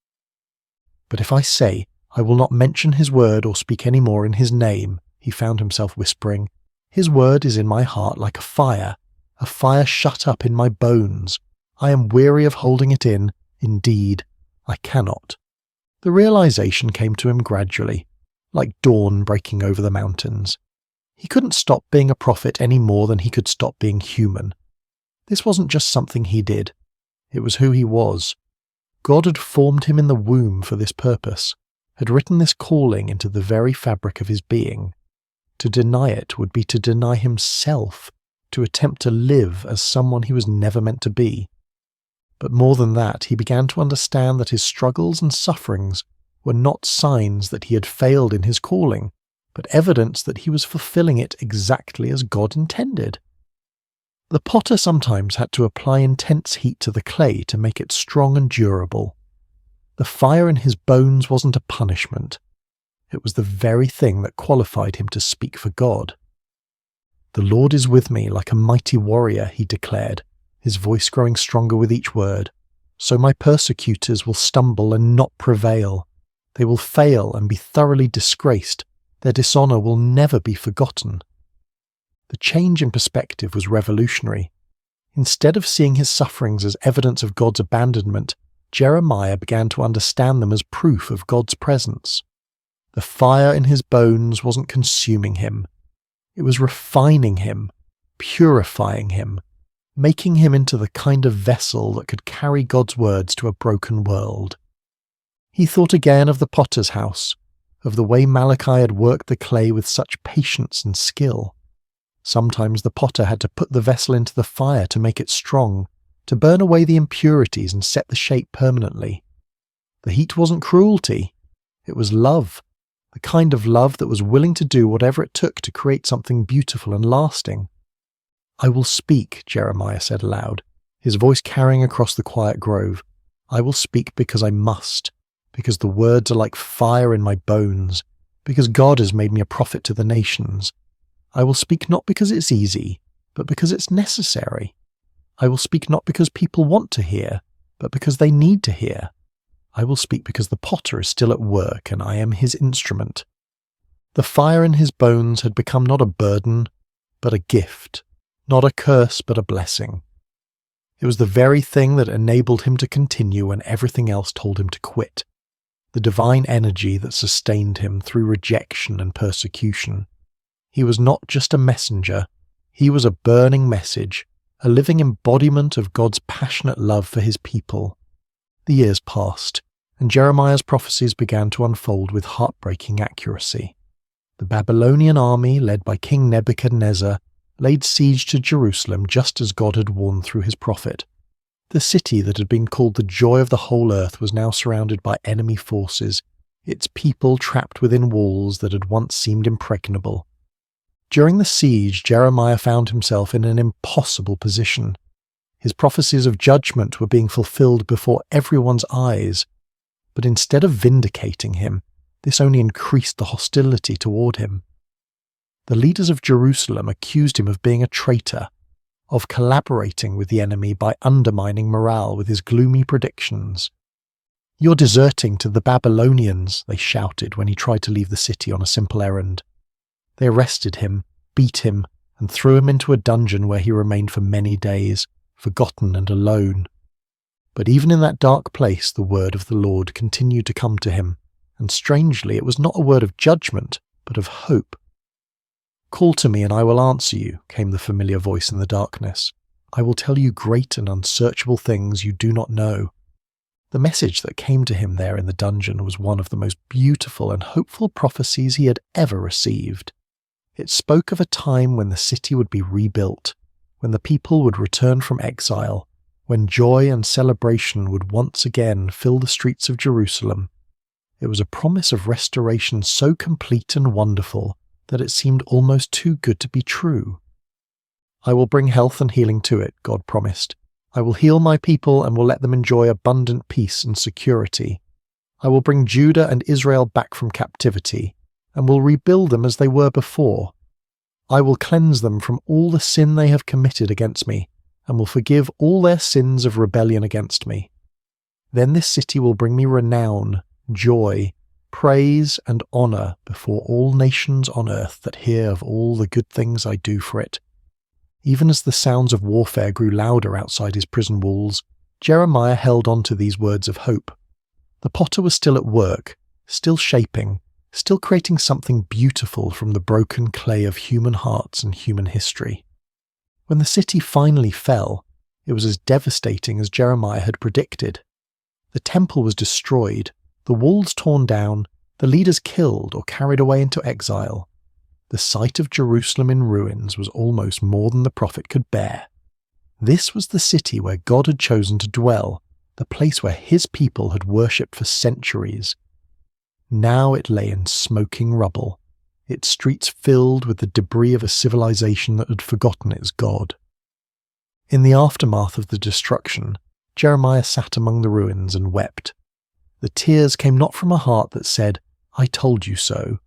"But if I say, I will not mention his word or speak any more in his name," he found himself whispering, "his word is in my heart like a fire shut up in my bones. I am weary of holding it in. Indeed, I cannot." The realization came to him gradually, like dawn breaking over the mountains. He couldn't stop being a prophet any more than he could stop being human. This wasn't just something he did. It was who he was. God had formed him in the womb for this purpose, had written this calling into the very fabric of his being. To deny it would be to deny himself, to attempt to live as someone he was never meant to be. But more than that, he began to understand that his struggles and sufferings were not signs that he had failed in his calling, but evidence that he was fulfilling it exactly as God intended. The potter sometimes had to apply intense heat to the clay to make it strong and durable. The fire in his bones wasn't a punishment. It was the very thing that qualified him to speak for God. "The Lord is with me like a mighty warrior," he declared, his voice growing stronger with each word. "So my persecutors will stumble and not prevail. They will fail and be thoroughly disgraced. Their dishonor will never be forgotten." The change in perspective was revolutionary. Instead of seeing his sufferings as evidence of God's abandonment, Jeremiah began to understand them as proof of God's presence. The fire in his bones wasn't consuming him. It was refining him, purifying him, making him into the kind of vessel that could carry God's words to a broken world. He thought again of the potter's house, of the way Malachi had worked the clay with such patience and skill. Sometimes the potter had to put the vessel into the fire to make it strong, to burn away the impurities and set the shape permanently. The heat wasn't cruelty, it was love, the kind of love that was willing to do whatever it took to create something beautiful and lasting. "I will speak," Jeremiah said aloud, his voice carrying across the quiet grove. "I will speak because I must, because the words are like fire in my bones, because God has made me a prophet to the nations. I will speak not because it's easy, but because it's necessary. I will speak not because people want to hear, but because they need to hear. I will speak because the potter is still at work and I am his instrument." The fire in his bones had become not a burden, but a gift, not a curse, but a blessing. It was the very thing that enabled him to continue when everything else told him to quit, the divine energy that sustained him through rejection and persecution. He was not just a messenger, he was a burning message, a living embodiment of God's passionate love for his people. The years passed, and Jeremiah's prophecies began to unfold with heartbreaking accuracy. The Babylonian army, led by King Nebuchadnezzar, laid siege to Jerusalem just as God had warned through his prophet. The city that had been called the joy of the whole earth was now surrounded by enemy forces, its people trapped within walls that had once seemed impregnable. During the siege, Jeremiah found himself in an impossible position. His prophecies of judgment were being fulfilled before everyone's eyes, but instead of vindicating him, this only increased the hostility toward him. The leaders of Jerusalem accused him of being a traitor, of collaborating with the enemy by undermining morale with his gloomy predictions. "You're deserting to the Babylonians," they shouted when he tried to leave the city on a simple errand. They arrested him, beat him, and threw him into a dungeon where he remained for many days, forgotten and alone. But even in that dark place, the word of the Lord continued to come to him, and strangely, it was not a word of judgment, but of hope. "Call to me and I will answer you," came the familiar voice in the darkness. "I will tell you great and unsearchable things you do not know." The message that came to him there in the dungeon was one of the most beautiful and hopeful prophecies he had ever received. It spoke of a time when the city would be rebuilt, when the people would return from exile, when joy and celebration would once again fill the streets of Jerusalem. It was a promise of restoration so complete and wonderful that it seemed almost too good to be true. "I will bring health and healing to it," God promised. "I will heal my people and will let them enjoy abundant peace and security. I will bring Judah and Israel back from captivity, and will rebuild them as they were before. I will cleanse them from all the sin they have committed against me, and will forgive all their sins of rebellion against me. Then this city will bring me renown, joy, praise, and honor before all nations on earth that hear of all the good things I do for it." Even as the sounds of warfare grew louder outside his prison walls, Jeremiah held on to these words of hope. The potter was still at work, still shaping, still creating something beautiful from the broken clay of human hearts and human history. When the city finally fell, it was as devastating as Jeremiah had predicted. The temple was destroyed, the walls torn down, the leaders killed or carried away into exile. The sight of Jerusalem in ruins was almost more than the prophet could bear. This was the city where God had chosen to dwell, the place where his people had worshipped for centuries. Now it lay in smoking rubble, its streets filled with the debris of a civilization that had forgotten its God. In the aftermath of the destruction, Jeremiah sat among the ruins and wept. The tears came not from a heart that said, "I told you so,"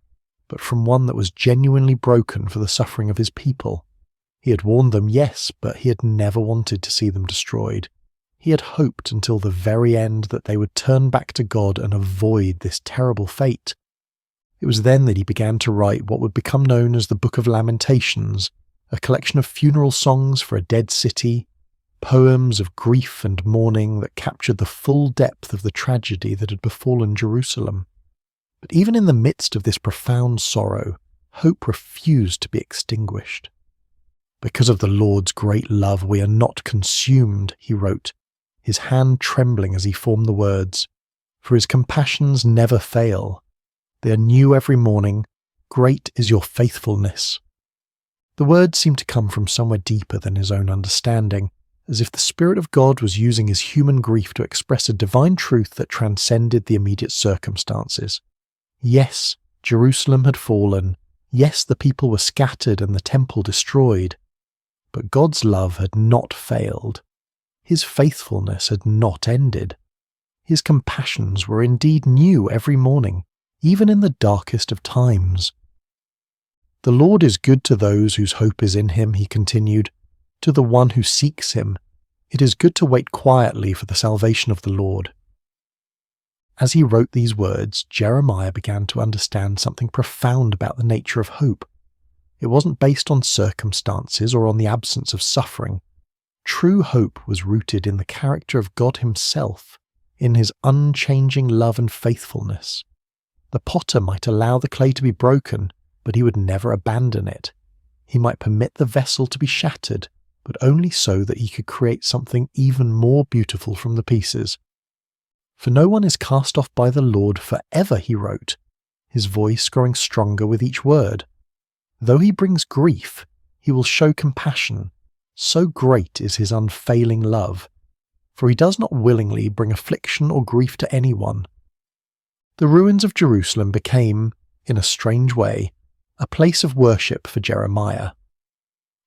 but from one that was genuinely broken for the suffering of his people. He had warned them, yes, but he had never wanted to see them destroyed. He had hoped until the very end that they would turn back to God and avoid this terrible fate. It was then that he began to write what would become known as the Book of Lamentations, a collection of funeral songs for a dead city, poems of grief and mourning that captured the full depth of the tragedy that had befallen Jerusalem. But even in the midst of this profound sorrow, hope refused to be extinguished. "Because of the Lord's great love we are not consumed," he wrote, his hand trembling as he formed the words. "For his compassions never fail. They are new every morning. Great is your faithfulness." The words seemed to come from somewhere deeper than his own understanding, as if the Spirit of God was using his human grief to express a divine truth that transcended the immediate circumstances. Yes, Jerusalem had fallen. Yes, the people were scattered and the temple destroyed. But God's love had not failed. His faithfulness had not ended. His compassions were indeed new every morning, even in the darkest of times. "The Lord is good to those whose hope is in him," he continued, "to the one who seeks him. It is good to wait quietly for the salvation of the Lord." As he wrote these words, Jeremiah began to understand something profound about the nature of hope. It wasn't based on circumstances or on the absence of suffering. True hope was rooted in the character of God himself, in his unchanging love and faithfulness. The potter might allow the clay to be broken, but he would never abandon it. He might permit the vessel to be shattered, but only so that he could create something even more beautiful from the pieces. "For no one is cast off by the Lord forever," he wrote, his voice growing stronger with each word. "Though he brings grief, he will show compassion. So great is his unfailing love. For he does not willingly bring affliction or grief to anyone." The ruins of Jerusalem became, in a strange way, a place of worship for Jeremiah.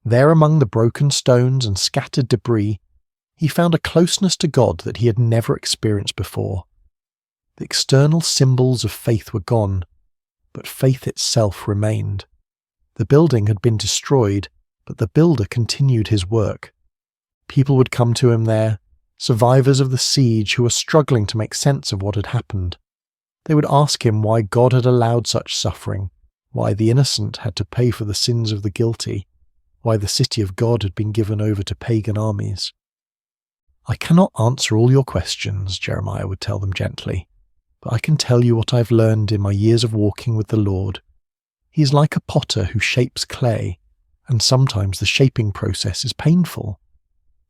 There among the broken stones and scattered debris, he found a closeness to God that he had never experienced before. The external symbols of faith were gone, but faith itself remained. The building had been destroyed, but the builder continued his work. People would come to him there, survivors of the siege who were struggling to make sense of what had happened. They would ask him why God had allowed such suffering, why the innocent had to pay for the sins of the guilty, why the city of God had been given over to pagan armies. "I cannot answer all your questions," Jeremiah would tell them gently, "but I can tell you what I've learned in my years of walking with the Lord. He is like a potter who shapes clay, and sometimes the shaping process is painful.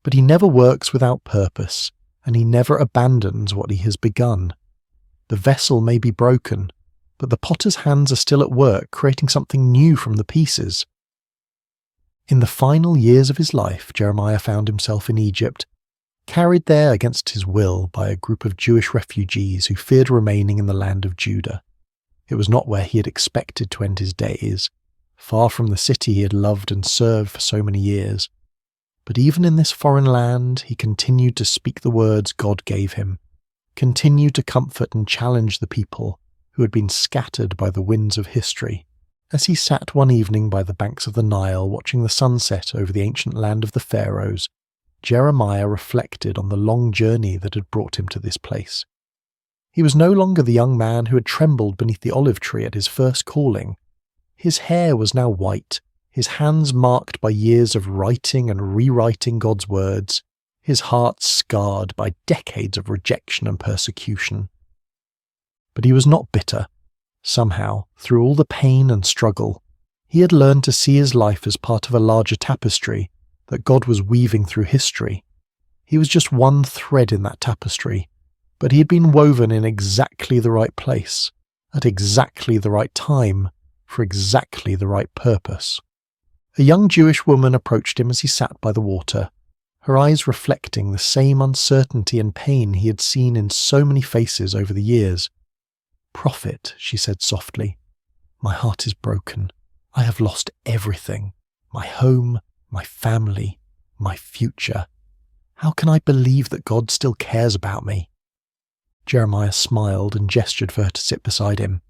But he never works without purpose, and he never abandons what he has begun. The vessel may be broken, but the potter's hands are still at work creating something new from the pieces." In the final years of his life, Jeremiah found himself in Egypt, carried there against his will by a group of Jewish refugees who feared remaining in the land of Judah. It was not where he had expected to end his days, far from the city he had loved and served for so many years. But even in this foreign land, he continued to speak the words God gave him, continued to comfort and challenge the people who had been scattered by the winds of history. As he sat one evening by the banks of the Nile watching the sunset over the ancient land of the Pharaohs, Jeremiah reflected on the long journey that had brought him to this place. He was no longer the young man who had trembled beneath the olive tree at his first calling. His hair was now white, his hands marked by years of writing and rewriting God's words, his heart scarred by decades of rejection and persecution. But he was not bitter. Somehow, through all the pain and struggle, he had learned to see his life as part of a larger tapestry that God was weaving through history. He was just one thread in that tapestry, but he had been woven in exactly the right place, at exactly the right time, for exactly the right purpose. A young Jewish woman approached him as he sat by the water, her eyes reflecting the same uncertainty and pain he had seen in so many faces over the years. "Prophet," she said softly, "my heart is broken. I have lost everything, my home, my family, my future. How can I believe that God still cares about me?" Jeremiah smiled and gestured for her to sit beside him.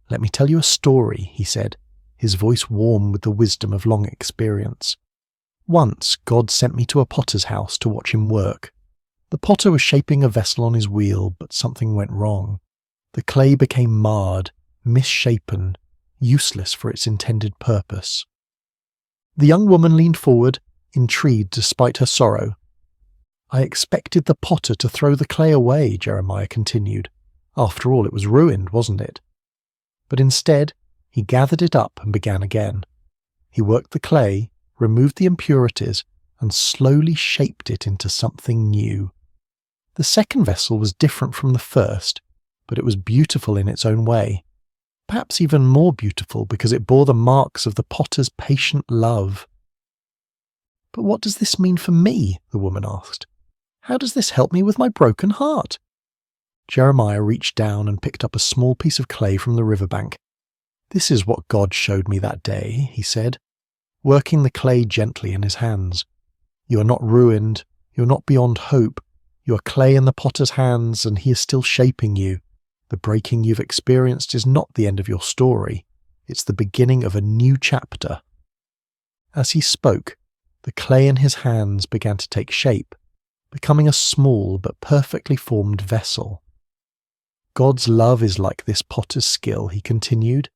"Let me tell you a story," he said, his voice warm with the wisdom of long experience. "Once God sent me to a potter's house to watch him work. The potter was shaping a vessel on his wheel, but something went wrong. The clay became marred, misshapen, useless for its intended purpose." The young woman leaned forward, intrigued despite her sorrow. "I expected the potter to throw the clay away," Jeremiah continued. "After all, it was ruined, wasn't it? But instead, he gathered it up and began again. He worked the clay, removed the impurities, and slowly shaped it into something new. The second vessel was different from the first, but it was beautiful in its own way. Perhaps even more beautiful because it bore the marks of the potter's patient love. "But what does this mean for me?" the woman asked. "How does this help me with my broken heart?" Jeremiah reached down and picked up a small piece of clay from the riverbank. "This is what God showed me that day," he said, working the clay gently in his hands. "You are not ruined. You are not beyond hope. You are clay in the potter's hands, and he is still shaping you. The breaking you've experienced is not the end of your story. It's the beginning of a new chapter." As he spoke, the clay in his hands began to take shape, becoming a small but perfectly formed vessel. "God's love is like this potter's skill," he continued.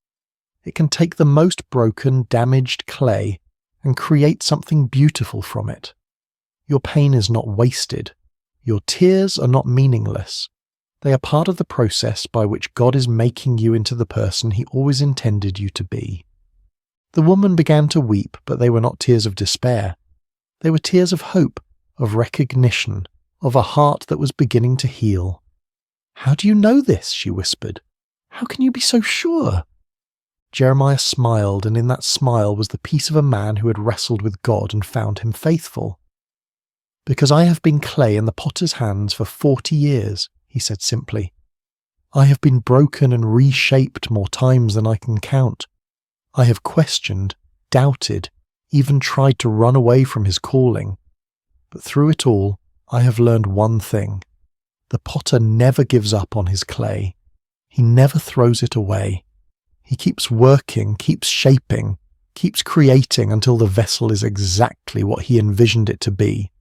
"It can take the most broken, damaged clay and create something beautiful from it. Your pain is not wasted. Your tears are not meaningless. They are part of the process by which God is making you into the person he always intended you to be." The woman began to weep, but they were not tears of despair. They were tears of hope, of recognition, of a heart that was beginning to heal. "How do you know this?" she whispered. "How can you be so sure?" Jeremiah smiled, and in that smile was the peace of a man who had wrestled with God and found him faithful. "Because I have been clay in the potter's hands for 40 years, he said simply. "I have been broken and reshaped more times than I can count. I have questioned, doubted, even tried to run away from his calling. But through it all, I have learned one thing. The potter never gives up on his clay. He never throws it away. He keeps working, keeps shaping, keeps creating until the vessel is exactly what he envisioned it to be."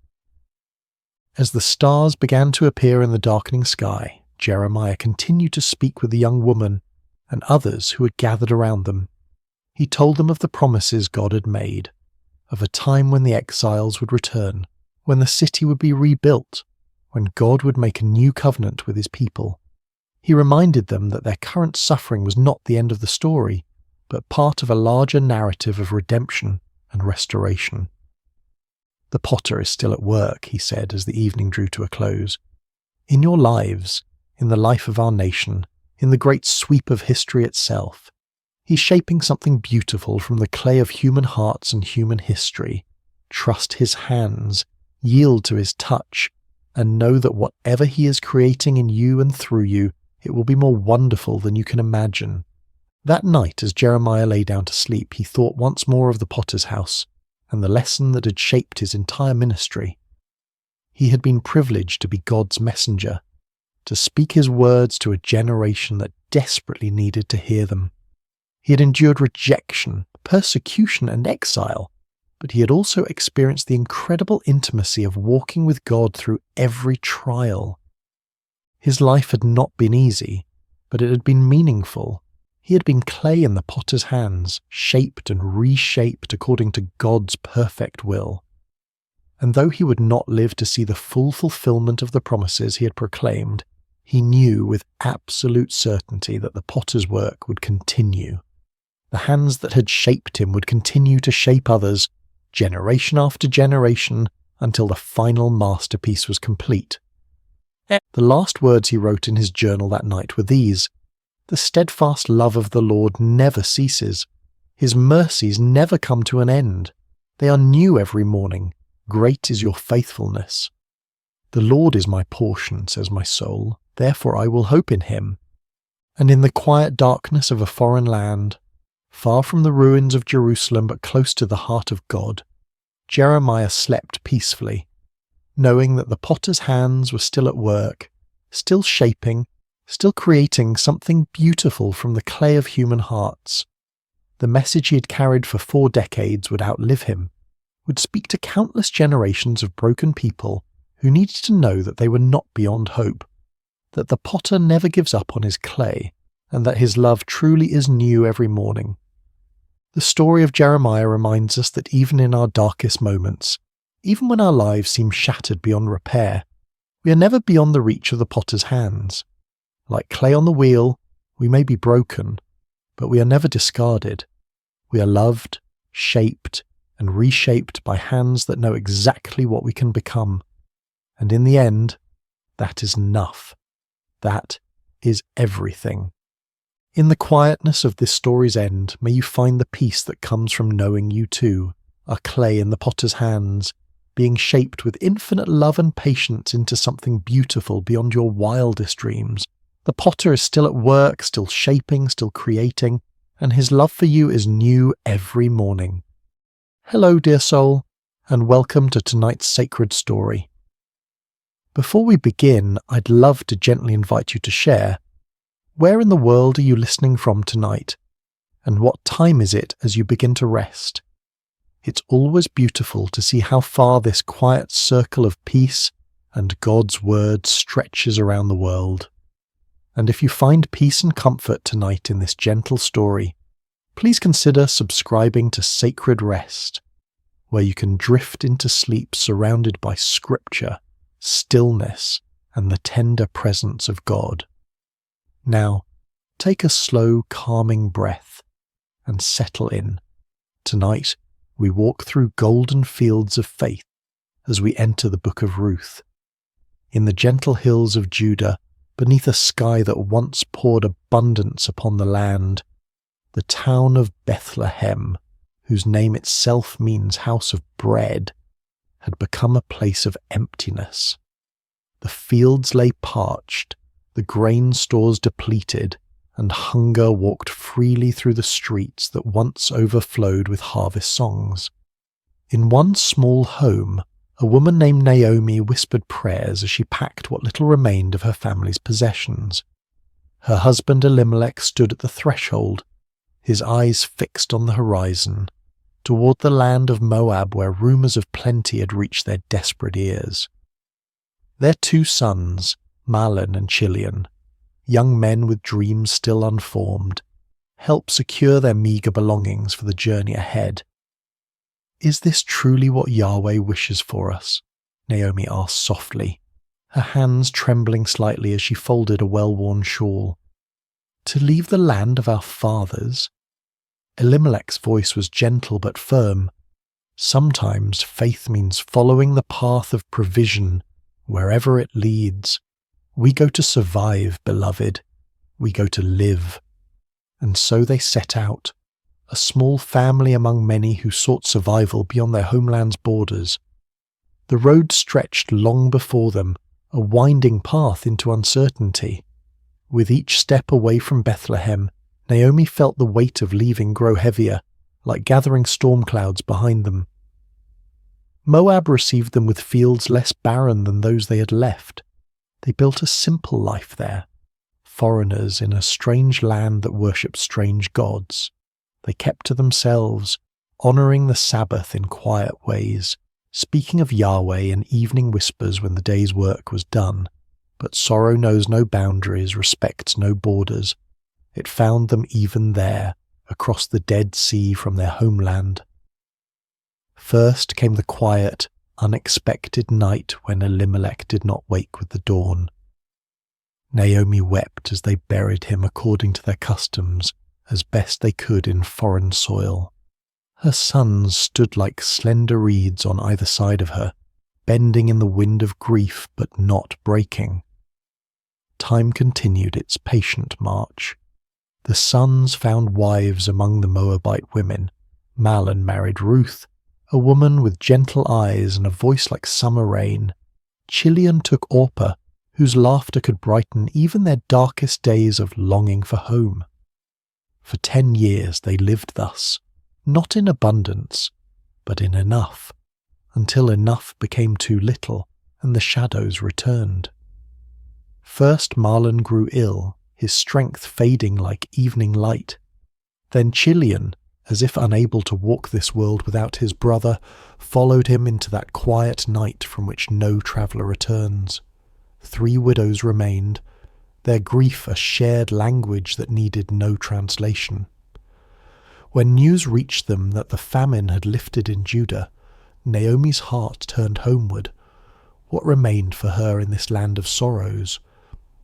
As the stars began to appear in the darkening sky, Jeremiah continued to speak with the young woman and others who had gathered around them. He told them of the promises God had made, of a time when the exiles would return, when the city would be rebuilt, when God would make a new covenant with his people. He reminded them that their current suffering was not the end of the story, but part of a larger narrative of redemption and restoration. "The potter is still at work," he said as the evening drew to a close. "In your lives, in the life of our nation, in the great sweep of history itself, he's shaping something beautiful from the clay of human hearts and human history. Trust his hands, yield to his touch, and know that whatever he is creating in you and through you, it will be more wonderful than you can imagine." That night, as Jeremiah lay down to sleep, he thought once more of the potter's house and the lesson that had shaped his entire ministry. He had been privileged to be God's messenger, to speak his words to a generation that desperately needed to hear them. He had endured rejection, persecution, and exile, but he had also experienced the incredible intimacy of walking with God through every trial. His life had not been easy, but it had been meaningful. He had been clay in the potter's hands, shaped and reshaped according to God's perfect will. And though he would not live to see the full fulfillment of the promises he had proclaimed, he knew with absolute certainty that the potter's work would continue. The hands that had shaped him would continue to shape others, generation after generation, until the final masterpiece was complete. The last words he wrote in his journal that night were these: "The steadfast love of the Lord never ceases. His mercies never come to an end. They are new every morning. Great is your faithfulness. The Lord is my portion, says my soul. Therefore I will hope in him." And in the quiet darkness of a foreign land, far from the ruins of Jerusalem but close to the heart of God, Jeremiah slept peacefully, knowing that the potter's hands were still at work, still shaping, still creating something beautiful from the clay of human hearts. The message he had carried for 4 decades would outlive him, would speak to countless generations of broken people who needed to know that they were not beyond hope, that the potter never gives up on his clay, and that his love truly is new every morning. The story of Jeremiah reminds us that even in our darkest moments, even when our lives seem shattered beyond repair, we are never beyond the reach of the potter's hands. Like clay on the wheel, we may be broken, but we are never discarded. We are loved, shaped, and reshaped by hands that know exactly what we can become. And in the end, that is enough. That is everything. In the quietness of this story's end, may you find the peace that comes from knowing you too are clay in the potter's hands, being shaped with infinite love and patience into something beautiful beyond your wildest dreams. The potter is still at work, still shaping, still creating, and his love for you is new every morning. Hello, dear soul, and welcome to tonight's sacred story. Before we begin, I'd love to gently invite you to share. Where in the world are you listening from tonight? And what time is it as you begin to rest? It's always beautiful to see how far this quiet circle of peace and God's word stretches around the world. And if you find peace and comfort tonight in this gentle story, please consider subscribing to Sacred Rest, where you can drift into sleep surrounded by scripture, stillness, and the tender presence of God. Now, take a slow, calming breath and settle in. Tonight, we walk through golden fields of faith as we enter the book of Ruth. In the gentle hills of Judah, beneath a sky that once poured abundance upon the land, the town of Bethlehem, whose name itself means house of bread, had become a place of emptiness. The fields lay parched, the grain stores depleted, and hunger walked freely through the streets that once overflowed with harvest songs. In one small home, a woman named Naomi whispered prayers as she packed what little remained of her family's possessions. Her husband Elimelech stood at the threshold, his eyes fixed on the horizon, toward the land of Moab where rumours of plenty had reached their desperate ears. Their 2 sons, Mahlon and Chilion, young men with dreams still unformed, help secure their meagre belongings for the journey ahead. Is this truly what Yahweh wishes for us? Naomi asked softly, her hands trembling slightly as she folded a well-worn shawl. To leave the land of our fathers? Elimelech's voice was gentle but firm. Sometimes faith means following the path of provision wherever it leads. We go to survive, beloved. We go to live. And so they set out, a small family among many who sought survival beyond their homeland's borders. The road stretched long before them, a winding path into uncertainty. With each step away from Bethlehem, Naomi felt the weight of leaving grow heavier, like gathering storm clouds behind them. Moab received them with fields less barren than those they had left. They built a simple life there, foreigners in a strange land that worshipped strange gods. They kept to themselves, honouring the Sabbath in quiet ways, speaking of Yahweh in evening whispers when the day's work was done. But sorrow knows no boundaries, respects no borders. It found them even there, across the Dead Sea from their homeland. First came the quiet, unexpected night when Elimelech did not wake with the dawn. Naomi wept as they buried him according to their customs, as best they could in foreign soil. Her sons stood like slender reeds on either side of her, bending in the wind of grief but not breaking. Time continued its patient march. The sons found wives among the Moabite women. Mahlon married Ruth, a woman with gentle eyes and a voice like summer rain. Chilion took Orpah, whose laughter could brighten even their darkest days of longing for home. For 10 years they lived thus, not in abundance, but in enough, until enough became too little and the shadows returned. First Mahlon grew ill, his strength fading like evening light. Then Chilion, as if unable to walk this world without his brother, followed him into that quiet night from which no traveller returns. 3 widows remained, their grief a shared language that needed no translation. When news reached them that the famine had lifted in Judah, Naomi's heart turned homeward. What remained for her in this land of sorrows?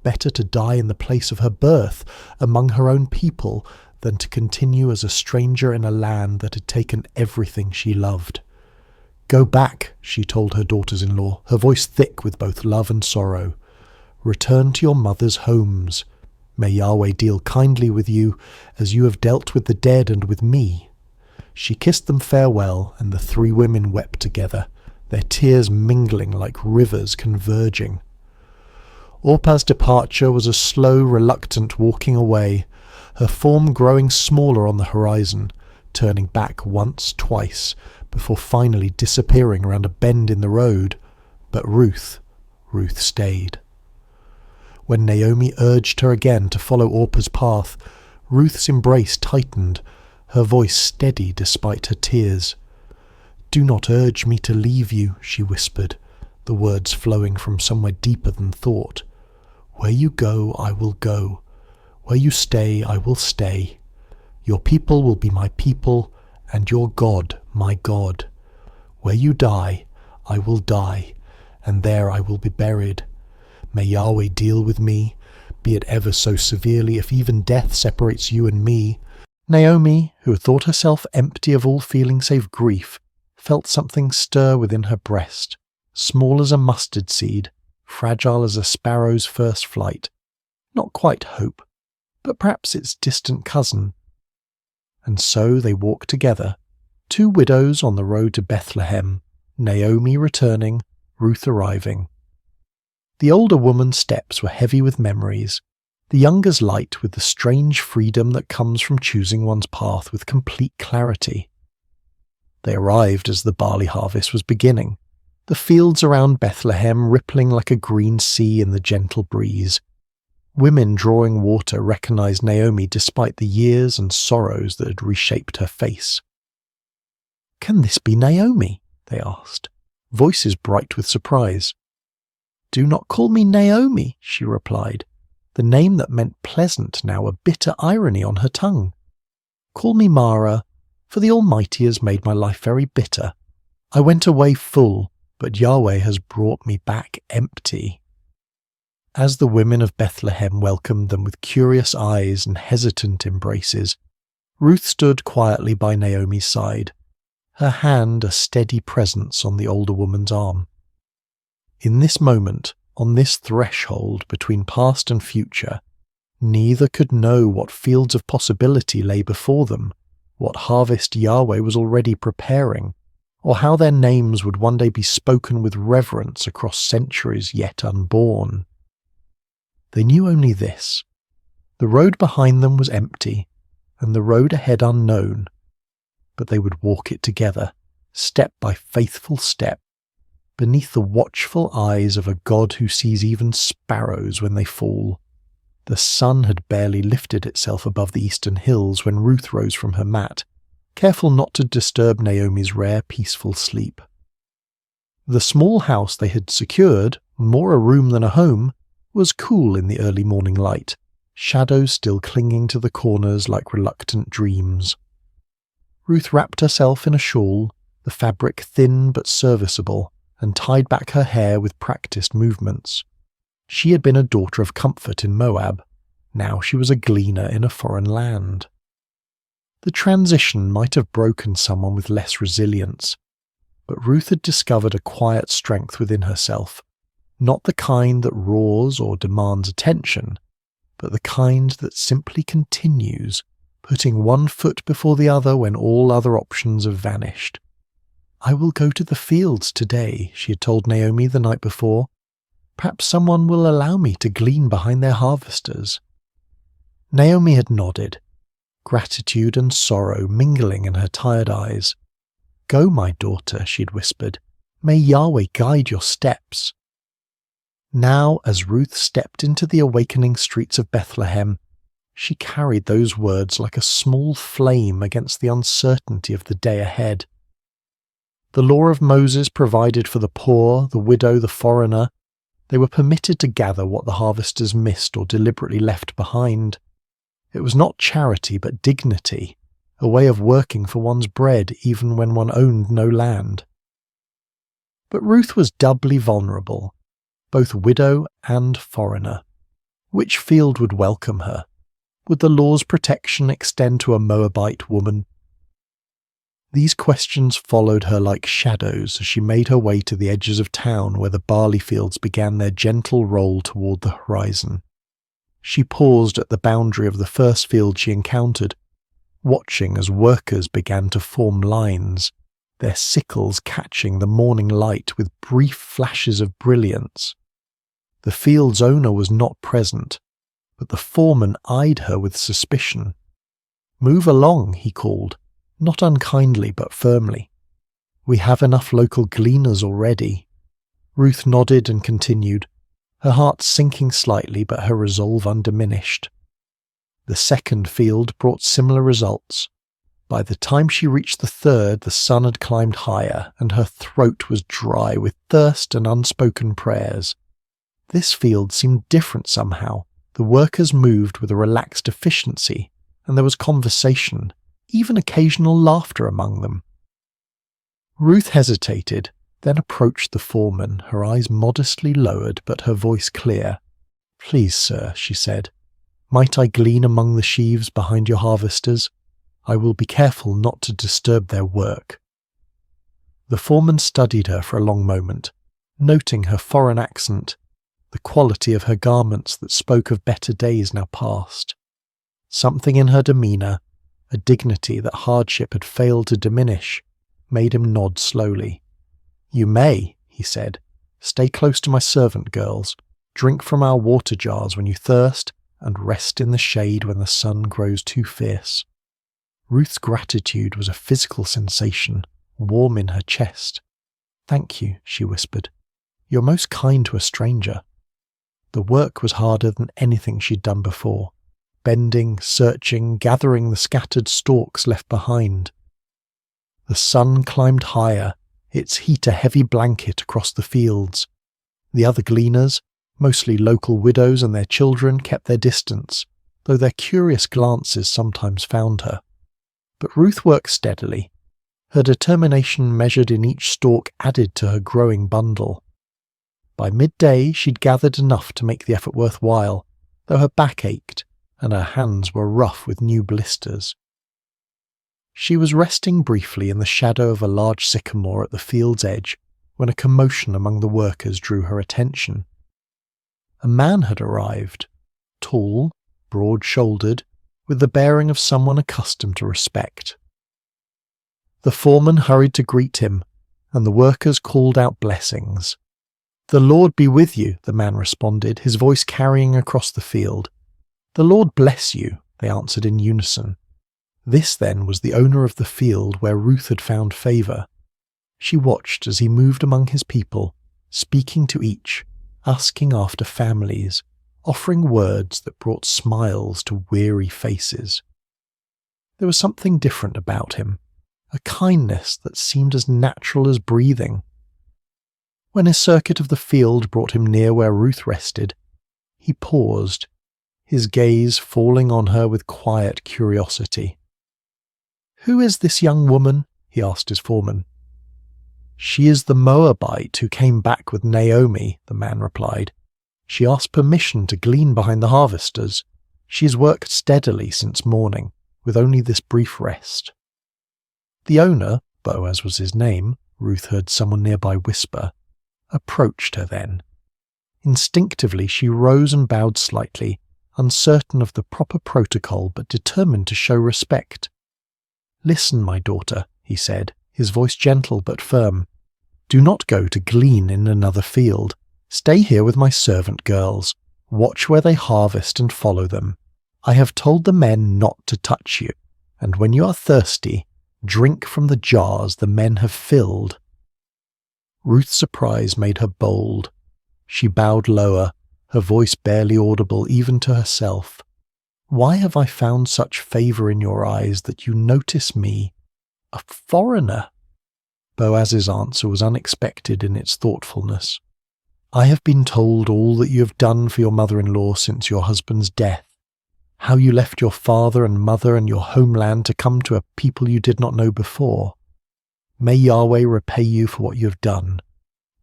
Better to die in the place of her birth, among her own people, than to continue as a stranger in a land that had taken everything she loved. "Go back," she told her daughters-in-law, her voice thick with both love and sorrow. "Return to your mothers' homes. May Yahweh deal kindly with you, as you have dealt with the dead and with me." She kissed them farewell, and the three women wept together, their tears mingling like rivers converging. Orpah's departure was a slow, reluctant walking away, her form growing smaller on the horizon, turning back once, twice, before finally disappearing around a bend in the road. But Ruth stayed. When Naomi urged her again to follow Orpah's path, Ruth's embrace tightened, her voice steady despite her tears. "Do not urge me to leave you," she whispered, the words flowing from somewhere deeper than thought. "Where you go, I will go. Where you stay, I will stay. Your people will be my people, and your God, my God. Where you die, I will die, and there I will be buried. May Yahweh deal with me, be it ever so severely, if even death separates you and me." Naomi, who had thought herself empty of all feeling save grief, felt something stir within her breast, small as a mustard seed, fragile as a sparrow's first flight. Not quite hope, but perhaps its distant cousin. And so they walked together, two widows on the road to Bethlehem, Naomi returning, Ruth arriving. The older woman's steps were heavy with memories, the younger's light with the strange freedom that comes from choosing one's path with complete clarity. They arrived as the barley harvest was beginning, the fields around Bethlehem rippling like a green sea in the gentle breeze. Women drawing water recognized Naomi despite the years and sorrows that had reshaped her face. "Can this be Naomi?" they asked, voices bright with surprise. "Do not call me Naomi," she replied, the name that meant pleasant now a bitter irony on her tongue. "Call me Mara, for the Almighty has made my life very bitter. I went away full, but Yahweh has brought me back empty." As the women of Bethlehem welcomed them with curious eyes and hesitant embraces, Ruth stood quietly by Naomi's side, her hand a steady presence on the older woman's arm. In this moment, on this threshold between past and future, neither could know what fields of possibility lay before them, what harvest Yahweh was already preparing, or how their names would one day be spoken with reverence across centuries yet unborn. They knew only this: the road behind them was empty, and the road ahead unknown, but they would walk it together, step by faithful step, beneath the watchful eyes of a God who sees even sparrows when they fall. The sun had barely lifted itself above the eastern hills when Ruth rose from her mat, careful not to disturb Naomi's rare peaceful sleep. The small house they had secured, more a room than a home, was cool in the early morning light, shadows still clinging to the corners like reluctant dreams. Ruth wrapped herself in a shawl, the fabric thin but serviceable, and tied back her hair with practiced movements. She had been a daughter of comfort in Moab. Now she was a gleaner in a foreign land. The transition might have broken someone with less resilience, but Ruth had discovered a quiet strength within herself, not the kind that roars or demands attention, but the kind that simply continues, putting one foot before the other when all other options have vanished. "I will go to the fields today," she had told Naomi the night before. "Perhaps someone will allow me to glean behind their harvesters." Naomi had nodded, gratitude and sorrow mingling in her tired eyes. "Go, my daughter," she had whispered. "May Yahweh guide your steps." Now, as Ruth stepped into the awakening streets of Bethlehem, she carried those words like a small flame against the uncertainty of the day ahead. The law of Moses provided for the poor, the widow, the foreigner. They were permitted to gather what the harvesters missed or deliberately left behind. It was not charity but dignity, a way of working for one's bread even when one owned no land. But Ruth was doubly vulnerable, both widow and foreigner. Which field would welcome her? Would the law's protection extend to a Moabite woman? These questions followed her like shadows as she made her way to the edges of town where the barley fields began their gentle roll toward the horizon. She paused at the boundary of the first field she encountered, watching as workers began to form lines, their sickles catching the morning light with brief flashes of brilliance. The field's owner was not present, but the foreman eyed her with suspicion. "Move along," he called, not unkindly but firmly. "We have enough local gleaners already." Ruth nodded and continued, her heart sinking slightly but her resolve undiminished. The second field brought similar results. By the time she reached the third, the sun had climbed higher, and her throat was dry with thirst and unspoken prayers. This field seemed different somehow. The workers moved with a relaxed efficiency, and there was conversation, even occasional laughter among them. Ruth hesitated, then approached the foreman, her eyes modestly lowered but her voice clear. "Please, sir," she said, "might I glean among the sheaves behind your harvesters? I will be careful not to disturb their work." The foreman studied her for a long moment, noting her foreign accent, the quality of her garments that spoke of better days now past. Something in her demeanour, a dignity that hardship had failed to diminish, made him nod slowly. "You may," he said. "Stay close to my servant girls, drink from our water jars when you thirst, and rest in the shade when the sun grows too fierce." Ruth's gratitude was a physical sensation, warm in her chest. "Thank you," she whispered. "You're most kind to a stranger." The work was harder than anything she'd done before, bending, searching, gathering the scattered stalks left behind. The sun climbed higher, its heat a heavy blanket across the fields. The other gleaners, mostly local widows and their children, kept their distance, though their curious glances sometimes found her. But Ruth worked steadily. Her determination measured in each stalk added to her growing bundle. By midday she'd gathered enough to make the effort worthwhile, though her back ached and her hands were rough with new blisters. She was resting briefly in the shadow of a large sycamore at the field's edge when a commotion among the workers drew her attention. A man had arrived, tall, broad-shouldered, with the bearing of someone accustomed to respect. The foreman hurried to greet him, and the workers called out blessings. "The Lord be with you," the man responded, his voice carrying across the field. "The Lord bless you," they answered in unison. This, then, was the owner of the field where Ruth had found favour. She watched as he moved among his people, speaking to each, asking after families, offering words that brought smiles to weary faces. There was something different about him, a kindness that seemed as natural as breathing. When his circuit of the field brought him near where Ruth rested, he paused, his gaze falling on her with quiet curiosity. "Who is this young woman?" he asked his foreman. "She is the Moabite who came back with Naomi," the man replied. "She asked permission to glean behind the harvesters. She has worked steadily since morning, with only this brief rest." The owner, Boaz was his name, Ruth heard someone nearby whisper, approached her then. Instinctively she rose and bowed slightly, uncertain of the proper protocol but determined to show respect. "Listen, my daughter," he said, his voice gentle but firm. "Do not go to glean in another field. Stay here with my servant girls. Watch where they harvest and follow them. I have told the men not to touch you, and when you are thirsty, drink from the jars the men have filled." Ruth's surprise made her bold. She bowed lower, her voice barely audible even to herself. "Why have I found such favour in your eyes that you notice me, a foreigner?" Boaz's answer was unexpected in its thoughtfulness. "I have been told all that you have done for your mother-in-law since your husband's death, how you left your father and mother and your homeland to come to a people you did not know before. May Yahweh repay you for what you have done.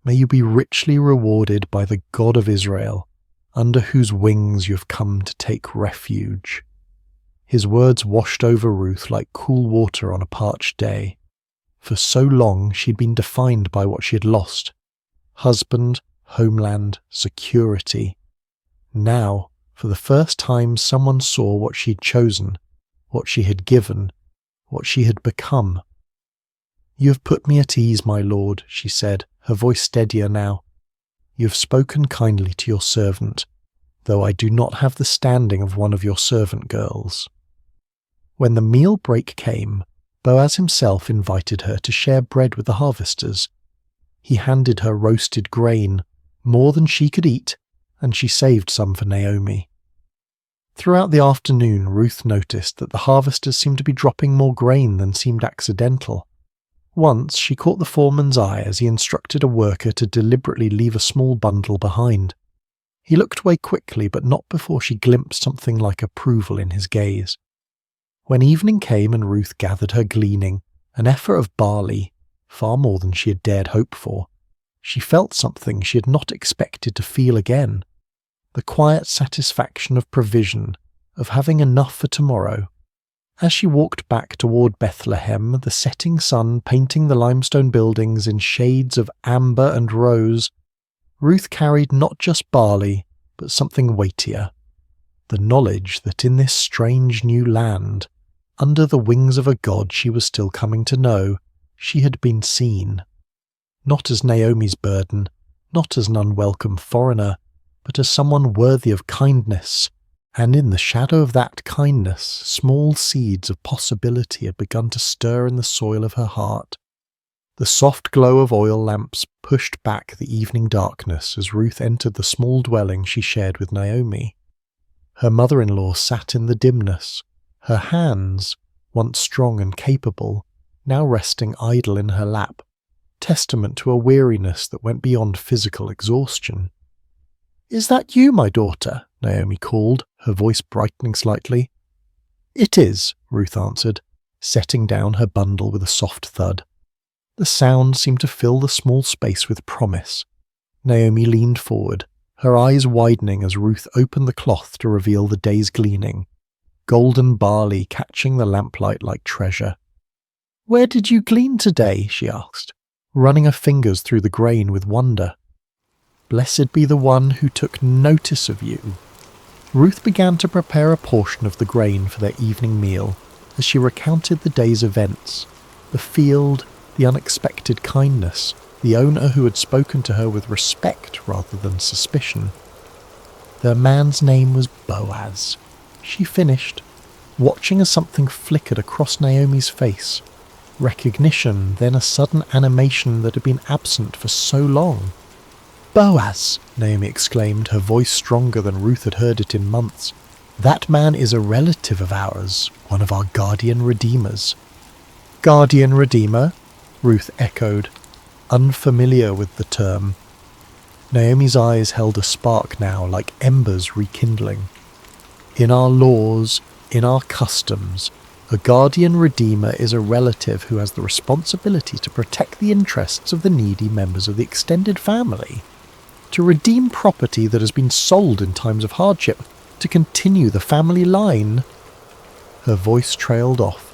May you be richly rewarded by the God of Israel, under whose wings you have come to take refuge." His words washed over Ruth like cool water on a parched day. For so long she'd been defined by what she had lost: husband, homeland, security. Now, for the first time, someone saw what she'd chosen, what she had given, what she had become. "You have put me at ease, my lord," she said, her voice steadier now. "You have spoken kindly to your servant, though I do not have the standing of one of your servant girls." When the meal break came, Boaz himself invited her to share bread with the harvesters. He handed her roasted grain, more than she could eat, and she saved some for Naomi. Throughout the afternoon, Ruth noticed that the harvesters seemed to be dropping more grain than seemed accidental. Once she caught the foreman's eye as he instructed a worker to deliberately leave a small bundle behind. He looked away quickly, but not before she glimpsed something like approval in his gaze. When evening came and Ruth gathered her gleaning, an effort of barley, far more than she had dared hope for, she felt something she had not expected to feel again: the quiet satisfaction of provision, of having enough for tomorrow. As she walked back toward Bethlehem, the setting sun painting the limestone buildings in shades of amber and rose, Ruth carried not just barley, but something weightier: the knowledge that in this strange new land, under the wings of a God she was still coming to know, she had been seen. Not as Naomi's burden, not as an unwelcome foreigner, but as someone worthy of kindness, and in the shadow of that kindness small seeds of possibility had begun to stir in the soil of her heart. The soft glow of oil lamps pushed back the evening darkness as Ruth entered the small dwelling she shared with Naomi. Her mother-in-law sat in the dimness, her hands, once strong and capable, now resting idle in her lap, testament to a weariness that went beyond physical exhaustion. "Is that you, my daughter?" Naomi called, her voice brightening slightly. "It is," Ruth answered, setting down her bundle with a soft thud. The sound seemed to fill the small space with promise. Naomi leaned forward, her eyes widening as Ruth opened the cloth to reveal the day's gleaning, golden barley catching the lamplight like treasure. "Where did you glean today?" she asked, running her fingers through the grain with wonder. "Blessed be the one who took notice of you." Ruth began to prepare a portion of the grain for their evening meal as she recounted the day's events: the field, the unexpected kindness, the owner who had spoken to her with respect rather than suspicion. "The man's name was Boaz," she finished, watching as something flickered across Naomi's face. Recognition, then a sudden animation that had been absent for so long. "Boaz!" Naomi exclaimed, her voice stronger than Ruth had heard it in months. "That man is a relative of ours, one of our guardian redeemers." "Guardian redeemer?" Ruth echoed, unfamiliar with the term. Naomi's eyes held a spark now, like embers rekindling. "In our laws, in our customs, a guardian redeemer is a relative who has the responsibility to protect the interests of the needy members of the extended family, to redeem property that has been sold in times of hardship, to continue the family line." Her voice trailed off,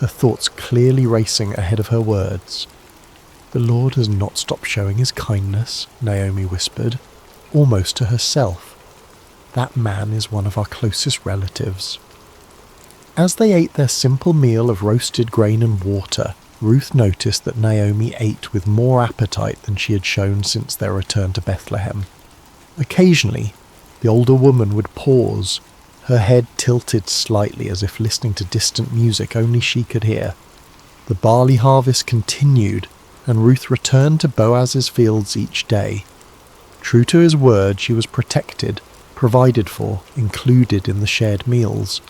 her thoughts clearly racing ahead of her words. "The Lord has not stopped showing his kindness," Naomi whispered, almost to herself. "That man is one of our closest relatives." As they ate their simple meal of roasted grain and water, Ruth noticed that Naomi ate with more appetite than she had shown since their return to Bethlehem. Occasionally, the older woman would pause, her head tilted slightly as if listening to distant music only she could hear. The barley harvest continued, and Ruth returned to Boaz's fields each day. True to his word, she was protected, provided for, included in the shared meals.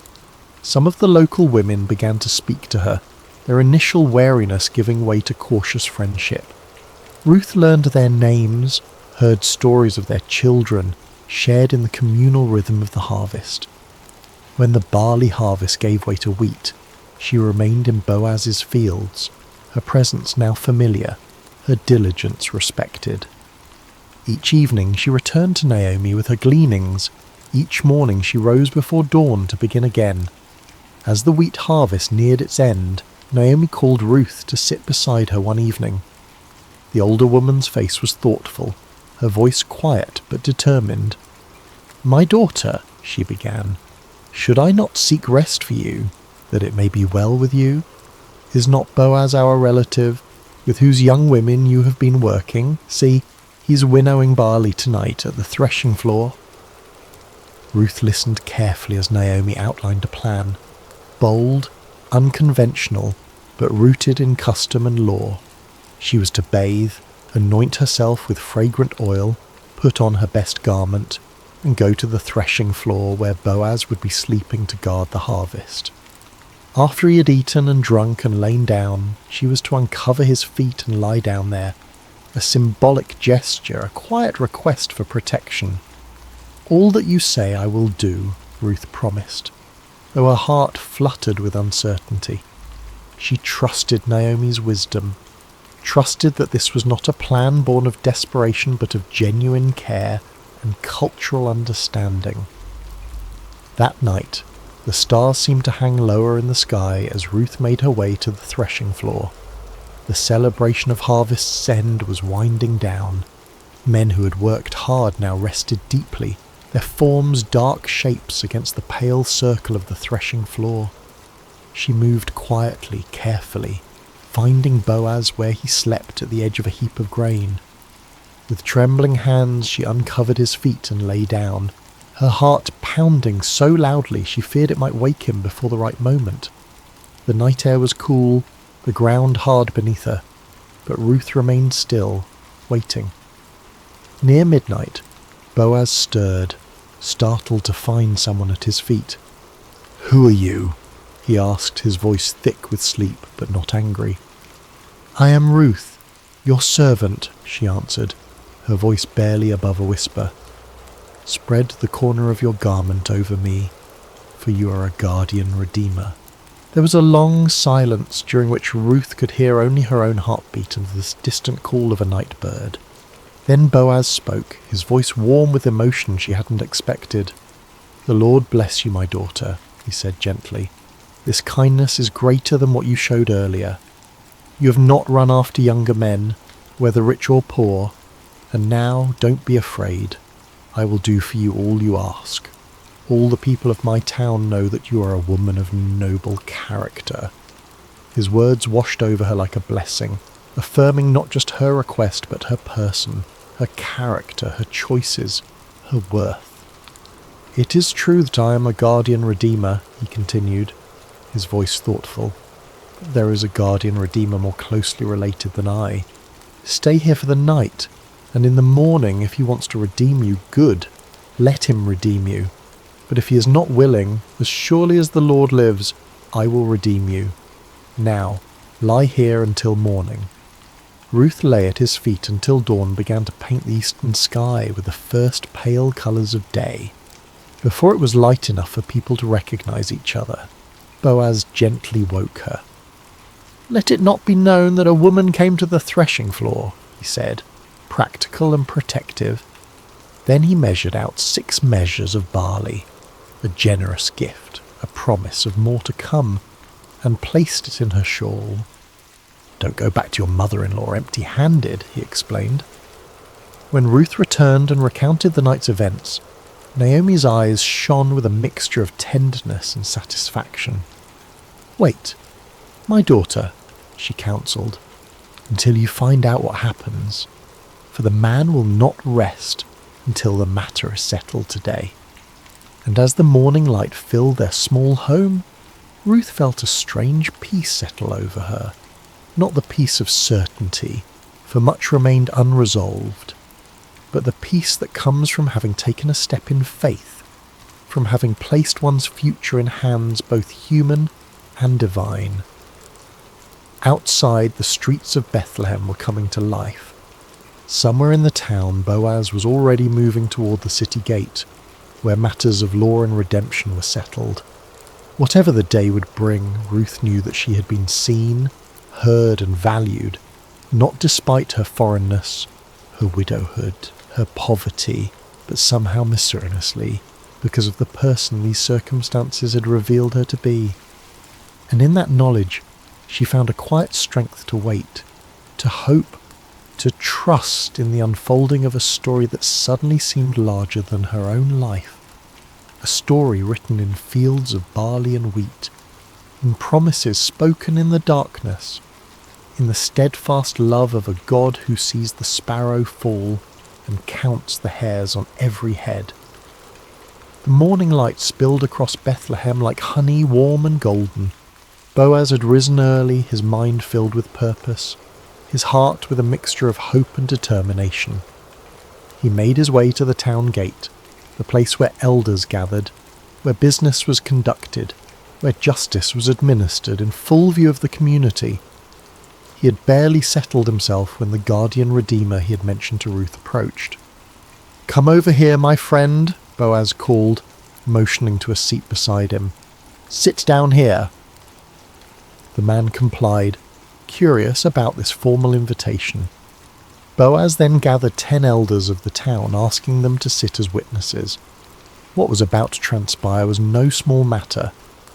Some of the local women began to speak to her, their initial wariness giving way to cautious friendship. Ruth learned their names, heard stories of their children, shared in the communal rhythm of the harvest. When the barley harvest gave way to wheat, she remained in Boaz's fields, her presence now familiar, her diligence respected. Each evening she returned to Naomi with her gleanings. Each morning she rose before dawn to begin again. As the wheat harvest neared its end, Naomi called Ruth to sit beside her one evening. The older woman's face was thoughtful, her voice quiet but determined. "My daughter," she began, "should I not seek rest for you, that it may be well with you? Is not Boaz our relative, with whose young women you have been working? See, he's winnowing barley tonight at the threshing floor." Ruth listened carefully as Naomi outlined a plan, bold, unconventional, but rooted in custom and law. She was to bathe, anoint herself with fragrant oil, put on her best garment, and go to the threshing floor where Boaz would be sleeping to guard the harvest. After he had eaten and drunk and lain down, she was to uncover his feet and lie down there, a symbolic gesture, a quiet request for protection. "All that you say I will do," Ruth promised, though her heart fluttered with uncertainty. She trusted Naomi's wisdom, trusted that this was not a plan born of desperation but of genuine care and cultural understanding. That night, the stars seemed to hang lower in the sky as Ruth made her way to the threshing floor. The celebration of harvest's end was winding down. Men who had worked hard now rested deeply, their forms dark shapes against the pale circle of the threshing floor. She moved quietly, carefully, finding Boaz where he slept at the edge of a heap of grain. With trembling hands she uncovered his feet and lay down, her heart pounding so loudly she feared it might wake him before the right moment. The night air was cool, the ground hard beneath her, but Ruth remained still, waiting. Near midnight, Boaz stirred, startled to find someone at his feet. "Who are you?" he asked, his voice thick with sleep but not angry. "I am Ruth, your servant," she answered, her voice barely above a whisper. "Spread the corner of your garment over me, for you are a guardian redeemer." There was a long silence during which Ruth could hear only her own heartbeat and the distant call of a night bird. Then Boaz spoke, his voice warm with emotion she hadn't expected. "The Lord bless you, my daughter," he said gently. "This kindness is greater than what you showed earlier. You have not run after younger men, whether rich or poor, and now don't be afraid. I will do for you all you ask. All the people of my town know that you are a woman of noble character." His words washed over her like a blessing, affirming not just her request but her person, her character, her choices, her worth. "It is true that I am a guardian redeemer," he continued, his voice thoughtful. "But there is a guardian redeemer more closely related than I. Stay here for the night, and in the morning, if he wants to redeem you, good. Let him redeem you. But if he is not willing, as surely as the Lord lives, I will redeem you. Now, lie here until morning." Ruth lay at his feet until dawn began to paint the eastern sky with the first pale colours of day. Before it was light enough for people to recognize each other, Boaz gently woke her. "Let it not be known that a woman came to the threshing floor," he said, practical and protective. Then he measured out 6 measures of barley, a generous gift, a promise of more to come, and placed it in her shawl. "Don't go back to your mother-in-law empty-handed," he explained. When Ruth returned and recounted the night's events, Naomi's eyes shone with a mixture of tenderness and satisfaction. "Wait, my daughter," she counselled, "until you find out what happens, for the man will not rest until the matter is settled today." And as the morning light filled their small home, Ruth felt a strange peace settle over her. Not the peace of certainty, for much remained unresolved, but the peace that comes from having taken a step in faith, from having placed one's future in hands both human and divine. Outside, the streets of Bethlehem were coming to life. Somewhere in the town, Boaz was already moving toward the city gate, where matters of law and redemption were settled. Whatever the day would bring, Ruth knew that she had been seen, heard and valued, not despite her foreignness, her widowhood, her poverty, but somehow mysteriously, because of the person these circumstances had revealed her to be. And in that knowledge, she found a quiet strength to wait, to hope, to trust in the unfolding of a story that suddenly seemed larger than her own life. A story written in fields of barley and wheat, in promises spoken in the darkness, in the steadfast love of a God who sees the sparrow fall and counts the hairs on every head. The morning light spilled across Bethlehem like honey warm and golden. Boaz had risen early, his mind filled with purpose, his heart with a mixture of hope and determination. He made his way to the town gate, the place where elders gathered, where business was conducted, where justice was administered in full view of the community. He had barely settled himself when the guardian redeemer he had mentioned to Ruth approached. "Come over here, my friend," Boaz called, motioning to a seat beside him. "Sit down here." The man complied, curious about this formal invitation. Boaz then gathered 10 elders of the town, asking them to sit as witnesses. What was about to transpire was no small matter.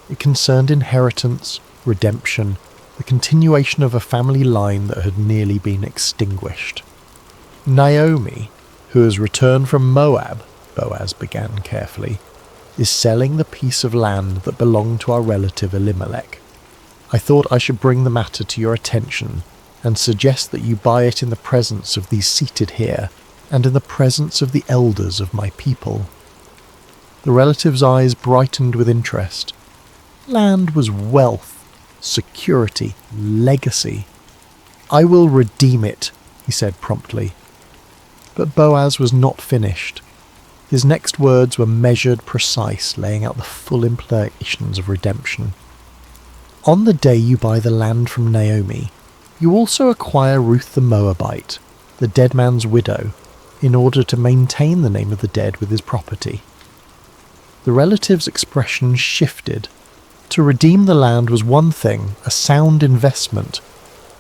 It concerned inheritance, redemption, the continuation of a family line that had nearly been extinguished. "Naomi, who has returned from Moab," Boaz began carefully, "is selling the piece of land that belonged to our relative Elimelech. I thought I should bring the matter to your attention and suggest that you buy it in the presence of these seated here and in the presence of the elders of my people." The relative's eyes brightened with interest. Land was wealth, security, legacy. "I will redeem it," he said promptly. But Boaz was not finished. His next words were measured, precise, laying out the full implications of redemption. "On the day you buy the land from Naomi, you also acquire Ruth the Moabite, the dead man's widow, in order to maintain the name of the dead with his property." The relative's expression shifted. To redeem the land was one thing, a sound investment,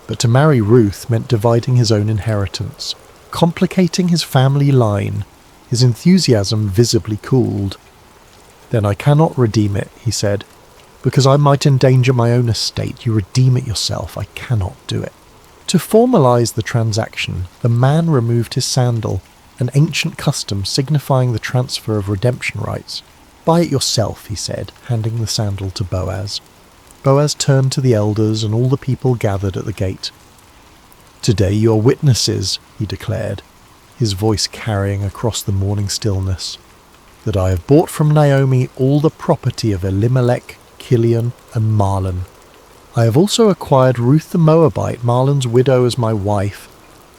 but to marry Ruth meant dividing his own inheritance, complicating his family line. His enthusiasm visibly cooled. "Then I cannot redeem it," he said. "Because I might endanger my own estate. You redeem it yourself. I cannot do it." To formalize the transaction, the man removed his sandal, an ancient custom signifying the transfer of redemption rights. "Buy it yourself," he said, handing the sandal to Boaz. Boaz turned to the elders and all the people gathered at the gate. "Today you are witnesses," he declared, his voice carrying across the morning stillness, "that I have bought from Naomi all the property of Elimelech, Kilion, and Mahlon. I have also acquired Ruth the Moabite, Mahlon's widow, as my wife,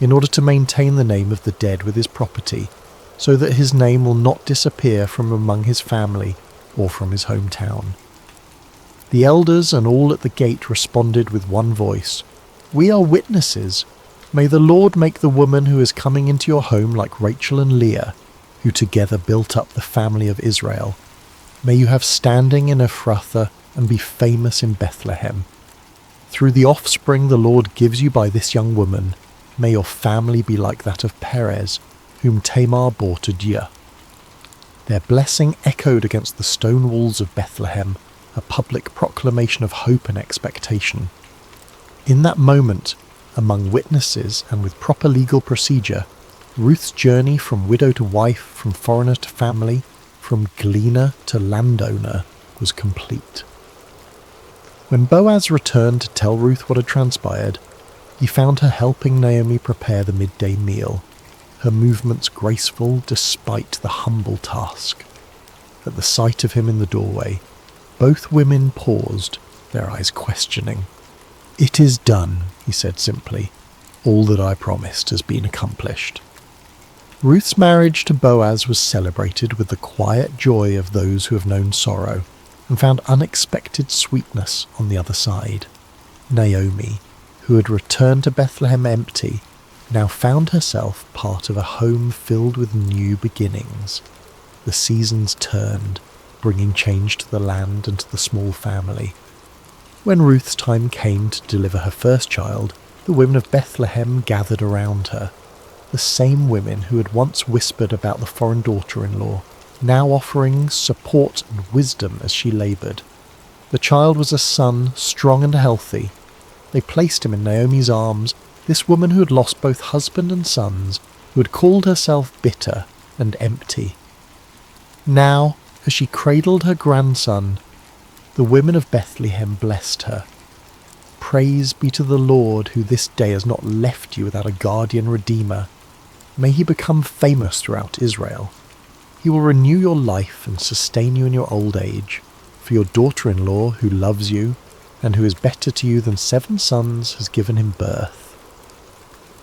in order to maintain the name of the dead with his property, so that his name will not disappear from among his family or from his hometown." The elders and all at the gate responded with one voice, "We are witnesses. May the Lord make the woman who is coming into your home like Rachel and Leah, who together built up the family of Israel. May you have standing in Ephrathah and be famous in Bethlehem. Through the offspring the Lord gives you by this young woman, may your family be like that of Perez, whom Tamar bore to Dia." Their blessing echoed against the stone walls of Bethlehem, a public proclamation of hope and expectation. In that moment, among witnesses and with proper legal procedure, Ruth's journey from widow to wife, from foreigner to family, from gleaner to landowner was complete. When Boaz returned to tell Ruth what had transpired, he found her helping Naomi prepare the midday meal, her movements graceful despite the humble task. At the sight of him in the doorway, both women paused, their eyes questioning. "It is done," he said simply. "All that I promised has been accomplished." Ruth's marriage to Boaz was celebrated with the quiet joy of those who have known sorrow and found unexpected sweetness on the other side. Naomi, who had returned to Bethlehem empty, now found herself part of a home filled with new beginnings. The seasons turned, bringing change to the land and to the small family. When Ruth's time came to deliver her first child, the women of Bethlehem gathered around her. The same women who had once whispered about the foreign daughter-in-law, now offering support and wisdom as she laboured. The child was a son, strong and healthy. They placed him in Naomi's arms, this woman who had lost both husband and sons, who had called herself bitter and empty. Now, as she cradled her grandson, the women of Bethlehem blessed her. Praise be to the Lord, who this day has not left you without a guardian redeemer. May he become famous throughout Israel. He will renew your life and sustain you in your old age. For your daughter-in-law, who loves you, and who is better to you than 7 sons, has given him birth.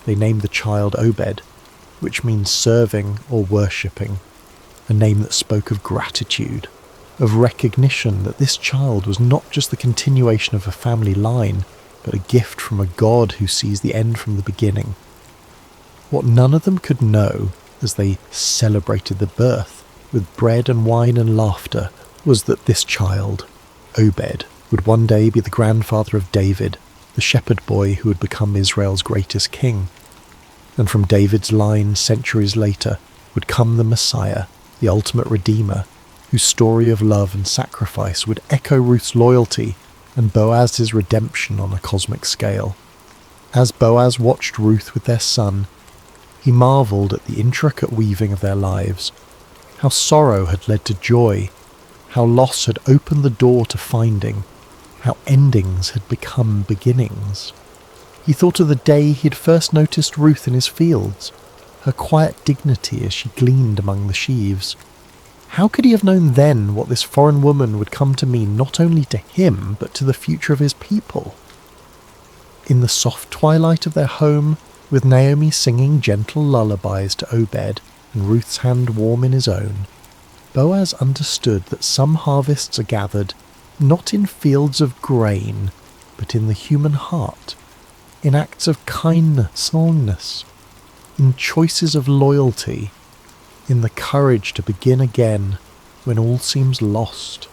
They named the child Obed, which means serving or worshipping, a name that spoke of gratitude, of recognition that this child was not just the continuation of a family line, but a gift from a God who sees the end from the beginning. What none of them could know, as they celebrated the birth with bread and wine and laughter, was that this child, Obed, would one day be the grandfather of David, the shepherd boy who would become Israel's greatest king. And from David's line, centuries later, would come the Messiah, the ultimate redeemer, whose story of love and sacrifice would echo Ruth's loyalty and Boaz's redemption on a cosmic scale. As Boaz watched Ruth with their son, he marvelled at the intricate weaving of their lives, how sorrow had led to joy, how loss had opened the door to finding, how endings had become beginnings. He thought of the day he had first noticed Ruth in his fields, her quiet dignity as she gleaned among the sheaves. How could he have known then what this foreign woman would come to mean not only to him, but to the future of his people? In the soft twilight of their home, with Naomi singing gentle lullabies to Obed and Ruth's hand warm in his own, Boaz understood that some harvests are gathered not in fields of grain, but in the human heart, in acts of kindness, in choices of loyalty, in the courage to begin again when all seems lost.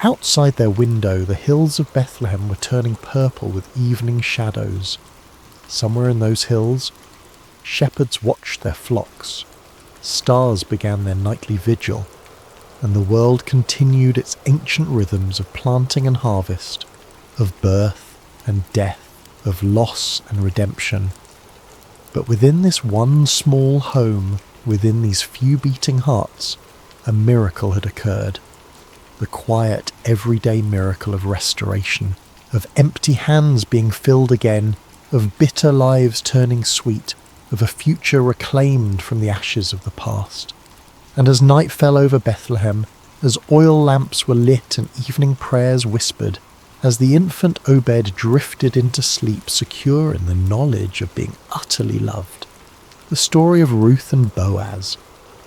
Outside their window, the hills of Bethlehem were turning purple with evening shadows. Somewhere in those hills, shepherds watched their flocks. Stars began their nightly vigil, and the world continued its ancient rhythms of planting and harvest, of birth and death, of loss and redemption. But within this one small home, within these few beating hearts, a miracle had occurred. The quiet, everyday miracle of restoration, of empty hands being filled again, of bitter lives turning sweet, of a future reclaimed from the ashes of the past. And as night fell over Bethlehem, as oil lamps were lit and evening prayers whispered, as the infant Obed drifted into sleep secure in the knowledge of being utterly loved, the story of Ruth and Boaz,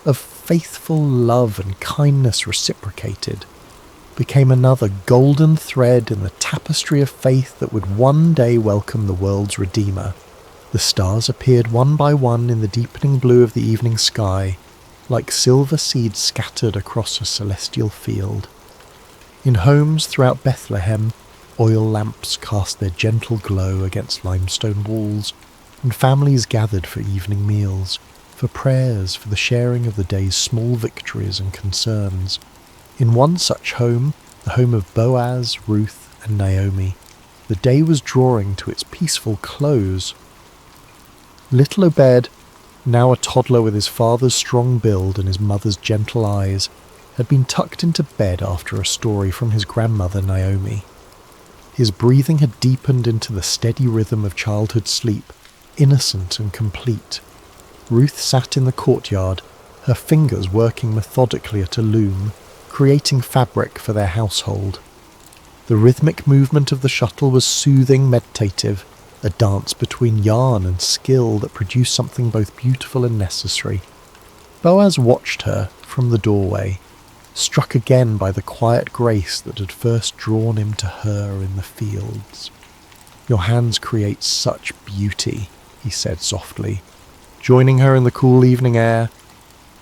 of faithful love and kindness reciprocated, became another golden thread in the tapestry of faith that would one day welcome the world's Redeemer. The stars appeared one by one in the deepening blue of the evening sky, like silver seeds scattered across a celestial field. In homes throughout Bethlehem, oil lamps cast their gentle glow against limestone walls, and families gathered for evening meals, for prayers, for the sharing of the day's small victories and concerns. In one such home, the home of Boaz, Ruth, and Naomi, the day was drawing to its peaceful close. Little Obed, now a toddler with his father's strong build and his mother's gentle eyes, had been tucked into bed after a story from his grandmother Naomi. His breathing had deepened into the steady rhythm of childhood sleep, innocent and complete. Ruth sat in the courtyard, her fingers working methodically at a loom, creating fabric for their household. The rhythmic movement of the shuttle was soothing, meditative, a dance between yarn and skill that produced something both beautiful and necessary. Boaz watched her from the doorway, struck again by the quiet grace that had first drawn him to her in the fields. "Your hands create such beauty," he said softly, joining her in the cool evening air.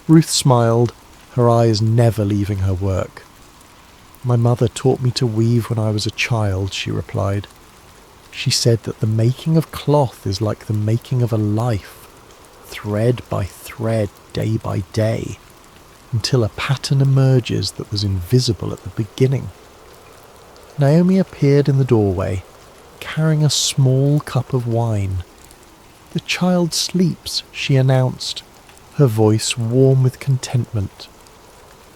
Ruth smiled, her eyes never leaving her work. "My mother taught me to weave when I was a child," she replied. "She said that the making of cloth is like the making of a life, thread by thread, day by day, until a pattern emerges that was invisible at the beginning." Naomi appeared in the doorway, carrying a small cup of wine. "The child sleeps," she announced, her voice warm with contentment.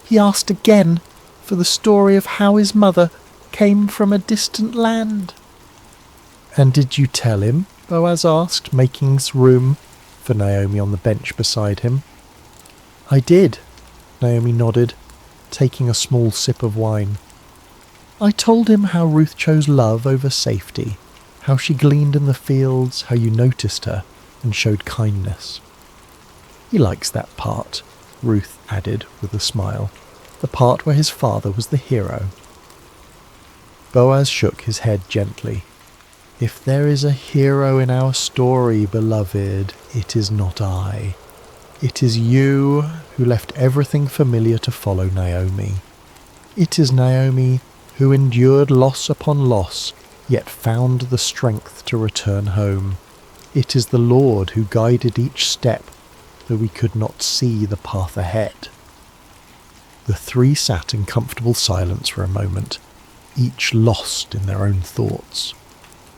"He asked again for the story of how his mother came from a distant land." "And did you tell him?" Boaz asked, making room for Naomi on the bench beside him. "I did," Naomi nodded, taking a small sip of wine. "I told him how Ruth chose love over safety, how she gleaned in the fields, how you noticed her and showed kindness." "He likes that part," Ruth added with a smile, "the part where his father was the hero." Boaz shook his head gently. "If there is a hero in our story, beloved, it is not I. It is you who left everything familiar to follow Naomi. It is Naomi who endured loss upon loss, yet found the strength to return home. It is the Lord who guided each step, though we could not see the path ahead." The three sat in comfortable silence for a moment, each lost in their own thoughts.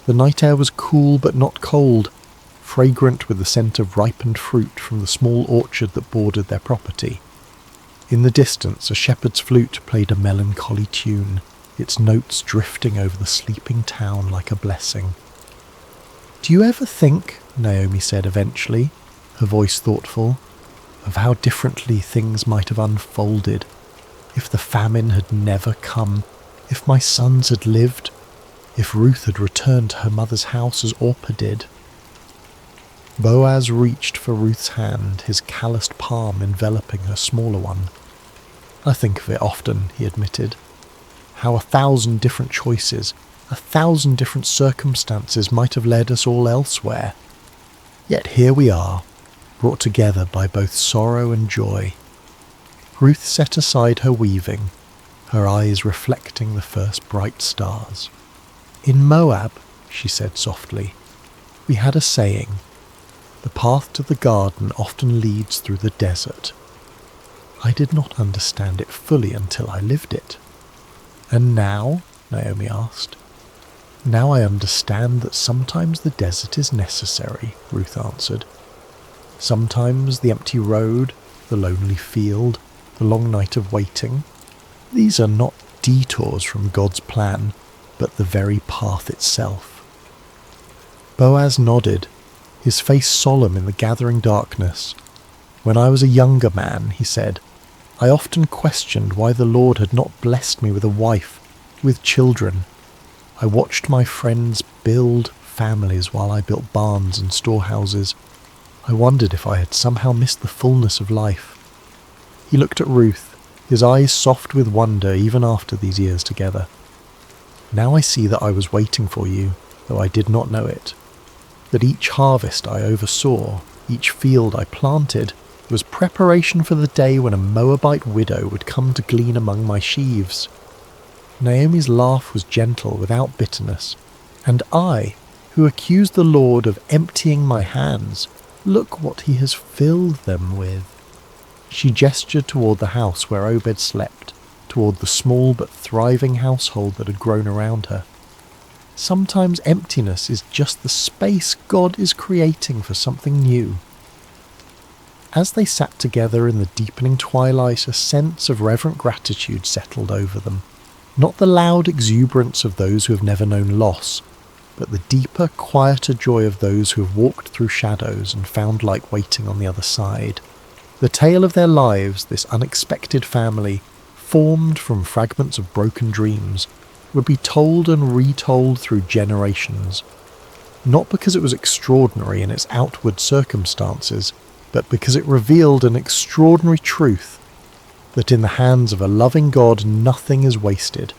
The night air was cool but not cold, fragrant with the scent of ripened fruit from the small orchard that bordered their property. In the distance, a shepherd's flute played a melancholy tune, its notes drifting over the sleeping town like a blessing. "Do you ever think," Naomi said eventually, her voice thoughtful, "of how differently things might have unfolded if the famine had never come, if my sons had lived, if Ruth had returned to her mother's house as Orpah did?" Boaz reached for Ruth's hand, his calloused palm enveloping her smaller one. "I think of it often," he admitted, "how 1,000 different choices, 1,000 different circumstances might have led us all elsewhere. Yet here we are, brought together by both sorrow and joy." Ruth set aside her weaving, her eyes reflecting the first bright stars. "In Moab," she said softly, "we had a saying, 'The path to the garden often leads through the desert.' I did not understand it fully until I lived it." "And now?" Naomi asked. "Now I understand that sometimes the desert is necessary," Ruth answered. "Sometimes the empty road, the lonely field, the long night of waiting, these are not detours from God's plan, but the very path itself." Boaz nodded, his face solemn in the gathering darkness. "When I was a younger man," he said, "I often questioned why the Lord had not blessed me with a wife, with children. I watched my friends build families while I built barns and storehouses. I wondered if I had somehow missed the fullness of life." He looked at Ruth, his eyes soft with wonder even after these years together. "Now I see that I was waiting for you, though I did not know it. That each harvest I oversaw, each field I planted, was preparation for the day when a Moabite widow would come to glean among my sheaves." Naomi's laugh was gentle, without bitterness. "And I, who accused the Lord of emptying my hands, look what he has filled them with." She gestured toward the house where Obed slept, toward the small but thriving household that had grown around her. Sometimes emptiness is just the space God is creating for something new. As they sat together in the deepening twilight, a sense of reverent gratitude settled over them. Not the loud exuberance of those who have never known loss, but the deeper, quieter joy of those who have walked through shadows and found light waiting on the other side. The tale of their lives, this unexpected family, formed from fragments of broken dreams, would be told and retold through generations. Not because it was extraordinary in its outward circumstances, but because it revealed an extraordinary truth, that in the hands of a loving God nothing is wasted.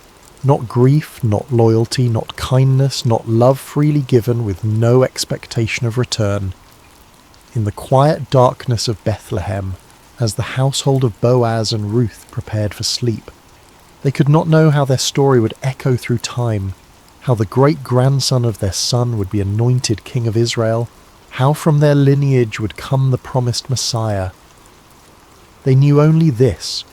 Not grief, not loyalty, not kindness, not love freely given with no expectation of return. In the quiet darkness of Bethlehem, as the household of Boaz and Ruth prepared for sleep, they could not know how their story would echo through time, how the great-grandson of their son would be anointed king of Israel, how from their lineage would come the promised Messiah. They knew only this,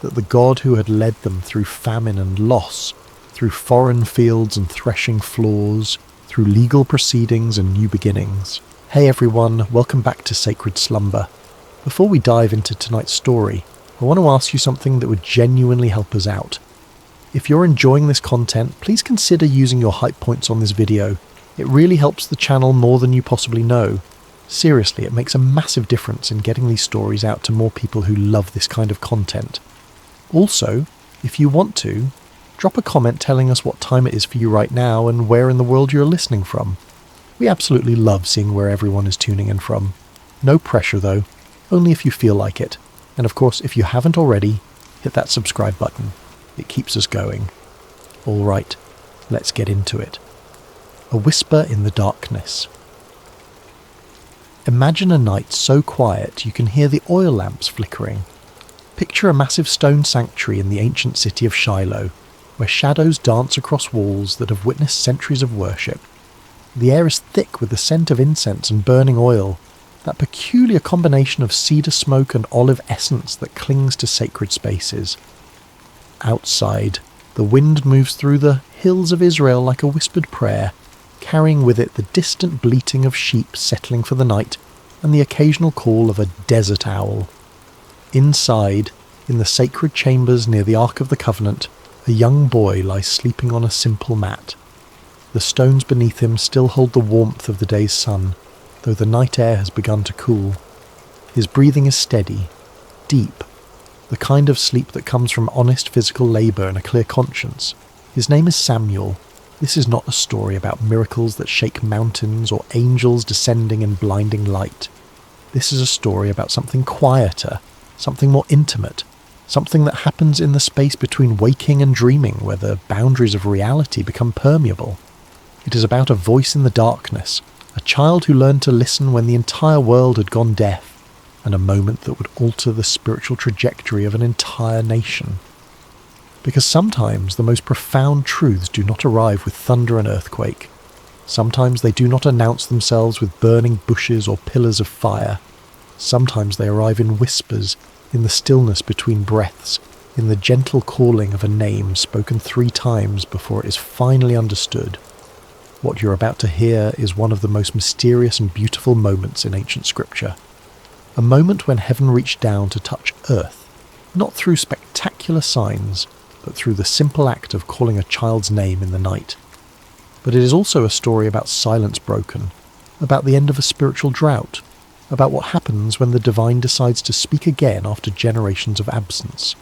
that the God who had led them through famine and loss through foreign fields and threshing floors, through legal proceedings and new beginnings. Hey everyone, welcome back to Sacred Slumber. Before we dive into tonight's story, I want to ask you something that would genuinely help us out. If you're enjoying this content, please consider using your hype points on this video. It really helps the channel more than you possibly know. Seriously, it makes a massive difference in getting these stories out to more people who love this kind of content. Also, if you want to, drop a comment telling us what time it is for you right now and where in the world you're listening from. We absolutely love seeing where everyone is tuning in from. No pressure though, only if you feel like it. And of course, if you haven't already, hit that subscribe button. It keeps us going. Alright, let's get into it. A whisper in the darkness. Imagine a night so quiet you can hear the oil lamps flickering. Picture a massive stone sanctuary in the ancient city of Shiloh, where shadows dance across walls that have witnessed centuries of worship. The air is thick with the scent of incense and burning oil, that peculiar combination of cedar smoke and olive essence that clings to sacred spaces. Outside, the wind moves through the hills of Israel like a whispered prayer, carrying with it the distant bleating of sheep settling for the night and the occasional call of a desert owl. Inside, in the sacred chambers near the Ark of the Covenant, a young boy lies sleeping on a simple mat. The stones beneath him still hold the warmth of the day's sun, though the night air has begun to cool. His breathing is steady, deep, the kind of sleep that comes from honest physical labour and a clear conscience. His name is Samuel. This is not a story about miracles that shake mountains or angels descending in blinding light. This is a story about something quieter, something more intimate, something that happens in the space between waking and dreaming, where the boundaries of reality become permeable. It is about a voice in the darkness, a child who learned to listen when the entire world had gone deaf, and a moment that would alter the spiritual trajectory of an entire nation. Because sometimes the most profound truths do not arrive with thunder and earthquake. Sometimes they do not announce themselves with burning bushes or pillars of fire. Sometimes they arrive in whispers, in the stillness between breaths, in the gentle calling of a name spoken 3 times before it is finally understood. What you're about to hear is one of the most mysterious and beautiful moments in ancient scripture. A moment when heaven reached down to touch earth, not through spectacular signs, but through the simple act of calling a child's name in the night. But it is also a story about silence broken, about the end of a spiritual drought, about what happens when the divine decides to speak again after generations of absence.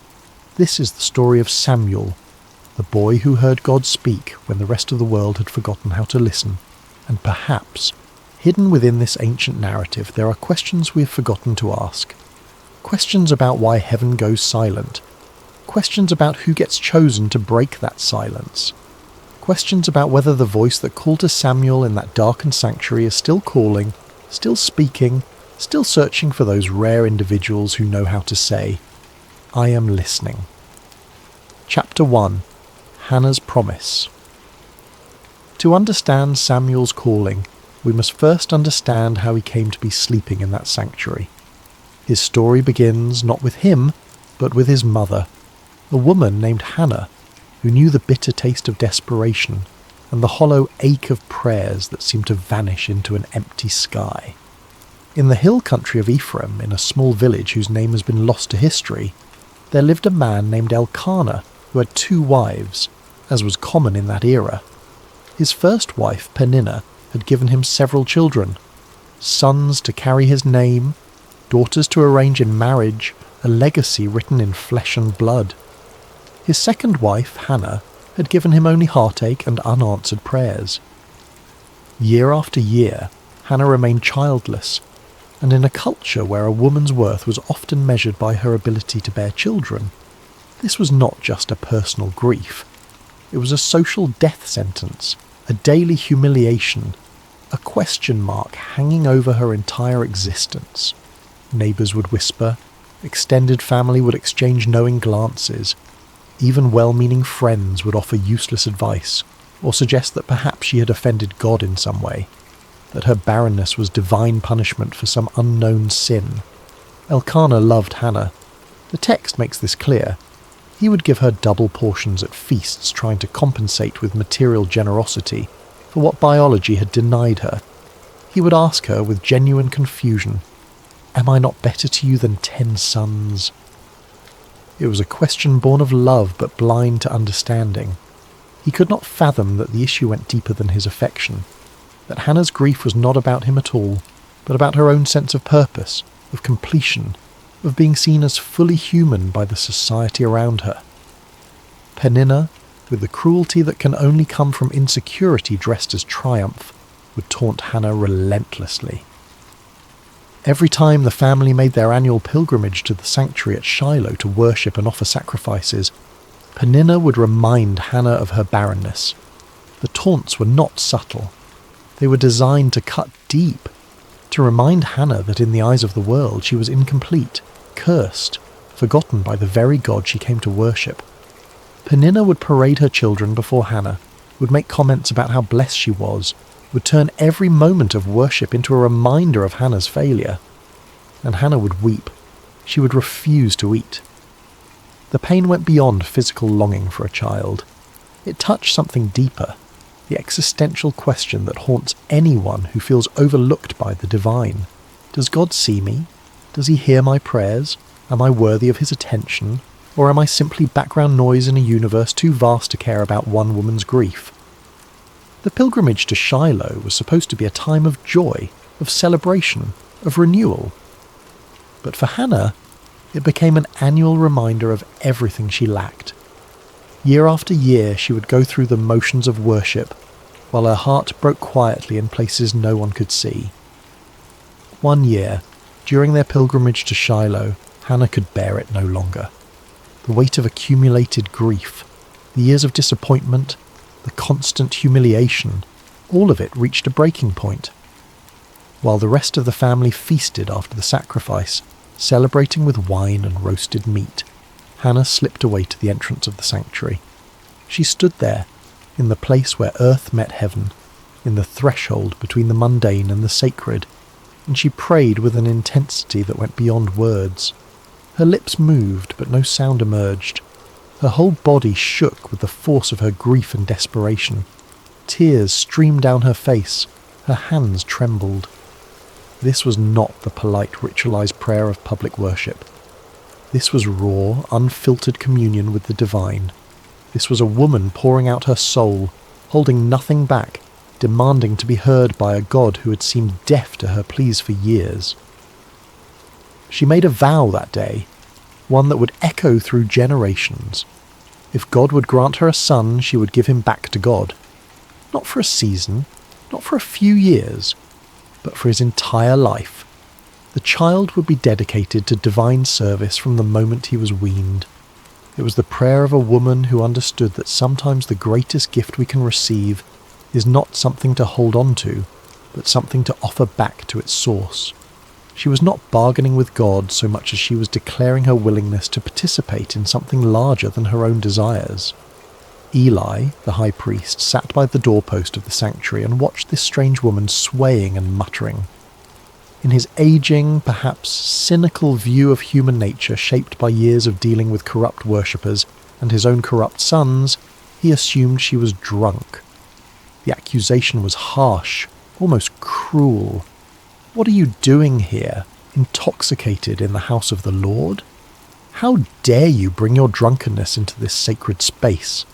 This is the story of Samuel, the boy who heard God speak when the rest of the world had forgotten how to listen, and perhaps, hidden within this ancient narrative, there are questions we have forgotten to ask. Questions about why heaven goes silent. Questions about who gets chosen to break that silence. Questions about whether the voice that called to Samuel in that darkened sanctuary is still calling, still speaking, still searching for those rare individuals who know how to say, "I am listening." Chapter 1. Hannah's Promise. To understand Samuel's calling, we must first understand how he came to be sleeping in that sanctuary. His story begins not with him, but with his mother, a woman named Hannah, who knew the bitter taste of desperation and the hollow ache of prayers that seemed to vanish into an empty sky. In the hill country of Ephraim, in a small village whose name has been lost to history, there lived a man named Elkanah who had 2 wives, as was common in that era. His first wife, Peninnah, had given him several children, sons to carry his name, daughters to arrange in marriage, a legacy written in flesh and blood. His second wife, Hannah, had given him only heartache and unanswered prayers. Year after year, Hannah remained childless, and in a culture where a woman's worth was often measured by her ability to bear children, this was not just a personal grief. It was a social death sentence, a daily humiliation, a question mark hanging over her entire existence. Neighbours would whisper, extended family would exchange knowing glances, even well-meaning friends would offer useless advice, or suggest that perhaps she had offended God in some way, that her barrenness was divine punishment for some unknown sin. Elkanah loved Hannah. The text makes this clear. He would give her double portions at feasts, trying to compensate with material generosity for what biology had denied her. He would ask her with genuine confusion, "Am I not better to you than 10 sons?" It was a question born of love but blind to understanding. He could not fathom that the issue went deeper than his affection, that Hannah's grief was not about him at all, but about her own sense of purpose, of completion, of being seen as fully human by the society around her. Peninnah, with the cruelty that can only come from insecurity dressed as triumph, would taunt Hannah relentlessly. Every time the family made their annual pilgrimage to the sanctuary at Shiloh to worship and offer sacrifices, Peninnah would remind Hannah of her barrenness. The taunts were not subtle. They were designed to cut deep, to remind Hannah that in the eyes of the world she was incomplete, cursed, forgotten by the very God she came to worship. Peninnah would parade her children before Hannah, would make comments about how blessed she was, would turn every moment of worship into a reminder of Hannah's failure. And Hannah would weep. She would refuse to eat. The pain went beyond physical longing for a child. It touched something deeper, the existential question that haunts anyone who feels overlooked by the divine. Does God see me? Does he hear my prayers? Am I worthy of his attention? Or am I simply background noise in a universe too vast to care about one woman's grief? The pilgrimage to Shiloh was supposed to be a time of joy, of celebration, of renewal. But for Hannah, it became an annual reminder of everything she lacked. Year after year she would go through the motions of worship, while her heart broke quietly in places no one could see. One year, during their pilgrimage to Shiloh, Hannah could bear it no longer. The weight of accumulated grief, the years of disappointment, the constant humiliation, all of it reached a breaking point. While the rest of the family feasted after the sacrifice, celebrating with wine and roasted meat, Hannah slipped away to the entrance of the sanctuary. She stood there, in the place where earth met heaven, in the threshold between the mundane and the sacred, and she prayed with an intensity that went beyond words. Her lips moved, but no sound emerged. Her whole body shook with the force of her grief and desperation. Tears streamed down her face. Her hands trembled. This was not the polite, ritualized prayer of public worship. This was raw, unfiltered communion with the divine. This was a woman pouring out her soul, holding nothing back, demanding to be heard by a God who had seemed deaf to her pleas for years. She made a vow that day, one that would echo through generations. If God would grant her a son, she would give him back to God. Not for a season, not for a few years, but for his entire life. The child would be dedicated to divine service from the moment he was weaned. It was the prayer of a woman who understood that sometimes the greatest gift we can receive is not something to hold on to, but something to offer back to its source. She was not bargaining with God so much as she was declaring her willingness to participate in something larger than her own desires. Eli, the high priest, sat by the doorpost of the sanctuary and watched this strange woman swaying and muttering. In his aging, perhaps cynical view of human nature shaped by years of dealing with corrupt worshippers and his own corrupt sons, he assumed she was drunk. The accusation was harsh, almost cruel. What are you doing here, intoxicated in the house of the Lord? How dare you bring your drunkenness into this sacred space?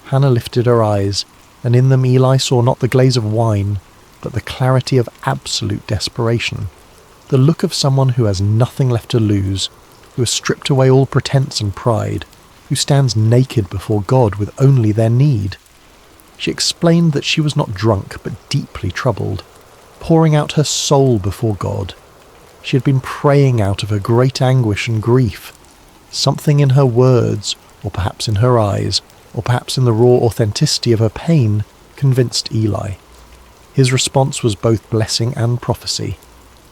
Hannah lifted her eyes, and in them Eli saw not the glaze of wine, but the clarity of absolute desperation, the look of someone who has nothing left to lose, who has stripped away all pretense and pride, who stands naked before God with only their need. She explained that she was not drunk, but deeply troubled, pouring out her soul before God. She had been praying out of her great anguish and grief. Something in her words, or perhaps in her eyes, or perhaps in the raw authenticity of her pain, convinced Eli. His response was both blessing and prophecy.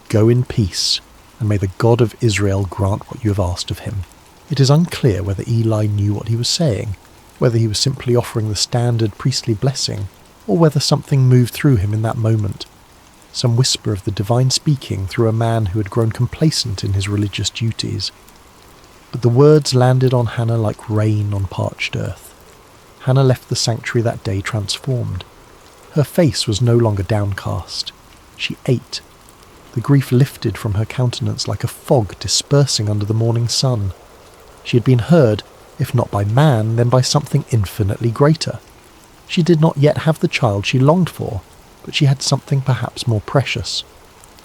Go in peace, and may the God of Israel grant what you have asked of him. It is unclear whether Eli knew what he was saying, whether he was simply offering the standard priestly blessing, or whether something moved through him in that moment. Some whisper of the divine speaking through a man who had grown complacent in his religious duties. But the words landed on Hannah like rain on parched earth. Hannah left the sanctuary that day transformed. Her face was no longer downcast. She ate. The grief lifted from her countenance like a fog dispersing under the morning sun. She had been heard, if not by man, then by something infinitely greater. She did not yet have the child she longed for, but she had something perhaps more precious.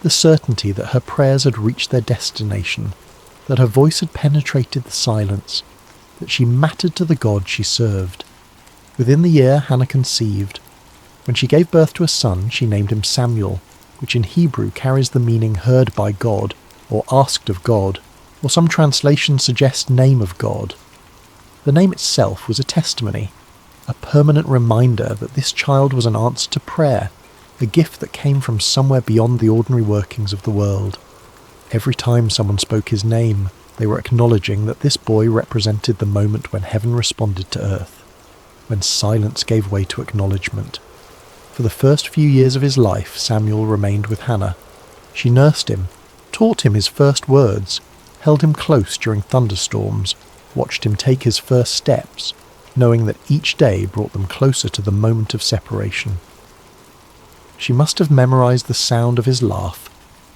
The certainty that her prayers had reached their destination, that her voice had penetrated the silence, that she mattered to the God she served. Within the year, Hannah conceived. When she gave birth to a son, she named him Samuel, which in Hebrew carries the meaning heard by God, or asked of God, or some translations suggest name of God. The name itself was a testimony, a permanent reminder that this child was an answer to prayer, a gift that came from somewhere beyond the ordinary workings of the world. Every time someone spoke his name, they were acknowledging that this boy represented the moment when heaven responded to earth, when silence gave way to acknowledgement. For the first few years of his life, Samuel remained with Hannah. She nursed him, taught him his first words, held him close during thunderstorms, watched him take his first steps, knowing that each day brought them closer to the moment of separation. She must have memorized the sound of his laugh,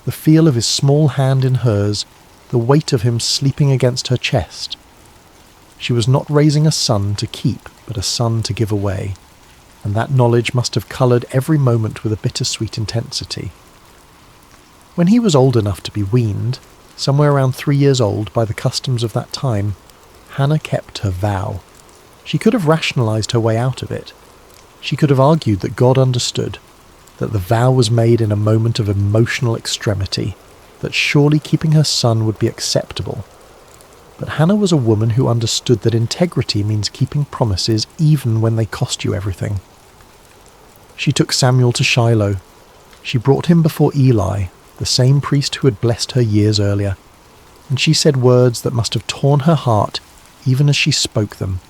the feel of his small hand in hers, the weight of him sleeping against her chest. She was not raising a son to keep, but a son to give away, and that knowledge must have coloured every moment with a bittersweet intensity. When he was old enough to be weaned, somewhere around 3 years old by the customs of that time, Hannah kept her vow. She could have rationalised her way out of it. She could have argued that God understood, that the vow was made in a moment of emotional extremity, that surely keeping her son would be acceptable. But Hannah was a woman who understood that integrity means keeping promises even when they cost you everything. She took Samuel to Shiloh. She brought him before Eli, the same priest who had blessed her years earlier, and she said words that must have torn her heart even as she spoke them.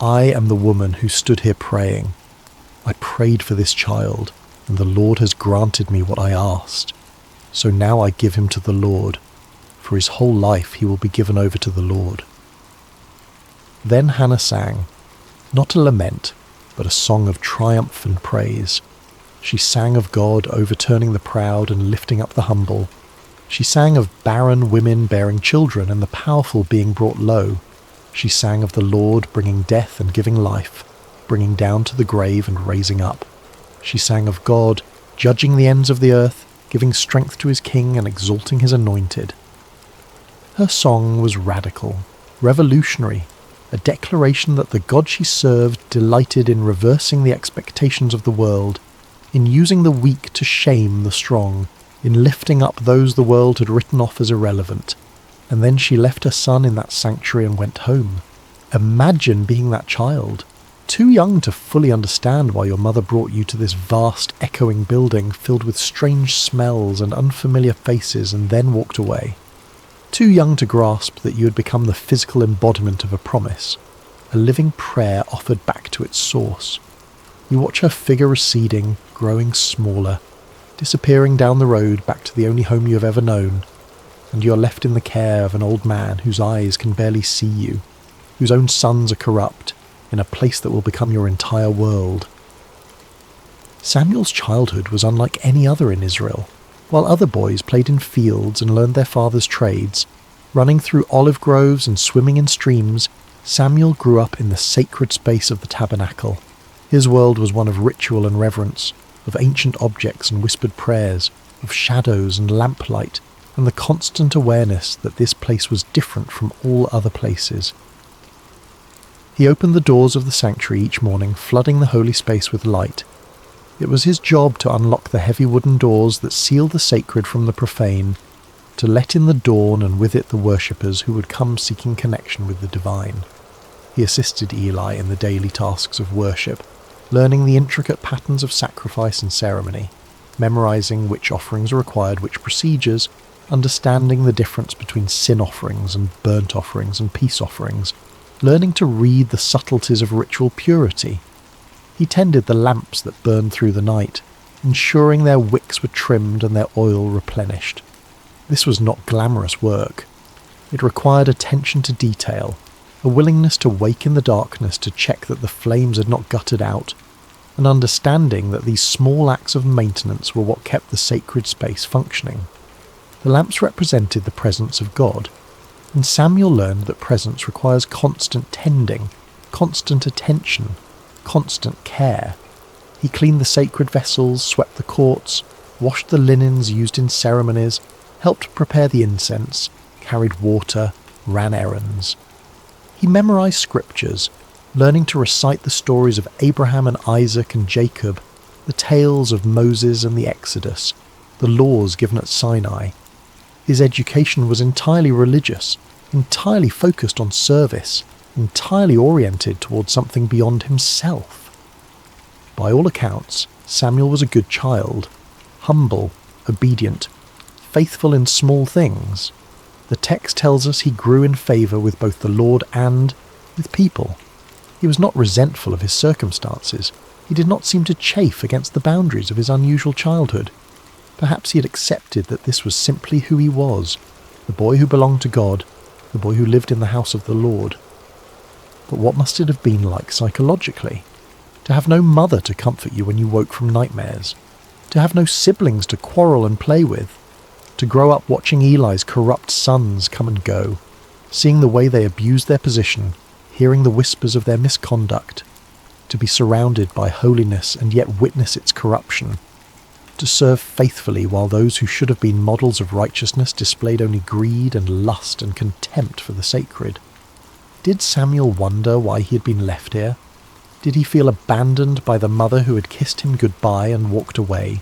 I am the woman who stood here praying. I prayed for this child, and the Lord has granted me what I asked. So now I give him to the Lord. For his whole life he will be given over to the Lord. Then Hannah sang, not a lament, but a song of triumph and praise. She sang of God overturning the proud and lifting up the humble. She sang of barren women bearing children and the powerful being brought low. She sang of the Lord bringing death and giving life, bringing down to the grave and raising up. She sang of God judging the ends of the earth, giving strength to his king and exalting his anointed. Her song was radical, revolutionary, a declaration that the God she served delighted in reversing the expectations of the world, in using the weak to shame the strong, in lifting up those the world had written off as irrelevant. And then she left her son in that sanctuary and went home. Imagine being that child, too young to fully understand why your mother brought you to this vast, echoing building filled with strange smells and unfamiliar faces and then walked away. Too young to grasp that you had become the physical embodiment of a promise, a living prayer offered back to its source. You watch her figure receding, growing smaller, disappearing down the road back to the only home you have ever known, and you are left in the care of an old man whose eyes can barely see you, whose own sons are corrupt, in a place that will become your entire world. Samuel's childhood was unlike any other in Israel. While other boys played in fields and learned their father's trades, running through olive groves and swimming in streams, Samuel grew up in the sacred space of the tabernacle. His world was one of ritual and reverence, of ancient objects and whispered prayers, of shadows and lamplight, and the constant awareness that this place was different from all other places. He opened the doors of the sanctuary each morning, flooding the holy space with light. It was his job to unlock the heavy wooden doors that seal the sacred from the profane, to let in the dawn and with it the worshippers who would come seeking connection with the divine. He assisted Eli in the daily tasks of worship, learning the intricate patterns of sacrifice and ceremony, memorizing which offerings required which procedures, understanding the difference between sin offerings and burnt offerings and peace offerings, learning to read the subtleties of ritual purity. He tended the lamps that burned through the night, ensuring their wicks were trimmed and their oil replenished. This was not glamorous work. It required attention to detail, a willingness to wake in the darkness to check that the flames had not guttered out, an understanding that these small acts of maintenance were what kept the sacred space functioning. The lamps represented the presence of God, and Samuel learned that presence requires constant tending, constant attention, constant care. He cleaned the sacred vessels, swept the courts, washed the linens used in ceremonies, helped prepare the incense, carried water, ran errands. He memorized scriptures, learning to recite the stories of Abraham and Isaac and Jacob, the tales of Moses and the Exodus, the laws given at Sinai. His education was entirely religious, entirely focused on service, entirely oriented towards something beyond himself. By all accounts, Samuel was a good child, humble, obedient, faithful in small things. The text tells us he grew in favour with both the Lord and with people. He was not resentful of his circumstances. He did not seem to chafe against the boundaries of his unusual childhood. Perhaps he had accepted that this was simply who he was, the boy who belonged to God, the boy who lived in the house of the Lord. But what must it have been like psychologically? To have no mother to comfort you when you woke from nightmares, to have no siblings to quarrel and play with, to grow up watching Eli's corrupt sons come and go, seeing the way they abused their position, hearing the whispers of their misconduct, to be surrounded by holiness and yet witness its corruption, to serve faithfully while those who should have been models of righteousness displayed only greed and lust and contempt for the sacred. Did Samuel wonder why he had been left here? Did he feel abandoned by the mother who had kissed him goodbye and walked away?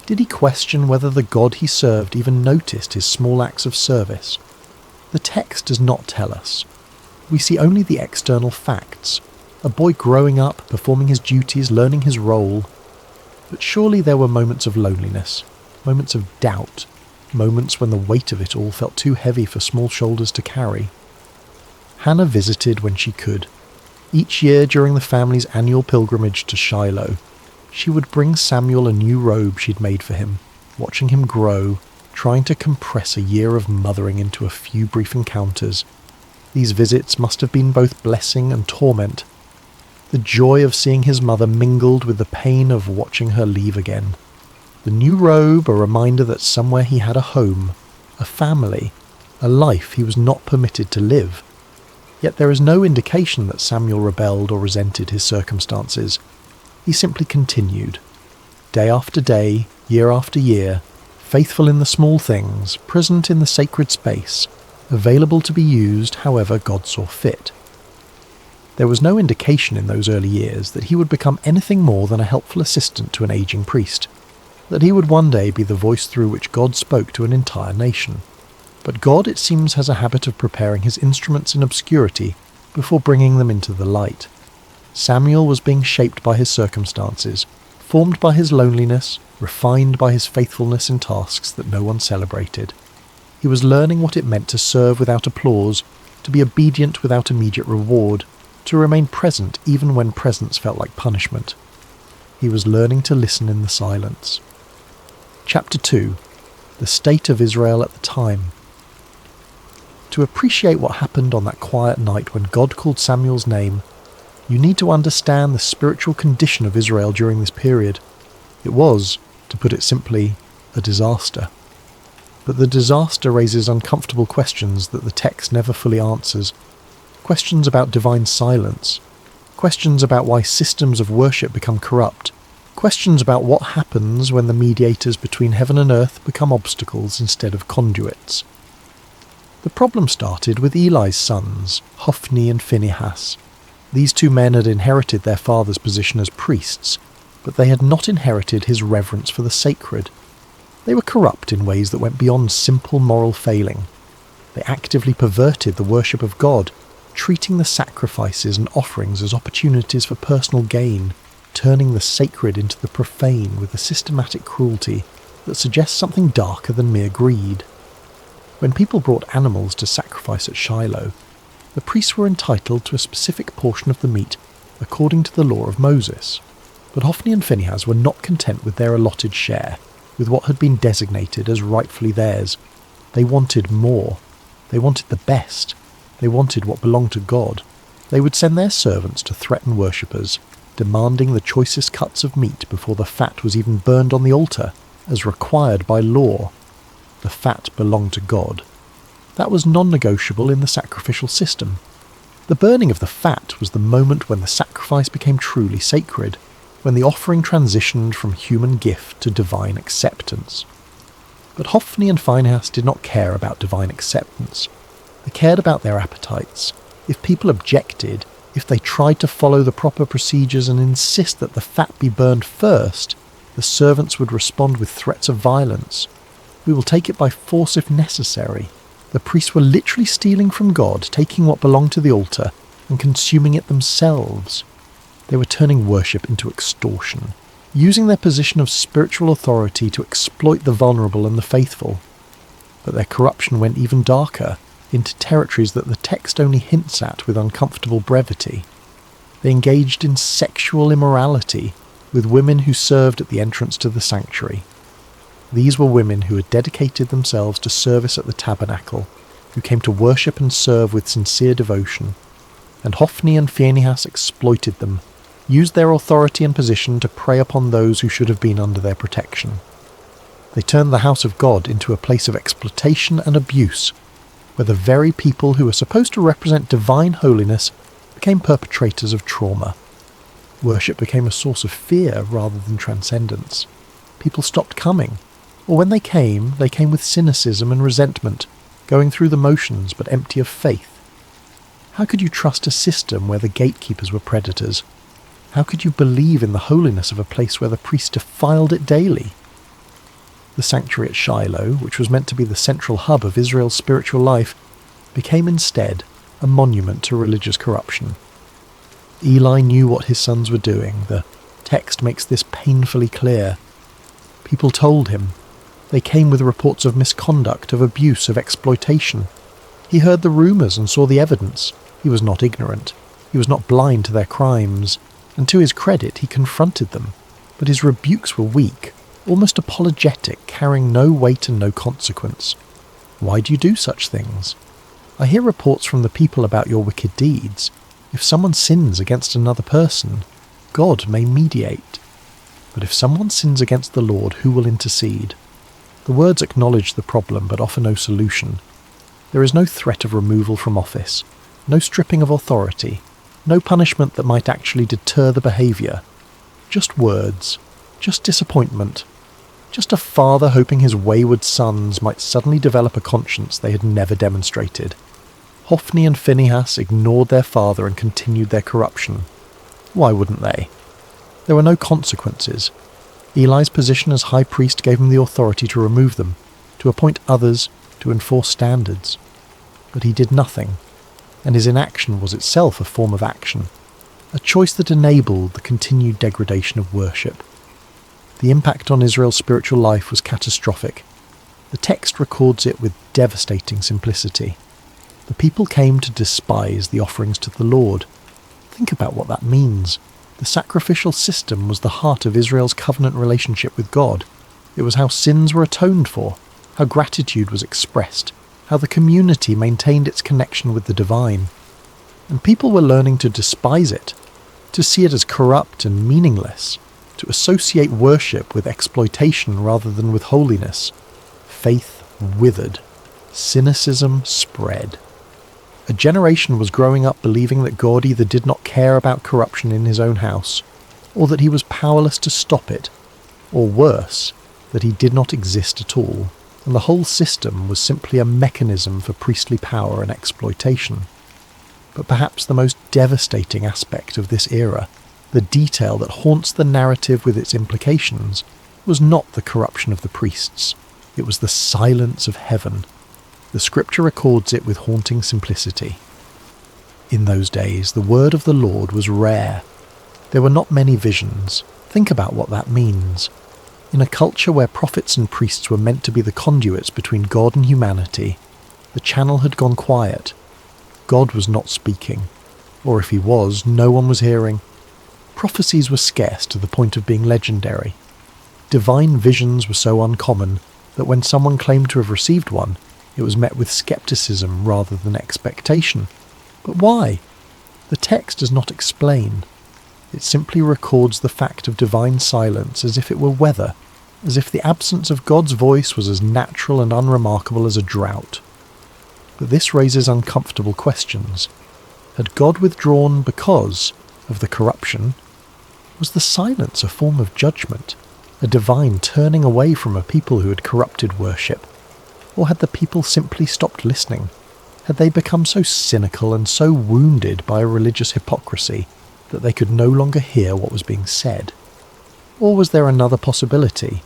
Did he question whether the God he served even noticed his small acts of service? The text does not tell us. We see only the external facts. A boy growing up, performing his duties, learning his role. But surely there were moments of loneliness, moments of doubt, moments when the weight of it all felt too heavy for small shoulders to carry. Hannah visited when she could. Each year during the family's annual pilgrimage to Shiloh, she would bring Samuel a new robe she'd made for him, watching him grow, trying to compress a year of mothering into a few brief encounters. These visits must have been both blessing and torment. The joy of seeing his mother mingled with the pain of watching her leave again. The new robe, a reminder that somewhere he had a home, a family, a life he was not permitted to live. Yet there is no indication that Samuel rebelled or resented his circumstances. He simply continued. Day after day, year after year, faithful in the small things, present in the sacred space, available to be used however God saw fit. There was no indication in those early years that he would become anything more than a helpful assistant to an aging priest, that he would one day be the voice through which God spoke to an entire nation. But God, it seems, has a habit of preparing his instruments in obscurity before bringing them into the light. Samuel was being shaped by his circumstances, formed by his loneliness, refined by his faithfulness in tasks that no one celebrated. He was learning what it meant to serve without applause, to be obedient without immediate reward, to remain present even when presence felt like punishment. He was learning to listen in the silence. Chapter 2. The State of Israel at the Time. To appreciate what happened on that quiet night when God called Samuel's name, you need to understand the spiritual condition of Israel during this period. It was, to put it simply, a disaster. But the disaster raises uncomfortable questions that the text never fully answers. Questions about divine silence. Questions about why systems of worship become corrupt. Questions about what happens when the mediators between heaven and earth become obstacles instead of conduits. The problem started with Eli's sons, Hophni and Phinehas. These two men had inherited their father's position as priests, but they had not inherited his reverence for the sacred. They were corrupt in ways that went beyond simple moral failing. They actively perverted the worship of God, treating the sacrifices and offerings as opportunities for personal gain, turning the sacred into the profane with a systematic cruelty that suggests something darker than mere greed. When people brought animals to sacrifice at Shiloh, the priests were entitled to a specific portion of the meat according to the law of Moses. But Hophni and Phinehas were not content with their allotted share, with what had been designated as rightfully theirs. They wanted more. They wanted the best. They wanted what belonged to God. They would send their servants to threaten worshippers, demanding the choicest cuts of meat before the fat was even burned on the altar, as required by law. The fat belonged to God. That was non-negotiable in the sacrificial system. The burning of the fat was the moment when the sacrifice became truly sacred, when the offering transitioned from human gift to divine acceptance. But Hophni and Phinehas did not care about divine acceptance. They cared about their appetites. If people objected, if they tried to follow the proper procedures and insist that the fat be burned first, the servants would respond with threats of violence. We will take it by force if necessary. The priests were literally stealing from God, taking what belonged to the altar and consuming it themselves. They were turning worship into extortion, using their position of spiritual authority to exploit the vulnerable and the faithful. But their corruption went even darker, into territories that the text only hints at with uncomfortable brevity. They engaged in sexual immorality with women who served at the entrance to the sanctuary. These were women who had dedicated themselves to service at the tabernacle, who came to worship and serve with sincere devotion. And Hophni and Phinehas exploited them, used their authority and position to prey upon those who should have been under their protection. They turned the house of God into a place of exploitation and abuse, where the very people who were supposed to represent divine holiness became perpetrators of trauma. Worship became a source of fear rather than transcendence. People stopped coming, or when they came with cynicism and resentment, going through the motions but empty of faith. How could you trust a system where the gatekeepers were predators? How could you believe in the holiness of a place where the priests defiled it daily? The sanctuary at Shiloh, which was meant to be the central hub of Israel's spiritual life, became instead a monument to religious corruption. Eli knew what his sons were doing. The text makes this painfully clear. People told him. They came with reports of misconduct, of abuse, of exploitation. He heard the rumours and saw the evidence. He was not ignorant. He was not blind to their crimes. And to his credit, he confronted them. But his rebukes were weak, almost apologetic, carrying no weight and no consequence. Why do you do such things? I hear reports from the people about your wicked deeds. If someone sins against another person, God may mediate. But if someone sins against the Lord, who will intercede? The words acknowledge the problem but offer no solution. There is no threat of removal from office, no stripping of authority, no punishment that might actually deter the behaviour. Just words, just disappointment, just a father hoping his wayward sons might suddenly develop a conscience they had never demonstrated. Hophni and Phinehas ignored their father and continued their corruption. Why wouldn't they? There were no consequences. Eli's position as high priest gave him the authority to remove them, to appoint others, to enforce standards. But he did nothing, and his inaction was itself a form of action, a choice that enabled the continued degradation of worship. The impact on Israel's spiritual life was catastrophic. The text records it with devastating simplicity. The people came to despise the offerings to the Lord. Think about what that means. The sacrificial system was the heart of Israel's covenant relationship with God. It was how sins were atoned for, how gratitude was expressed, how the community maintained its connection with the divine. And people were learning to despise it, to see it as corrupt and meaningless, to associate worship with exploitation rather than with holiness. Faith withered. Cynicism spread. A generation was growing up believing that God either did not care about corruption in his own house, or that he was powerless to stop it, or worse, that he did not exist at all, and the whole system was simply a mechanism for priestly power and exploitation. But perhaps the most devastating aspect of this era, the detail that haunts the narrative with its implications, was not the corruption of the priests. It was the silence of heaven. The scripture records it with haunting simplicity. In those days, the word of the Lord was rare. There were not many visions. Think about what that means. In a culture where prophets and priests were meant to be the conduits between God and humanity, the channel had gone quiet. God was not speaking. Or if he was, no one was hearing. Prophecies were scarce to the point of being legendary. Divine visions were so uncommon that when someone claimed to have received one, It was met with skepticism rather than expectation. But why? The text does not explain. It simply records the fact of divine silence as if it were weather, as if the absence of God's voice was as natural and unremarkable as a drought. But this raises uncomfortable questions. Had God withdrawn because of the corruption? Was the silence a form of judgment, a divine turning away from a people who had corrupted worship? Or had the people simply stopped listening? Had they become so cynical and so wounded by a religious hypocrisy that they could no longer hear what was being said? Or was there another possibility,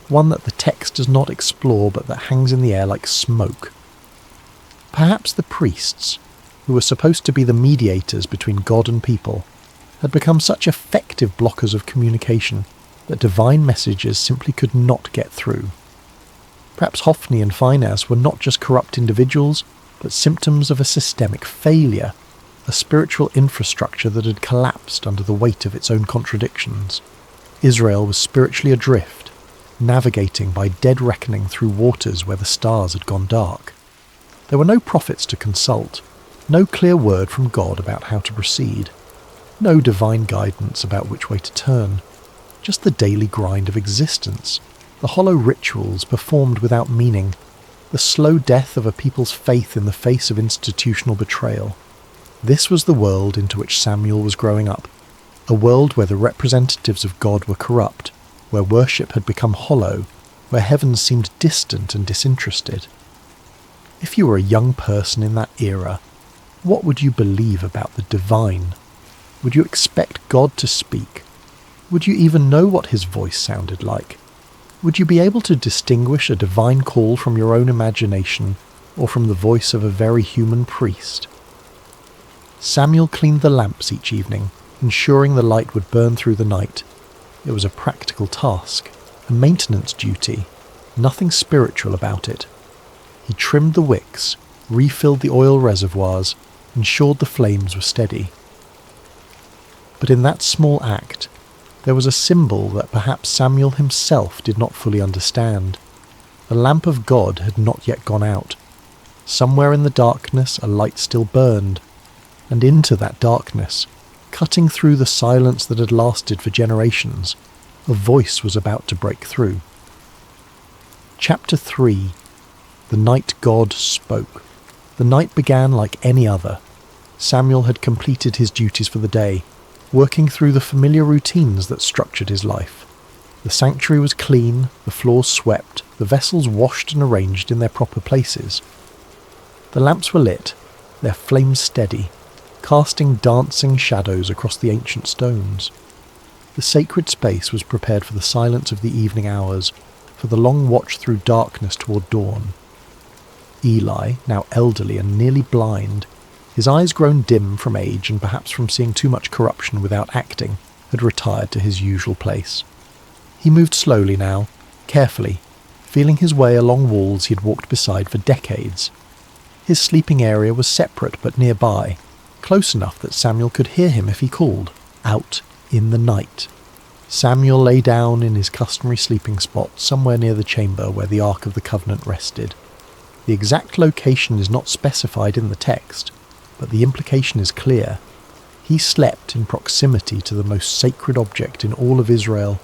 one that the text does not explore but that hangs in the air like smoke? Perhaps the priests, who were supposed to be the mediators between God and people, had become such effective blockers of communication that divine messages simply could not get through. Perhaps Hophni and Phinehas were not just corrupt individuals, but symptoms of a systemic failure, a spiritual infrastructure that had collapsed under the weight of its own contradictions. Israel was spiritually adrift, navigating by dead reckoning through waters where the stars had gone dark. There were no prophets to consult, no clear word from God about how to proceed, no divine guidance about which way to turn, just the daily grind of existence, the hollow rituals performed without meaning, the slow death of a people's faith in the face of institutional betrayal. This was the world into which Samuel was growing up, a world where the representatives of God were corrupt, where worship had become hollow, where heaven seemed distant and disinterested. If you were a young person in that era, what would you believe about the divine? Would you expect God to speak? Would you even know what his voice sounded like? Would you be able to distinguish a divine call from your own imagination or from the voice of a very human priest? Samuel cleaned the lamps each evening, ensuring the light would burn through the night. It was a practical task, a maintenance duty, nothing spiritual about it. He trimmed the wicks, refilled the oil reservoirs, ensured the flames were steady. But in that small act, there was a symbol that perhaps Samuel himself did not fully understand. The lamp of God had not yet gone out. Somewhere in the darkness a light still burned, and into that darkness, cutting through the silence that had lasted for generations, a voice was about to break through. Chapter 3. The night God spoke. The night began like any other. Samuel had completed his duties for the day, working through the familiar routines that structured his life. The sanctuary was clean, the floors swept, the vessels washed and arranged in their proper places. The lamps were lit, their flames steady, casting dancing shadows across the ancient stones. The sacred space was prepared for the silence of the evening hours, for the long watch through darkness toward dawn. Eli, now elderly and nearly blind, his eyes grown dim from age and perhaps from seeing too much corruption without acting, had retired to his usual place. He moved slowly now, carefully, feeling his way along walls he had walked beside for decades. His sleeping area was separate but nearby, close enough that Samuel could hear him if he called, out in the night. Samuel lay down in his customary sleeping spot somewhere near the chamber where the Ark of the Covenant rested. The exact location is not specified in the text, but the implication is clear. He slept in proximity to the most sacred object in all of Israel,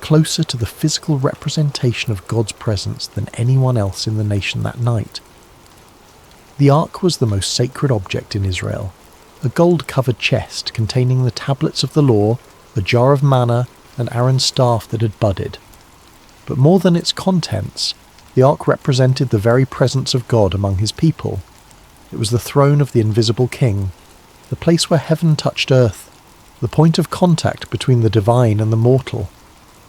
closer to the physical representation of God's presence than anyone else in the nation that night. The ark was the most sacred object in Israel, a gold-covered chest containing the tablets of the law, a jar of manna, and Aaron's staff that had budded. But more than its contents, the ark represented the very presence of God among his people. It was the throne of the invisible king, the place where heaven touched earth, the point of contact between the divine and the mortal.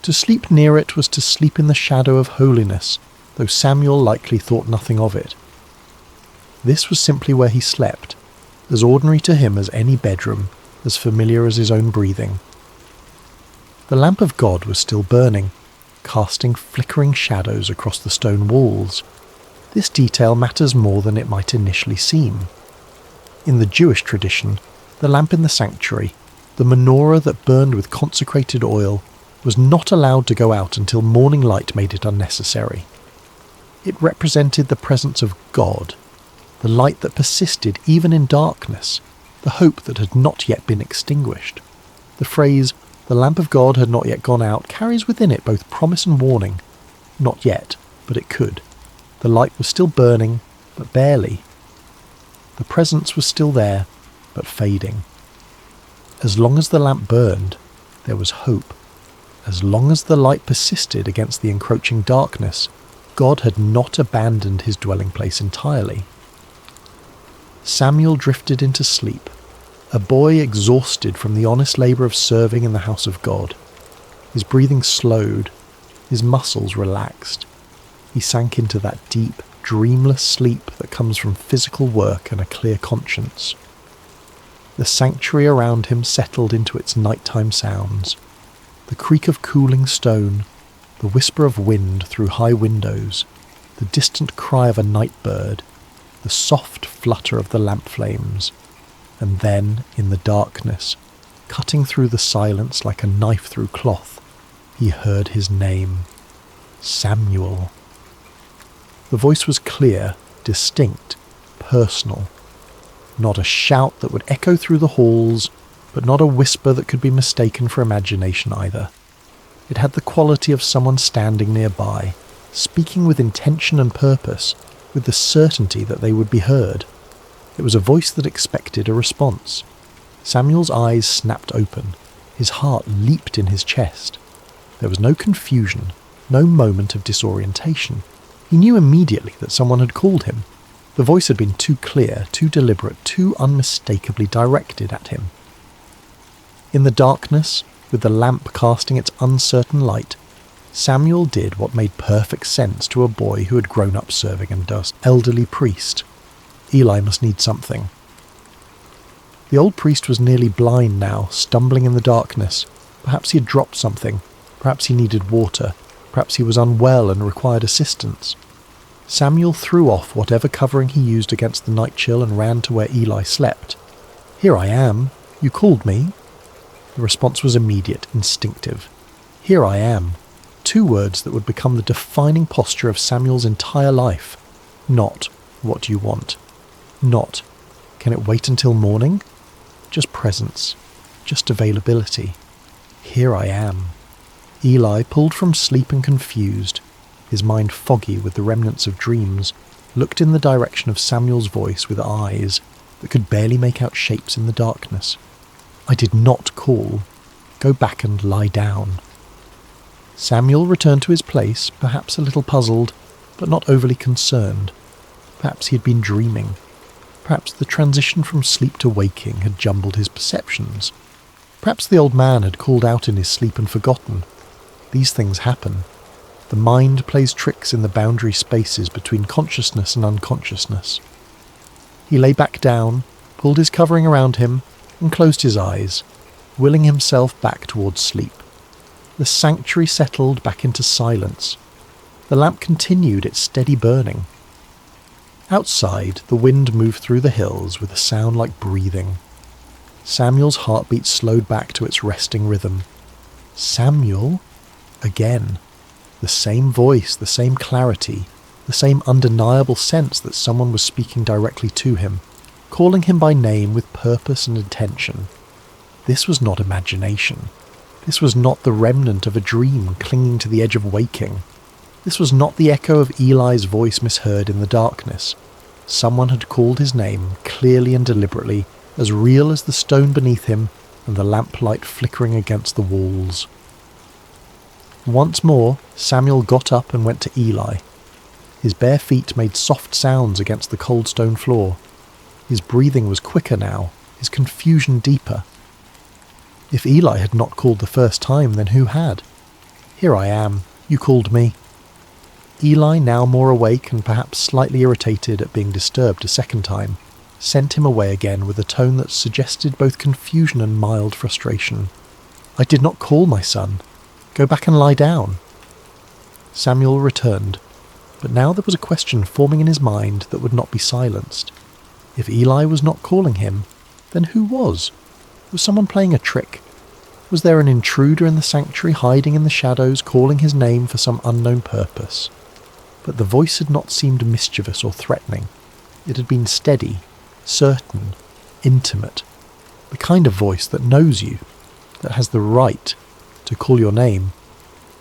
To sleep near it was to sleep in the shadow of holiness, though Samuel likely thought nothing of it. This was simply where he slept, as ordinary to him as any bedroom, as familiar as his own breathing. The lamp of God was still burning, casting flickering shadows across the stone walls. This detail matters more than it might initially seem. In the Jewish tradition, the lamp in the sanctuary, the menorah that burned with consecrated oil, was not allowed to go out until morning light made it unnecessary. It represented the presence of God, the light that persisted even in darkness, the hope that had not yet been extinguished. The phrase, "the lamp of God had not yet gone out," carries within it both promise and warning. Not yet, but it could. The light was still burning, but barely. The presence was still there, but fading. As long as the lamp burned, there was hope. As long as the light persisted against the encroaching darkness, God had not abandoned his dwelling place entirely. Samuel drifted into sleep, a boy exhausted from the honest labour of serving in the house of God. His breathing slowed, his muscles relaxed. He sank into that deep, dreamless sleep that comes from physical work and a clear conscience. The sanctuary around him settled into its nighttime sounds. The creak of cooling stone, the whisper of wind through high windows, the distant cry of a night bird, the soft flutter of the lamp flames, and then, in the darkness, cutting through the silence like a knife through cloth, he heard his name, Samuel. The voice was clear, distinct, personal. Not a shout that would echo through the halls, but not a whisper that could be mistaken for imagination either. It had the quality of someone standing nearby, speaking with intention and purpose, with the certainty that they would be heard. It was a voice that expected a response. Samuel's eyes snapped open. His heart leaped in his chest. There was no confusion, no moment of disorientation. He knew immediately that someone had called him. The voice had been too clear, too deliberate, too unmistakably directed at him. In the darkness, with the lamp casting its uncertain light, Samuel did what made perfect sense to a boy who had grown up serving under an elderly priest. Eli must need something. The old priest was nearly blind now, stumbling in the darkness. Perhaps he had dropped something. Perhaps he needed water. Perhaps he was unwell and required assistance. Samuel threw off whatever covering he used against the night chill and ran to where Eli slept. "Here I am. You called me?" The response was immediate, instinctive. "Here I am." Two words that would become the defining posture of Samuel's entire life. Not, "What do you want?" Not, "Can it wait until morning?" Just presence. Just availability. Here I am. Eli, pulled from sleep and confused, his mind foggy with the remnants of dreams, looked in the direction of Samuel's voice with eyes that could barely make out shapes in the darkness. "I did not call. Go back and lie down." Samuel returned to his place, perhaps a little puzzled, but not overly concerned. Perhaps he had been dreaming. Perhaps the transition from sleep to waking had jumbled his perceptions. Perhaps the old man had called out in his sleep and forgotten. These things happen. The mind plays tricks in the boundary spaces between consciousness and unconsciousness. He lay back down, pulled his covering around him, and closed his eyes, willing himself back towards sleep. The sanctuary settled back into silence. The lamp continued its steady burning. Outside, the wind moved through the hills with a sound like breathing. Samuel's heartbeat slowed back to its resting rhythm. Samuel? Again. The same voice, the same clarity, the same undeniable sense that someone was speaking directly to him, calling him by name with purpose and intention. This was not imagination. This was not the remnant of a dream clinging to the edge of waking. This was not the echo of Eli's voice misheard in the darkness. Someone had called his name, clearly and deliberately, as real as the stone beneath him and the lamplight flickering against the walls. Once more, Samuel got up and went to Eli. His bare feet made soft sounds against the cold stone floor. His breathing was quicker now, his confusion deeper. If Eli had not called the first time, then who had? "Here I am. You called me." Eli, now more awake and perhaps slightly irritated at being disturbed a second time, sent him away again with a tone that suggested both confusion and mild frustration. "I did not call, my son. Go back and lie down." Samuel returned, but now there was a question forming in his mind that would not be silenced. If Eli was not calling him, then who was? Was someone playing a trick? Was there an intruder in the sanctuary hiding in the shadows, calling his name for some unknown purpose? but the voice had not seemed mischievous or threatening. It had been steady, certain, intimate, the kind of voice that knows you, that has the right to call your name.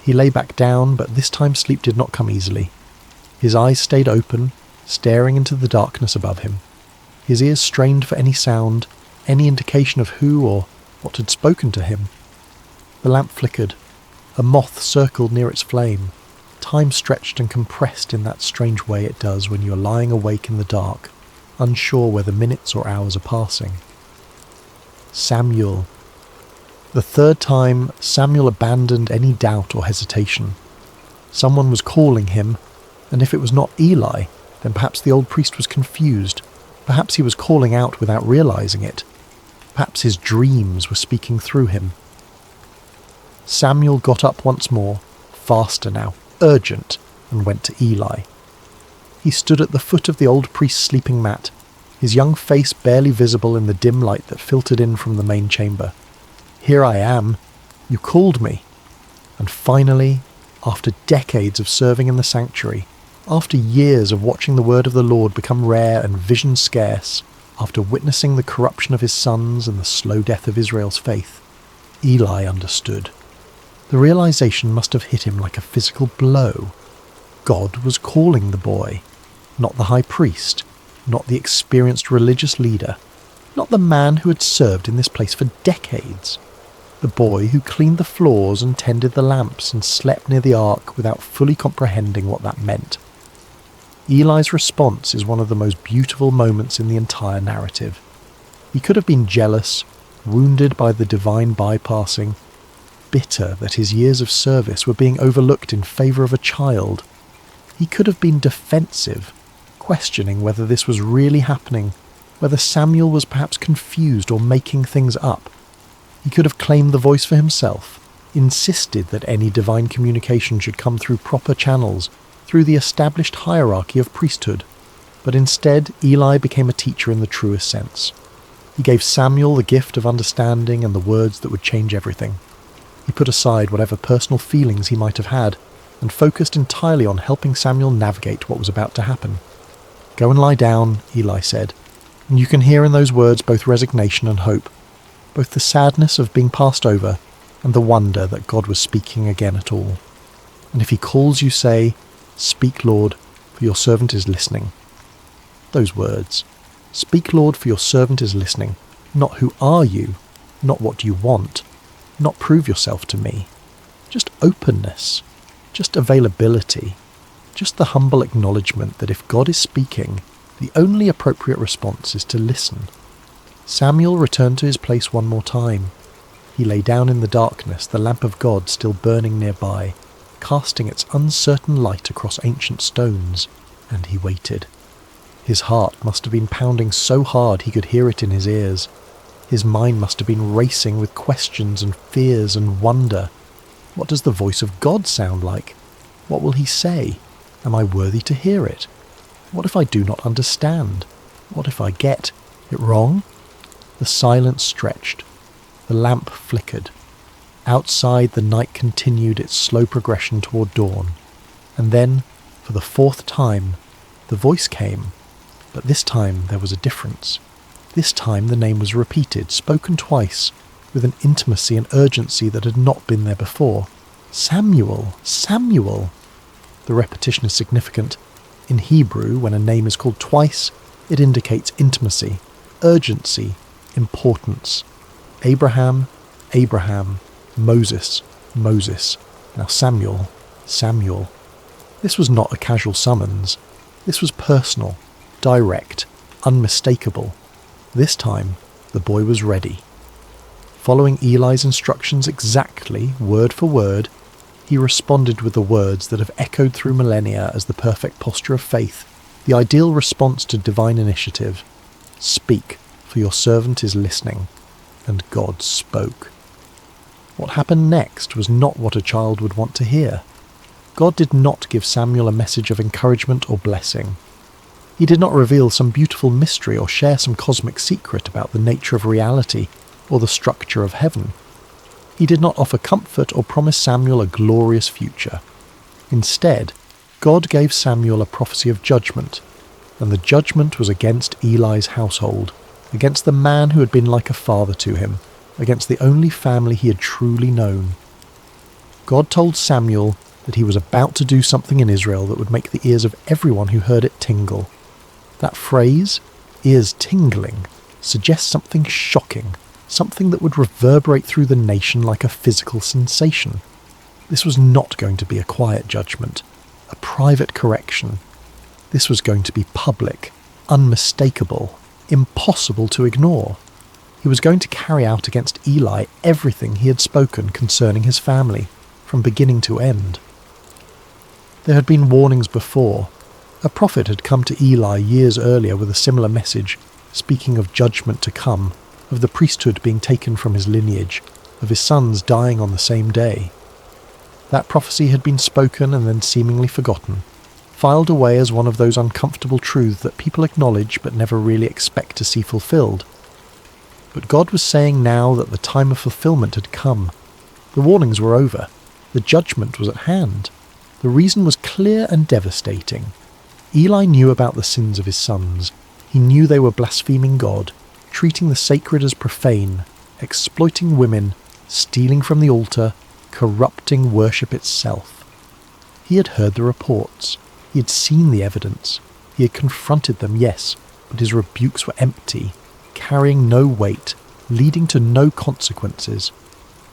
He lay back down, but this time sleep did not come easily. His eyes stayed open, staring into the darkness above him. His ears strained for any sound, any indication of who or what had spoken to him. The lamp flickered. A moth circled near its flame. Time stretched and compressed in that strange way it does when you are lying awake in the dark, unsure whether minutes or hours are passing. Samuel. The third time, Samuel abandoned any doubt or hesitation. Someone was calling him, and if it was not Eli, then perhaps the old priest was confused. Perhaps he was calling out without realizing it. Perhaps his dreams were speaking through him. Samuel got up once more, faster now, urgent, and went to Eli. He stood at the foot of the old priest's sleeping mat, his young face barely visible in the dim light that filtered in from the main chamber. "Here I am. You called me." And finally, after decades of serving in the sanctuary, after years of watching the word of the Lord become rare and vision scarce, after witnessing the corruption of his sons and the slow death of Israel's faith, Eli understood. The realization must have hit him like a physical blow. God was calling the boy, not the high priest, not the experienced religious leader, not the man who had served in this place for decades. The boy who cleaned the floors and tended the lamps and slept near the ark without fully comprehending what that meant. Eli's response is one of the most beautiful moments in the entire narrative. He could have been jealous, wounded by the divine bypassing, bitter that his years of service were being overlooked in favour of a child. He could have been defensive, questioning whether this was really happening, whether Samuel was perhaps confused or making things up. He could have claimed the voice for himself, insisted that any divine communication should come through proper channels, through the established hierarchy of priesthood. But instead, Eli became a teacher in the truest sense. He gave Samuel the gift of understanding and the words that would change everything. He put aside whatever personal feelings he might have had and focused entirely on helping Samuel navigate what was about to happen. "Go and lie down," Eli said, and you can hear in those words both resignation and hope, both the sadness of being passed over and the wonder that God was speaking again at all. And if he calls you, say, "Speak, Lord, for your servant is listening." Those words, "Speak, Lord, for your servant is listening," not "Who are you?" not "What do you want?" not "Prove yourself to me." Just openness, just availability, just the humble acknowledgement that if God is speaking, the only appropriate response is to listen. Samuel returned to his place one more time. He lay down in the darkness, the lamp of God still burning nearby, casting its uncertain light across ancient stones, and he waited. His heart must have been pounding so hard he could hear it in his ears. His mind must have been racing with questions and fears and wonder. What does the voice of God sound like? What will he say? Am I worthy to hear it? What if I do not understand? What if I get it wrong? The silence stretched. The lamp flickered. Outside, the night continued its slow progression toward dawn. And then, for the fourth time, the voice came. But this time there was a difference. This time the name was repeated, spoken twice, with an intimacy and urgency that had not been there before. "Samuel! Samuel!" The repetition is significant. In Hebrew, when a name is called twice, it indicates intimacy, urgency, importance. Abraham, Abraham, Moses, Moses. Now Samuel, Samuel. This was not a casual summons. This was personal, direct, unmistakable. This time, the boy was ready. Following Eli's instructions exactly, word for word, he responded with the words that have echoed through millennia as the perfect posture of faith, the ideal response to divine initiative. "Speak, for your servant is listening." And God spoke. What happened next was not what a child would want to hear. God did not give Samuel a message of encouragement or blessing. He did not reveal some beautiful mystery or share some cosmic secret about the nature of reality or the structure of heaven. He did not offer comfort or promise Samuel a glorious future. Instead, God gave Samuel a prophecy of judgment, and the judgment was against Eli's household, against the man who had been like a father to him, against the only family he had truly known. God told Samuel that he was about to do something in Israel that would make the ears of everyone who heard it tingle. That phrase, ears tingling, suggests something shocking, something that would reverberate through the nation like a physical sensation. This was not going to be a quiet judgment, a private correction. This was going to be public, unmistakable, impossible to ignore. He was going to carry out against Eli everything he had spoken concerning his family, from beginning to end. There had been warnings before. A prophet had come to Eli years earlier with a similar message, speaking of judgment to come, of the priesthood being taken from his lineage, of his sons dying on the same day. That prophecy had been spoken and then seemingly forgotten, filed away as one of those uncomfortable truths that people acknowledge but never really expect to see fulfilled. But God was saying now that the time of fulfillment had come. The warnings were over. The judgment was at hand. The reason was clear and devastating. Eli knew about the sins of his sons. He knew they were blaspheming God, treating the sacred as profane, exploiting women, stealing from the altar, corrupting worship itself. He had heard the reports. He had seen the evidence. He had confronted them, yes, but his rebukes were empty, carrying no weight, leading to no consequences.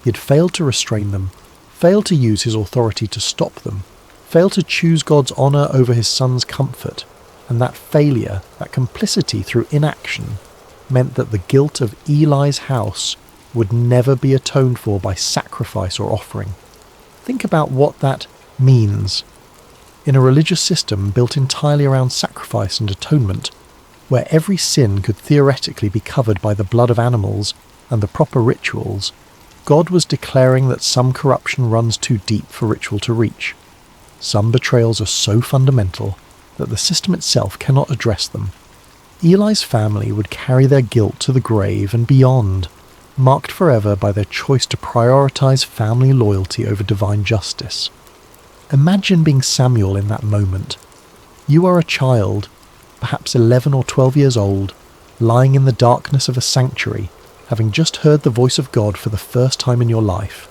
He had failed to restrain them, failed to use his authority to stop them, failed to choose God's honour over his son's comfort, and that failure, that complicity through inaction, meant that the guilt of Eli's house would never be atoned for by sacrifice or offering. Think about what that means. In a religious system built entirely around sacrifice and atonement, where every sin could theoretically be covered by the blood of animals and the proper rituals, God was declaring that some corruption runs too deep for ritual to reach. Some betrayals are so fundamental that the system itself cannot address them. Eli's family would carry their guilt to the grave and beyond, marked forever by their choice to prioritize family loyalty over divine justice. Imagine being Samuel in that moment. You are a child, perhaps 11 or 12 years old, lying in the darkness of a sanctuary, having just heard the voice of God for the first time in your life.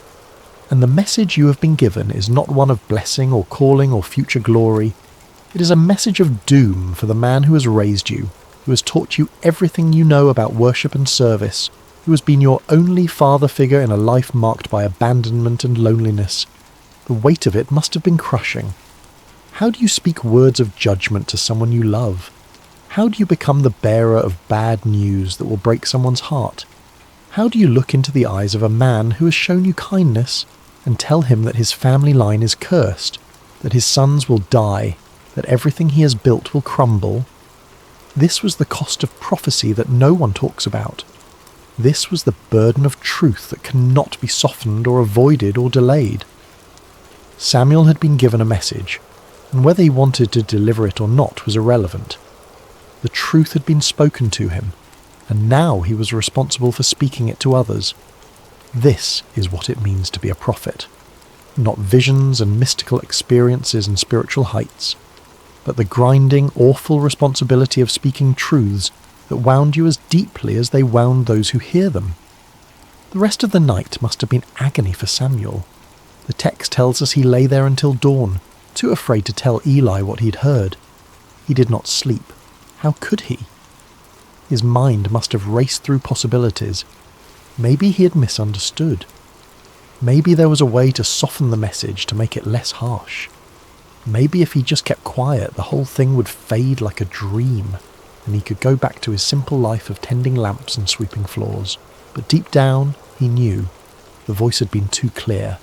And the message you have been given is not one of blessing or calling or future glory. It is a message of doom for the man who has raised you, who has taught you everything you know about worship and service, who has been your only father figure in a life marked by abandonment and loneliness. The weight of it must have been crushing. How do you speak words of judgment to someone you love? How do you become the bearer of bad news that will break someone's heart? How do you look into the eyes of a man who has shown you kindness and tell him that his family line is cursed, that his sons will die, that everything he has built will crumble? This was the cost of prophecy that no one talks about. This was the burden of truth that cannot be softened or avoided or delayed. Samuel had been given a message, and whether he wanted to deliver it or not was irrelevant. The truth had been spoken to him, and now he was responsible for speaking it to others. This is what it means to be a prophet. Not visions and mystical experiences and spiritual heights, but the grinding, awful responsibility of speaking truths that wound you as deeply as they wound those who hear them. The rest of the night must have been agony for Samuel. The text tells us he lay there until dawn, too afraid to tell Eli what he'd heard. He did not sleep. How could he? His mind must have raced through possibilities. Maybe he had misunderstood. Maybe there was a way to soften the message to make it less harsh. Maybe if he just kept quiet, the whole thing would fade like a dream, and he could go back to his simple life of tending lamps and sweeping floors. But deep down, he knew. The voice had been too clear.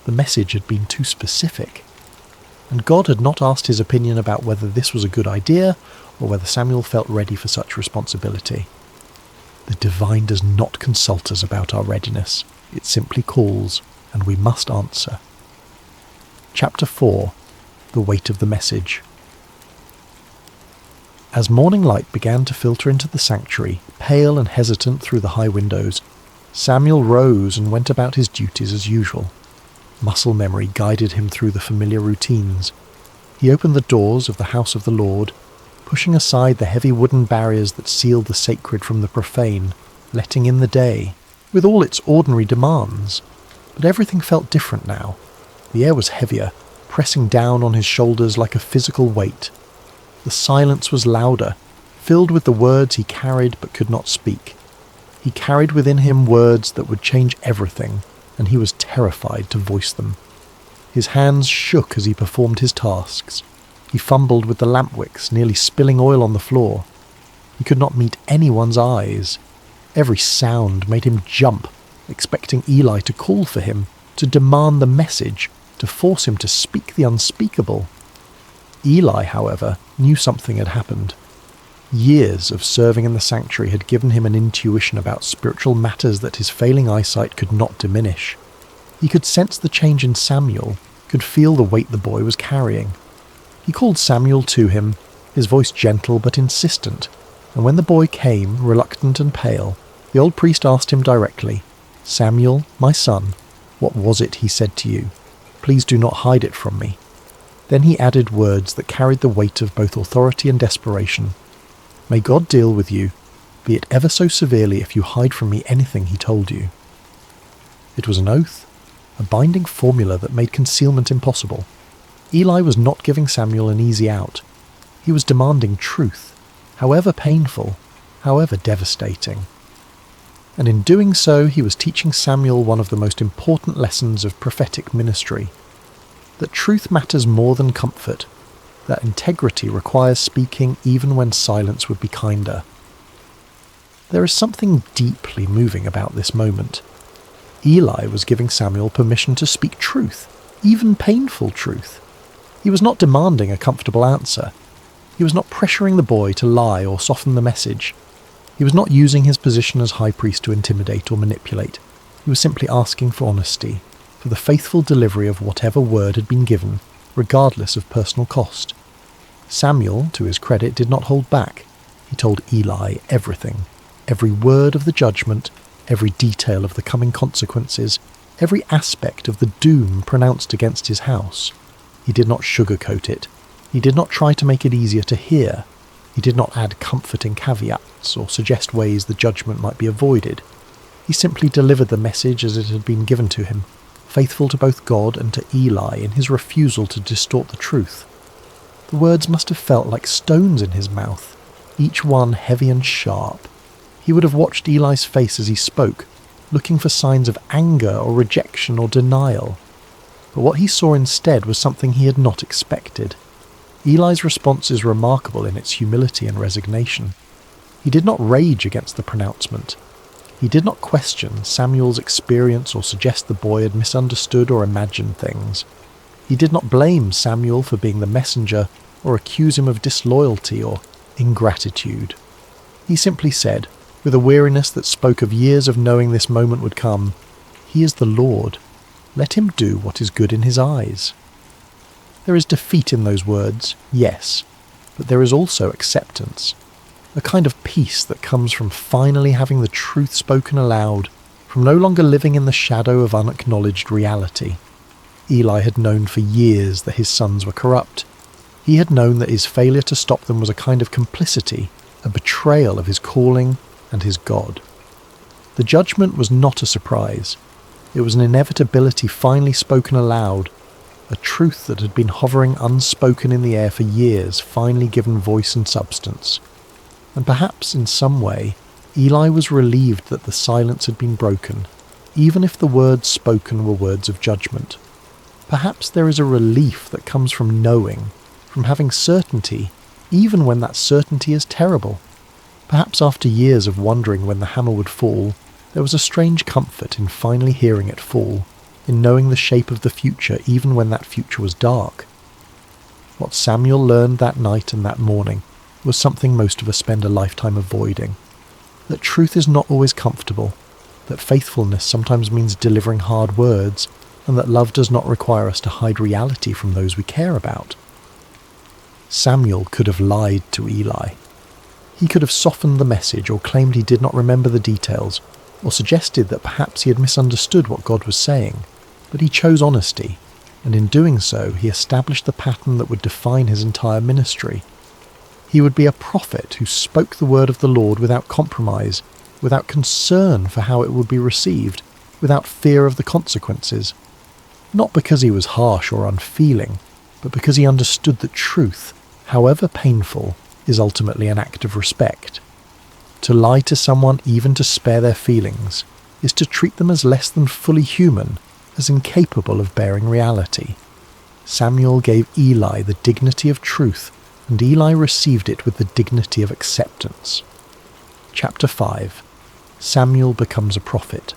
The message had been too specific. And God had not asked his opinion about whether this was a good idea or whether Samuel felt ready for such responsibility. The divine does not consult us about our readiness. It simply calls, and we must answer. Chapter 4. The Weight of the Message. As morning light began to filter into the sanctuary, pale and hesitant through the high windows, Samuel rose and went about his duties as usual. Muscle memory guided him through the familiar routines. He opened the doors of the house of the Lord, pushing aside the heavy wooden barriers that sealed the sacred from the profane, letting in the day, with all its ordinary demands. But everything felt different now. The air was heavier, pressing down on his shoulders like a physical weight. The silence was louder, filled with the words he carried but could not speak. He carried within him words that would change everything, and he was terrified to voice them. His hands shook as he performed his tasks. He fumbled with the lamp wicks, nearly spilling oil on the floor. He could not meet anyone's eyes. Every sound made him jump, expecting Eli to call for him, to demand the message, to force him to speak the unspeakable. Eli, however, knew something had happened. Years of serving in the sanctuary had given him an intuition about spiritual matters that his failing eyesight could not diminish. He could sense the change in Samuel, could feel the weight the boy was carrying. He called Samuel to him, his voice gentle but insistent, and when the boy came, reluctant and pale, the old priest asked him directly, "Samuel, my son, what was it he said to you? Please do not hide it from me." Then he added words that carried the weight of both authority and desperation. "May God deal with you, be it ever so severely if you hide from me anything he told you." It was an oath, a binding formula that made concealment impossible. Eli was not giving Samuel an easy out. He was demanding truth, however painful, however devastating. And in doing so, he was teaching Samuel one of the most important lessons of prophetic ministry: that truth matters more than comfort, that integrity requires speaking even when silence would be kinder. There is something deeply moving about this moment. Eli was giving Samuel permission to speak truth, even painful truth. He was not demanding a comfortable answer. He was not pressuring the boy to lie or soften the message. He was not using his position as high priest to intimidate or manipulate. He was simply asking for honesty, for the faithful delivery of whatever word had been given, regardless of personal cost. Samuel, to his credit, did not hold back. He told Eli everything, every word of the judgment, every detail of the coming consequences, every aspect of the doom pronounced against his house. He did not sugarcoat it. He did not try to make it easier to hear. He did not add comforting caveats or suggest ways the judgment might be avoided. He simply delivered the message as it had been given to him, faithful to both God and to Eli in his refusal to distort the truth. The words must have felt like stones in his mouth, each one heavy and sharp. He would have watched Eli's face as he spoke, looking for signs of anger or rejection or denial. But what he saw instead was something he had not expected. Eli's response is remarkable in its humility and resignation. He did not rage against the pronouncement. He did not question Samuel's experience or suggest the boy had misunderstood or imagined things. He did not blame Samuel for being the messenger or accuse him of disloyalty or ingratitude. He simply said, with a weariness that spoke of years of knowing this moment would come, "He is the Lord. Let him do what is good in his eyes." There is defeat in those words, yes, but there is also acceptance, a kind of peace that comes from finally having the truth spoken aloud, from no longer living in the shadow of unacknowledged reality. Eli had known for years that his sons were corrupt. He had known that his failure to stop them was a kind of complicity, a betrayal of his calling and his God. The judgment was not a surprise. It was an inevitability finally spoken aloud, a truth that had been hovering unspoken in the air for years finally given voice and substance. And perhaps in some way, Eli was relieved that the silence had been broken, even if the words spoken were words of judgment. Perhaps there is a relief that comes from knowing, from having certainty, even when that certainty is terrible. Perhaps after years of wondering when the hammer would fall, there was a strange comfort in finally hearing it fall, in knowing the shape of the future even when that future was dark. What Samuel learned that night and that morning was something most of us spend a lifetime avoiding. That truth is not always comfortable, that faithfulness sometimes means delivering hard words, and that love does not require us to hide reality from those we care about. Samuel could have lied to Eli. He could have softened the message or claimed he did not remember the details, or suggested that perhaps he had misunderstood what God was saying, but he chose honesty. and in doing so he established the pattern that would define his entire ministry. He would be a prophet who spoke the word of the Lord without compromise, without concern for how it would be received, without fear of the consequences. Not because he was harsh or unfeeling, but because he understood that truth, however painful, is ultimately an act of respect. To lie to someone, even to spare their feelings, is to treat them as less than fully human, as incapable of bearing reality. Samuel gave Eli the dignity of truth, and Eli received it with the dignity of acceptance. Chapter 5. Samuel becomes a prophet.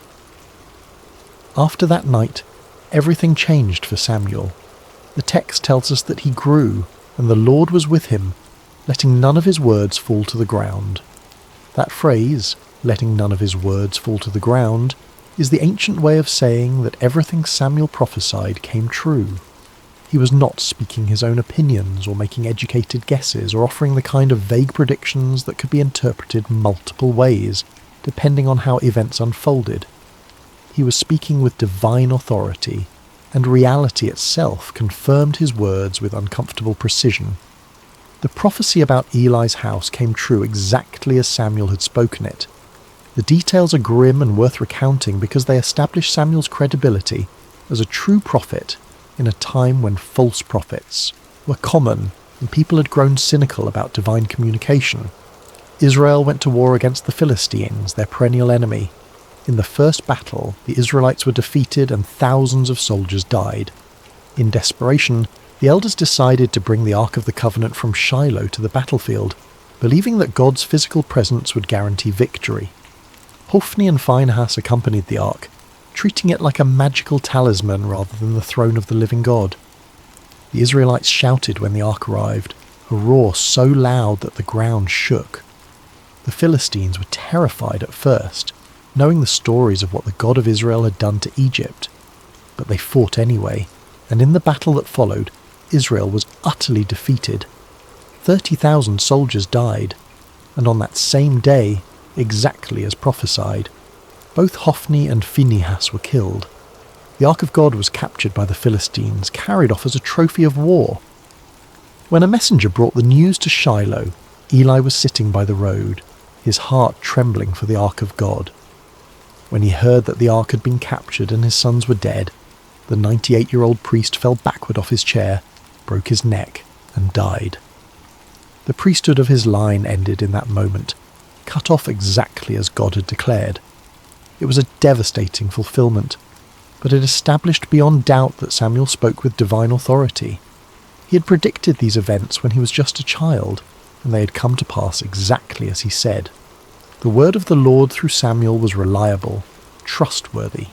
After that night, everything changed for Samuel. The text tells us that he grew, and the Lord was with him, letting none of his words fall to the ground. That phrase, letting none of his words fall to the ground, is the ancient way of saying that everything Samuel prophesied came true. He was not speaking his own opinions or making educated guesses or offering the kind of vague predictions that could be interpreted multiple ways, depending on how events unfolded. He was speaking with divine authority, and reality itself confirmed his words with uncomfortable precision. The prophecy about Eli's house came true exactly as Samuel had spoken it. The details are grim and worth recounting because they establish Samuel's credibility as a true prophet in a time when false prophets were common and people had grown cynical about divine communication. Israel went to war against the Philistines, their perennial enemy. In the first battle, the Israelites were defeated and thousands of soldiers died. In desperation, the elders decided to bring the Ark of the Covenant from Shiloh to the battlefield, believing that God's physical presence would guarantee victory. Hophni and Phinehas accompanied the Ark, treating it like a magical talisman rather than the throne of the living God. The Israelites shouted when the Ark arrived, a roar so loud that the ground shook. The Philistines were terrified at first, knowing the stories of what the God of Israel had done to Egypt. But they fought anyway, and in the battle that followed, Israel was utterly defeated. 30,000 soldiers died, and on that same day, exactly as prophesied, both Hophni and Phinehas were killed. The Ark of God was captured by the Philistines, carried off as a trophy of war. When a messenger brought the news to Shiloh, Eli was sitting by the road, his heart trembling for the Ark of God. When he heard that the Ark had been captured and his sons were dead, the 98-year-old priest fell backward off his chair, broke his neck, and died. The priesthood of his line ended in that moment, cut off exactly as God had declared. It was a devastating fulfillment, but it established beyond doubt that Samuel spoke with divine authority. He had predicted these events when he was just a child, and they had come to pass exactly as he said. The word of the Lord through Samuel was reliable, trustworthy,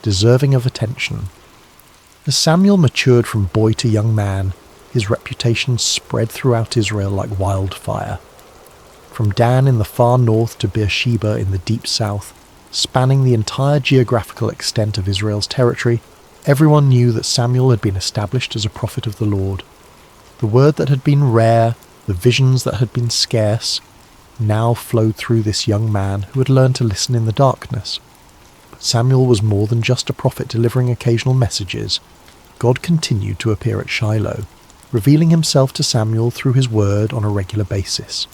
deserving of attention. As Samuel matured from boy to young man, his reputation spread throughout Israel like wildfire. From Dan in the far north to Beersheba in the deep south, spanning the entire geographical extent of Israel's territory, everyone knew that Samuel had been established as a prophet of the Lord. The word that had been rare, the visions that had been scarce, now flowed through this young man who had learned to listen in the darkness. But Samuel was more than just a prophet delivering occasional messages. God continued to appear at Shiloh, revealing himself to Samuel through his word on a regular basis.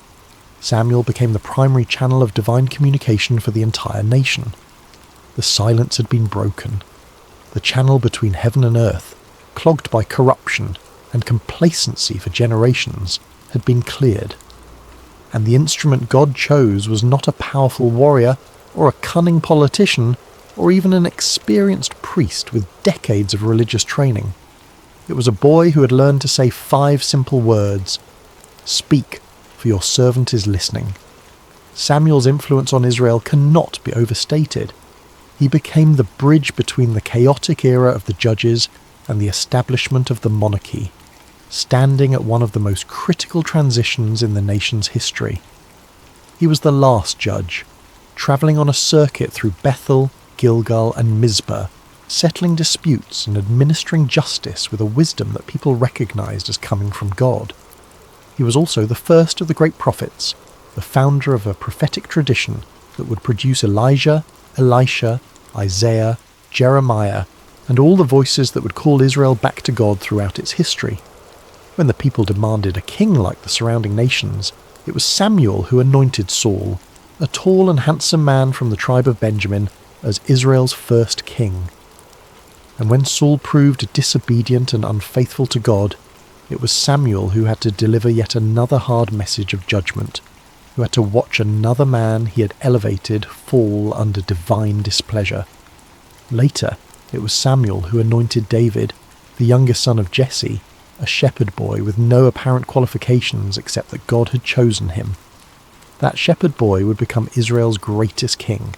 Samuel became the primary channel of divine communication for the entire nation. The silence had been broken. The channel between heaven and earth, clogged by corruption and complacency for generations, had been cleared. And the instrument God chose was not a powerful warrior or a cunning politician or even an experienced priest with decades of religious training. It was a boy who had learned to say 5 simple words: "Speak, for your servant is listening." Samuel's influence on Israel cannot be overstated. He became the bridge between the chaotic era of the judges and the establishment of the monarchy, standing at one of the most critical transitions in the nation's history. He was the last judge, travelling on a circuit through Bethel, Gilgal and Mizpah, settling disputes and administering justice with a wisdom that people recognised as coming from God. He was also the first of the great prophets, the founder of a prophetic tradition that would produce Elijah, Elisha, Isaiah, Jeremiah, and all the voices that would call Israel back to God throughout its history. When the people demanded a king like the surrounding nations, it was Samuel who anointed Saul, a tall and handsome man from the tribe of Benjamin, as Israel's first king. And when Saul proved disobedient and unfaithful to God, it was Samuel who had to deliver yet another hard message of judgment, who had to watch another man he had elevated fall under divine displeasure. Later, it was Samuel who anointed David, the younger son of Jesse, a shepherd boy with no apparent qualifications except that God had chosen him. That shepherd boy would become Israel's greatest king,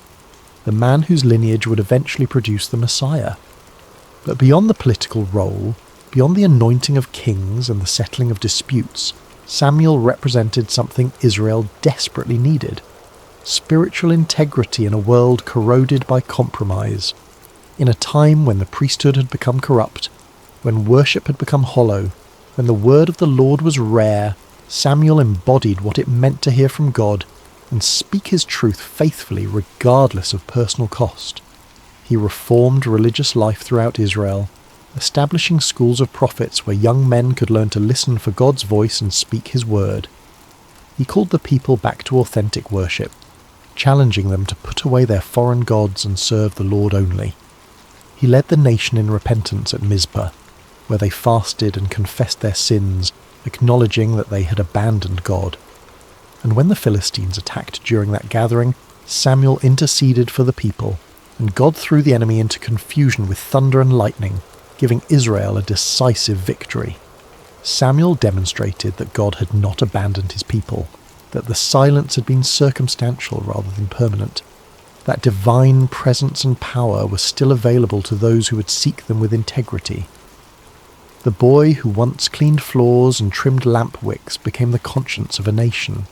the man whose lineage would eventually produce the Messiah. But beyond the political role, beyond the anointing of kings and the settling of disputes, Samuel represented something Israel desperately needed: spiritual integrity in a world corroded by compromise. In a time when the priesthood had become corrupt, when worship had become hollow, when the word of the Lord was rare, Samuel embodied what it meant to hear from God and speak his truth faithfully regardless of personal cost. He reformed religious life throughout Israel, establishing schools of prophets where young men could learn to listen for God's voice and speak his word. He called the people back to authentic worship, challenging them to put away their foreign gods and serve the Lord only. He led the nation in repentance at Mizpah, where they fasted and confessed their sins, acknowledging that they had abandoned God. And when the Philistines attacked during that gathering, Samuel interceded for the people, and God threw the enemy into confusion with thunder and lightning, giving Israel a decisive victory. Samuel demonstrated that God had not abandoned his people, that the silence had been circumstantial rather than permanent, that divine presence and power were still available to those who would seek them with integrity. The boy who once cleaned floors and trimmed lamp wicks became the conscience of a nation.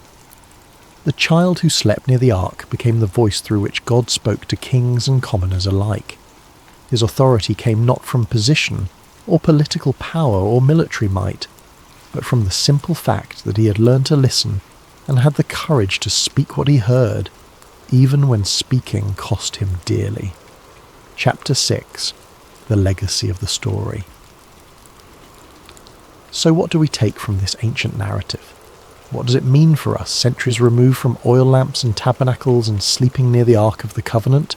The child who slept near the ark became the voice through which God spoke to kings and commoners alike. His authority came not from position, or political power, or military might, but from the simple fact that he had learned to listen and had the courage to speak what he heard, even when speaking cost him dearly. Chapter 6. The Legacy of the Story. So what do we take from this ancient narrative? What does it mean for us, centuries removed from oil lamps and tabernacles and sleeping near the Ark of the Covenant?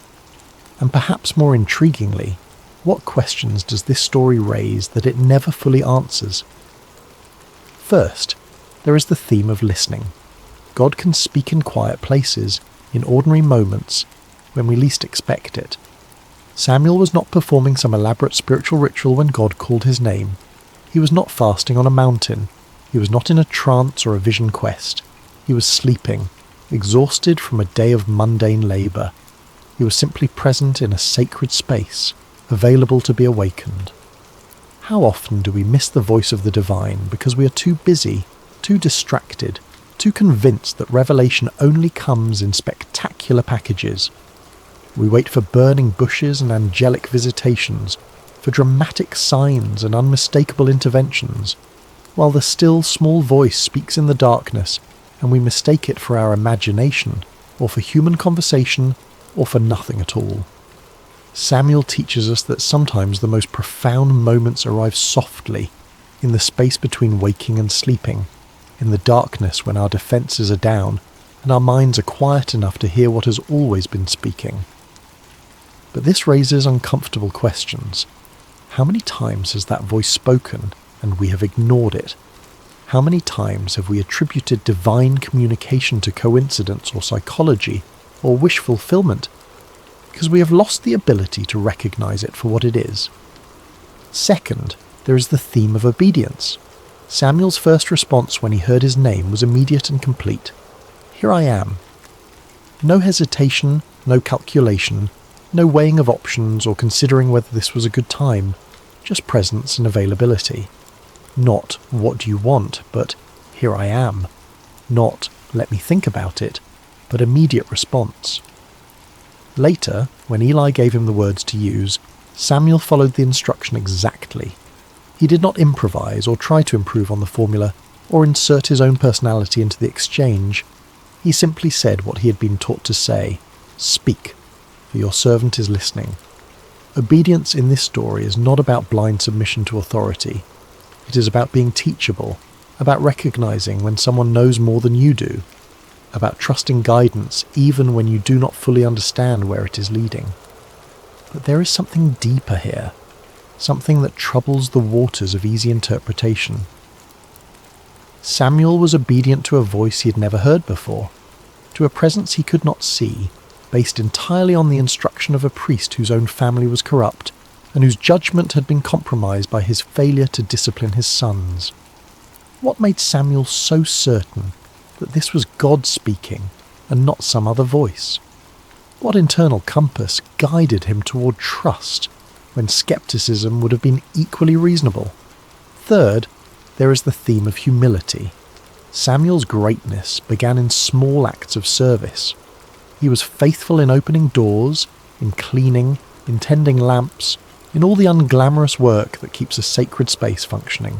And perhaps more intriguingly, what questions does this story raise that it never fully answers? First, there is the theme of listening. God can speak in quiet places, in ordinary moments, when we least expect it. Samuel was not performing some elaborate spiritual ritual when God called his name. He was not fasting on a mountain. He was not in a trance or a vision quest. He was sleeping, exhausted from a day of mundane labour. He was simply present in a sacred space, available to be awakened. How often do we miss the voice of the divine because we are too busy, too distracted, too convinced that revelation only comes in spectacular packages? We wait for burning bushes and angelic visitations, for dramatic signs and unmistakable interventions, while the still small voice speaks in the darkness and we mistake it for our imagination, or for human conversation, or for nothing at all. Samuel teaches us that sometimes the most profound moments arrive softly, in the space between waking and sleeping, in the darkness when our defences are down and our minds are quiet enough to hear what has always been speaking. But this raises uncomfortable questions. How many times has that voice spoken and we have ignored it? How many times have we attributed divine communication to coincidence or psychology or wish fulfillment because we have lost the ability to recognize it for what it is? Second, there is the theme of obedience. Samuel's first response when he heard his name was immediate and complete. Here I am. No hesitation, no calculation, no weighing of options or considering whether this was a good time, just presence and availability. Not, what do you want, but here I am. Not, let me think about it, but immediate response. Later, when Eli gave him the words to use, Samuel followed the instruction exactly. He did not improvise or try to improve on the formula or insert his own personality into the exchange. He simply said what he had been taught to say: "Speak, for your servant is listening." Obedience in this story is not about blind submission to authority. It is about being teachable, about recognizing when someone knows more than you do, about trusting guidance even when you do not fully understand where it is leading. But there is something deeper here, something that troubles the waters of easy interpretation. Samuel was obedient to a voice he had never heard before, to a presence he could not see, based entirely on the instruction of a priest whose own family was corrupt, and whose judgment had been compromised by his failure to discipline his sons. What made Samuel so certain that this was God speaking and not some other voice? What internal compass guided him toward trust when skepticism would have been equally reasonable? Third, there is the theme of humility. Samuel's greatness began in small acts of service. He was faithful in opening doors, in cleaning, in tending lamps, in all the unglamorous work that keeps a sacred space functioning.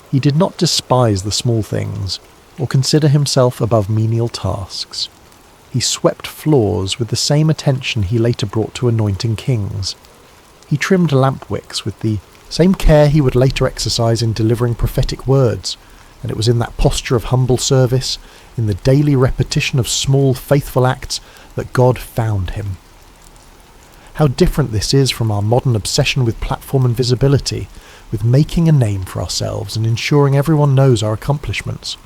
He did not despise the small things, or consider himself above menial tasks. He swept floors with the same attention he later brought to anointing kings. He trimmed lamp wicks with the same care he would later exercise in delivering prophetic words, and it was in that posture of humble service, in the daily repetition of small faithful acts, that God found him. How different this is from our modern obsession with platform and visibility, with making a name for ourselves and ensuring everyone knows our accomplishments,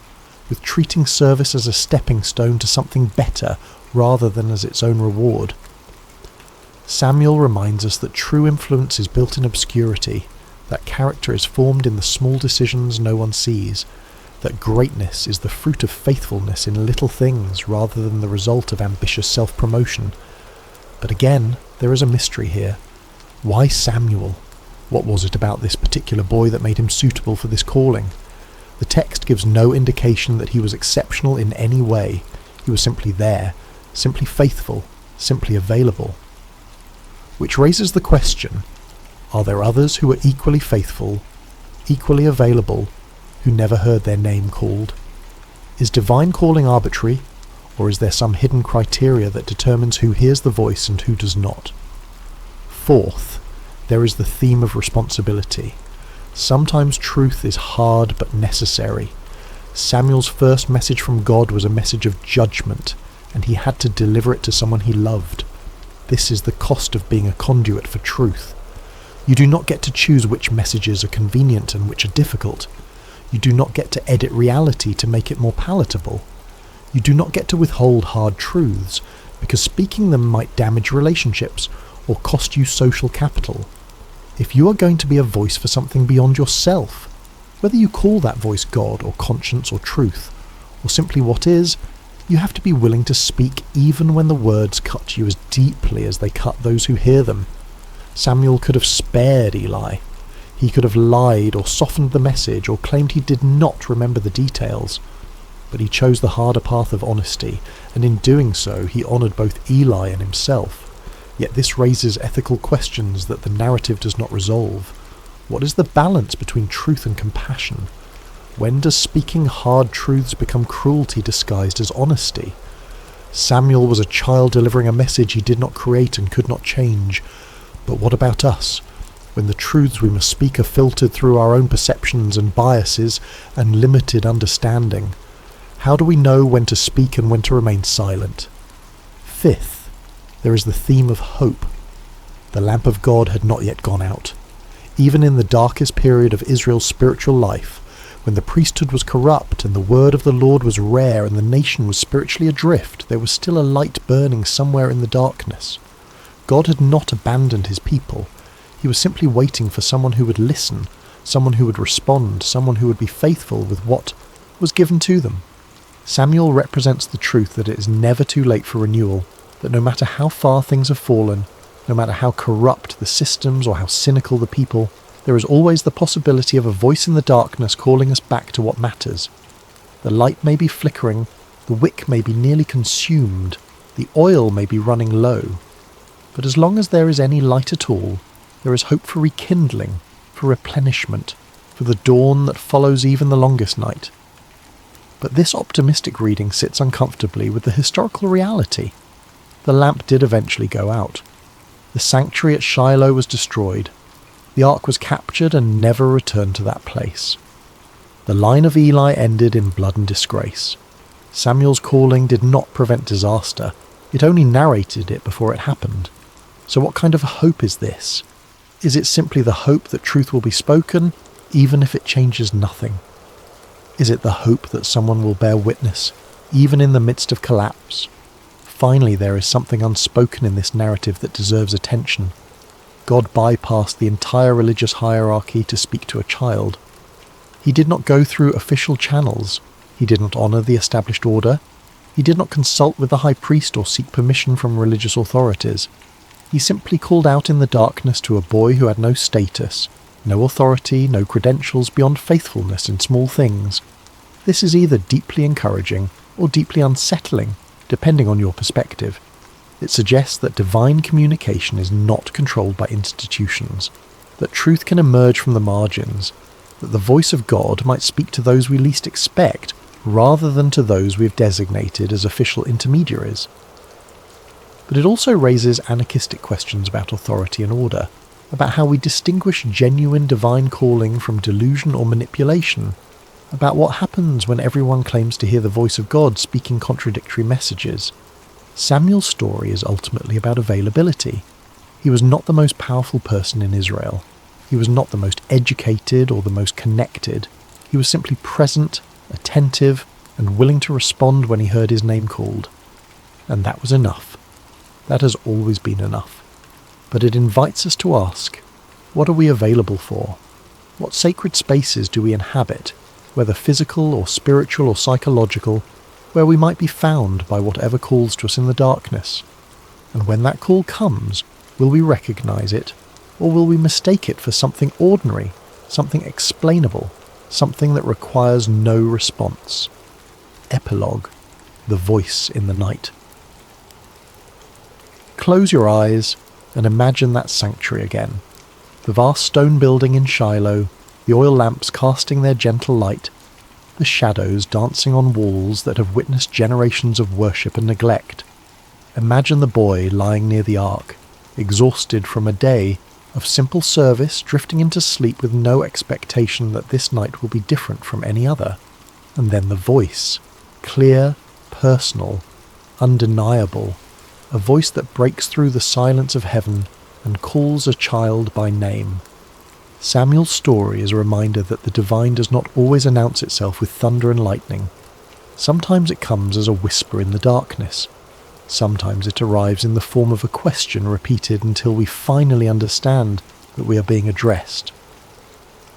with treating service as a stepping stone to something better rather than as its own reward. Samuel reminds us that true influence is built in obscurity, that character is formed in the small decisions no one sees, that greatness is the fruit of faithfulness in little things rather than the result of ambitious self-promotion. But again, there is a mystery here. Why Samuel? What was it about this particular boy that made him suitable for this calling? The text gives no indication that he was exceptional in any way. He was simply there, simply faithful, simply available. Which raises the question, are there others who are equally faithful, equally available, who never heard their name called? Is divine calling arbitrary, or is there some hidden criteria that determines who hears the voice and who does not? Fourth, there is the theme of responsibility. Sometimes truth is hard but necessary. Samuel's first message from God was a message of judgment, and he had to deliver it to someone he loved. This is the cost of being a conduit for truth. You do not get to choose which messages are convenient and which are difficult. You do not get to edit reality to make it more palatable. You do not get to withhold hard truths, because speaking them might damage relationships or cost you social capital. If you are going to be a voice for something beyond yourself, whether you call that voice God or conscience or truth, or simply what is, you have to be willing to speak even when the words cut you as deeply as they cut those who hear them. Samuel could have spared Eli. He could have lied or softened the message or claimed he did not remember the details. But he chose the harder path of honesty, and in doing so he honoured both Eli and himself. Yet this raises ethical questions that the narrative does not resolve. What is the balance between truth and compassion? When does speaking hard truths become cruelty disguised as honesty? Samuel was a child delivering a message he did not create and could not change. But what about us, when the truths we must speak are filtered through our own perceptions and biases and limited understanding? How do we know when to speak and when to remain silent? Fifth, there is the theme of hope. The lamp of God had not yet gone out. Even in the darkest period of Israel's spiritual life, when the priesthood was corrupt and the word of the Lord was rare and the nation was spiritually adrift, there was still a light burning somewhere in the darkness. God had not abandoned his people. He was simply waiting for someone who would listen, someone who would respond, someone who would be faithful with what was given to them. Samuel represents the truth that it is never too late for renewal, that no matter how far things have fallen, no matter how corrupt the systems or how cynical the people, there is always the possibility of a voice in the darkness calling us back to what matters. The light may be flickering, the wick may be nearly consumed, the oil may be running low, but as long as there is any light at all, there is hope for rekindling, for replenishment, for the dawn that follows even the longest night. But this optimistic reading sits uncomfortably with the historical reality. The lamp did eventually go out. The sanctuary at Shiloh was destroyed. The ark was captured and never returned to that place. The line of Eli ended in blood and disgrace. Samuel's calling did not prevent disaster. It only narrated it before it happened. So what kind of a hope is this? Is it simply the hope that truth will be spoken, even if it changes nothing? Is it the hope that someone will bear witness, even in the midst of collapse? Finally, there is something unspoken in this narrative that deserves attention. God bypassed the entire religious hierarchy to speak to a child. He did not go through official channels. He did not honour the established order. He did not consult with the high priest or seek permission from religious authorities. He simply called out in the darkness to a boy who had no status, no authority, no credentials beyond faithfulness in small things. This is either deeply encouraging or deeply unsettling, depending on your perspective. It suggests that divine communication is not controlled by institutions, that truth can emerge from the margins, that the voice of God might speak to those we least expect, rather than to those we've designated as official intermediaries. But it also raises anarchistic questions about authority and order, about how we distinguish genuine divine calling from delusion or manipulation, about what happens when everyone claims to hear the voice of God speaking contradictory messages. Samuel's story is ultimately about availability. He was not the most powerful person in Israel. He was not the most educated or the most connected. He was simply present, attentive, and willing to respond when he heard his name called. And that was enough. That has always been enough. But it invites us to ask, what are we available for? What sacred spaces do we inhabit, whether physical or spiritual or psychological, where we might be found by whatever calls to us in the darkness? And when that call comes, will we recognize it, or will we mistake it for something ordinary, something explainable, something that requires no response? Epilogue: The Voice in the Night. Close your eyes and imagine that sanctuary again. The vast stone building in Shiloh, the oil lamps casting their gentle light, the shadows dancing on walls that have witnessed generations of worship and neglect. Imagine the boy lying near the ark, exhausted from a day of simple service, drifting into sleep with no expectation that this night will be different from any other. And then the voice, clear, personal, undeniable, a voice that breaks through the silence of heaven and calls a child by name. Samuel's story is a reminder that the divine does not always announce itself with thunder and lightning. Sometimes it comes as a whisper in the darkness. Sometimes it arrives in the form of a question repeated until we finally understand that we are being addressed.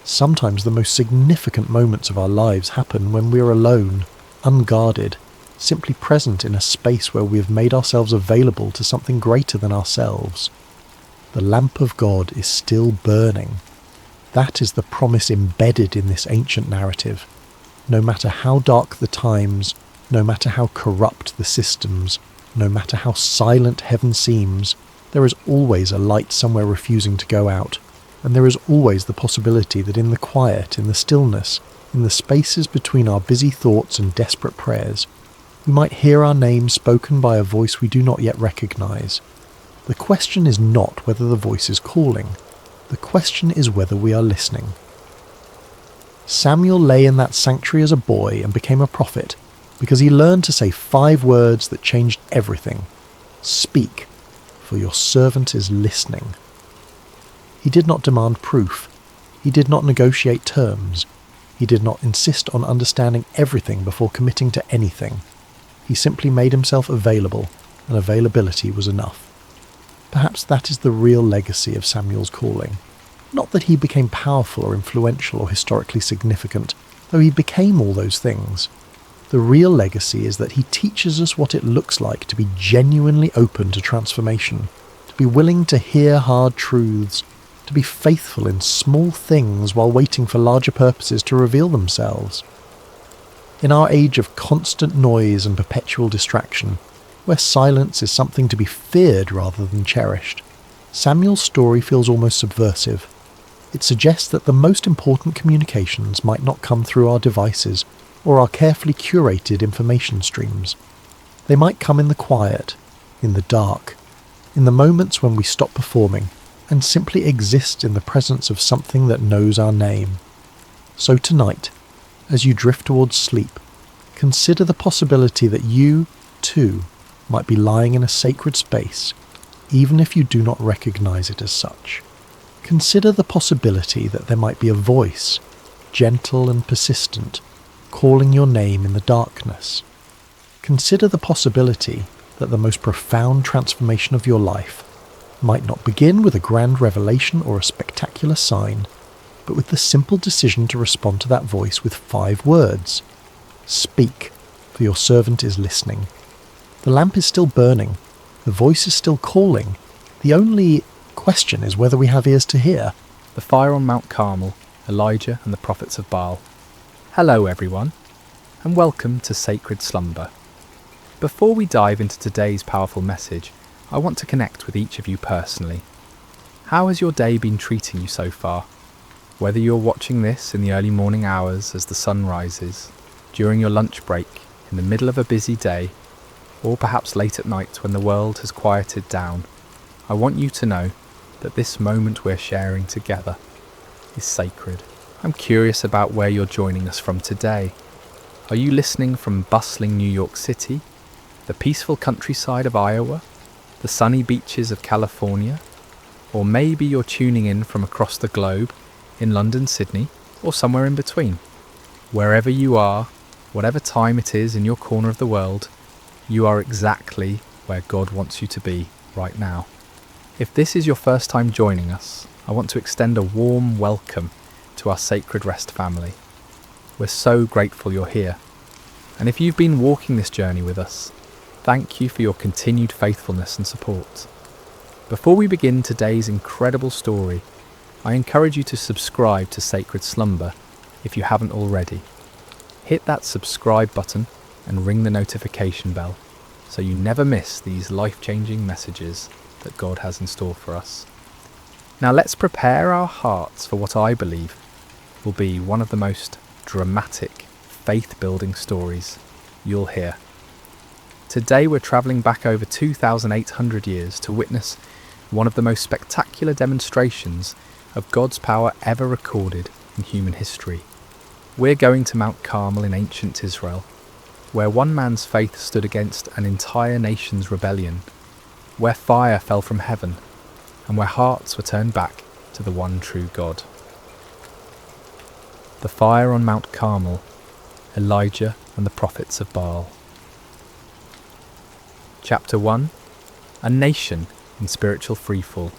Sometimes the most significant moments of our lives happen when we are alone, unguarded, simply present in a space where we have made ourselves available to something greater than ourselves. The lamp of God is still burning. That is the promise embedded in this ancient narrative. No matter how dark the times, no matter how corrupt the systems, no matter how silent heaven seems, there is always a light somewhere refusing to go out, and there is always the possibility that in the quiet, in the stillness, in the spaces between our busy thoughts and desperate prayers, we might hear our name spoken by a voice we do not yet recognize. The question is not whether the voice is calling. The question is whether we are listening. Samuel lay in that sanctuary as a boy and became a prophet because he learned to say 5 words that changed everything. Speak, for your servant is listening. He did not demand proof. He did not negotiate terms. He did not insist on understanding everything before committing to anything. He simply made himself available, and availability was enough. Perhaps that is the real legacy of Samuel's calling. Not that he became powerful or influential or historically significant, though he became all those things. The real legacy is that he teaches us what it looks like to be genuinely open to transformation, to be willing to hear hard truths, to be faithful in small things while waiting for larger purposes to reveal themselves. In our age of constant noise and perpetual distraction, where silence is something to be feared rather than cherished, Samuel's story feels almost subversive. It suggests that the most important communications might not come through our devices or our carefully curated information streams. They might come in the quiet, in the dark, in the moments when we stop performing and simply exist in the presence of something that knows our name. So tonight, as you drift towards sleep, consider the possibility that you, too, might be lying in a sacred space, even if you do not recognize it as such. Consider the possibility that there might be a voice, gentle and persistent, calling your name in the darkness. Consider the possibility that the most profound transformation of your life might not begin with a grand revelation or a spectacular sign, but with the simple decision to respond to that voice with 5 words. Speak, for your servant is listening. The lamp is still burning. The voice is still calling. The only question is whether we have ears to hear. The fire on Mount Carmel, Elijah and the prophets of Baal. Hello everyone, and welcome to Sacred Slumber. Before we dive into today's powerful message, I want to connect with each of you personally. How has your day been treating you so far? Whether you're watching this in the early morning hours as the sun rises, during your lunch break, in the middle of a busy day, or perhaps late at night when the world has quieted down, I want you to know that this moment we're sharing together is sacred. I'm curious about where you're joining us from today. Are you listening from bustling New York City, the peaceful countryside of Iowa, the sunny beaches of California, or maybe you're tuning in from across the globe in London, Sydney, or somewhere in between? Wherever you are, whatever time it is in your corner of the world, you are exactly where God wants you to be right now. If this is your first time joining us, I want to extend a warm welcome to our Sacred Rest family. We're so grateful you're here. And if you've been walking this journey with us, thank you for your continued faithfulness and support. Before we begin today's incredible story, I encourage you to subscribe to Sacred Slumber if you haven't already. Hit that subscribe button and ring the notification bell so you never miss these life-changing messages that God has in store for us. Now let's prepare our hearts for what I believe will be one of the most dramatic, faith-building stories you'll hear. Today we're travelling back over 2,800 years to witness one of the most spectacular demonstrations of God's power ever recorded in human history. We're going to Mount Carmel in ancient Israel, where one man's faith stood against an entire nation's rebellion, where fire fell from heaven, and where hearts were turned back to the one true God. The fire on Mount Carmel, Elijah and the prophets of Baal. Chapter 1. A nation in spiritual freefall.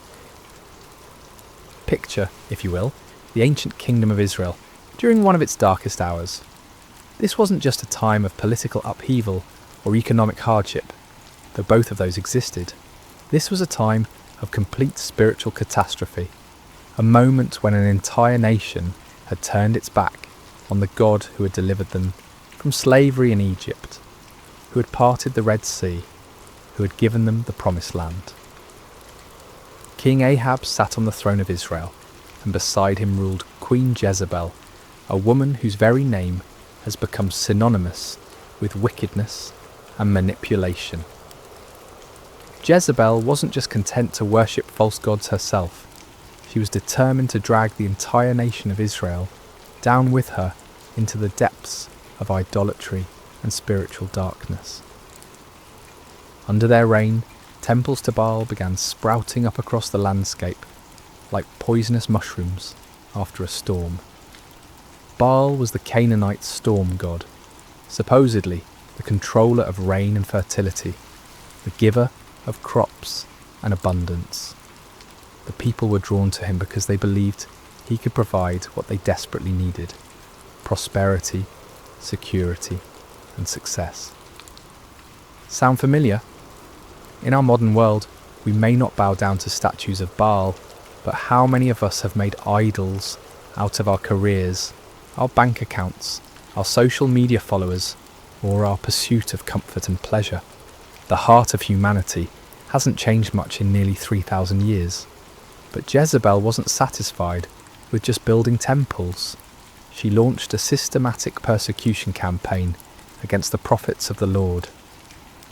Picture, if you will, the ancient kingdom of Israel during one of its darkest hours. This wasn't just a time of political upheaval or economic hardship, though both of those existed. This was a time of complete spiritual catastrophe, a moment when an entire nation had turned its back on the God who had delivered them from slavery in Egypt, who had parted the Red Sea, who had given them the Promised Land. King Ahab sat on the throne of Israel, and beside him ruled Queen Jezebel, a woman whose very name has become synonymous with wickedness and manipulation. Jezebel wasn't just content to worship false gods herself. She was determined to drag the entire nation of Israel down with her into the depths of idolatry and spiritual darkness. Under their reign, temples to Baal began sprouting up across the landscape like poisonous mushrooms after a storm. Baal was the Canaanite storm god, supposedly the controller of rain and fertility, the giver of crops and abundance. The people were drawn to him because they believed he could provide what they desperately needed: prosperity, security, and success. Sound familiar? In our modern world, we may not bow down to statues of Baal, but how many of us have made idols out of our careers, our bank accounts, our social media followers, or our pursuit of comfort and pleasure? The heart of humanity hasn't changed much in nearly 3,000 years. But Jezebel wasn't satisfied with just building temples. She launched a systematic persecution campaign against the prophets of the Lord.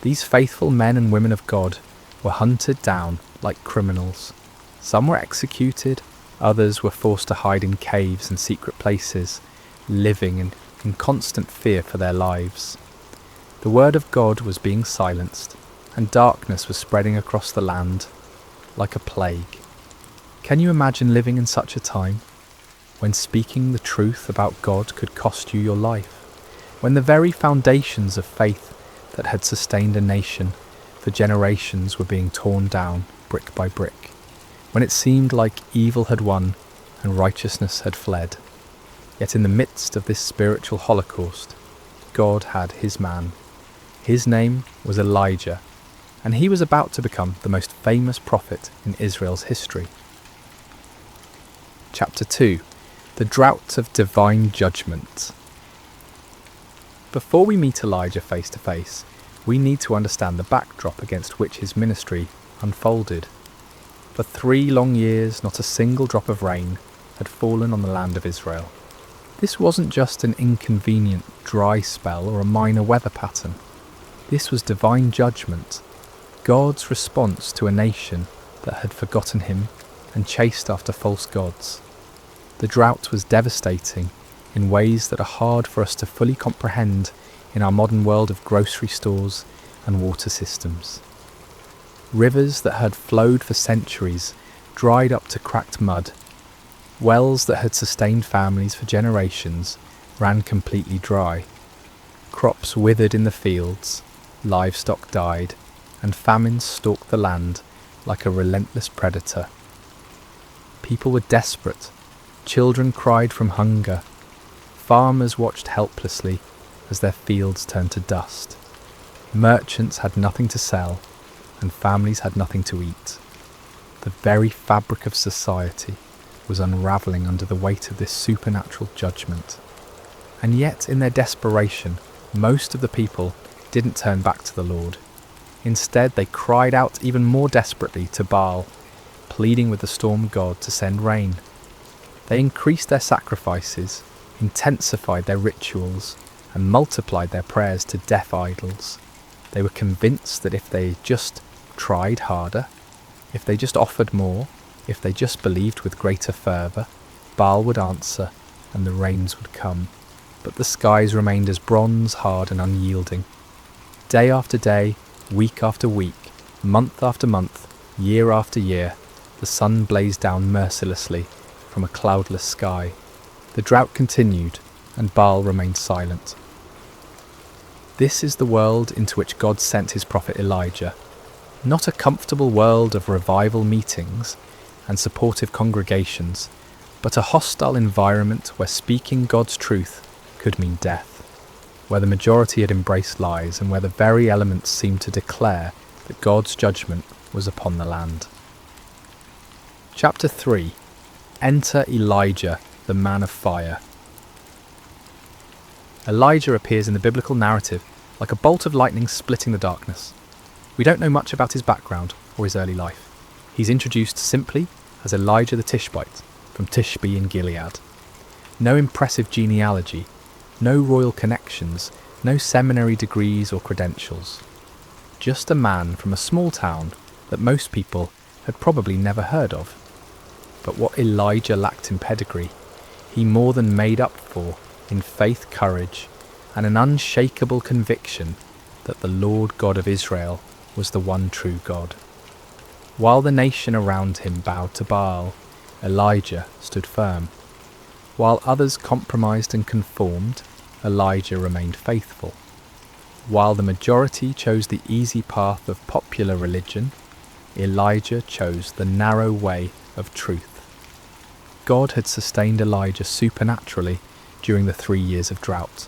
These faithful men and women of God were hunted down like criminals. Some were executed, others were forced to hide in caves and secret places, living in constant fear for their lives. The word of God was being silenced, and darkness was spreading across the land like a plague. Can you imagine living in such a time, when speaking the truth about God could cost you your life? When the very foundations of faith that had sustained a nation for generations were being torn down brick by brick? When it seemed like evil had won and righteousness had fled? Yet in the midst of this spiritual holocaust, God had his man. His name was Elijah, and he was about to become the most famous prophet in Israel's history. Chapter 2. The Drought of Divine Judgment. Before we meet Elijah face to face, we need to understand the backdrop against which his ministry unfolded. For 3 long years, not a single drop of rain had fallen on the land of Israel. This wasn't just an inconvenient dry spell or a minor weather pattern. This was divine judgment, God's response to a nation that had forgotten him and chased after false gods. The drought was devastating in ways that are hard for us to fully comprehend in our modern world of grocery stores and water systems. Rivers that had flowed for centuries dried up to cracked mud. Wells that had sustained families for generations ran completely dry. Crops withered in the fields, livestock died, and famine stalked the land like a relentless predator. People were desperate. Children cried from hunger. Farmers watched helplessly as their fields turned to dust. Merchants had nothing to sell, and families had nothing to eat. The very fabric of society was unravelling under the weight of this supernatural judgment. And yet, in their desperation, most of the people didn't turn back to the Lord. Instead, they cried out even more desperately to Baal, pleading with the storm god to send rain. They increased their sacrifices, intensified their rituals, and multiplied their prayers to deaf idols. They were convinced that if they just tried harder, if they just offered more, if they just believed with greater fervour, Baal would answer and the rains would come. But the skies remained as bronze hard and unyielding. Day after day, week after week, month after month, year after year, the sun blazed down mercilessly from a cloudless sky. The drought continued, and Baal remained silent. This is the world into which God sent his prophet Elijah. Not a comfortable world of revival meetings and supportive congregations, but a hostile environment where speaking God's truth could mean death, where the majority had embraced lies, and where the very elements seemed to declare that God's judgment was upon the land. Chapter 3. Enter Elijah, the man of fire. Elijah appears in the biblical narrative like a bolt of lightning splitting the darkness. We don't know much about his background or his early life. He's introduced simply as Elijah the Tishbite from Tishbe in Gilead. No impressive genealogy, no royal connections, no seminary degrees or credentials. Just a man from a small town that most people had probably never heard of. But what Elijah lacked in pedigree, he more than made up for in faith, courage, and an unshakable conviction that the Lord God of Israel was the one true God. While the nation around him bowed to Baal, Elijah stood firm. While others compromised and conformed, Elijah remained faithful. While the majority chose the easy path of popular religion, Elijah chose the narrow way of truth. God had sustained Elijah supernaturally during the 3 years of drought.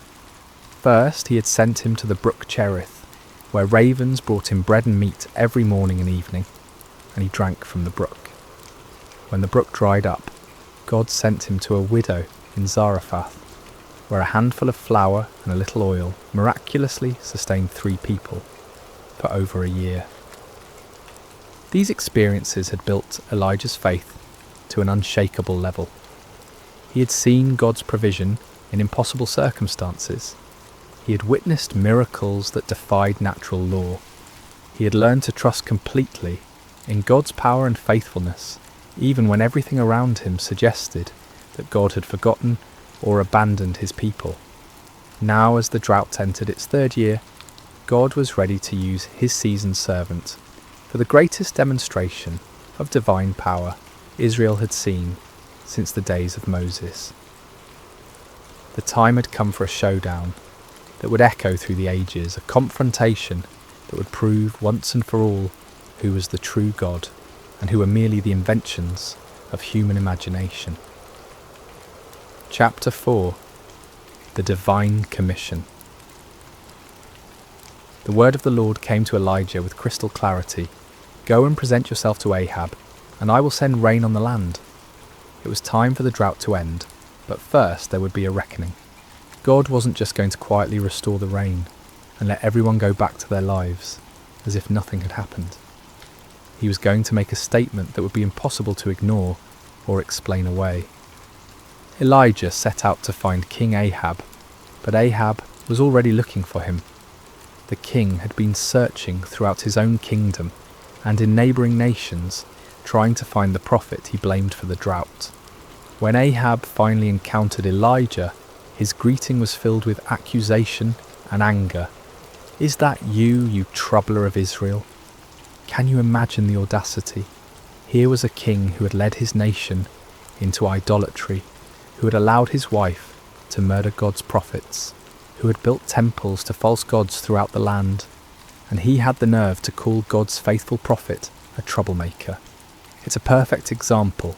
First, he had sent him to the brook Cherith, where ravens brought him bread and meat every morning and evening, and he drank from the brook. When the brook dried up, God sent him to a widow in Zarephath, where a handful of flour and a little oil miraculously sustained 3 people for over a year. These experiences had built Elijah's faith to an unshakable level. He had seen God's provision in impossible circumstances. He had witnessed miracles that defied natural law. He had learned to trust completely in God's power and faithfulness, even when everything around him suggested that God had forgotten or abandoned his people. Now, as the drought entered its third year, God was ready to use his seasoned servant for the greatest demonstration of divine power Israel had seen since the days of Moses. The time had come for a showdown that would echo through the ages, a confrontation that would prove once and for all who was the true God and who were merely the inventions of human imagination. Chapter 4. The Divine Commission. The word of the Lord came to Elijah with crystal clarity. Go and present yourself to Ahab, and I will send rain on the land. It was time for the drought to end, but first there would be a reckoning. God wasn't just going to quietly restore the rain and let everyone go back to their lives as if nothing had happened. He was going to make a statement that would be impossible to ignore or explain away. Elijah set out to find King Ahab, but Ahab was already looking for him. The king had been searching throughout his own kingdom and in neighbouring nations, trying to find the prophet he blamed for the drought. When Ahab finally encountered Elijah, his greeting was filled with accusation and anger. Is that you troubler of Israel? Can you imagine the audacity? Here was a king who had led his nation into idolatry, who had allowed his wife to murder God's prophets, who had built temples to false gods throughout the land, and he had the nerve to call God's faithful prophet a troublemaker. It's a perfect example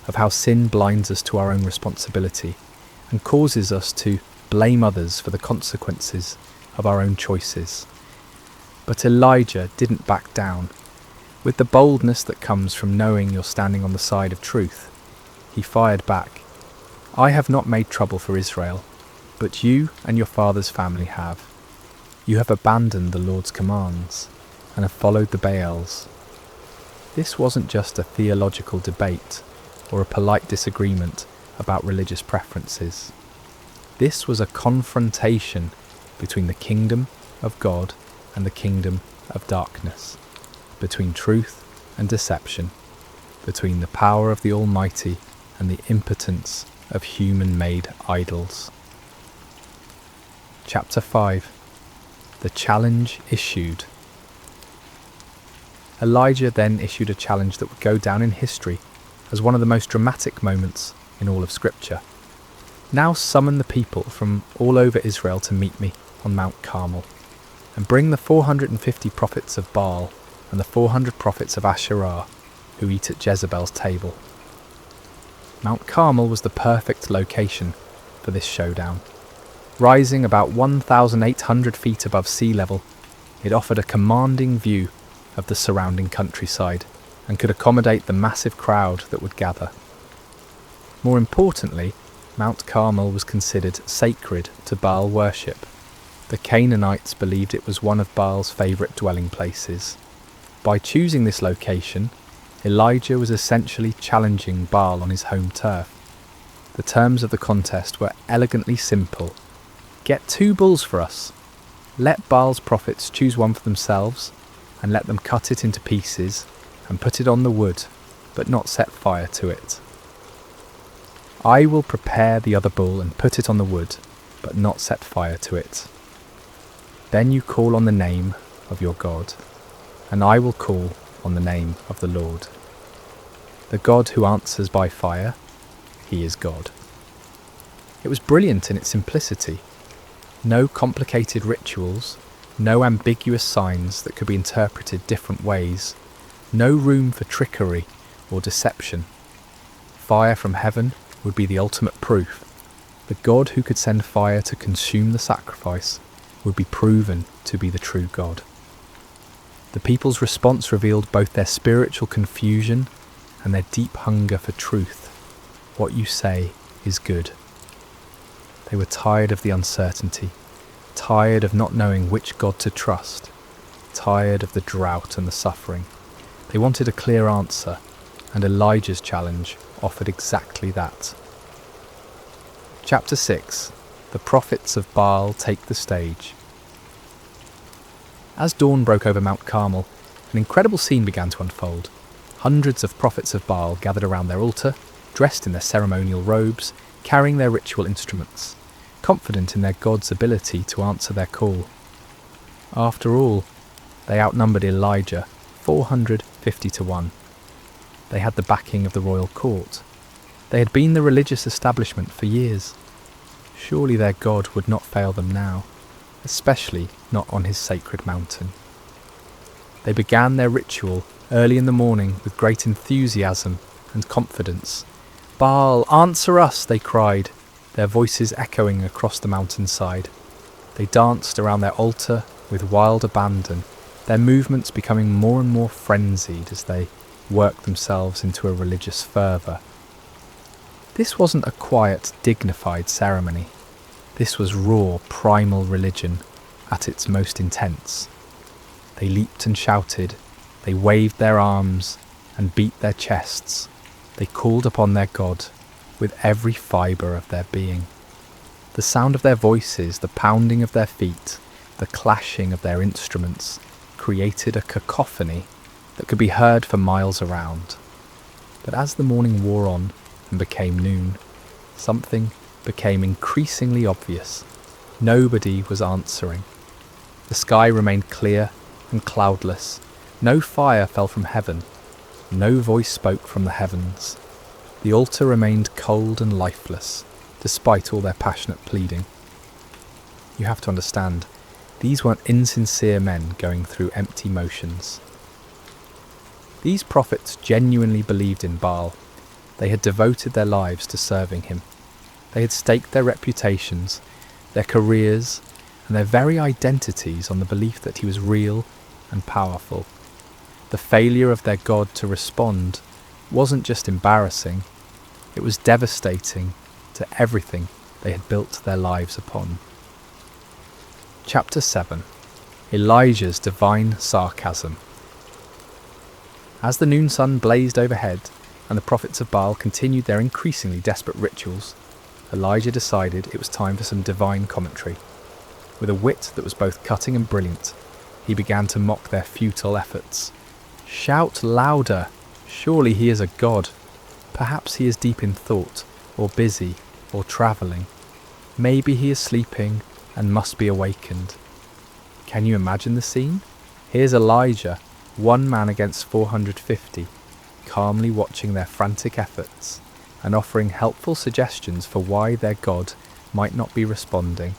of how sin blinds us to our own responsibility and causes us to blame others for the consequences of our own choices. But Elijah didn't back down. With the boldness that comes from knowing you're standing on the side of truth, he fired back. I have not made trouble for Israel, but you and your father's family have. You have abandoned the Lord's commands and have followed the Baals. This wasn't just a theological debate or a polite disagreement about religious preferences. This was a confrontation between the kingdom of God and the kingdom of darkness, between truth and deception, between the power of the Almighty and the impotence of human-made idols. Chapter 5. The challenge issued. Elijah then issued a challenge that would go down in history as one of the most dramatic moments in all of Scripture. Now summon the people from all over Israel to meet me on Mount Carmel, and bring the 450 prophets of Baal and the 400 prophets of Asherah who eat at Jezebel's table. Mount Carmel was the perfect location for this showdown. Rising about 1,800 feet above sea level, it offered a commanding view of the surrounding countryside and could accommodate the massive crowd that would gather. More importantly, Mount Carmel was considered sacred to Baal worship. The Canaanites believed it was one of Baal's favourite dwelling places. By choosing this location, Elijah was essentially challenging Baal on his home turf. The terms of the contest were elegantly simple. Get 2 bulls for us. Let Baal's prophets choose one for themselves, and let them cut it into pieces and put it on the wood, but not set fire to it. I will prepare the other bull and put it on the wood, but not set fire to it. Then you call on the name of your God, and I will call on the name of the Lord. The God who answers by fire, he is God. It was brilliant in its simplicity. No complicated rituals, no ambiguous signs that could be interpreted different ways, no room for trickery or deception. Fire from heaven would be the ultimate proof. The God who could send fire to consume the sacrifice would be proven to be the true God. The people's response revealed both their spiritual confusion and their deep hunger for truth. What you say is good. They were tired of the uncertainty, tired of not knowing which God to trust, tired of the drought and the suffering. They wanted a clear answer, and Elijah's challenge offered exactly that. Chapter 6. The prophets of Baal take the stage. As dawn broke over Mount Carmel, an incredible scene began to unfold. Hundreds of prophets of Baal gathered around their altar, dressed in their ceremonial robes, carrying their ritual instruments, confident in their God's ability to answer their call. After all, they outnumbered Elijah 450 to 1. They had the backing of the royal court. They had been the religious establishment for years. Surely their God would not fail them now, especially not on his sacred mountain. They began their ritual early in the morning with great enthusiasm and confidence. "Baal, answer us," they cried, their voices echoing across the mountainside. They danced around their altar with wild abandon, their movements becoming more and more frenzied as they worked themselves into a religious fervour. This wasn't a quiet, dignified ceremony. This was raw, primal religion at its most intense. They leaped and shouted, they waved their arms and beat their chests. They called upon their God with every fibre of their being. The sound of their voices, the pounding of their feet, the clashing of their instruments created a cacophony that could be heard for miles around. But as the morning wore on and became noon, something became increasingly obvious. Nobody was answering. The sky remained clear and cloudless. No fire fell from heaven. No voice spoke from the heavens. The altar remained cold and lifeless, despite all their passionate pleading. You have to understand, these weren't insincere men going through empty motions. These prophets genuinely believed in Baal. They had devoted their lives to serving him. They had staked their reputations, their careers, and their very identities on the belief that he was real and powerful. The failure of their God to respond wasn't just embarrassing, it was devastating to everything they had built their lives upon. Chapter 7. Elijah's Divine Sarcasm. As the noon sun blazed overhead and the prophets of Baal continued their increasingly desperate rituals, Elijah decided it was time for some divine commentary. With a wit that was both cutting and brilliant, he began to mock their futile efforts. "Shout louder! Surely he is a god. Perhaps he is deep in thought, or busy, or travelling. Maybe he is sleeping and must be awakened." Can you imagine the scene? Here's Elijah, one man against 450, calmly watching their frantic efforts and offering helpful suggestions for why their God might not be responding.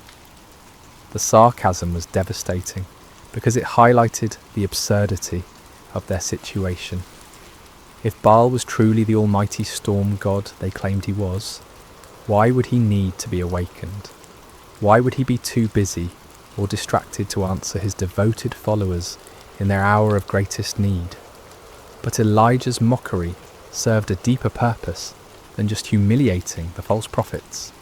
The sarcasm was devastating because it highlighted the absurdity of their situation. If Baal was truly the almighty storm god they claimed he was, why would he need to be awakened? Why would he be too busy or distracted to answer his devoted followers in their hour of greatest need? But Elijah's mockery served a deeper purpose than just humiliating the false prophets.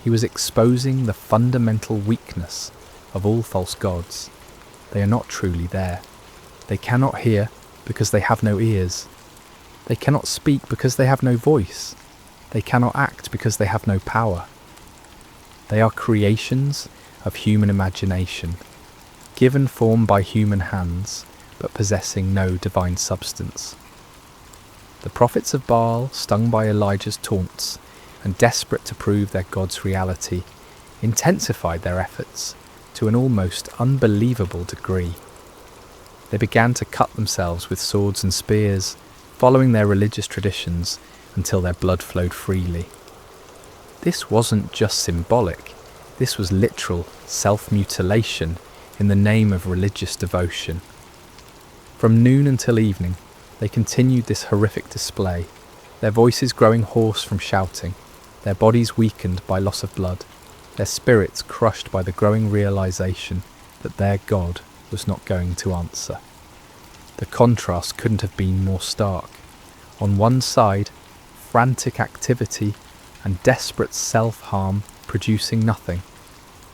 He was exposing the fundamental weakness of all false gods. They are not truly there. They cannot hear because they have no ears. They cannot speak because they have no voice. They cannot act because they have no power. They are creations of human imagination, given form by human hands, but possessing no divine substance. The prophets of Baal, stung by Elijah's taunts and desperate to prove their God's reality, intensified their efforts to an almost unbelievable degree. They began to cut themselves with swords and spears, following their religious traditions until their blood flowed freely. This wasn't just symbolic, this was literal self-mutilation in the name of religious devotion. From noon until evening, they continued this horrific display, their voices growing hoarse from shouting, their bodies weakened by loss of blood, their spirits crushed by the growing realization that their God was not going to answer. The contrast couldn't have been more stark. On one side, frantic activity and desperate self-harm producing nothing.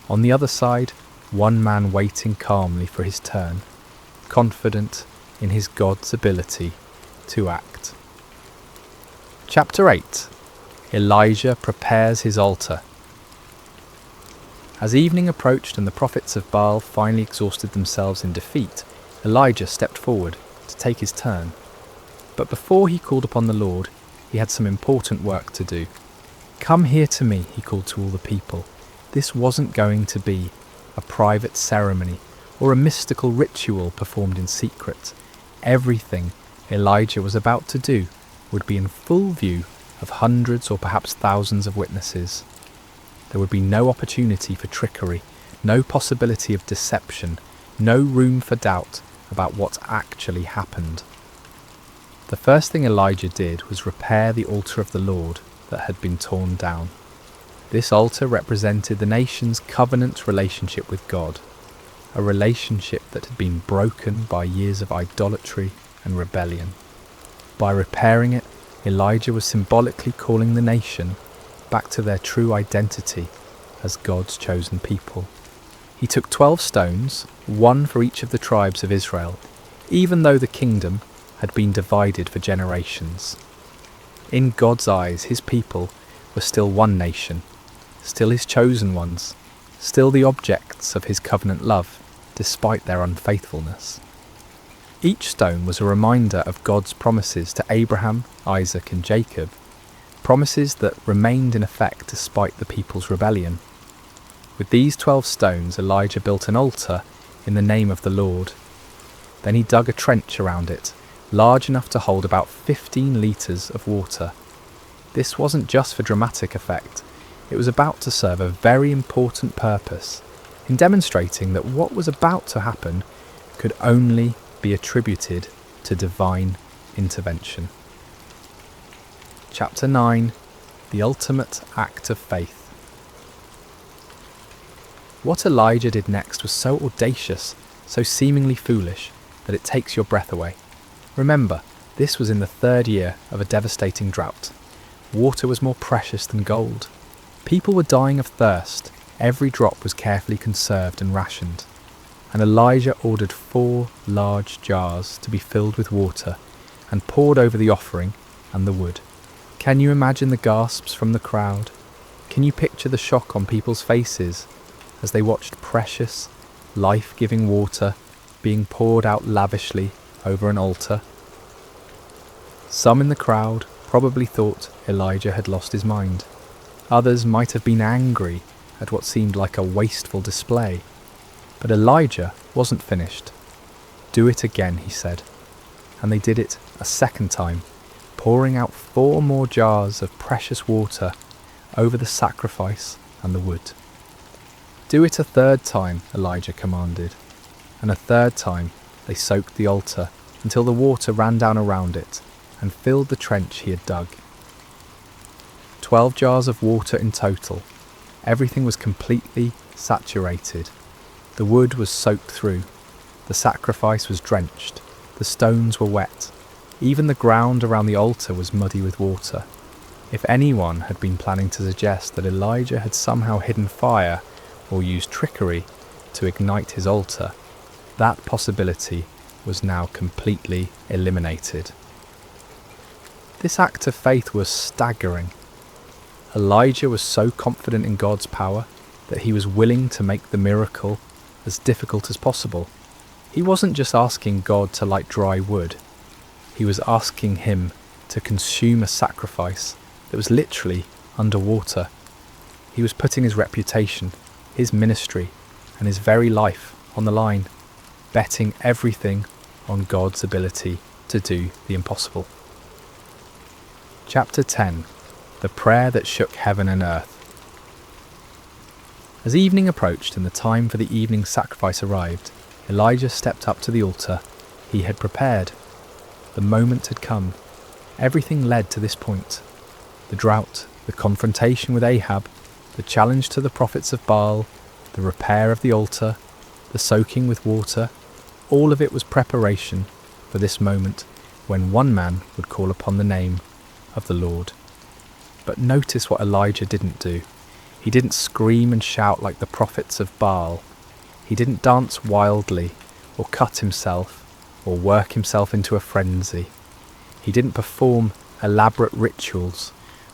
On the other side, one man waiting calmly for his turn, confident in his God's ability to act. Chapter 8. Elijah prepares his altar. As evening approached and the prophets of Baal finally exhausted themselves in defeat, Elijah stepped forward to take his turn. But before he called upon the Lord, he had some important work to do. "Come here to me," he called to all the people. This wasn't going to be a private ceremony or a mystical ritual performed in secret. Everything Elijah was about to do would be in full view of hundreds or perhaps thousands of witnesses. There would be no opportunity for trickery, no possibility of deception, no room for doubt about what actually happened. The first thing Elijah did was repair the altar of the Lord that had been torn down. This altar represented the nation's covenant relationship with God, a relationship that had been broken by years of idolatry and rebellion. By repairing it, Elijah was symbolically calling the nation back to their true identity as God's chosen people. He took 12 stones, one for each of the tribes of Israel, even though the kingdom had been divided for generations. In God's eyes, his people were still one nation, still his chosen ones, still the objects of his covenant love, despite their unfaithfulness. Each stone was a reminder of God's promises to Abraham, Isaac and Jacob, promises that remained in effect despite the people's rebellion. With these 12 stones, Elijah built an altar in the name of the Lord. Then he dug a trench around it, large enough to hold about 15 litres of water. This wasn't just for dramatic effect, it was about to serve a very important purpose in demonstrating that what was about to happen could only be attributed to divine intervention. Chapter 9. The Ultimate Act of Faith. What Elijah did next was so audacious, so seemingly foolish, that it takes your breath away. Remember, this was in the 3rd year of a devastating drought. Water was more precious than gold. People were dying of thirst. Every drop was carefully conserved and rationed. And Elijah ordered 4 large jars to be filled with water and poured over the offering and the wood. Can you imagine the gasps from the crowd? Can you picture the shock on people's faces as they watched precious, life-giving water being poured out lavishly over an altar? Some in the crowd probably thought Elijah had lost his mind. Others might have been angry at what seemed like a wasteful display. But Elijah wasn't finished. "Do it again," he said. And they did it a second time, pouring out 4 more jars of precious water over the sacrifice and the wood. "Do it a 3rd time," Elijah commanded. And a 3rd time they soaked the altar until the water ran down around it and filled the trench he had dug. 12 jars of water in total. Everything was completely saturated. The wood was soaked through. The sacrifice was drenched. The stones were wet. Even the ground around the altar was muddy with water. If anyone had been planning to suggest that Elijah had somehow hidden fire or used trickery to ignite his altar, that possibility was now completely eliminated. This act of faith was staggering. Elijah was so confident in God's power that he was willing to make the miracle as difficult as possible. He wasn't just asking God to light dry wood. He was asking him to consume a sacrifice that was literally underwater. He was putting his reputation, his ministry, and his very life on the line, betting everything on God's ability to do the impossible. Chapter 10. The Prayer that Shook Heaven and Earth. As evening approached and the time for the evening sacrifice arrived, Elijah stepped up to the altar he had prepared. The moment had come. Everything led to this point. The drought, the confrontation with Ahab, the challenge to the prophets of Baal, the repair of the altar, the soaking with water, all of it was preparation for this moment when one man would call upon the name of the Lord. But notice what Elijah didn't do. He didn't scream and shout like the prophets of Baal. He didn't dance wildly, or cut himself, or work himself into a frenzy. He didn't perform elaborate rituals,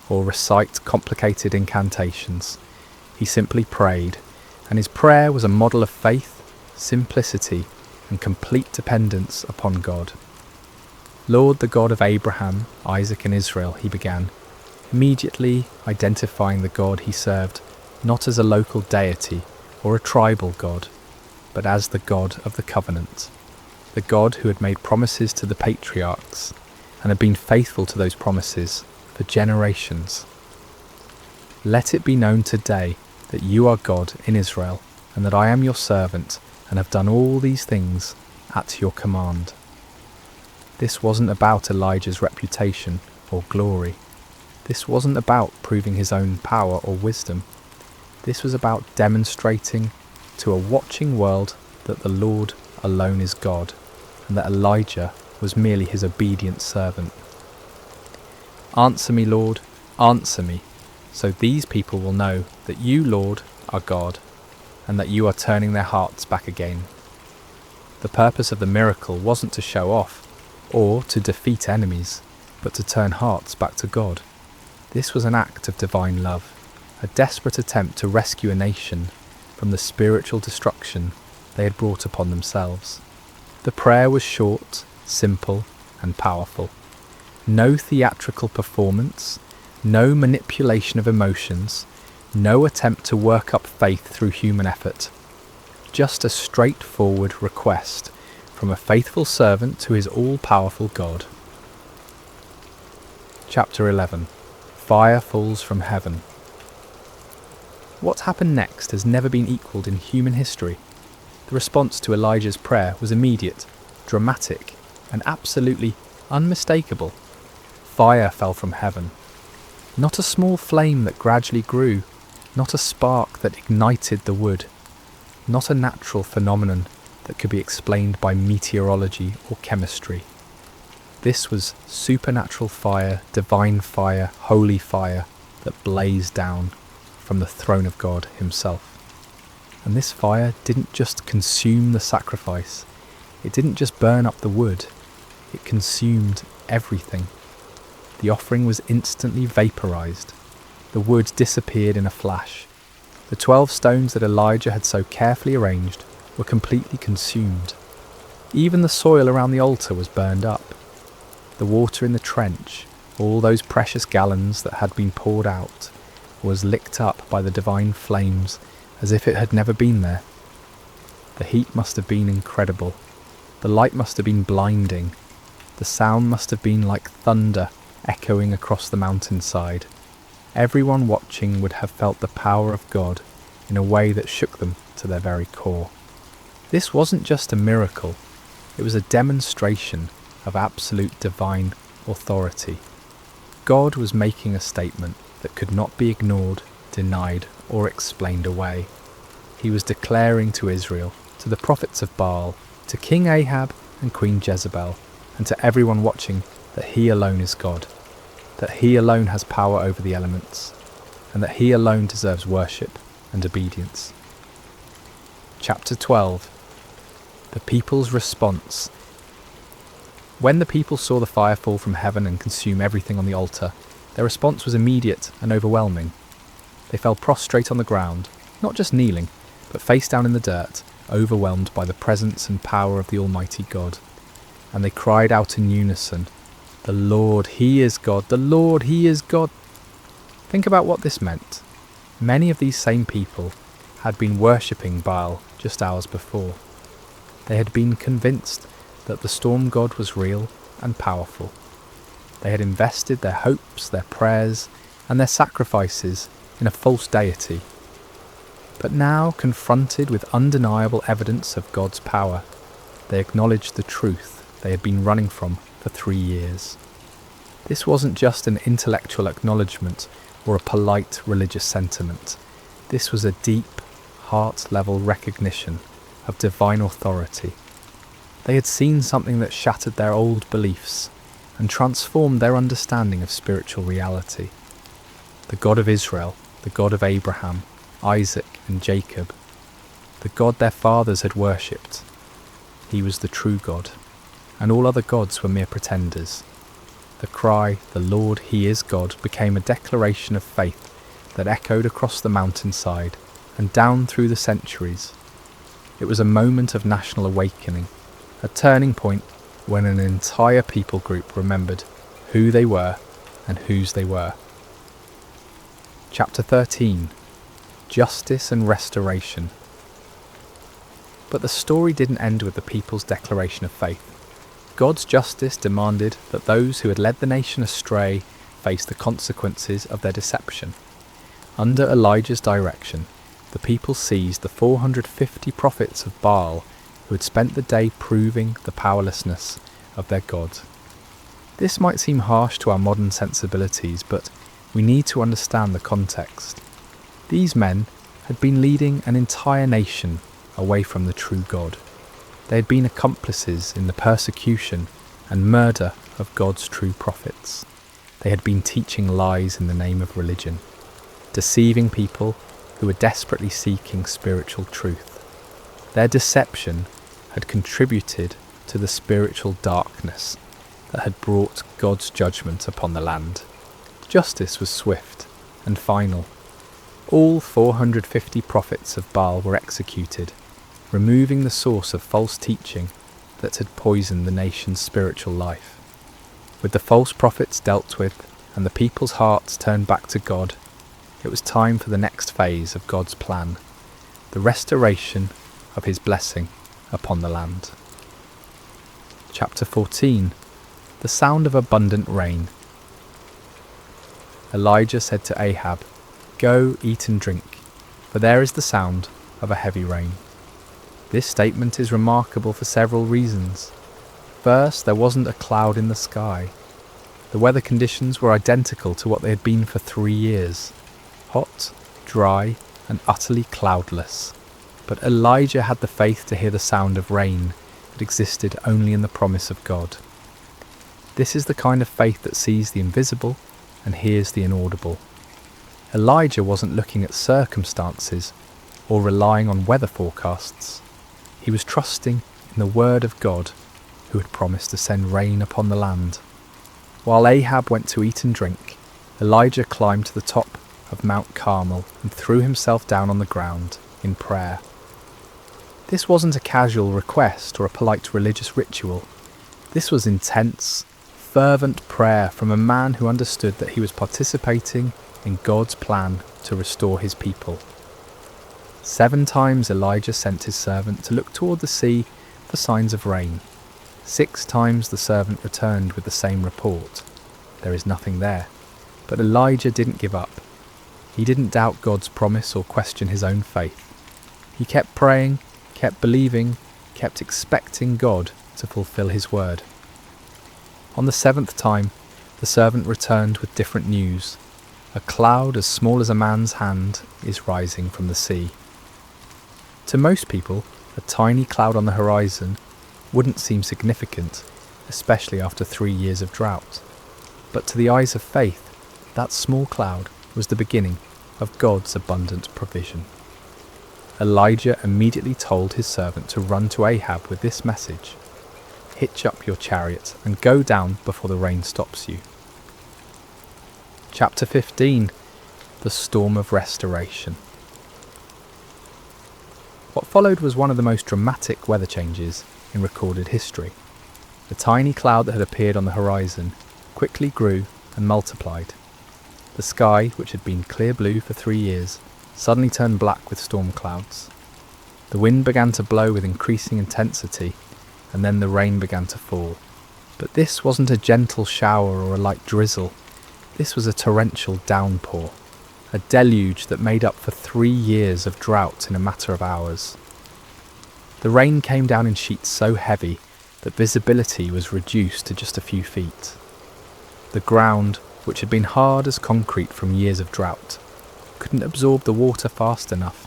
or recite complicated incantations. He simply prayed, and his prayer was a model of faith, simplicity, and complete dependence upon God. "Lord, the God of Abraham, Isaac, and Israel," he began, immediately identifying the God he served not as a local deity or a tribal god, but as the God of the covenant, the God who had made promises to the patriarchs and had been faithful to those promises for generations. "Let it be known today that you are God in Israel, and that I am your servant and have done all these things at your command." This wasn't about Elijah's reputation or glory. This wasn't about proving his own power or wisdom. This was about demonstrating to a watching world that the Lord alone is God, and that Elijah was merely his obedient servant. "Answer me, Lord, answer me, so these people will know that you, Lord, are God, and that you are turning their hearts back again." The purpose of the miracle wasn't to show off or to defeat enemies, but to turn hearts back to God. This was an act of divine love, a desperate attempt to rescue a nation from the spiritual destruction they had brought upon themselves. The prayer was short, simple, and powerful. No theatrical performance, no manipulation of emotions, no attempt to work up faith through human effort. Just a straightforward request from a faithful servant to his all-powerful God. Chapter 11. Fire falls from heaven. What happened next has never been equalled in human history. The response to Elijah's prayer was immediate, dramatic, and absolutely unmistakable. Fire fell from heaven. Not a small flame that gradually grew, not a spark that ignited the wood, not a natural phenomenon that could be explained by meteorology or chemistry. This was supernatural fire, divine fire, holy fire that blazed down from the throne of God himself. And this fire didn't just consume the sacrifice, it didn't just burn up the wood, it consumed everything. The offering was instantly vaporized. The wood disappeared in a flash. The 12 stones that Elijah had so carefully arranged were completely consumed. Even the soil around the altar was burned up. The water in the trench, all those precious gallons that had been poured out, was licked up by the divine flames as if it had never been there. The heat must have been incredible. The light must have been blinding. The sound must have been like thunder echoing across the mountainside. Everyone watching would have felt the power of God in a way that shook them to their very core. This wasn't just a miracle, it was a demonstration of absolute divine authority. God was making a statement that could not be ignored, denied, or explained away. He was declaring to Israel, to the prophets of Baal, to King Ahab and Queen Jezebel, and to everyone watching, that he alone is God, that he alone has power over the elements, and that he alone deserves worship and obedience. Chapter 12. The people's response. When the people saw the fire fall from heaven and consume everything on the altar, their response was immediate and overwhelming. They fell prostrate on the ground, not just kneeling, but face down in the dirt, overwhelmed by the presence and power of the Almighty God. And they cried out in unison, "The Lord, He is God! The Lord, He is God!" Think about what this meant. Many of these same people had been worshipping Baal just hours before. They had been convinced that the storm god was real and powerful. They had invested their hopes, their prayers, and their sacrifices in a false deity. But now, confronted with undeniable evidence of God's power, they acknowledged the truth they had been running from for 3 years. This wasn't just an intellectual acknowledgement or a polite religious sentiment. This was a deep, heart-level recognition of divine authority. They had seen something that shattered their old beliefs and transformed their understanding of spiritual reality. The God of Israel, the God of Abraham, Isaac and Jacob, the God their fathers had worshipped. He was the true God, and all other gods were mere pretenders. The cry, "The Lord, He is God," became a declaration of faith that echoed across the mountainside and down through the centuries. It was a moment of national awakening, a turning point when an entire people group remembered who they were and whose they were. Chapter 13. Justice and Restoration. But the story didn't end with the people's declaration of faith. God's justice demanded that those who had led the nation astray face the consequences of their deception. Under Elijah's direction, the people seized the 450 prophets of Baal who had spent the day proving the powerlessness of their God. This might seem harsh to our modern sensibilities, but we need to understand the context. These men had been leading an entire nation away from the true God. They had been accomplices in the persecution and murder of God's true prophets. They had been teaching lies in the name of religion, deceiving people who were desperately seeking spiritual truth. Their deception had contributed to the spiritual darkness that had brought God's judgment upon the land. Justice was swift and final. All 450 prophets of Baal were executed, removing the source of false teaching that had poisoned the nation's spiritual life. With the false prophets dealt with and the people's hearts turned back to God, it was time for the next phase of God's plan, the restoration of his blessing upon the land. Chapter 14. The sound of abundant rain. Elijah said to Ahab, "Go, eat and drink, for there is the sound of a heavy rain." This statement is remarkable for several reasons. First, there wasn't a cloud in the sky. The weather conditions were identical to what they had been for 3 years. Hot, dry, and utterly cloudless. But Elijah had the faith to hear the sound of rain that existed only in the promise of God. This is the kind of faith that sees the invisible and hears the inaudible. Elijah wasn't looking at circumstances or relying on weather forecasts. He was trusting in the word of God, who had promised to send rain upon the land. While Ahab went to eat and drink, Elijah climbed to the top of Mount Carmel and threw himself down on the ground in prayer. This wasn't a casual request or a polite religious ritual. This was intense, fervent prayer from a man who understood that he was participating in God's plan to restore his people. 7 times Elijah sent his servant to look toward the sea for signs of rain. 6 times the servant returned with the same report. There is nothing there. But Elijah didn't give up. He didn't doubt God's promise or question his own faith. He kept praying, kept believing, kept expecting God to fulfill his word. On the 7th time, the servant returned with different news. A cloud as small as a man's hand is rising from the sea. To most people, a tiny cloud on the horizon wouldn't seem significant, especially after 3 years of drought. But to the eyes of faith, that small cloud was the beginning of God's abundant provision. Elijah immediately told his servant to run to Ahab with this message: "Hitch up your chariot and go down before the rain stops you." Chapter 15. The Storm of Restoration. What followed was one of the most dramatic weather changes in recorded history. The tiny cloud that had appeared on the horizon quickly grew and multiplied. The sky, which had been clear blue for 3 years, suddenly turned black with storm clouds. The wind began to blow with increasing intensity, and then the rain began to fall. But this wasn't a gentle shower or a light drizzle. This was a torrential downpour, a deluge that made up for 3 years of drought in a matter of hours. The rain came down in sheets so heavy that visibility was reduced to just a few feet. The ground, which had been hard as concrete from years of drought, couldn't absorb the water fast enough,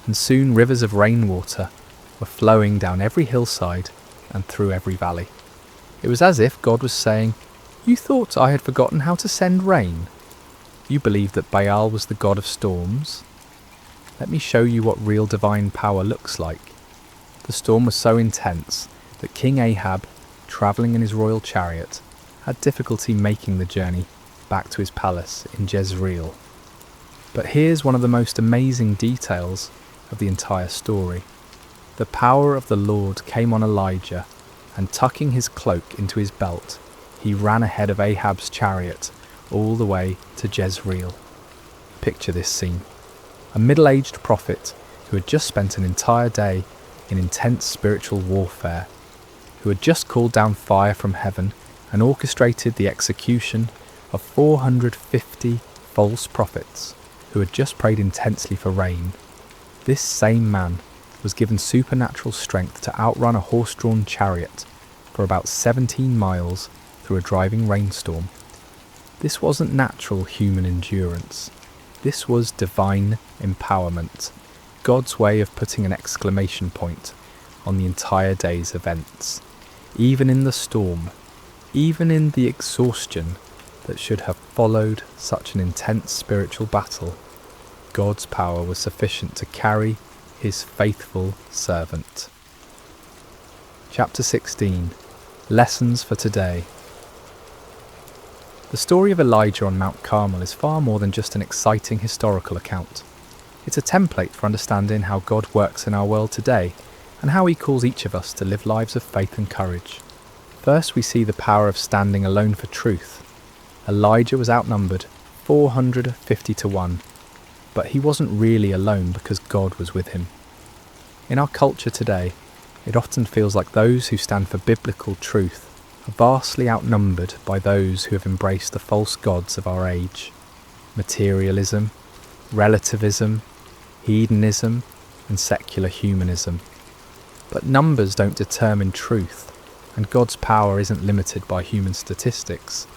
and soon rivers of rainwater were flowing down every hillside and through every valley. It was as if God was saying, "You thought I had forgotten how to send rain? You believed that Baal was the god of storms? Let me show you what real divine power looks like." The storm was so intense that King Ahab, travelling in his royal chariot, had difficulty making the journey back to his palace in Jezreel. But here's one of the most amazing details of the entire story. The power of the Lord came on Elijah, and tucking his cloak into his belt, he ran ahead of Ahab's chariot all the way to Jezreel. Picture this scene. A middle-aged prophet who had just spent an entire day in intense spiritual warfare, who had just called down fire from heaven and orchestrated the execution of 450 false prophets who had just prayed intensely for rain. This same man was given supernatural strength to outrun a horse-drawn chariot for about 17 miles through a driving rainstorm. This wasn't natural human endurance. This was divine empowerment, God's way of putting an exclamation point on the entire day's events. Even in the storm, even in the exhaustion that should have followed such an intense spiritual battle, God's power was sufficient to carry his faithful servant. Chapter 16. Lessons for today. The story of Elijah on Mount Carmel is far more than just an exciting historical account. It's a template for understanding how God works in our world today and how he calls each of us to live lives of faith and courage. First, we see the power of standing alone for truth. Elijah was outnumbered 450 to 1, but he wasn't really alone because God was with him. In our culture today, it often feels like those who stand for biblical truth are vastly outnumbered by those who have embraced the false gods of our age. Materialism, relativism, hedonism, and secular humanism. But numbers don't determine truth, and God's power isn't limited by human statistics.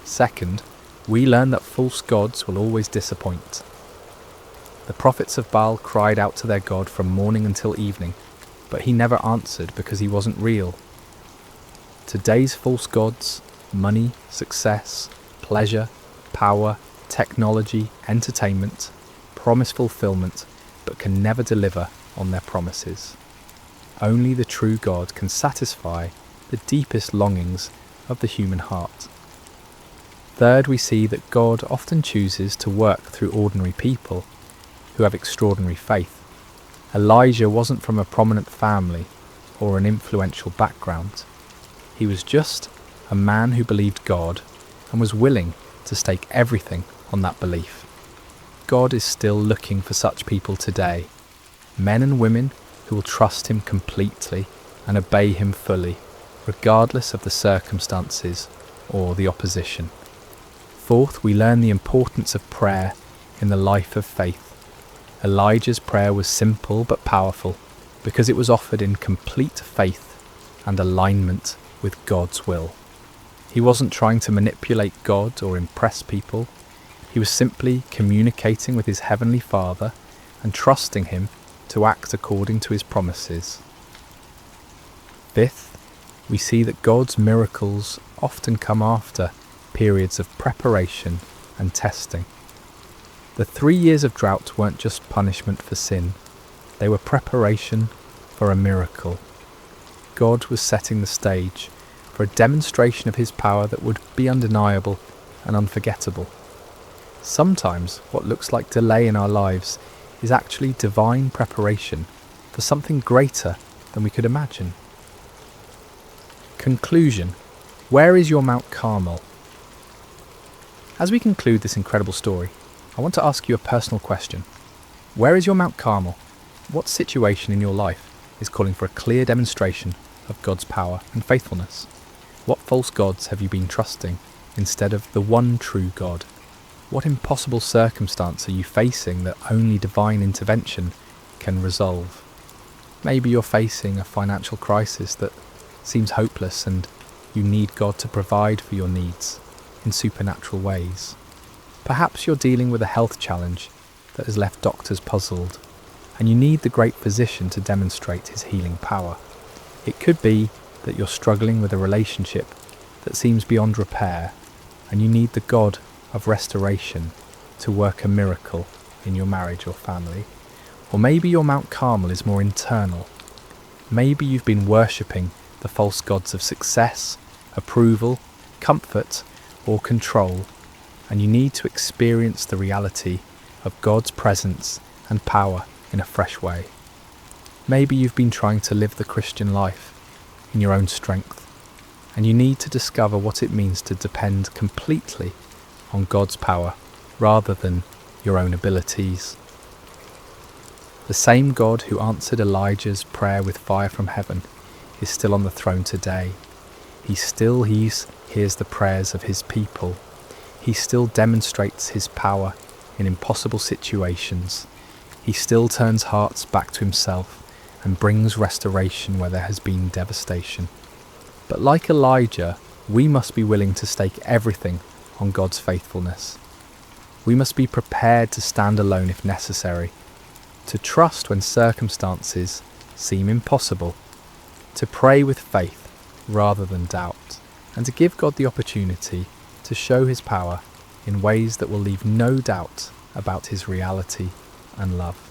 Second, we learn that false gods will always disappoint. The prophets of Baal cried out to their God from morning until evening, but he never answered because he wasn't real. Today's false gods, money, success, pleasure, power, technology, entertainment, promise fulfillment, but can never deliver on their promises. Only the true God can satisfy the deepest longings of the human heart. Third, we see that God often chooses to work through ordinary people who have extraordinary faith. Elijah wasn't from a prominent family or an influential background. He was just a man who believed God and was willing to stake everything on that belief. God is still looking for such people today, men and women who will trust him completely and obey him fully, regardless of the circumstances or the opposition. Fourth, we learn the importance of prayer in the life of faith. Elijah's prayer was simple but powerful because it was offered in complete faith and alignment with God's will. He wasn't trying to manipulate God or impress people. He was simply communicating with his heavenly Father and trusting him to act according to his promises. Fifth, we see that God's miracles often come after periods of preparation and testing. The 3 years of drought weren't just punishment for sin, they were preparation for a miracle. God was setting the stage for a demonstration of his power that would be undeniable and unforgettable. Sometimes what looks like delay in our lives is actually divine preparation for something greater than we could imagine. Conclusion. Where is your Mount Carmel? As we conclude this incredible story, I want to ask you a personal question. Where is your Mount Carmel? What situation in your life is calling for a clear demonstration of God's power and faithfulness? What false gods have you been trusting instead of the one true God? What impossible circumstance are you facing that only divine intervention can resolve? Maybe you're facing a financial crisis that seems hopeless and you need God to provide for your needs in supernatural ways. Perhaps you're dealing with a health challenge that has left doctors puzzled, and you need the great physician to demonstrate his healing power. It could be that you're struggling with a relationship that seems beyond repair, and you need the God of restoration to work a miracle in your marriage or family. Or maybe your Mount Carmel is more internal. Maybe you've been worshipping the false gods of success, approval, comfort, or control, and you need to experience the reality of God's presence and power in a fresh way. Maybe you've been trying to live the Christian life in your own strength, and you need to discover what it means to depend completely on God's power rather than your own abilities. The same God who answered Elijah's prayer with fire from heaven is still on the throne today. He still hears the prayers of his people. He still demonstrates his power in impossible situations. He still turns hearts back to himself and brings restoration where there has been devastation. But like Elijah, we must be willing to stake everything on God's faithfulness. We must be prepared to stand alone if necessary, to trust when circumstances seem impossible, to pray with faith rather than doubt, and to give God the opportunity to show his power in ways that will leave no doubt about his reality and love.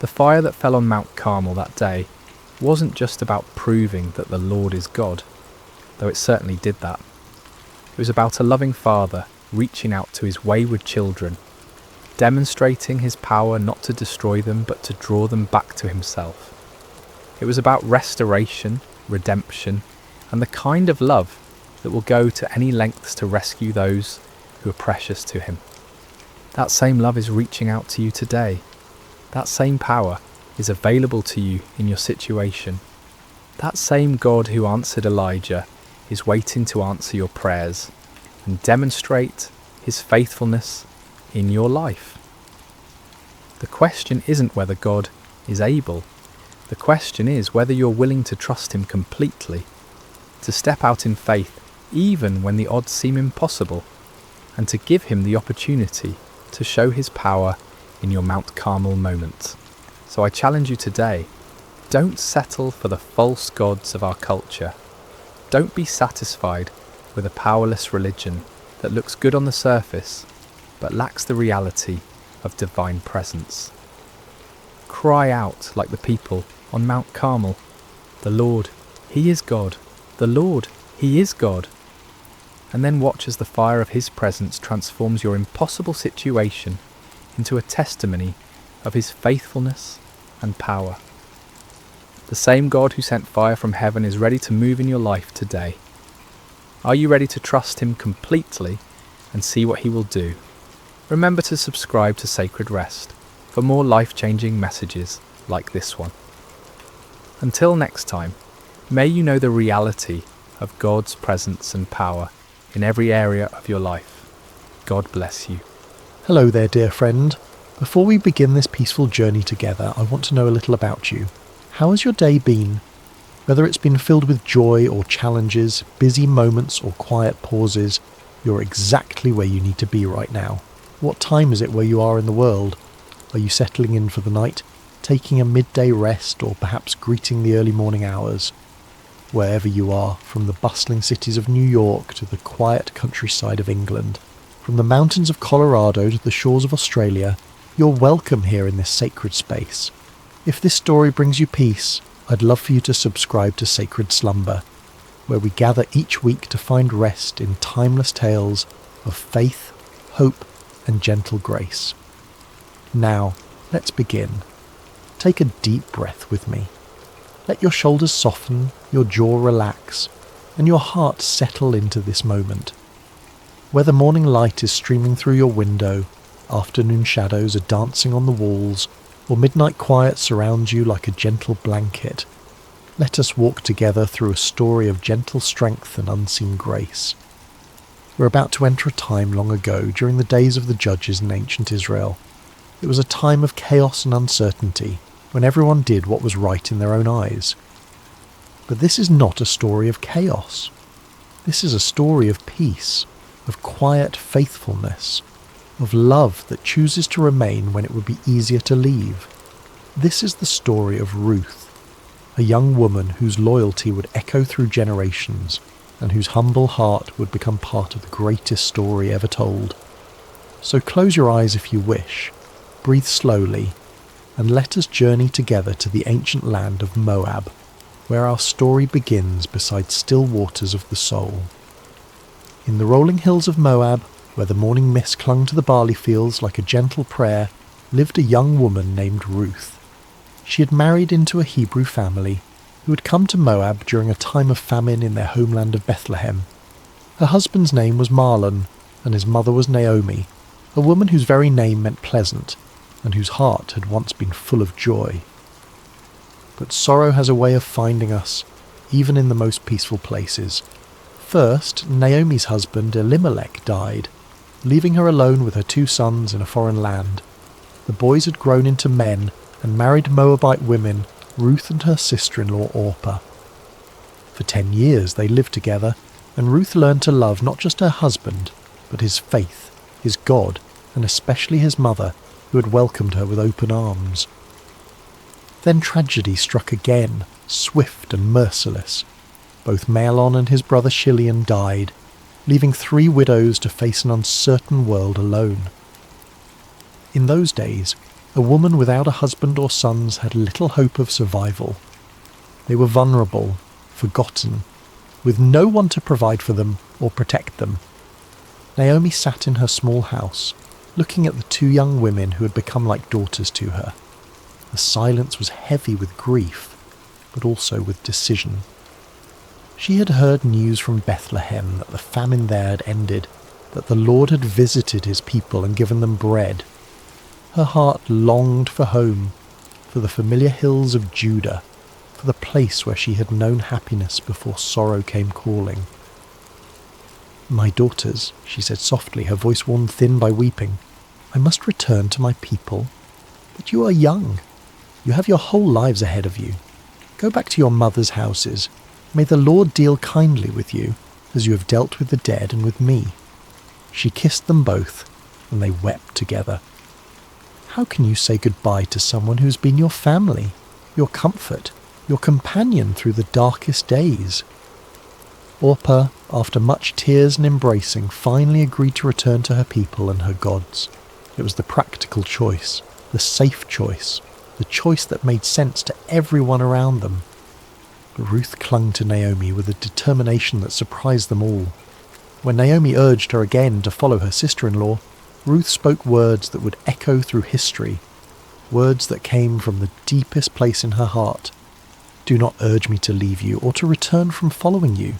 The fire that fell on Mount Carmel that day wasn't just about proving that the Lord is God, though it certainly did that. It was about a loving Father reaching out to his wayward children, demonstrating his power not to destroy them but to draw them back to himself. It was about restoration, redemption, and the kind of love that will go to any lengths to rescue those who are precious to him. That same love is reaching out to you today. That same power is available to you in your situation. That same God who answered Elijah is waiting to answer your prayers and demonstrate his faithfulness in your life. The question isn't whether God is able. The question is whether you're willing to trust him completely, to step out in faith even when the odds seem impossible, and to give him the opportunity to show his power in your Mount Carmel moment. So I challenge you today, don't settle for the false gods of our culture. Don't be satisfied with a powerless religion that looks good on the surface but lacks the reality of divine presence. Cry out like the people on Mount Carmel, "The Lord, he is God. The Lord, he is God." And then watch as the fire of his presence transforms your impossible situation into a testimony of his faithfulness and power. The same God who sent fire from heaven is ready to move in your life today. Are you ready to trust him completely and see what he will do? Remember to subscribe to Sacred Rest for more life-changing messages like this one. Until next time, may you know the reality of God's presence and power in every area of your life. God bless you. Hello there, dear friend. Before we begin this peaceful journey together, I want to know a little about you. How has your day been? Whether it's been filled with joy or challenges, busy moments or quiet pauses, you're exactly where you need to be right now. What time is it where you are in the world? Are you settling in for the night, taking a midday rest, or perhaps greeting the early morning hours? Wherever you are, from the bustling cities of New York to the quiet countryside of England, from the mountains of Colorado to the shores of Australia, you're welcome here in this sacred space. If this story brings you peace, I'd love for you to subscribe to Sacred Slumber, where we gather each week to find rest in timeless tales of faith, hope, and gentle grace. Now, let's begin. Take a deep breath with me. Let your shoulders soften, your jaw relax, and your heart settle into this moment. Whether morning light is streaming through your window, afternoon shadows are dancing on the walls, or midnight quiet surrounds you like a gentle blanket, let us walk together through a story of gentle strength and unseen grace. We're about to enter a time long ago during the days of the judges in ancient Israel. It was a time of chaos and uncertainty, when everyone did what was right in their own eyes. But this is not a story of chaos. This is a story of peace, of quiet faithfulness, of love that chooses to remain when it would be easier to leave. This is the story of Ruth, a young woman whose loyalty would echo through generations and whose humble heart would become part of the greatest story ever told. So close your eyes if you wish, breathe slowly, and let us journey together to the ancient land of Moab, where our story begins beside still waters of the soul. In the rolling hills of Moab, where the morning mist clung to the barley fields like a gentle prayer, lived a young woman named Ruth. She had married into a Hebrew family who had come to Moab during a time of famine in their homeland of Bethlehem. Her husband's name was Mahlon, and his mother was Naomi, a woman whose very name meant pleasant, and whose heart had once been full of joy. But sorrow has a way of finding us, even in the most peaceful places. First, Naomi's husband Elimelech died, leaving her alone with her 2 sons in a foreign land. The boys had grown into men and married Moabite women, Ruth and her sister-in-law Orpah. For 10 years they lived together, and Ruth learned to love not just her husband, but his faith, his God, and especially his mother, who had welcomed her with open arms. Then tragedy struck again, swift and merciless. Both Mahlon and his brother Chilion died, leaving 3 widows to face an uncertain world alone. In those days, a woman without a husband or sons had little hope of survival. They were vulnerable, forgotten, with no one to provide for them or protect them. Naomi sat in her small house, looking at the 2 young women who had become like daughters to her. The silence was heavy with grief, but also with decision. She had heard news from Bethlehem that the famine there had ended, that the Lord had visited his people and given them bread. Her heart longed for home, for the familiar hills of Judah, for the place where she had known happiness before sorrow came calling. "My daughters," she said softly, her voice worn thin by weeping, "I must return to my people. But you are young. You have your whole lives ahead of you. Go back to your mother's houses. May the Lord deal kindly with you, as you have dealt with the dead and with me." She kissed them both, and they wept together. How can you say goodbye to someone who has been your family, your comfort, your companion through the darkest days? Orpah, after much tears and embracing, finally agreed to return to her people and her gods. It was the practical choice, the safe choice, the choice that made sense to everyone around them. But Ruth clung to Naomi with a determination that surprised them all. When Naomi urged her again to follow her sister-in-law, Ruth spoke words that would echo through history, words that came from the deepest place in her heart. "Do not urge me to leave you or to return from following you.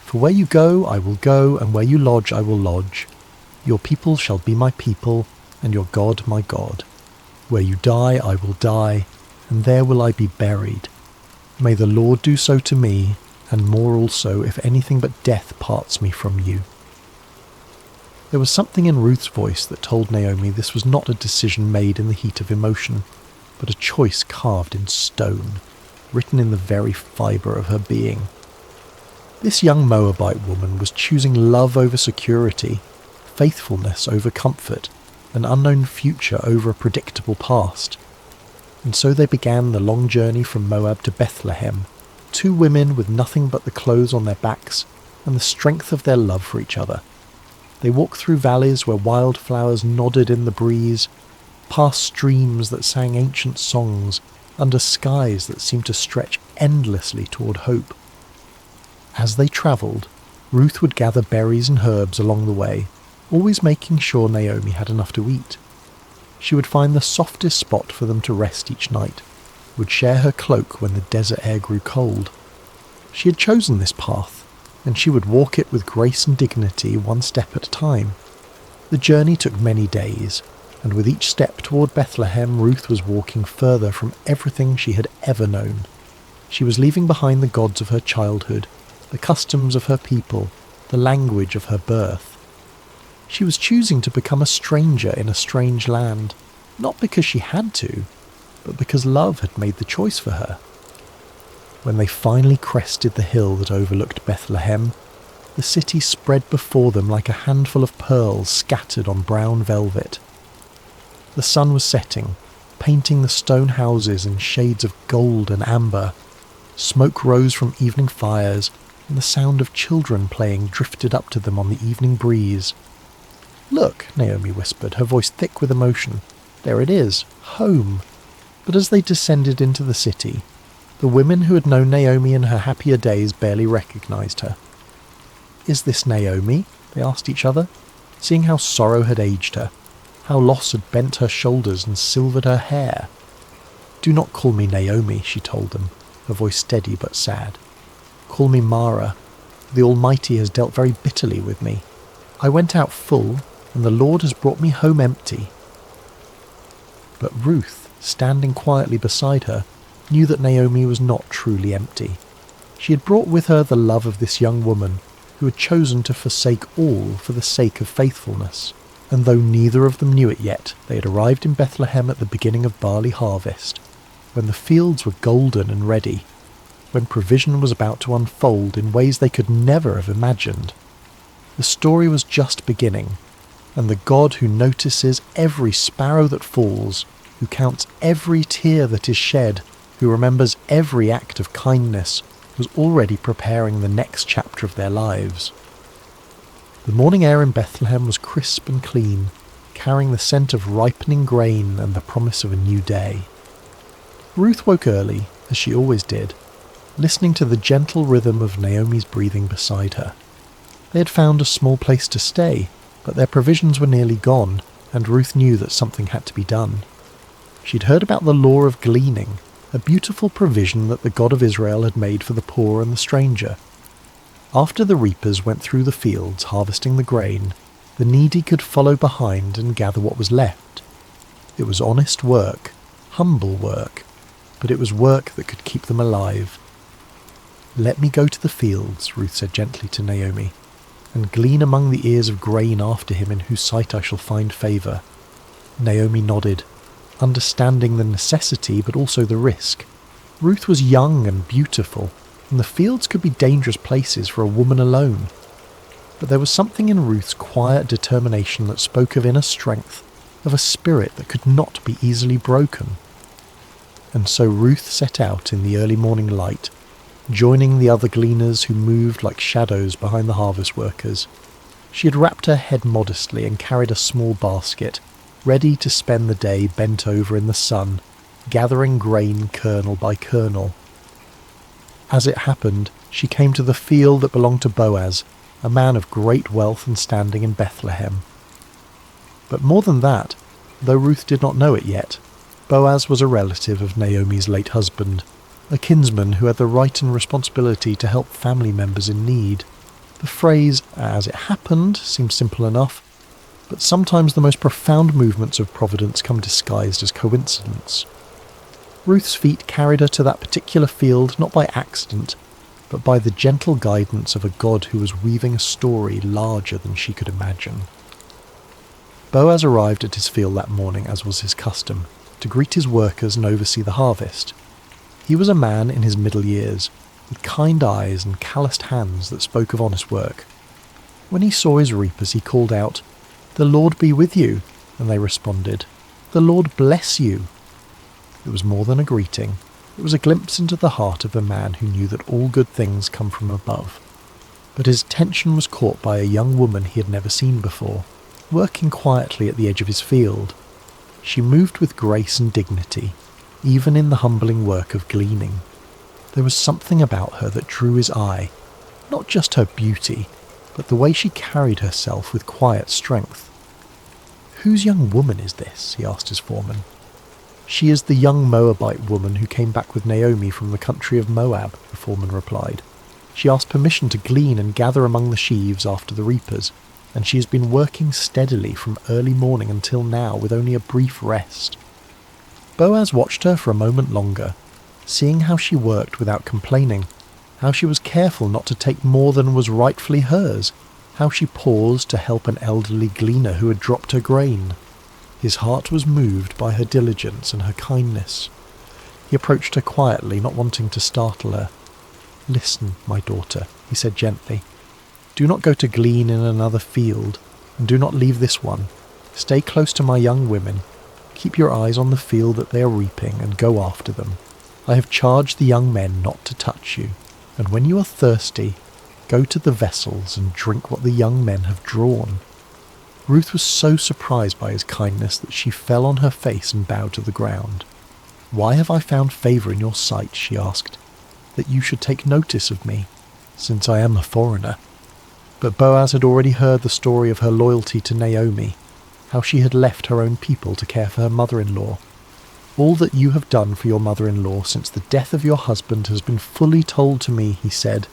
For where you go, I will go, and where you lodge, I will lodge. Your people shall be my people, and your God my God. Where you die, I will die, and there will I be buried. May the Lord do so to me, and more also, if anything but death parts me from you." There was something in Ruth's voice that told Naomi this was not a decision made in the heat of emotion, but a choice carved in stone, written in the very fibre of her being. This young Moabite woman was choosing love over security, faithfulness over comfort, an unknown future over a predictable past. And so they began the long journey from Moab to Bethlehem, 2 women with nothing but the clothes on their backs and the strength of their love for each other. They walked through valleys where wildflowers nodded in the breeze, past streams that sang ancient songs, under skies that seemed to stretch endlessly toward hope. As they travelled, Ruth would gather berries and herbs along the way, always making sure Naomi had enough to eat. She would find the softest spot for them to rest each night, would share her cloak when the desert air grew cold. She had chosen this path, and she would walk it with grace and dignity, one step at a time. The journey took many days, and with each step toward Bethlehem, Ruth was walking further from everything she had ever known. She was leaving behind the gods of her childhood, the customs of her people, the language of her birth. She was choosing to become a stranger in a strange land, not because she had to, but because love had made the choice for her. When they finally crested the hill that overlooked Bethlehem, the city spread before them like a handful of pearls scattered on brown velvet. The sun was setting, painting the stone houses in shades of gold and amber. Smoke rose from evening fires, and the sound of children playing drifted up to them on the evening breeze. "Look," Naomi whispered, her voice thick with emotion. "There it is, home." But as they descended into the city, the women who had known Naomi in her happier days barely recognized her. "Is this Naomi?" they asked each other. seeing how sorrow had aged her, how loss had bent her shoulders and silvered her hair. "Do not call me Naomi," she told them, her voice steady but sad. "Call me Mara. The Almighty has dealt very bitterly with me. I went out full, and the Lord has brought me home empty." But Ruth, standing quietly beside her, knew that Naomi was not truly empty. She had brought with her the love of this young woman who had chosen to forsake all for the sake of faithfulness. And though neither of them knew it yet, they had arrived in Bethlehem at the beginning of barley harvest, when the fields were golden and ready, when provision was about to unfold in ways they could never have imagined. The story was just beginning, and the God who notices every sparrow that falls, who counts every tear that is shed, who remembers every act of kindness, was already preparing the next chapter of their lives. The morning air in Bethlehem was crisp and clean, carrying the scent of ripening grain and the promise of a new day. Ruth woke early, as she always did, listening to the gentle rhythm of Naomi's breathing beside her. They had found a small place to stay, but their provisions were nearly gone, and Ruth knew that something had to be done. She'd heard about the law of gleaning, a beautiful provision that the God of Israel had made for the poor and the stranger. After the reapers went through the fields harvesting the grain, the needy could follow behind and gather what was left. It was honest work, humble work, but it was work that could keep them alive. "Let me go to the fields," Ruth said gently to Naomi, "and glean among the ears of grain after him in whose sight I shall find favour." Naomi nodded, understanding the necessity but also the risk. Ruth was young and beautiful, and the fields could be dangerous places for a woman alone. But there was something in Ruth's quiet determination that spoke of inner strength, of a spirit that could not be easily broken. And so Ruth set out in the early morning light, joining the other gleaners who moved like shadows behind the harvest workers. She had wrapped her head modestly and carried a small basket, ready to spend the day bent over in the sun, gathering grain kernel by kernel. As it happened, she came to the field that belonged to Boaz, a man of great wealth and standing in Bethlehem. But more than that, though Ruth did not know it yet, Boaz was a relative of Naomi's late husband, a kinsman who had the right and responsibility to help family members in need. The phrase, "as it happened," seems simple enough, but sometimes the most profound movements of providence come disguised as coincidence. Ruth's feet carried her to that particular field not by accident, but by the gentle guidance of a God who was weaving a story larger than she could imagine. Boaz arrived at his field that morning, as was his custom, to greet his workers and oversee the harvest. He was a man in his middle years, with kind eyes and calloused hands that spoke of honest work. When he saw his reapers, he called out, "The Lord be with you," and they responded, "The Lord bless you." It was more than a greeting. It was a glimpse into the heart of a man who knew that all good things come from above. But his attention was caught by a young woman he had never seen before, working quietly at the edge of his field. She moved with grace and dignity, even in the humbling work of gleaning. There was something about her that drew his eye, not just her beauty, but the way she carried herself with quiet strength. "Whose young woman is this?" he asked his foreman. "She is the young Moabite woman who came back with Naomi from the country of Moab," the foreman replied. "She asked permission to glean and gather among the sheaves after the reapers, and she has been working steadily from early morning until now with only a brief rest." Boaz watched her for a moment longer, seeing how she worked without complaining, how she was careful not to take more than was rightfully hers, how she paused to help an elderly gleaner who had dropped her grain. His heart was moved by her diligence and her kindness. He approached her quietly, not wanting to startle her. "Listen, my daughter," he said gently. "Do not go to glean in another field, and do not leave this one. Stay close to my young women. Keep your eyes on the field that they are reaping, and go after them. I have charged the young men not to touch you, and when you are thirsty, go to the vessels and drink what the young men have drawn." Ruth was so surprised by his kindness that she fell on her face and bowed to the ground. "Why have I found favour in your sight," she asked, "that you should take notice of me, since I am a foreigner?" But Boaz had already heard the story of her loyalty to Naomi, how she had left her own people to care for her mother-in-law. "All that you have done for your mother-in-law since the death of your husband has been fully told to me," he said,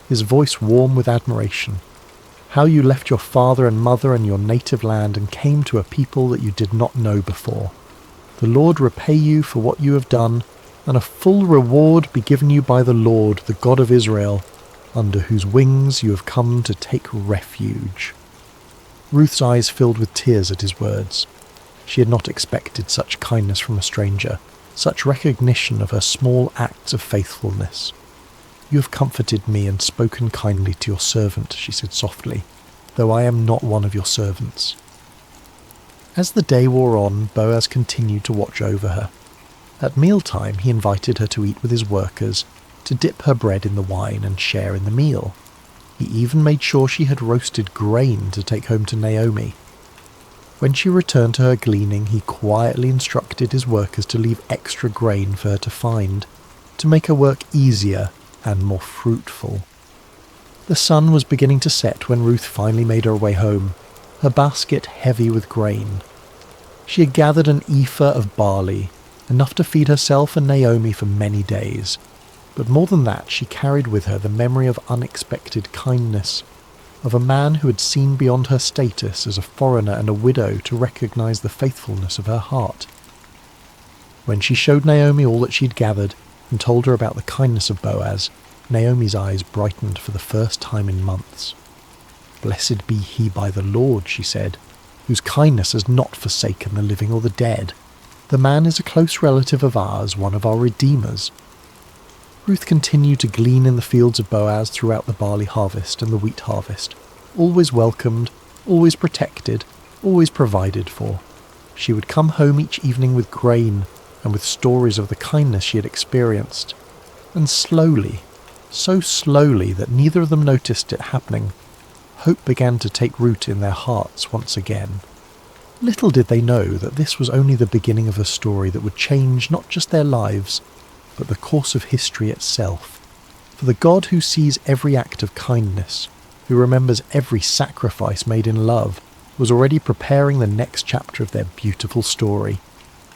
his voice warm with admiration. "How you left your father and mother and your native land and came to a people that you did not know before. The Lord repay you for what you have done, and a full reward be given you by the Lord, the God of Israel, under whose wings you have come to take refuge." Ruth's eyes filled with tears at his words. She had not expected such kindness from a stranger, such recognition of her small acts of faithfulness. "You have comforted me and spoken kindly to your servant," she said softly, "though I am not one of your servants." As the day wore on, Boaz continued to watch over her. At mealtime he invited her to eat with his workers, to dip her bread in the wine and share in the meal. He even made sure she had roasted grain to take home to Naomi. When she returned to her gleaning, he quietly instructed his workers to leave extra grain for her to find, to make her work easier and more fruitful. The sun was beginning to set when Ruth finally made her way home, her basket heavy with grain. She had gathered an ephah of barley, enough to feed herself and Naomi for many days. But more than that, she carried with her the memory of unexpected kindness, of a man who had seen beyond her status as a foreigner and a widow to recognize the faithfulness of her heart. When she showed Naomi all that she'd gathered and told her about the kindness of Boaz, Naomi's eyes brightened for the first time in months. "Blessed be he by the Lord," she said, "whose kindness has not forsaken the living or the dead. The man is a close relative of ours, one of our redeemers." Ruth continued to glean in the fields of Boaz throughout the barley harvest and the wheat harvest, always welcomed, always protected, always provided for. She would come home each evening with grain and with stories of the kindness she had experienced. And slowly, so slowly that neither of them noticed it happening, hope began to take root in their hearts once again. Little did they know that this was only the beginning of a story that would change not just their lives, but the course of history itself. For the God who sees every act of kindness, who remembers every sacrifice made in love, was already preparing the next chapter of their beautiful story.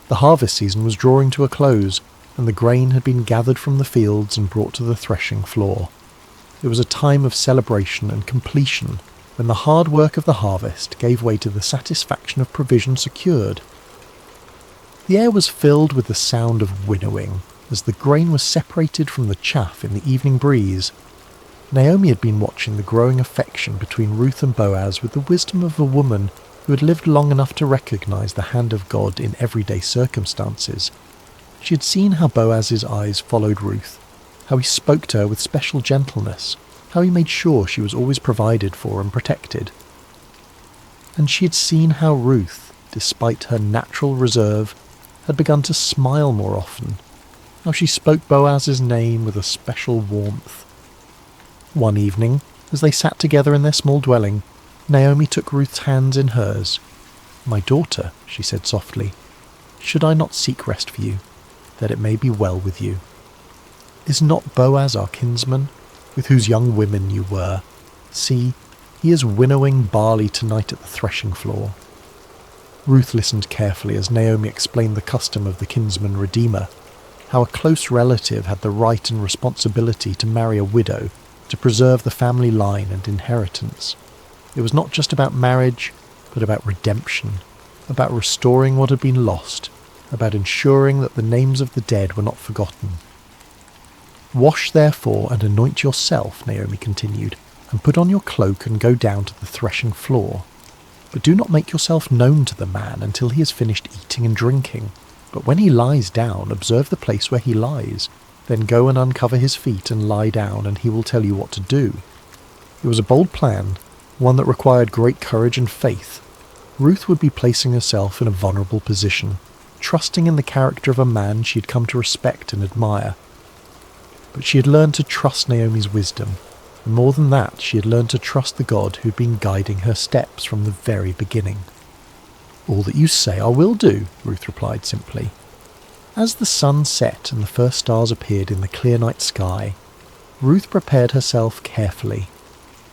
The harvest season was drawing to a close, and the grain had been gathered from the fields and brought to the threshing floor. It was a time of celebration and completion, when the hard work of the harvest gave way to the satisfaction of provision secured. The air was filled with the sound of winnowing, as the grain was separated from the chaff in the evening breeze. Naomi had been watching the growing affection between Ruth and Boaz with the wisdom of a woman who had lived long enough to recognize the hand of God in everyday circumstances. She had seen how Boaz's eyes followed Ruth, how he spoke to her with special gentleness, how he made sure she was always provided for and protected. And she had seen how Ruth, despite her natural reserve, had begun to smile more often, how she spoke Boaz's name with a special warmth. One evening, as they sat together in their small dwelling, Naomi took Ruth's hands in hers. "My daughter," she said softly, "should I not seek rest for you, that it may be well with you? Is not Boaz our kinsman, with whose young women you were? See, he is winnowing barley tonight at the threshing floor." Ruth listened carefully as Naomi explained the custom of the kinsman redeemer, how a close relative had the right and responsibility to marry a widow to preserve the family line and inheritance. It was not just about marriage, but about redemption, about restoring what had been lost, about ensuring that the names of the dead were not forgotten. "Wash therefore and anoint yourself," Naomi continued, "and put on your cloak and go down to the threshing floor. But do not make yourself known to the man until he has finished eating and drinking. But when he lies down, observe the place where he lies. Then go and uncover his feet and lie down, and he will tell you what to do." It was a bold plan, one that required great courage and faith. Ruth would be placing herself in a vulnerable position, trusting in the character of a man she had come to respect and admire. But she had learned to trust Naomi's wisdom, and more than that, she had learned to trust the God who had been guiding her steps from the very beginning. "All that you say I will do," Ruth replied simply. As the sun set and the first stars appeared in the clear night sky, Ruth prepared herself carefully.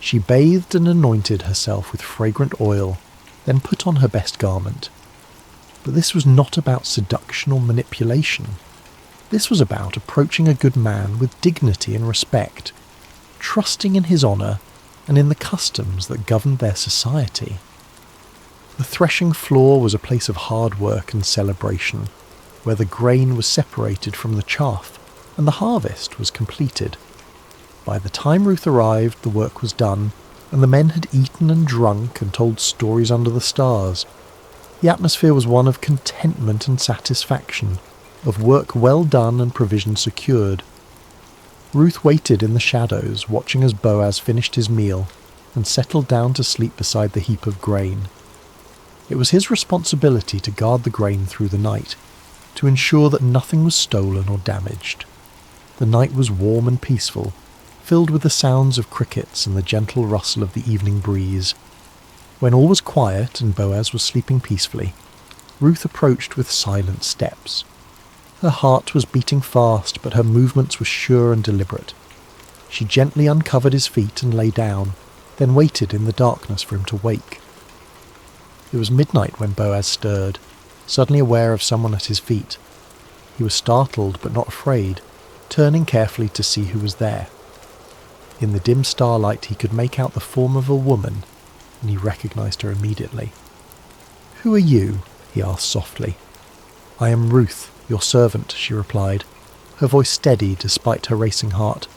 She bathed and anointed herself with fragrant oil, then put on her best garment. But this was not about seduction or manipulation. This was about approaching a good man with dignity and respect, trusting in his honour and in the customs that governed their society. The threshing floor was a place of hard work and celebration, where the grain was separated from the chaff and the harvest was completed. By the time Ruth arrived, the work was done, and the men had eaten and drunk and told stories under the stars. The atmosphere was one of contentment and satisfaction, of work well done and provision secured. Ruth waited in the shadows, watching as Boaz finished his meal and settled down to sleep beside the heap of grain. It was his responsibility to guard the grain through the night, to ensure that nothing was stolen or damaged. The night was warm and peaceful, filled with the sounds of crickets and the gentle rustle of the evening breeze. When all was quiet and Boaz was sleeping peacefully, Ruth approached with silent steps. Her heart was beating fast, but her movements were sure and deliberate. She gently uncovered his feet and lay down, then waited in the darkness for him to wake. It was midnight when Boaz stirred, suddenly aware of someone at his feet. He was startled but not afraid, turning carefully to see who was there. In the dim starlight he could make out the form of a woman, and he recognized her immediately. "Who are you?" he asked softly. "I am Ruth, your servant," she replied, her voice steady despite her racing heart.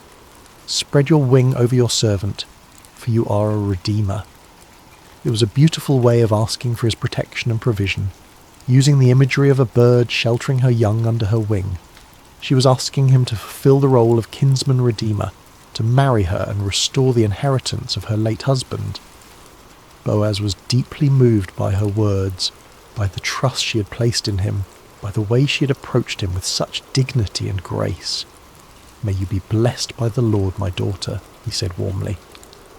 "Spread your wing over your servant, for you are a redeemer." It was a beautiful way of asking for his protection and provision, using the imagery of a bird sheltering her young under her wing. She was asking him to fulfill the role of kinsman redeemer, to marry her and restore the inheritance of her late husband. Boaz was deeply moved by her words, by the trust she had placed in him, by the way she had approached him with such dignity and grace. "May you be blessed by the Lord, my daughter," he said warmly.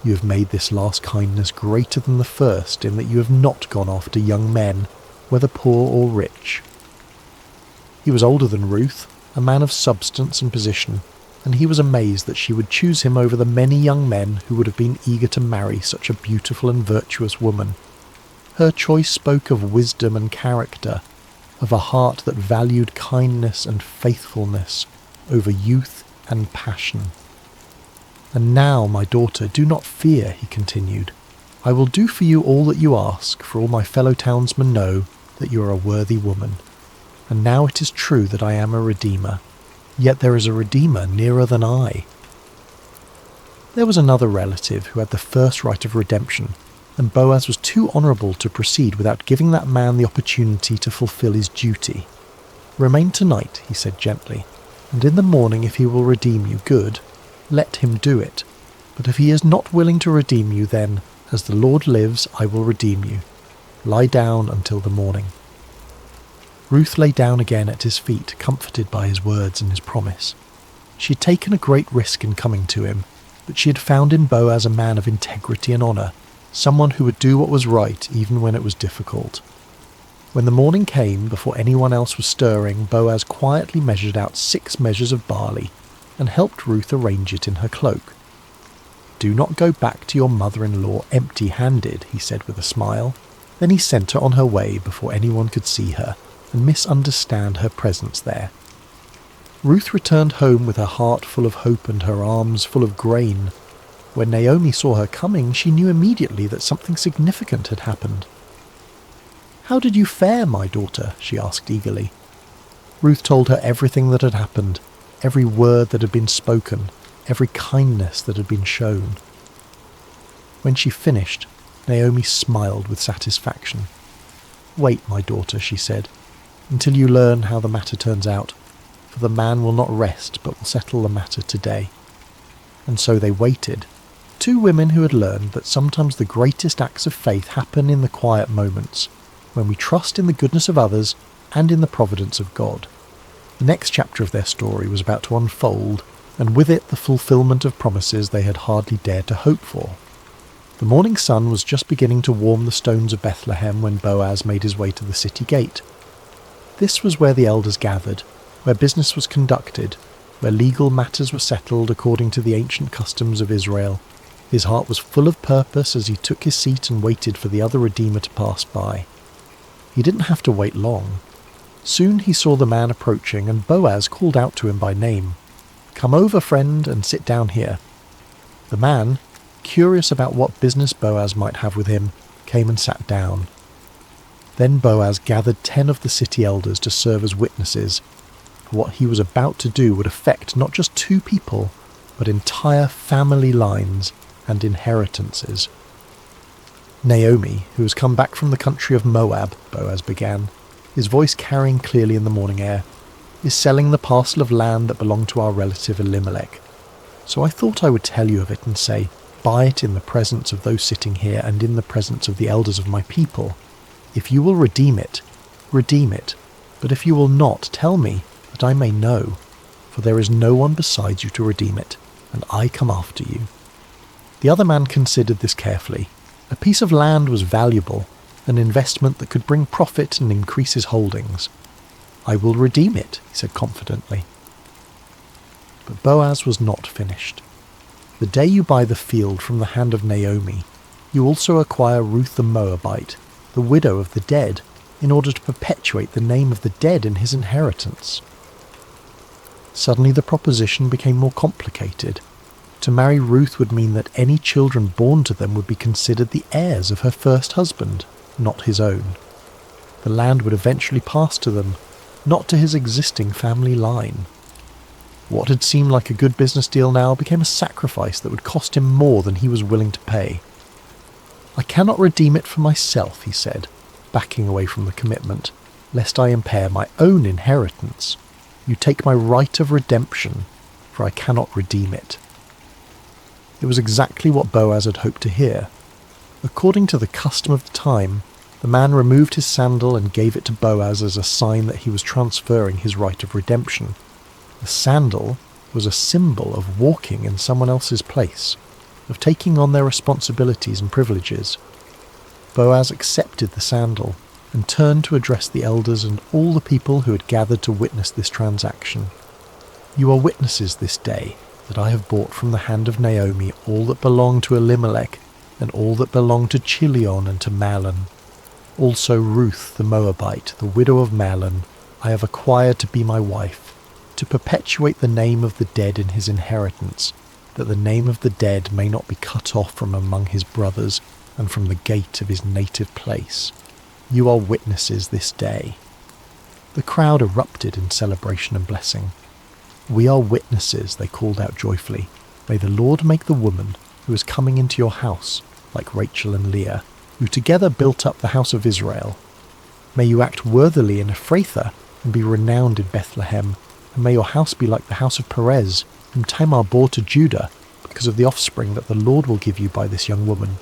"You have made this last kindness greater than the first in that you have not gone after young men, whether poor or rich." He was older than Ruth, a man of substance and position, and he was amazed that she would choose him over the many young men who would have been eager to marry such a beautiful and virtuous woman. Her choice spoke of wisdom and character, of a heart that valued kindness and faithfulness over youth and passion. "And now, my daughter, do not fear," he continued. "I will do for you all that you ask, for all my fellow townsmen know that you are a worthy woman. And now it is true that I am a redeemer. Yet there is a redeemer nearer than I." There was another relative who had the first right of redemption, and Boaz was too honourable to proceed without giving that man the opportunity to fulfil his duty. "Remain tonight," he said gently, "and in the morning if he will redeem you, good, let him do it. But if he is not willing to redeem you, then, as the Lord lives, I will redeem you. Lie down until the morning." Ruth lay down again at his feet, comforted by his words and his promise. She had taken a great risk in coming to him, but she had found in Boaz a man of integrity and honour, someone who would do what was right even when it was difficult. When the morning came, before anyone else was stirring, Boaz quietly measured out 6 measures of barley and helped Ruth arrange it in her cloak. "Do not go back to your mother-in-law empty-handed," he said with a smile. Then he sent her on her way before anyone could see her and misunderstand her presence there. Ruth returned home with her heart full of hope and her arms full of grain. When Naomi saw her coming, she knew immediately that something significant had happened. "How did you fare, my daughter?" she asked eagerly. Ruth told her everything that had happened, every word that had been spoken, every kindness that had been shown. When she finished, Naomi smiled with satisfaction. "Wait, my daughter," she said, "until you learn how the matter turns out, for the man will not rest but will settle the matter today." And so they waited, 2 women who had learned that sometimes the greatest acts of faith happen in the quiet moments, when we trust in the goodness of others and in the providence of God. The next chapter of their story was about to unfold, and with it the fulfillment of promises they had hardly dared to hope for. The morning sun was just beginning to warm the stones of Bethlehem when Boaz made his way to the city gate. This was where the elders gathered, where business was conducted, where legal matters were settled according to the ancient customs of Israel. His heart was full of purpose as he took his seat and waited for the other redeemer to pass by. He didn't have to wait long. Soon he saw the man approaching, and Boaz called out to him by name. "Come over, friend, and sit down here." The man, curious about what business Boaz might have with him, came and sat down. Then Boaz gathered 10 of the city elders to serve as witnesses, for what he was about to do would affect not just 2 people, but entire family lines and inheritances. "Naomi, who has come back from the country of Moab," Boaz began, his voice carrying clearly in the morning air, "is selling the parcel of land that belonged to our relative Elimelech. So I thought I would tell you of it and say, buy it in the presence of those sitting here and in the presence of the elders of my people. If you will redeem it, but if you will not, tell me, that I may know, for there is no one besides you to redeem it, and I come after you." The other man considered this carefully. A piece of land was valuable, an investment that could bring profit and increase his holdings. "I will redeem it," he said confidently. But Boaz was not finished. "The day you buy the field from the hand of Naomi, you also acquire Ruth the Moabite, the widow of the dead, in order to perpetuate the name of the dead in his inheritance." Suddenly the proposition became more complicated. To marry Ruth would mean that any children born to them would be considered the heirs of her first husband, not his own. The land would eventually pass to them, not to his existing family line. What had seemed like a good business deal now became a sacrifice that would cost him more than he was willing to pay. "I cannot redeem it for myself," he said, backing away from the commitment, "lest I impair my own inheritance. You take my right of redemption, for I cannot redeem it." It was exactly what Boaz had hoped to hear. According to the custom of the time, the man removed his sandal and gave it to Boaz as a sign that he was transferring his right of redemption. The sandal was a symbol of walking in someone else's place, of taking on their responsibilities and privileges. Boaz accepted the sandal and turned to address the elders and all the people who had gathered to witness this transaction. "You are witnesses this day that I have bought from the hand of Naomi all that belonged to Elimelech and all that belonged to Chilion and to Mahlon. Also Ruth the Moabite, the widow of Mahlon, I have acquired to be my wife, to perpetuate the name of the dead in his inheritance, that the name of the dead may not be cut off from among his brothers and from the gate of his native place. You are witnesses this day." The crowd erupted in celebration and blessing. "We are witnesses," they called out joyfully. "May the Lord make the woman who is coming into your house like Rachel and Leah, who together built up the house of Israel. May you act worthily in Ephrathah and be renowned in Bethlehem, and may your house be like the house of Perez, whom Tamar bore to Judah, because of the offspring that the Lord will give you by this young woman."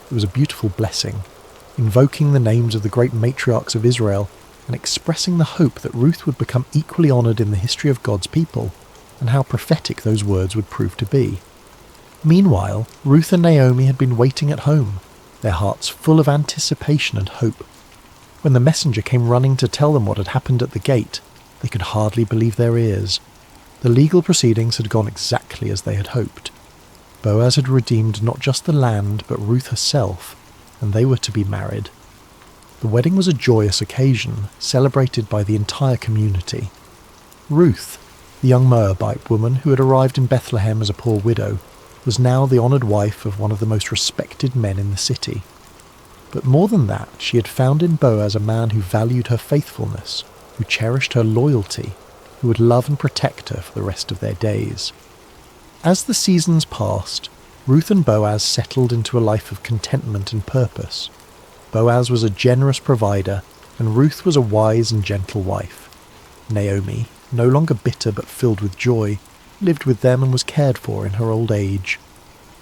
It was a beautiful blessing, invoking the names of the great matriarchs of Israel and expressing the hope that Ruth would become equally honoured in the history of God's people, and how prophetic those words would prove to be. Meanwhile, Ruth and Naomi had been waiting at home, their hearts full of anticipation and hope. When the messenger came running to tell them what had happened at the gate, they could hardly believe their ears. The legal proceedings had gone exactly as they had hoped. Boaz had redeemed not just the land, but Ruth herself, and they were to be married. The wedding was a joyous occasion, celebrated by the entire community. Ruth, the young Moabite woman who had arrived in Bethlehem as a poor widow, was now the honoured wife of one of the most respected men in the city. But more than that, she had found in Boaz a man who valued her faithfulness, who cherished her loyalty, who would love and protect her for the rest of their days. As the seasons passed, Ruth and Boaz settled into a life of contentment and purpose. Boaz was a generous provider, and Ruth was a wise and gentle wife. Naomi, no longer bitter but filled with joy, lived with them and was cared for in her old age.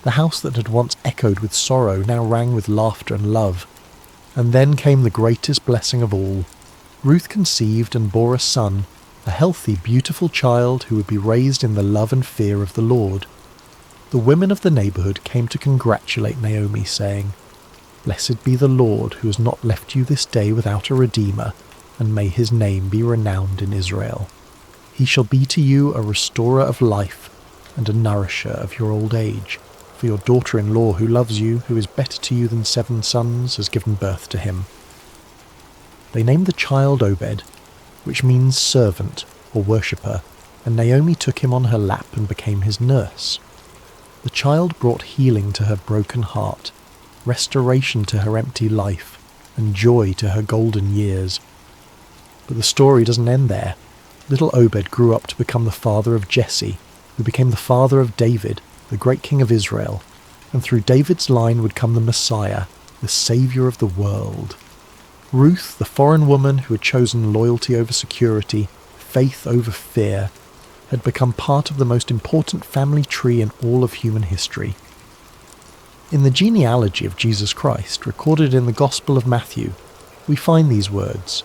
The house that had once echoed with sorrow now rang with laughter and love. And then came the greatest blessing of all. Ruth conceived and bore a son, a healthy, beautiful child who would be raised in the love and fear of the Lord. The women of the neighbourhood came to congratulate Naomi, saying, "Blessed be the Lord who has not left you this day without a redeemer, and may his name be renowned in Israel. He shall be to you a restorer of life and a nourisher of your old age, for your daughter-in-law who loves you, who is better to you than 7 sons, has given birth to him." They named the child Obed, which means servant or worshipper, and Naomi took him on her lap and became his nurse. The child brought healing to her broken heart, restoration to her empty life, and joy to her golden years. But the story doesn't end there. Little Obed grew up to become the father of Jesse, who became the father of David, the great king of Israel, and through David's line would come the Messiah, the Saviour of the world. Ruth, the foreign woman who had chosen loyalty over security, faith over fear, had become part of the most important family tree in all of human history. In the genealogy of Jesus Christ, recorded in the Gospel of Matthew, we find these words: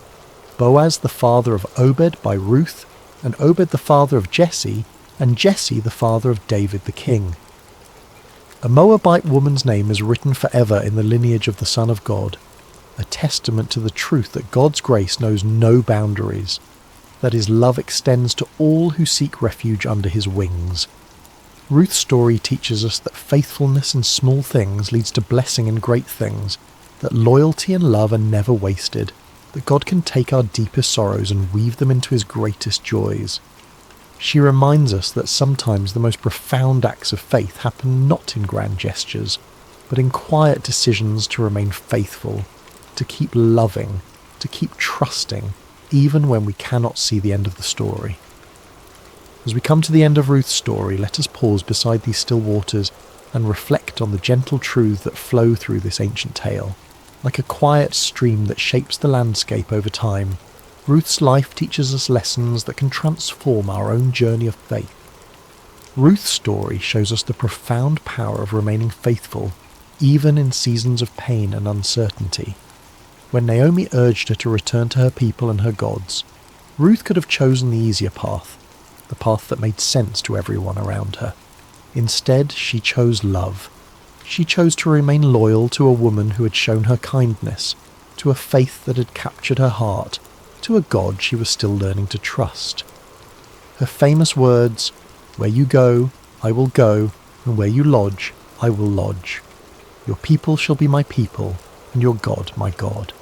Boaz the father of Obed by Ruth, and Obed the father of Jesse, and Jesse the father of David the king. A Moabite woman's name is written forever in the lineage of the Son of God, a testament to the truth that God's grace knows no boundaries, that his love extends to all who seek refuge under his wings. Ruth's story teaches us that faithfulness in small things leads to blessing in great things, that loyalty and love are never wasted, that God can take our deepest sorrows and weave them into his greatest joys. She reminds us that sometimes the most profound acts of faith happen not in grand gestures, but in quiet decisions to remain faithful, to keep loving, to keep trusting, even when we cannot see the end of the story. As we come to the end of Ruth's story, let us pause beside these still waters and reflect on the gentle truths that flow through this ancient tale. Like a quiet stream that shapes the landscape over time, Ruth's life teaches us lessons that can transform our own journey of faith. Ruth's story shows us the profound power of remaining faithful, even in seasons of pain and uncertainty. When Naomi urged her to return to her people and her gods, Ruth could have chosen the easier path, the path that made sense to everyone around her. Instead, she chose love. She chose to remain loyal to a woman who had shown her kindness, to a faith that had captured her heart, to a God she was still learning to trust. Her famous words, "Where you go, I will go, and where you lodge, I will lodge. Your people shall be my people, and your God my God,"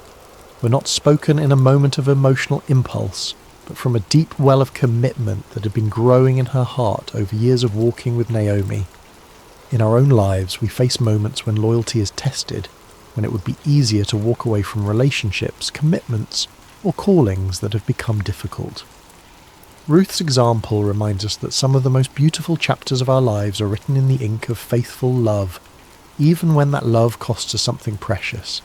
were not spoken in a moment of emotional impulse, but from a deep well of commitment that had been growing in her heart over years of walking with Naomi. In our own lives, we face moments when loyalty is tested, when it would be easier to walk away from relationships, commitments, or callings that have become difficult. Ruth's example reminds us that some of the most beautiful chapters of our lives are written in the ink of faithful love, even when that love costs us something precious.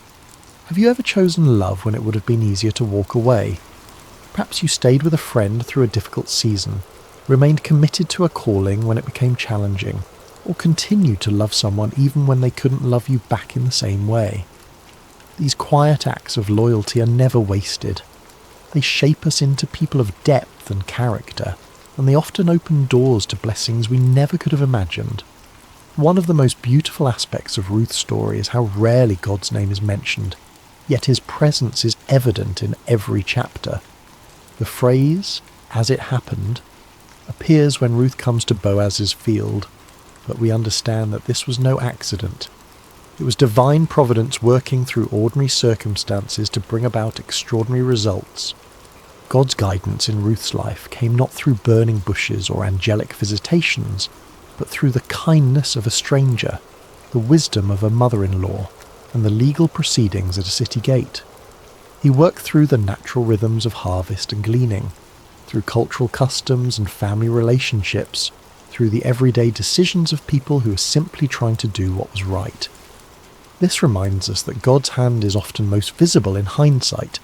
Have you ever chosen love when it would have been easier to walk away? Perhaps you stayed with a friend through a difficult season, remained committed to a calling when it became challenging, or continued to love someone even when they couldn't love you back in the same way. These quiet acts of loyalty are never wasted. They shape us into people of depth and character, and they often open doors to blessings we never could have imagined. One of the most beautiful aspects of Ruth's story is how rarely God's name is mentioned, yet his presence is evident in every chapter. The phrase, "as it happened," appears when Ruth comes to Boaz's field, but we understand that this was no accident. It was divine providence working through ordinary circumstances to bring about extraordinary results. God's guidance in Ruth's life came not through burning bushes or angelic visitations, but through the kindness of a stranger, the wisdom of a mother-in-law, and the legal proceedings at a city gate. He worked through the natural rhythms of harvest and gleaning, through cultural customs and family relationships, through the everyday decisions of people who are simply trying to do what was right. This reminds us that God's hand is often most visible in hindsight,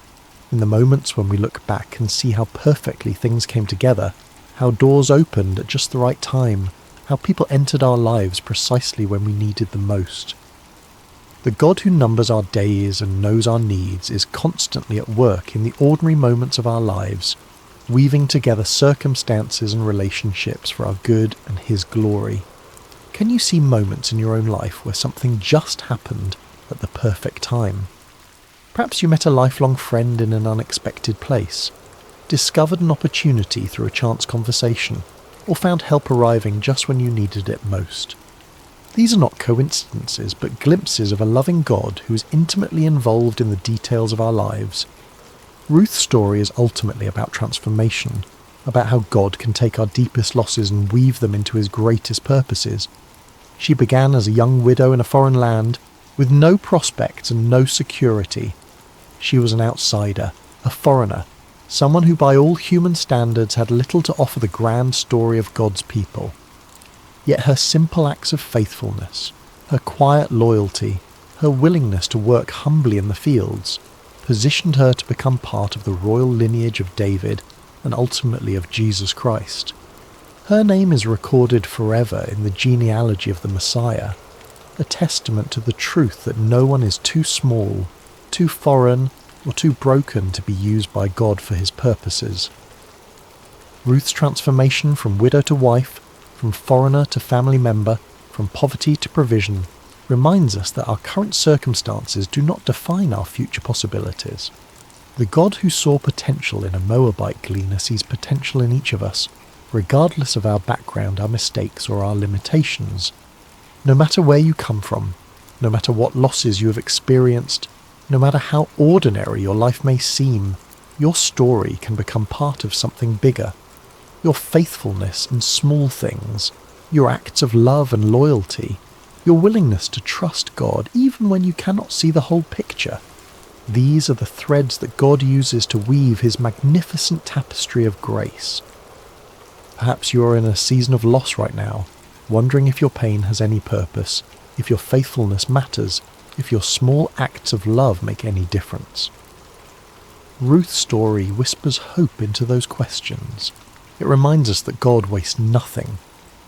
in the moments when we look back and see how perfectly things came together, how doors opened at just the right time, how people entered our lives precisely when we needed them most. The God who numbers our days and knows our needs is constantly at work in the ordinary moments of our lives, weaving together circumstances and relationships for our good and his glory. Can you see moments in your own life where something just happened at the perfect time? Perhaps you met a lifelong friend in an unexpected place, discovered an opportunity through a chance conversation, or found help arriving just when you needed it most. These are not coincidences, but glimpses of a loving God who is intimately involved in the details of our lives. Ruth's story is ultimately about transformation, about how God can take our deepest losses and weave them into his greatest purposes. She began as a young widow in a foreign land, with no prospects and no security. She was an outsider, a foreigner, someone who by all human standards had little to offer the grand story of God's people. Yet her simple acts of faithfulness, her quiet loyalty, her willingness to work humbly in the fields, positioned her to become part of the royal lineage of David and ultimately of Jesus Christ. Her name is recorded forever in the genealogy of the Messiah, a testament to the truth that no one is too small, too foreign, or too broken to be used by God for his purposes. Ruth's transformation from widow to wife, from foreigner to family member, from poverty to provision, reminds us that our current circumstances do not define our future possibilities. The God who saw potential in a Moabite gleaner sees potential in each of us, regardless of our background, our mistakes, or our limitations. No matter where you come from, no matter what losses you have experienced, no matter how ordinary your life may seem, your story can become part of something bigger. Your faithfulness in small things, your acts of love and loyalty, your willingness to trust God even when you cannot see the whole picture. These are the threads that God uses to weave his magnificent tapestry of grace. Perhaps you are in a season of loss right now, wondering if your pain has any purpose, if your faithfulness matters, if your small acts of love make any difference. Ruth's story whispers hope into those questions. It reminds us that God wastes nothing,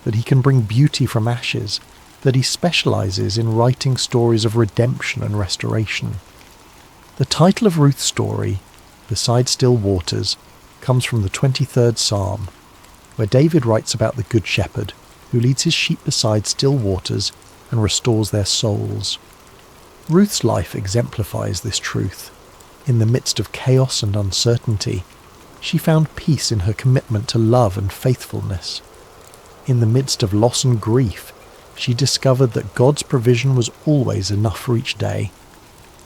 that he can bring beauty from ashes, that he specializes in writing stories of redemption and restoration. The title of Ruth's story, Beside Still Waters, comes from the 23rd Psalm, where David writes about the Good Shepherd, who leads his sheep beside still waters and restores their souls. Ruth's life exemplifies this truth. In the midst of chaos and uncertainty, she found peace in her commitment to love and faithfulness. In the midst of loss and grief, she discovered that God's provision was always enough for each day.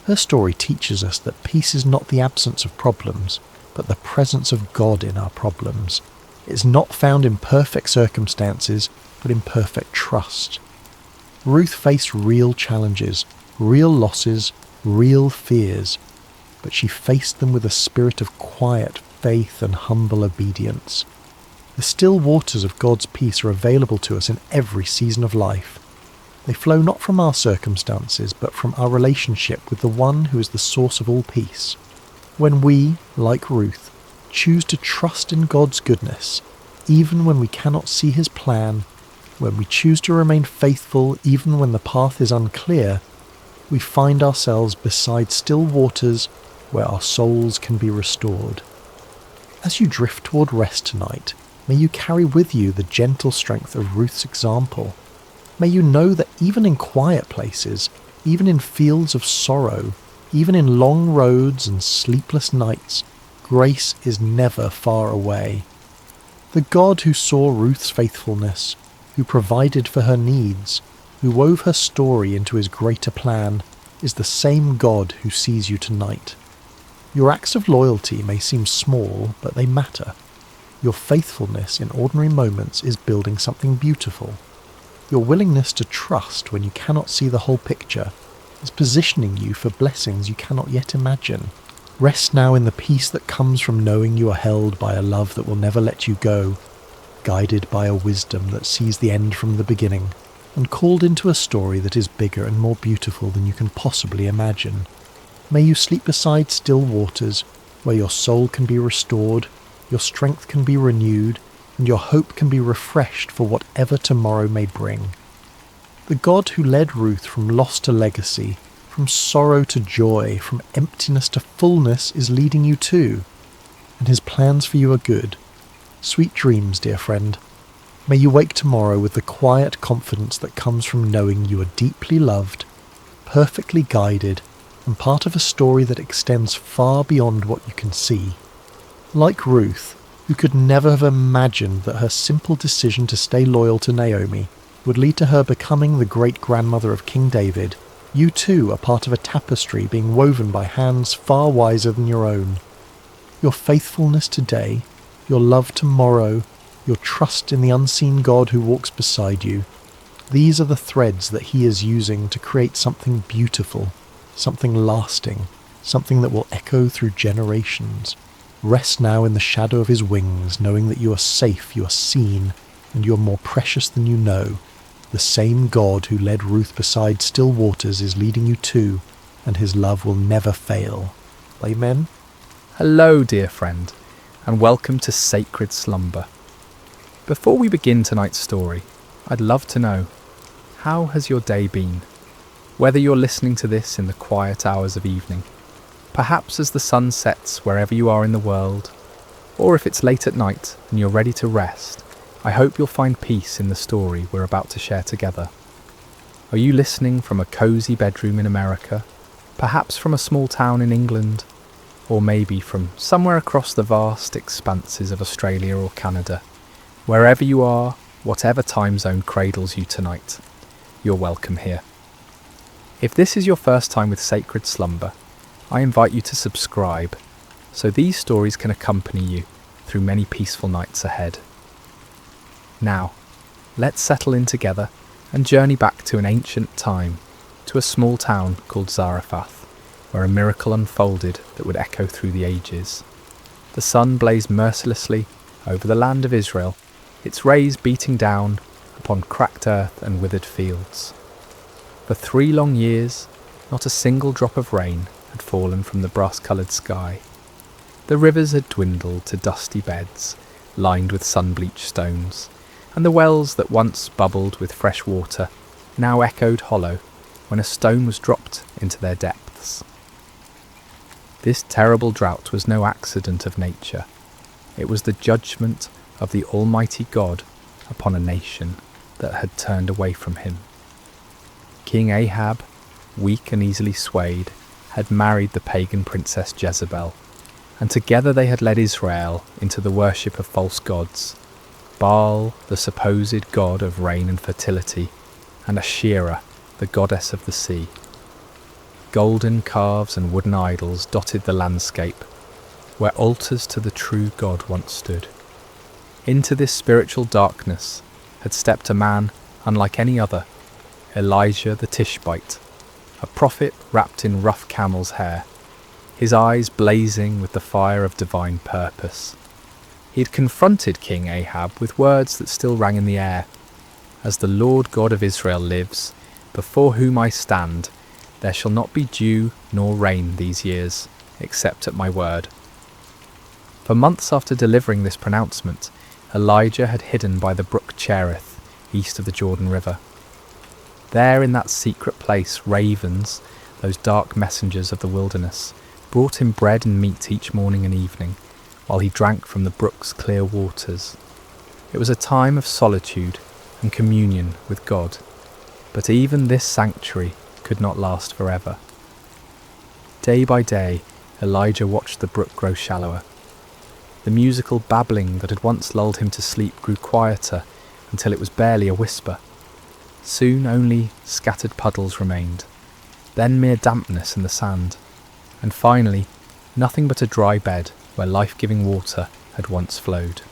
Her story teaches us that peace is not the absence of problems, but the presence of God in our problems. It is not found in perfect circumstances, but in perfect trust. Ruth faced real challenges, real losses, real fears, but she faced them with a spirit of quiet faith and humble obedience. The still waters of God's peace are available to us in every season of life. They flow not from our circumstances, but from our relationship with the one who is the source of all peace. When we, like Ruth, choose to trust in God's goodness, even when we cannot see his plan, when we choose to remain faithful even when the path is unclear, we find ourselves beside still waters where our souls can be restored. As you drift toward rest tonight, may you carry with you the gentle strength of Ruth's example. May you know that even in quiet places, even in fields of sorrow, even in long roads and sleepless nights, grace is never far away. The God who saw Ruth's faithfulness, who provided for her needs, who wove her story into his greater plan, is the same God who sees you tonight. Your acts of loyalty may seem small, but they matter. Your faithfulness in ordinary moments is building something beautiful. Your willingness to trust when you cannot see the whole picture is positioning you for blessings you cannot yet imagine. Rest now in the peace that comes from knowing you are held by a love that will never let you go, guided by a wisdom that sees the end from the beginning, and called into a story that is bigger and more beautiful than you can possibly imagine. May you sleep beside still waters, where your soul can be restored, your strength can be renewed, and your hope can be refreshed for whatever tomorrow may bring. The God who led Ruth from loss to legacy, from sorrow to joy, from emptiness to fullness is leading you too, and his plans for you are good. Sweet dreams, dear friend. May you wake tomorrow with the quiet confidence that comes from knowing you are deeply loved, perfectly guided, and part of a story that extends far beyond what you can see. Like Ruth, who could never have imagined that her simple decision to stay loyal to Naomi would lead to her becoming the great-grandmother of King David, you too are part of a tapestry being woven by hands far wiser than your own. Your faithfulness today, your love tomorrow, your trust in the unseen God who walks beside you, these are the threads that he is using to create something beautiful, something lasting, something that will echo through generations. Rest now in the shadow of his wings, knowing that you are safe, you are seen, and you are more precious than you know. The same God who led Ruth beside still waters is leading you too, and his love will never fail. Amen. Hello, dear friend, and welcome to Sacred Slumber. Before we begin tonight's story, I'd love to know, how has your day been? Whether you're listening to this in the quiet hours of evening, perhaps as the sun sets wherever you are in the world, or if it's late at night and you're ready to rest, I hope you'll find peace in the story we're about to share together. Are you listening from a cozy bedroom in America, perhaps from a small town in England, or maybe from somewhere across the vast expanses of Australia or Canada? Wherever you are, whatever time zone cradles you tonight, you're welcome here. If this is your first time with Sacred Slumber, I invite you to subscribe so these stories can accompany you through many peaceful nights ahead. Now, let's settle in together and journey back to an ancient time, to a small town called Zarephath, where a miracle unfolded that would echo through the ages. The sun blazed mercilessly over the land of Israel, its rays beating down upon cracked earth and withered fields. For 3 long years, not a single drop of rain had fallen from the brass-coloured sky. The rivers had dwindled to dusty beds, lined with sun-bleached stones, and the wells that once bubbled with fresh water now echoed hollow when a stone was dropped into their depths. This terrible drought was no accident of nature. It was the judgment of the Almighty God upon a nation that had turned away from him. King Ahab, weak and easily swayed, had married the pagan princess Jezebel, and together they had led Israel into the worship of false gods, Baal, the supposed god of rain and fertility, and Asherah, the goddess of the sea. Golden calves and wooden idols dotted the landscape, where altars to the true God once stood. Into this spiritual darkness had stepped a man unlike any other, Elijah the Tishbite, a prophet wrapped in rough camel's hair, his eyes blazing with the fire of divine purpose. He had confronted King Ahab with words that still rang in the air. As the Lord God of Israel lives, before whom I stand, there shall not be dew nor rain these years, except at my word. For months after delivering this pronouncement, Elijah had hidden by the brook Cherith, east of the Jordan River. There in that secret place, ravens, those dark messengers of the wilderness, brought him bread and meat each morning and evening, while he drank from the brook's clear waters. It was a time of solitude and communion with God, but even this sanctuary could not last forever. Day by day, Elijah watched the brook grow shallower. The musical babbling that had once lulled him to sleep grew quieter until it was barely a whisper. Soon only scattered puddles remained, then mere dampness in the sand, and finally nothing but a dry bed where life-giving water had once flowed.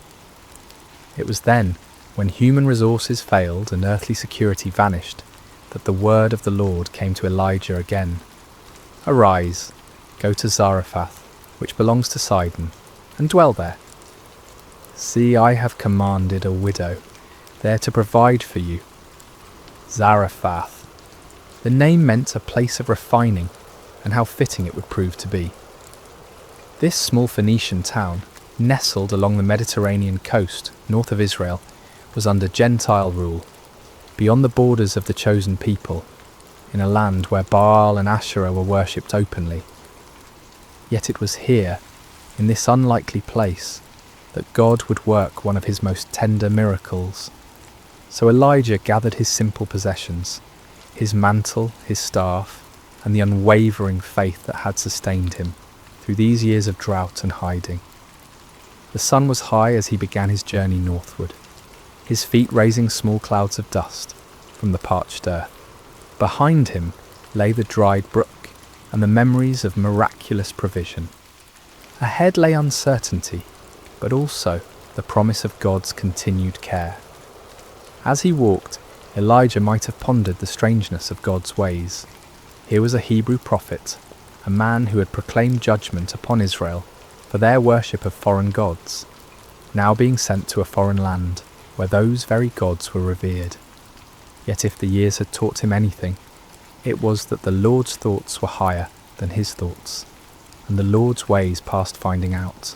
It was then, when human resources failed and earthly security vanished, that the word of the Lord came to Elijah again. Arise, go to Zarephath, which belongs to Sidon, and dwell there. See, I have commanded a widow there to provide for you. Zarephath. The name meant a place of refining, and how fitting it would prove to be. This small Phoenician town, nestled along the Mediterranean coast north of Israel, was under Gentile rule, beyond the borders of the chosen people, in a land where Baal and Asherah were worshipped openly. Yet it was here, in this unlikely place, that God would work one of his most tender miracles. So Elijah gathered his simple possessions, his mantle, his staff, and the unwavering faith that had sustained him through these years of drought and hiding. The sun was high as he began his journey northward, his feet raising small clouds of dust from the parched earth. Behind him lay the dried brook and the memories of miraculous provision. Ahead lay uncertainty, but also the promise of God's continued care. As he walked, Elijah might have pondered the strangeness of God's ways. Here was a Hebrew prophet, a man who had proclaimed judgment upon Israel for their worship of foreign gods, now being sent to a foreign land where those very gods were revered. Yet if the years had taught him anything, it was that the Lord's thoughts were higher than his thoughts, and the Lord's ways past finding out.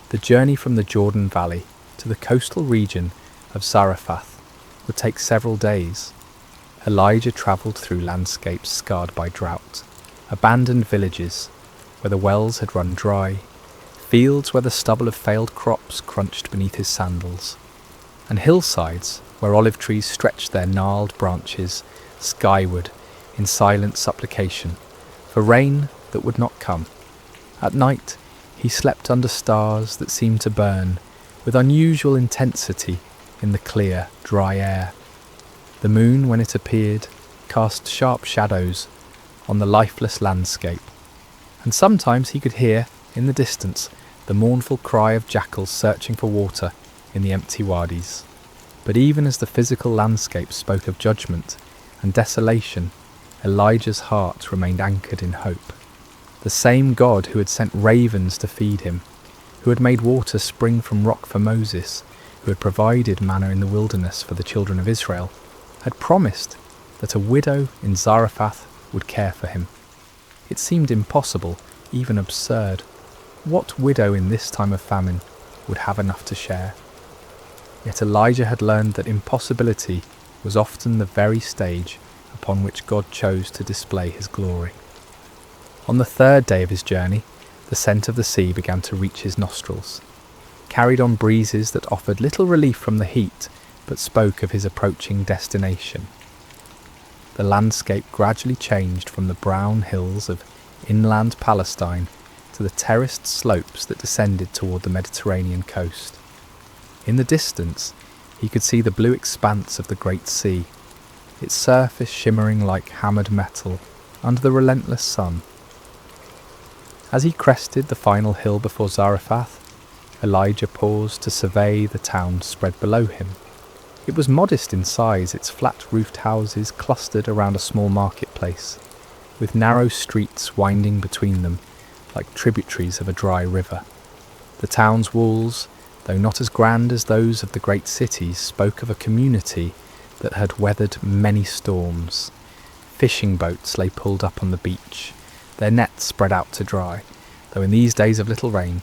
The journey from the Jordan Valley to the coastal region of Zarephath would take several days. Elijah travelled through landscapes scarred by drought, abandoned villages where the wells had run dry, fields where the stubble of failed crops crunched beneath his sandals, and hillsides where olive trees stretched their gnarled branches skyward in silent supplication for rain that would not come. At night he slept under stars that seemed to burn with unusual intensity in the clear, dry air. The moon, when it appeared, cast sharp shadows on the lifeless landscape, and sometimes he could hear, in the distance, the mournful cry of jackals searching for water in the empty wadis. But even as the physical landscape spoke of judgment and desolation, Elijah's heart remained anchored in hope. The same God who had sent ravens to feed him, who had made water spring from rock for Moses, who had provided manna in the wilderness for the children of Israel, had promised that a widow in Zarephath would care for him. It seemed impossible, even absurd. What widow in this time of famine would have enough to share? Yet Elijah had learned that impossibility was often the very stage upon which God chose to display his glory. On the third day of his journey, the scent of the sea began to reach his nostrils, carried on breezes that offered little relief from the heat but spoke of his approaching destination. The landscape gradually changed from the brown hills of inland Palestine to the terraced slopes that descended toward the Mediterranean coast. In the distance, he could see the blue expanse of the great sea, its surface shimmering like hammered metal under the relentless sun. As he crested the final hill before Zarephath, Elijah paused to survey the town spread below him. It was modest in size, its flat-roofed houses clustered around a small marketplace, with narrow streets winding between them like tributaries of a dry river. The town's walls, though not as grand as those of the great cities, spoke of a community that had weathered many storms. Fishing boats lay pulled up on the beach, their nets spread out to dry, though in these days of little rain,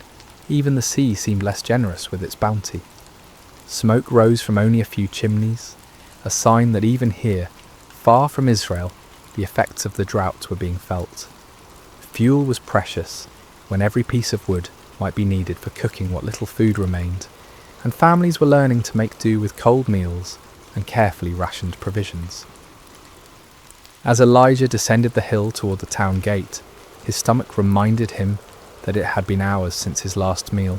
even the sea seemed less generous with its bounty. Smoke rose from only a few chimneys, a sign that even here, far from Israel, the effects of the drought were being felt. Fuel was precious, when every piece of wood might be needed for cooking what little food remained, and families were learning to make do with cold meals and carefully rationed provisions. As Elijah descended the hill toward the town gate, his stomach reminded him that it had been hours since his last meal.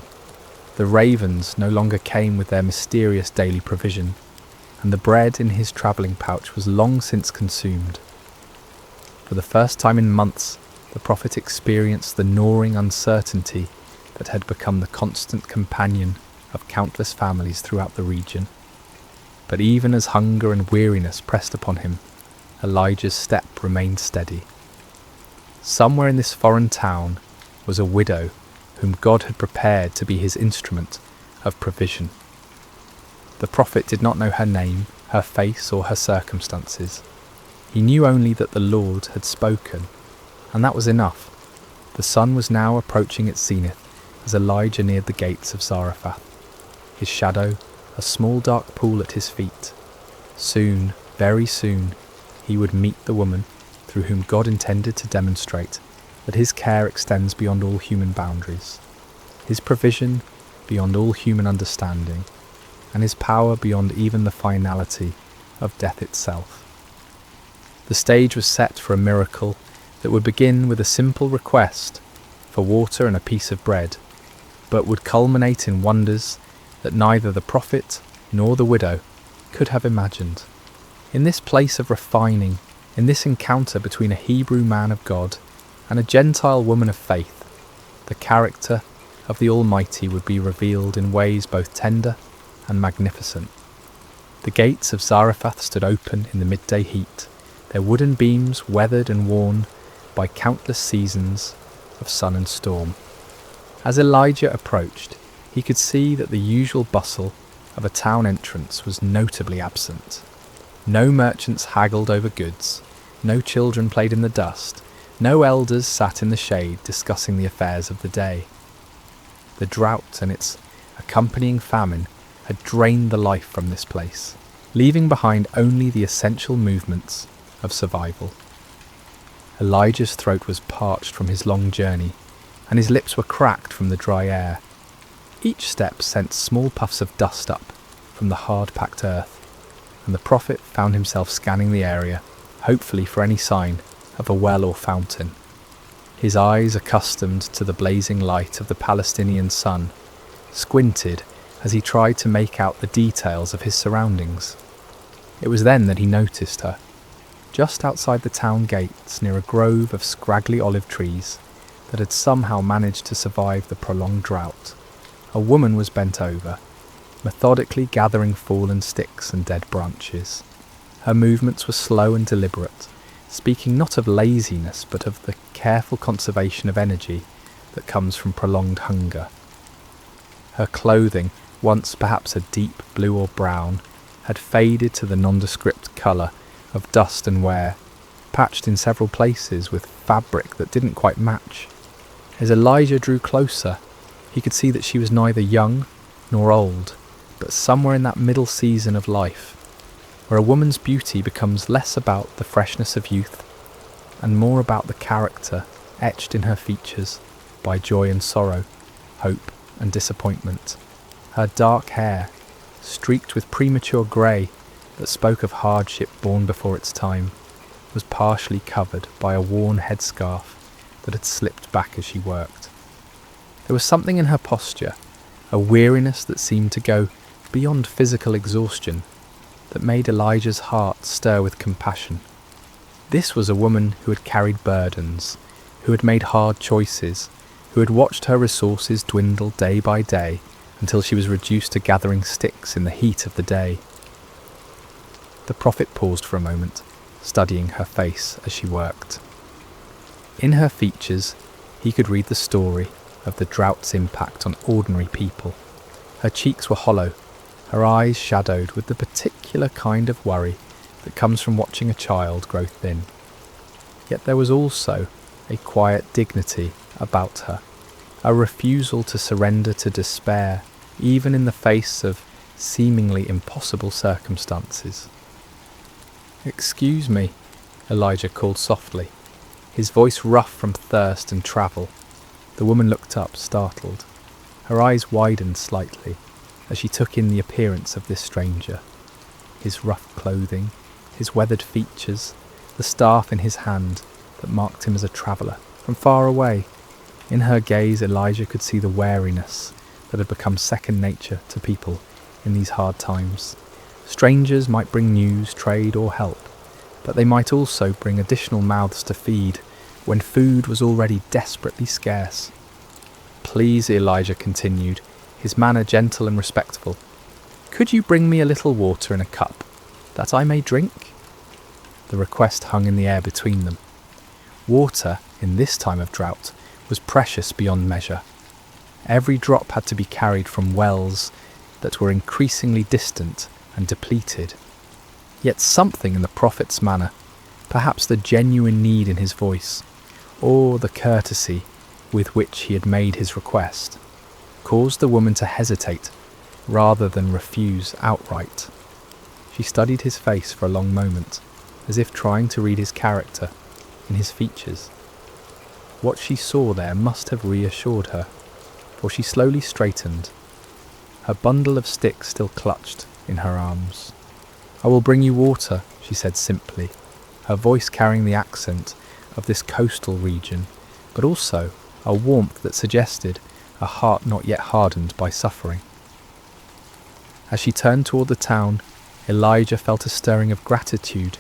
The ravens no longer came with their mysterious daily provision, and the bread in his travelling pouch was long since consumed. For the first time in months, the prophet experienced the gnawing uncertainty that had become the constant companion of countless families throughout the region. But even as hunger and weariness pressed upon him, Elijah's step remained steady. Somewhere in this foreign town was a widow whom God had prepared to be his instrument of provision. The prophet did not know her name, her face, or her circumstances. He knew only that the Lord had spoken, and that was enough. The sun was now approaching its zenith as Elijah neared the gates of Zarephath, his shadow a small dark pool at his feet. Soon, very soon, he would meet the woman through whom God intended to demonstrate that his care extends beyond all human boundaries, his provision beyond all human understanding, and his power beyond even the finality of death itself. The stage was set for a miracle that would begin with a simple request for water and a piece of bread, but would culminate in wonders that neither the prophet nor the widow could have imagined. In this place of refining, in this encounter between a Hebrew man of God and a Gentile woman of faith, the character of the Almighty would be revealed in ways both tender and magnificent. The gates of Zarephath stood open in the midday heat, their wooden beams weathered and worn by countless seasons of sun and storm. As Elijah approached, he could see that the usual bustle of a town entrance was notably absent. No merchants haggled over goods, no children played in the dust, no elders sat in the shade discussing the affairs of the day. The drought and its accompanying famine had drained the life from this place, leaving behind only the essential movements of survival. Elijah's throat was parched from his long journey, and his lips were cracked from the dry air. Each step sent small puffs of dust up from the hard-packed earth, and the prophet found himself scanning the area, hopefully for any sign of a well or fountain. His eyes, accustomed to the blazing light of the Palestinian sun, squinted as he tried to make out the details of his surroundings. It was then that he noticed her, just outside the town gates near a grove of scraggly olive trees that had somehow managed to survive the prolonged drought. A woman was bent over, methodically gathering fallen sticks and dead branches. Her movements were slow and deliberate, speaking not of laziness but of the careful conservation of energy that comes from prolonged hunger. Her clothing, once perhaps a deep blue or brown, had faded to the nondescript colour of dust and wear, patched in several places with fabric that didn't quite match. As Elijah drew closer, he could see that she was neither young nor old, but somewhere in that middle season of life, where a woman's beauty becomes less about the freshness of youth and more about the character etched in her features by joy and sorrow, hope and disappointment. Her dark hair, streaked with premature grey that spoke of hardship born before its time, was partially covered by a worn headscarf that had slipped back as she worked. There was something in her posture, a weariness that seemed to go beyond physical exhaustion, that made Elijah's heart stir with compassion. This was a woman who had carried burdens, who had made hard choices, who had watched her resources dwindle day by day until she was reduced to gathering sticks in the heat of the day. The prophet paused for a moment, studying her face as she worked. In her features, he could read the story of the drought's impact on ordinary people. Her cheeks were hollow, her eyes shadowed with the particular kind of worry that comes from watching a child grow thin. Yet there was also a quiet dignity about her, a refusal to surrender to despair, even in the face of seemingly impossible circumstances. "Excuse me," Elijah called softly, his voice rough from thirst and travel. The woman looked up, startled. Her eyes widened slightly as she took in the appearance of this stranger. His rough clothing, his weathered features, the staff in his hand that marked him as a traveller from far away. In her gaze, Elijah could see the wariness that had become second nature to people in these hard times. Strangers might bring news, trade or help, but they might also bring additional mouths to feed when food was already desperately scarce. "Please," Elijah continued, his manner gentle and respectful, "could you bring me a little water in a cup, that I may drink?" The request hung in the air between them. Water, in this time of drought, was precious beyond measure. Every drop had to be carried from wells that were increasingly distant and depleted. Yet something in the prophet's manner, perhaps the genuine need in his voice, or the courtesy with which he had made his request, caused the woman to hesitate rather than refuse outright. She studied his face for a long moment, as if trying to read his character in his features. What she saw there must have reassured her, for she slowly straightened, her bundle of sticks still clutched in her arms. "I will bring you water," she said simply, her voice carrying the accent of this coastal region, but also a warmth that suggested a heart not yet hardened by suffering. As she turned toward the town, Elijah felt a stirring of gratitude.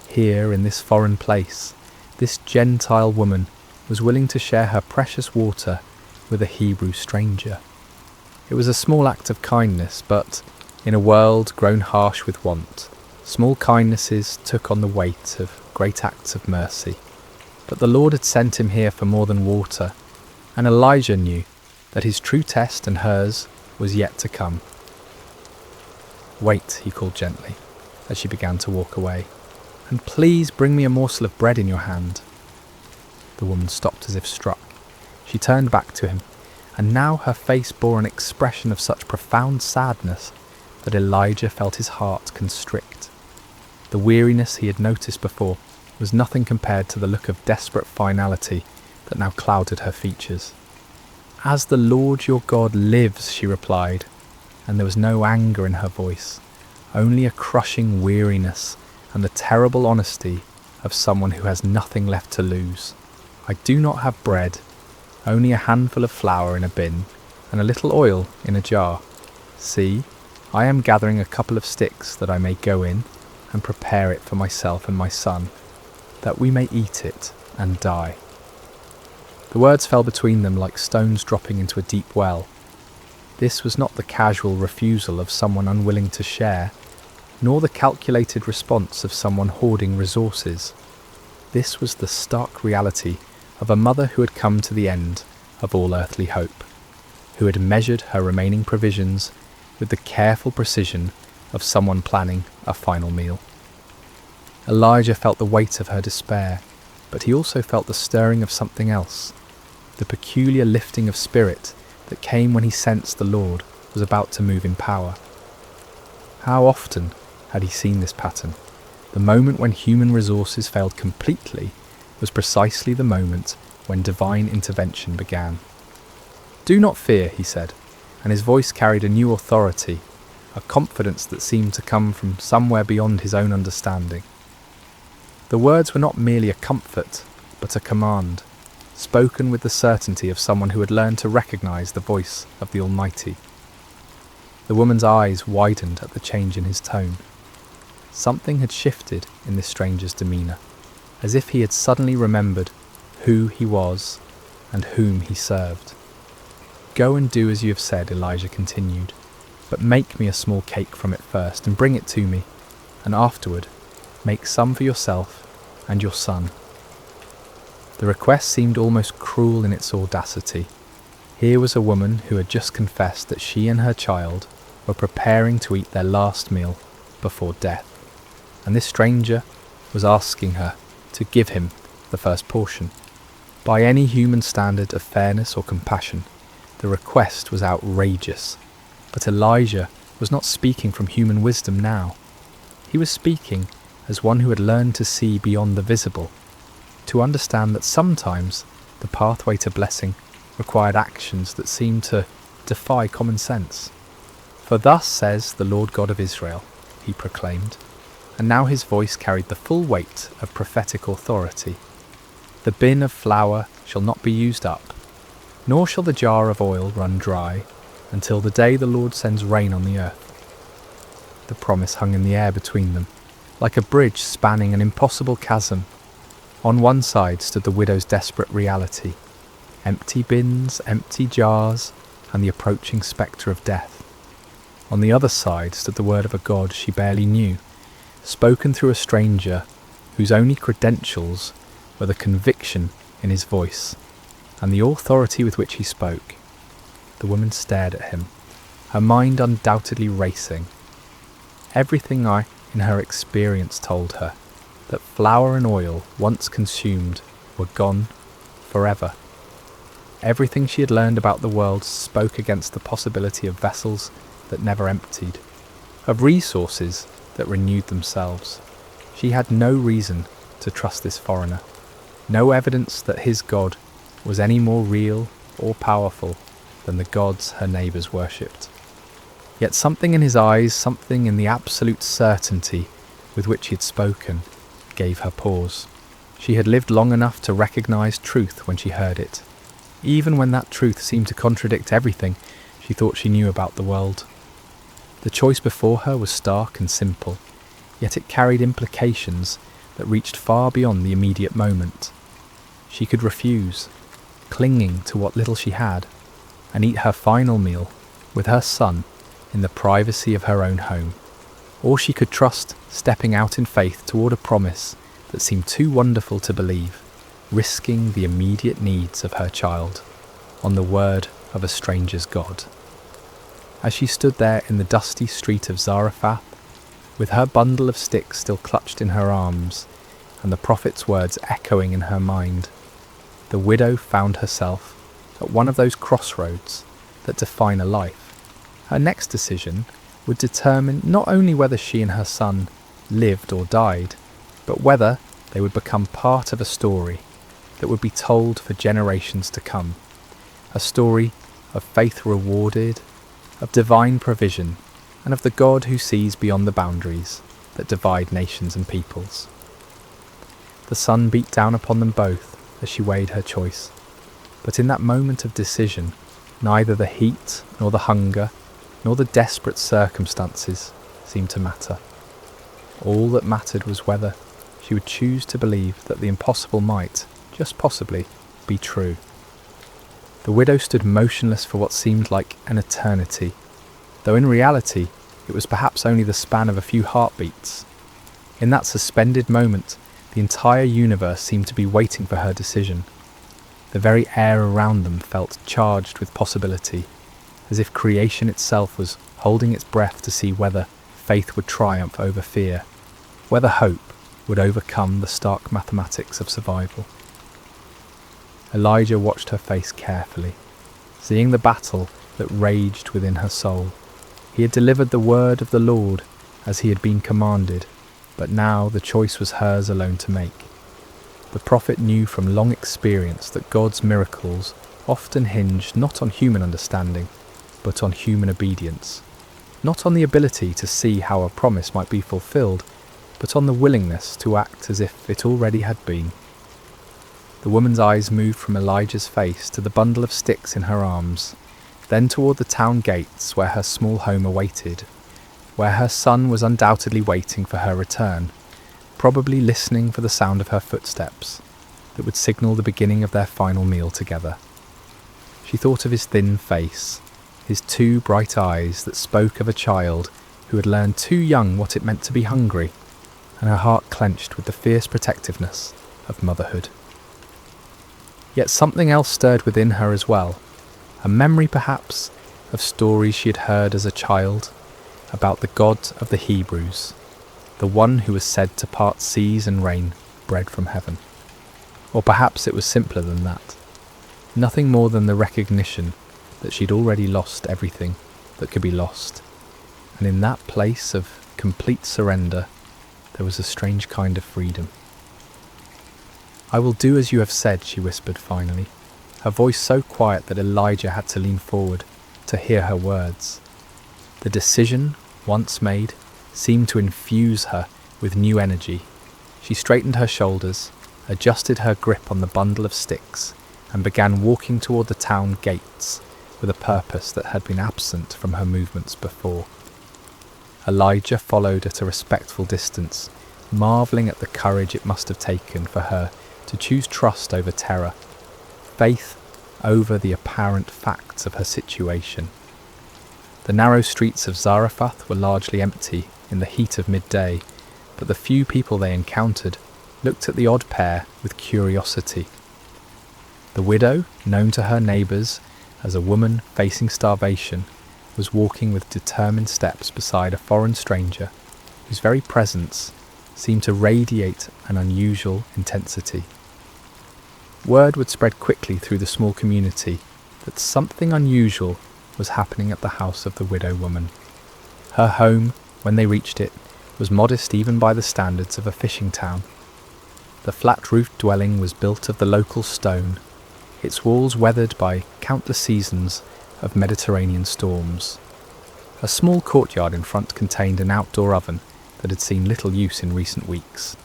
Here, in this foreign place, this Gentile woman was willing to share her precious water with a Hebrew stranger. It was a small act of kindness, but in a world grown harsh with want, small kindnesses took on the weight of great acts of mercy. But the Lord had sent him here for more than water, and Elijah knew that his true test and hers was yet to come. "Wait," he called gently, as she began to walk away, "and please bring me a morsel of bread in your hand." The woman stopped as if struck. She turned back to him, and now her face bore an expression of such profound sadness that Elijah felt his heart constrict. The weariness he had noticed before was nothing compared to the look of desperate finality that now clouded her features. "As the Lord your God lives," she replied, and there was no anger in her voice, only a crushing weariness and the terrible honesty of someone who has nothing left to lose. "I do not have bread, only a handful of flour in a bin and a little oil in a jar. See, I am gathering a couple of sticks that I may go in and prepare it for myself and my son, that we may eat it and die." The words fell between them like stones dropping into a deep well. This was not the casual refusal of someone unwilling to share, nor the calculated response of someone hoarding resources. This was the stark reality of a mother who had come to the end of all earthly hope, who had measured her remaining provisions with the careful precision of someone planning a final meal. Elijah felt the weight of her despair, but he also felt the stirring of something else, the peculiar lifting of spirit that came when he sensed the Lord was about to move in power. How often had he seen this pattern? The moment when human resources failed completely was precisely the moment when divine intervention began. "Do not fear," he said, and his voice carried a new authority, a confidence that seemed to come from somewhere beyond his own understanding. The words were not merely a comfort, but a command, spoken with the certainty of someone who had learned to recognize the voice of the Almighty. The woman's eyes widened at the change in his tone. Something had shifted in this stranger's demeanour, as if he had suddenly remembered who he was and whom he served. "Go and do as you have said," Elijah continued, "but make me a small cake from it first and bring it to me, and afterward make some for yourself and your son." The request seemed almost cruel in its audacity. Here was a woman who had just confessed that she and her child were preparing to eat their last meal before death, and this stranger was asking her to give him the first portion. By any human standard of fairness or compassion, the request was outrageous, but Elijah was not speaking from human wisdom now. He was speaking as one who had learned to see beyond the visible, to understand that sometimes the pathway to blessing required actions that seemed to defy common sense. "For thus says the Lord God of Israel," he proclaimed, and now his voice carried the full weight of prophetic authority. "The bin of flour shall not be used up, nor shall the jar of oil run dry, until the day the Lord sends rain on the earth." The promise hung in the air between them, like a bridge spanning an impossible chasm. On one side stood the widow's desperate reality, empty bins, empty jars, and the approaching spectre of death. On the other side stood the word of a God she barely knew, spoken through a stranger whose only credentials were the conviction in his voice and the authority with which he spoke. The woman stared at him, her mind undoubtedly racing. Everything in her experience told her that flour and oil, once consumed, were gone forever. Everything she had learned about the world spoke against the possibility of vessels that never emptied, of resources that renewed themselves. She had no reason to trust this foreigner, no evidence that his God was any more real or powerful than the gods her neighbours worshipped. Yet something in his eyes, something in the absolute certainty with which he had spoken, gave her pause. She had lived long enough to recognise truth when she heard it, even when that truth seemed to contradict everything she thought she knew about the world. The choice before her was stark and simple, yet it carried implications that reached far beyond the immediate moment. She could refuse, clinging to what little she had, and eat her final meal with her son in the privacy of her own home. Or she could trust stepping out in faith toward a promise that seemed too wonderful to believe, risking the immediate needs of her child on the word of a stranger's God. As she stood there in the dusty street of Zarephath, with her bundle of sticks still clutched in her arms, and the prophet's words echoing in her mind, the widow found herself at one of those crossroads that define a life. Her next decision would determine not only whether she and her son lived or died, but whether they would become part of a story that would be told for generations to come. A story of faith rewarded, of divine provision, and of the God who sees beyond the boundaries that divide nations and peoples. The sun beat down upon them both as she weighed her choice, but in that moment of decision, neither the heat nor the hunger nor the desperate circumstances seemed to matter. All that mattered was whether she would choose to believe that the impossible might, just possibly, be true. The widow stood motionless for what seemed like an eternity, though in reality it was perhaps only the span of a few heartbeats. In that suspended moment, the entire universe seemed to be waiting for her decision. The very air around them felt charged with possibility, as if creation itself was holding its breath to see whether faith would triumph over fear, whether hope would overcome the stark mathematics of survival. Elijah watched her face carefully, seeing the battle that raged within her soul. He had delivered the word of the Lord as he had been commanded, but now the choice was hers alone to make. The prophet knew from long experience that God's miracles often hinged not on human understanding, but on human obedience, not on the ability to see how a promise might be fulfilled, but on the willingness to act as if it already had been. The woman's eyes moved from Elijah's face to the bundle of sticks in her arms, then toward the town gates where her small home awaited, where her son was undoubtedly waiting for her return, probably listening for the sound of her footsteps that would signal the beginning of their final meal together. She thought of his thin face, his two bright eyes that spoke of a child who had learned too young what it meant to be hungry, and her heart clenched with the fierce protectiveness of motherhood. Yet something else stirred within her as well, a memory perhaps of stories she had heard as a child about the God of the Hebrews, the one who was said to part seas and rain bread from heaven. Or perhaps it was simpler than that, nothing more than the recognition that she'd already lost everything that could be lost, and in that place of complete surrender there was a strange kind of freedom. "I will do as you have said," she whispered finally, her voice so quiet that Elijah had to lean forward to hear her words. The decision, once made, seemed to infuse her with new energy. She straightened her shoulders, adjusted her grip on the bundle of sticks, and began walking toward the town gates with a purpose that had been absent from her movements before. Elijah followed at a respectful distance, marvelling at the courage it must have taken for her to choose trust over terror, faith over the apparent facts of her situation. The narrow streets of Zarephath were largely empty in the heat of midday, but the few people they encountered looked at the odd pair with curiosity. The widow, known to her neighbours as a woman facing starvation, was walking with determined steps beside a foreign stranger whose very presence seemed to radiate an unusual intensity. Word would spread quickly through the small community that something unusual was happening at the house of the widow woman. Her home, when they reached it, was modest even by the standards of a fishing town. The flat-roofed dwelling was built of the local stone, its walls weathered by countless seasons of Mediterranean storms. A small courtyard in front contained an outdoor oven that had seen little use in recent weeks,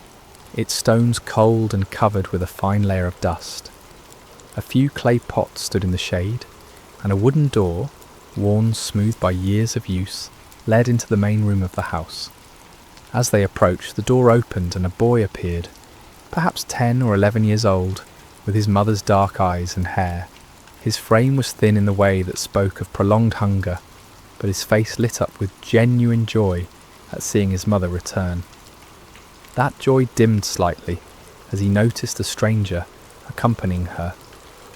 its stones cold and covered with a fine layer of dust. A few clay pots stood in the shade, and a wooden door, worn smooth by years of use, led into the main room of the house. As they approached, the door opened and a boy appeared, perhaps 10 or 11 years old, with his mother's dark eyes and hair. His frame was thin in the way that spoke of prolonged hunger, but his face lit up with genuine joy at seeing his mother return. That joy dimmed slightly as he noticed a stranger accompanying her,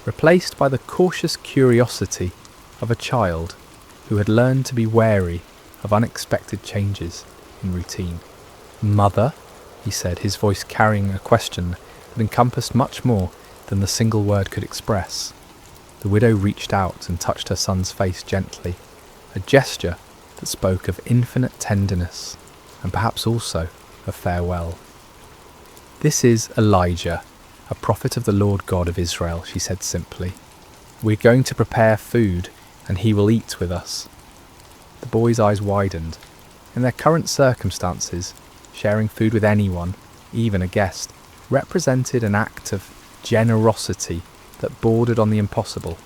replaced by the cautious curiosity of a child who had learned to be wary of unexpected changes in routine. "Mother?" he said, his voice carrying a question that encompassed much more than the single word could express. The widow reached out and touched her son's face gently, a gesture that spoke of infinite tenderness and perhaps also of farewell. "This is Elijah, a prophet of the Lord God of Israel," she said simply. "We're going to prepare food and he will eat with us." The boy's eyes widened. In their current circumstances, sharing food with anyone, even a guest, represented an act of generosity that bordered on the impossible.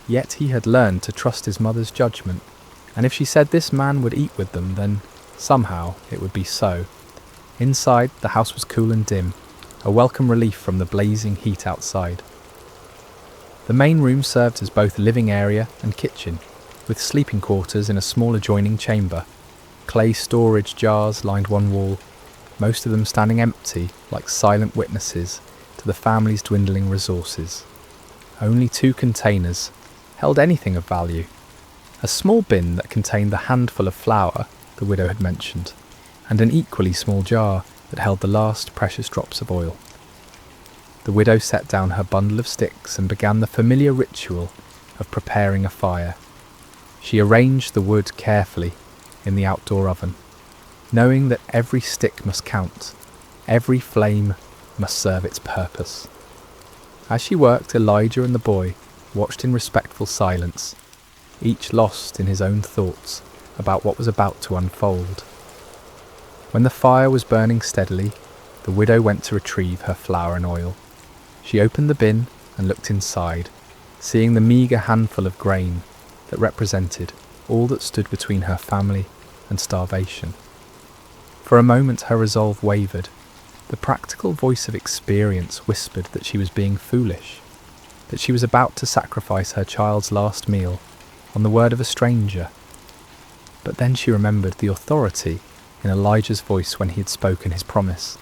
Yet he had learned to trust his mother's judgment, and if she said this man would eat with them, then somehow it would be so. Inside, the house was cool and dim, a welcome relief from the blazing heat outside. The main room served as both living area and kitchen, with sleeping quarters in a small adjoining chamber. Clay storage jars lined one wall, most of them standing empty like silent witnesses to the family's dwindling resources. Only 2 containers held anything of value. A small bin that contained the handful of flour the widow had mentioned, and an equally small jar that held the last precious drops of oil. The widow set down her bundle of sticks and began the familiar ritual of preparing a fire. She arranged the wood carefully in the outdoor oven, knowing that every stick must count, every flame must serve its purpose. As she worked, Elijah and the boy watched in respectful silence, each lost in his own thoughts about what was about to unfold. When the fire was burning steadily, the widow went to retrieve her flour and oil. She opened the bin and looked inside, seeing the meagre handful of grain that represented all that stood between her family and starvation. For a moment her resolve wavered. The practical voice of experience whispered that she was being foolish, that she was about to sacrifice her child's last meal on the word of a stranger. But then she remembered the authority in Elijah's voice when he had spoken his promise,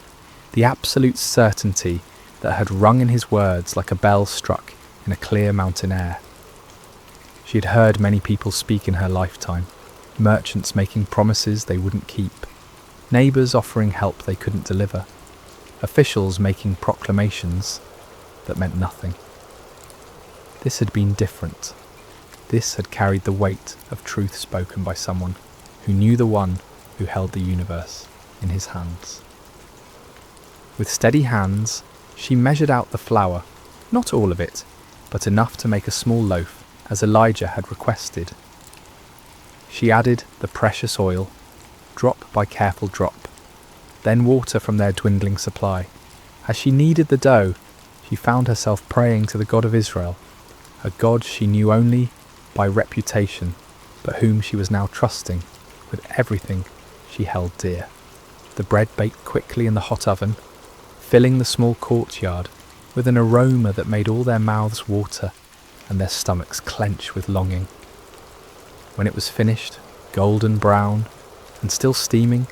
the absolute certainty that had rung in his words like a bell struck in a clear mountain air. She had heard many people speak in her lifetime, merchants making promises they wouldn't keep, neighbours offering help they couldn't deliver, officials making proclamations that meant nothing. This had been different. This had carried the weight of truth spoken by someone who knew the one who held the universe in his hands. With steady hands, she measured out the flour, not all of it, but enough to make a small loaf, as Elijah had requested. She added the precious oil, drop by careful drop, then water from their dwindling supply. As she kneaded the dough, she found herself praying to the God of Israel, a God she knew only by reputation, but whom she was now trusting with everything she held dear. The bread baked quickly in the hot oven, filling the small courtyard with an aroma that made all their mouths water and their stomachs clench with longing. When it was finished, golden brown and still steaming,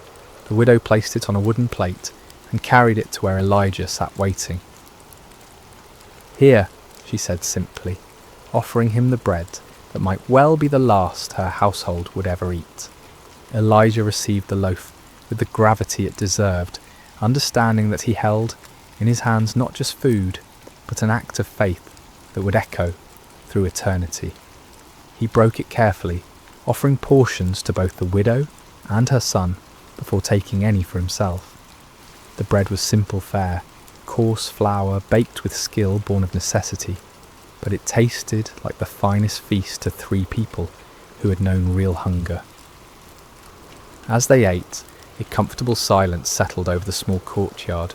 the widow placed it on a wooden plate and carried it to where Elijah sat waiting. "Here," she said simply, offering him the bread that might well be the last her household would ever eat. Elijah received the loaf with the gravity it deserved, understanding that he held in his hands not just food, but an act of faith that would echo through eternity. He broke it carefully, offering portions to both the widow and her son before taking any for himself. The bread was simple fare, coarse flour baked with skill born of necessity, but it tasted like the finest feast to 3 people who had known real hunger. As they ate, a comfortable silence settled over the small courtyard.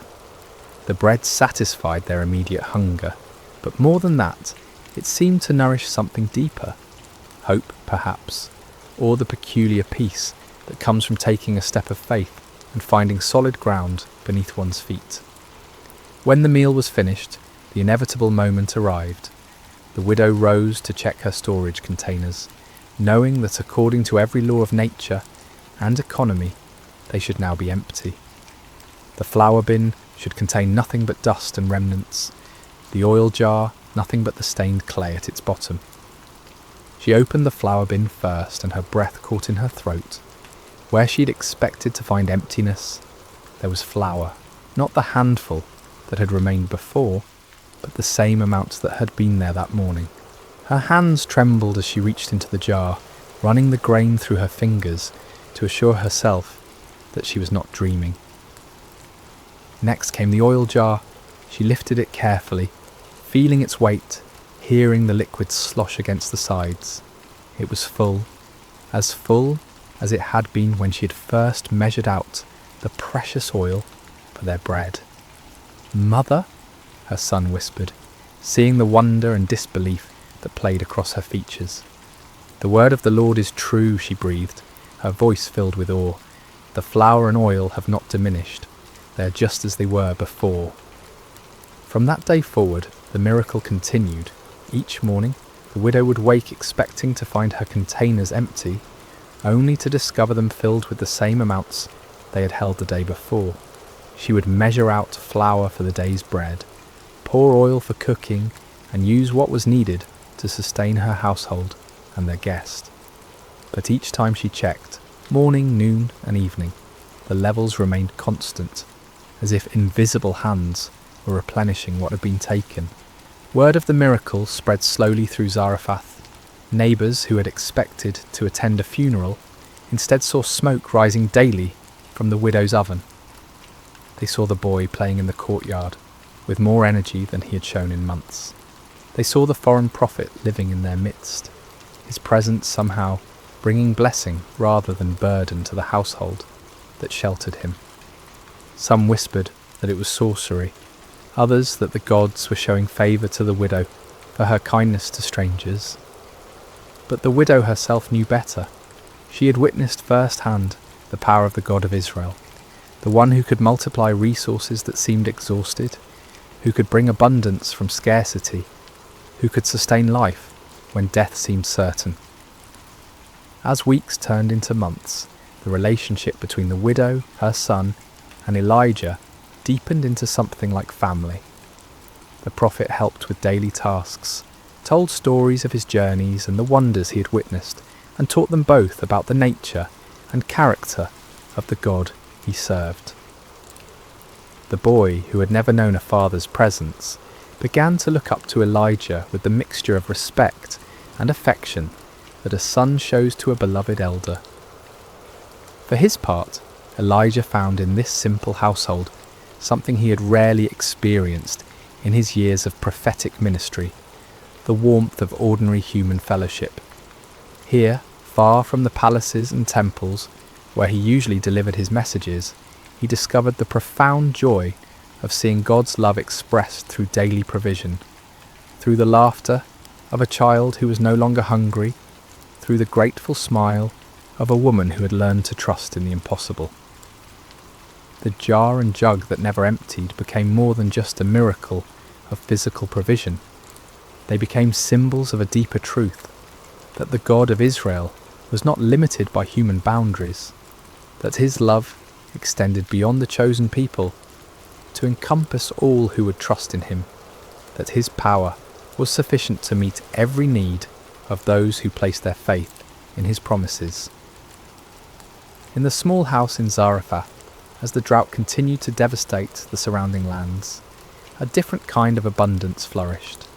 The bread satisfied their immediate hunger, but more than that, it seemed to nourish something deeper. Hope, perhaps, or the peculiar peace that comes from taking a step of faith and finding solid ground beneath one's feet. When the meal was finished, the inevitable moment arrived. The widow rose to check her storage containers, knowing that according to every law of nature and economy, they should now be empty. The flour bin should contain nothing but dust and remnants, the oil jar nothing but the stained clay at its bottom. She opened the flour bin first, and her breath caught in her throat. Where she'd expected to find emptiness, there was flour, not the handful that had remained before, but the same amount that had been there that morning. Her hands trembled as she reached into the jar, running the grain through her fingers to assure herself that she was not dreaming. Next came the oil jar. She lifted it carefully, feeling its weight, hearing the liquid slosh against the sides. It was full as it had been when she had first measured out the precious oil for their bread. "Mother," her son whispered, seeing the wonder and disbelief that played across her features. "The word of the Lord is true," she breathed, her voice filled with awe. "The flour and oil have not diminished. They are just as they were before." From that day forward, the miracle continued. Each morning, the widow would wake expecting to find her containers empty, only to discover them filled with the same amounts they had held the day before. She would measure out flour for the day's bread, pour oil for cooking, and use what was needed to sustain her household and their guest. But each time she checked, morning, noon, and evening, the levels remained constant, as if invisible hands were replenishing what had been taken. Word of the miracle spread slowly through Zarephath. Neighbours who had expected to attend a funeral instead saw smoke rising daily from the widow's oven. They saw the boy playing in the courtyard with more energy than he had shown in months. They saw the foreign prophet living in their midst, his presence somehow bringing blessing rather than burden to the household that sheltered him. Some whispered that it was sorcery, others that the gods were showing favour to the widow for her kindness to strangers. But the widow herself knew better. She had witnessed firsthand the power of the God of Israel, the one who could multiply resources that seemed exhausted, who could bring abundance from scarcity, who could sustain life when death seemed certain. As weeks turned into months, the relationship between the widow, her son, and Elijah deepened into something like family. The prophet helped with daily tasks, told stories of his journeys and the wonders he had witnessed, and taught them both about the nature and character of the God he served. The boy, who had never known a father's presence, began to look up to Elijah with the mixture of respect and affection that a son shows to a beloved elder. For his part, Elijah found in this simple household something he had rarely experienced in his years of prophetic ministry, the warmth of ordinary human fellowship. Here, far from the palaces and temples where he usually delivered his messages, he discovered the profound joy of seeing God's love expressed through daily provision, through the laughter of a child who was no longer hungry, through the grateful smile of a woman who had learned to trust in the impossible. The jar and jug that never emptied became more than just a miracle of physical provision. They became symbols of a deeper truth, that the God of Israel was not limited by human boundaries, that his love extended beyond the chosen people to encompass all who would trust in him, that his power was sufficient to meet every need of those who placed their faith in his promises. In the small house in Zarephath, as the drought continued to devastate the surrounding lands, a different kind of abundance flourished.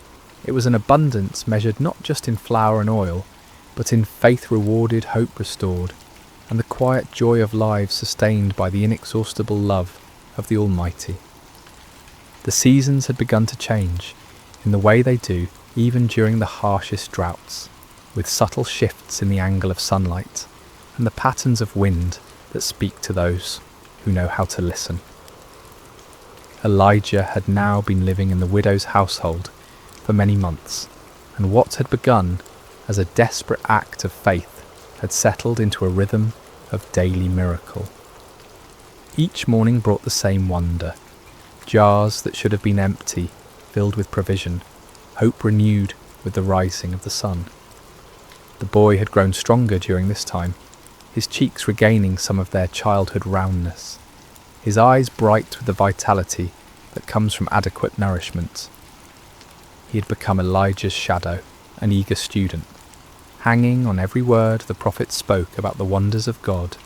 It was an abundance measured not just in flour and oil, but in faith rewarded, hope restored, and the quiet joy of lives sustained by the inexhaustible love of the Almighty. The seasons had begun to change, in the way they do even during the harshest droughts, with subtle shifts in the angle of sunlight and the patterns of wind that speak to those who know how to listen. Elijah had now been living in the widow's household for many months, and what had begun as a desperate act of faith had settled into a rhythm of daily miracle. Each morning brought the same wonder. Jars that should have been empty, filled with provision, hope renewed with the rising of the sun. The boy had grown stronger during this time, his cheeks regaining some of their childhood roundness, his eyes bright with the vitality that comes from adequate nourishment. He had become Elijah's shadow, an eager student, hanging on every word the prophet spoke about the wonders of God,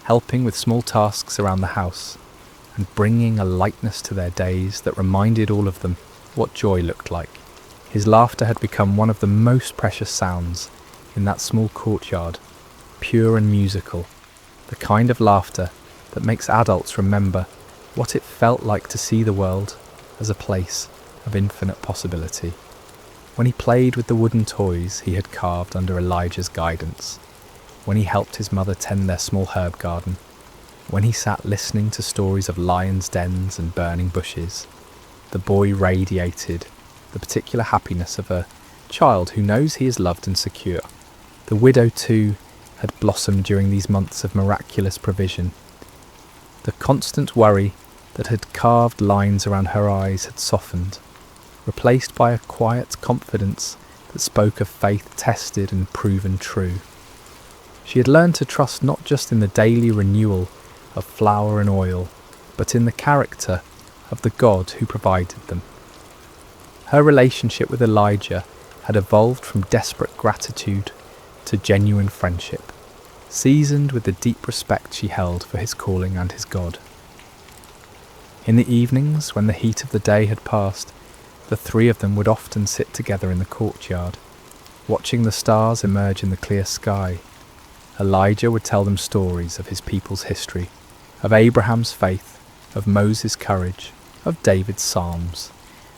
helping with small tasks around the house, and bringing a lightness to their days that reminded all of them what joy looked like. His laughter had become one of the most precious sounds in that small courtyard, pure and musical, the kind of laughter that makes adults remember what it felt like to see the world as a place of infinite possibility. When he played with the wooden toys he had carved under Elijah's guidance, when he helped his mother tend their small herb garden, when he sat listening to stories of lions' dens and burning bushes, the boy radiated the particular happiness of a child who knows he is loved and secure. The widow, too, had blossomed during these months of miraculous provision. The constant worry that had carved lines around her eyes had softened, replaced by a quiet confidence that spoke of faith tested and proven true. She had learned to trust not just in the daily renewal of flour and oil, but in the character of the God who provided them. Her relationship with Elijah had evolved from desperate gratitude to genuine friendship, seasoned with the deep respect she held for his calling and his God. In the evenings, when the heat of the day had passed, the three of them would often sit together in the courtyard, watching the stars emerge in the clear sky. Elijah would tell them stories of his people's history, of Abraham's faith, of Moses' courage, of David's psalms,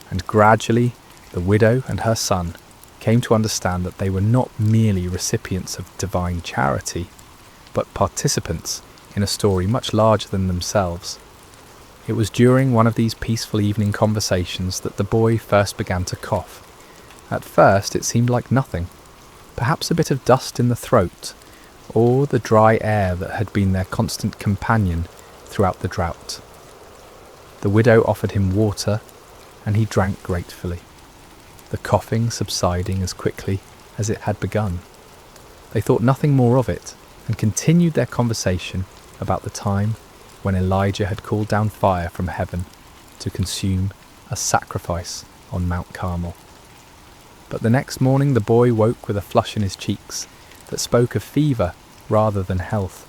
and gradually the widow and her son came to understand that they were not merely recipients of divine charity, but participants in a story much larger than themselves. It was during one of these peaceful evening conversations that the boy first began to cough. At first it seemed like nothing, perhaps a bit of dust in the throat, or the dry air that had been their constant companion throughout the drought. The widow offered him water, and he drank gratefully, the coughing subsiding as quickly as it had begun. They thought nothing more of it, and continued their conversation about the time when Elijah had called down fire from heaven to consume a sacrifice on Mount Carmel. But the next morning the boy woke with a flush in his cheeks that spoke of fever rather than health.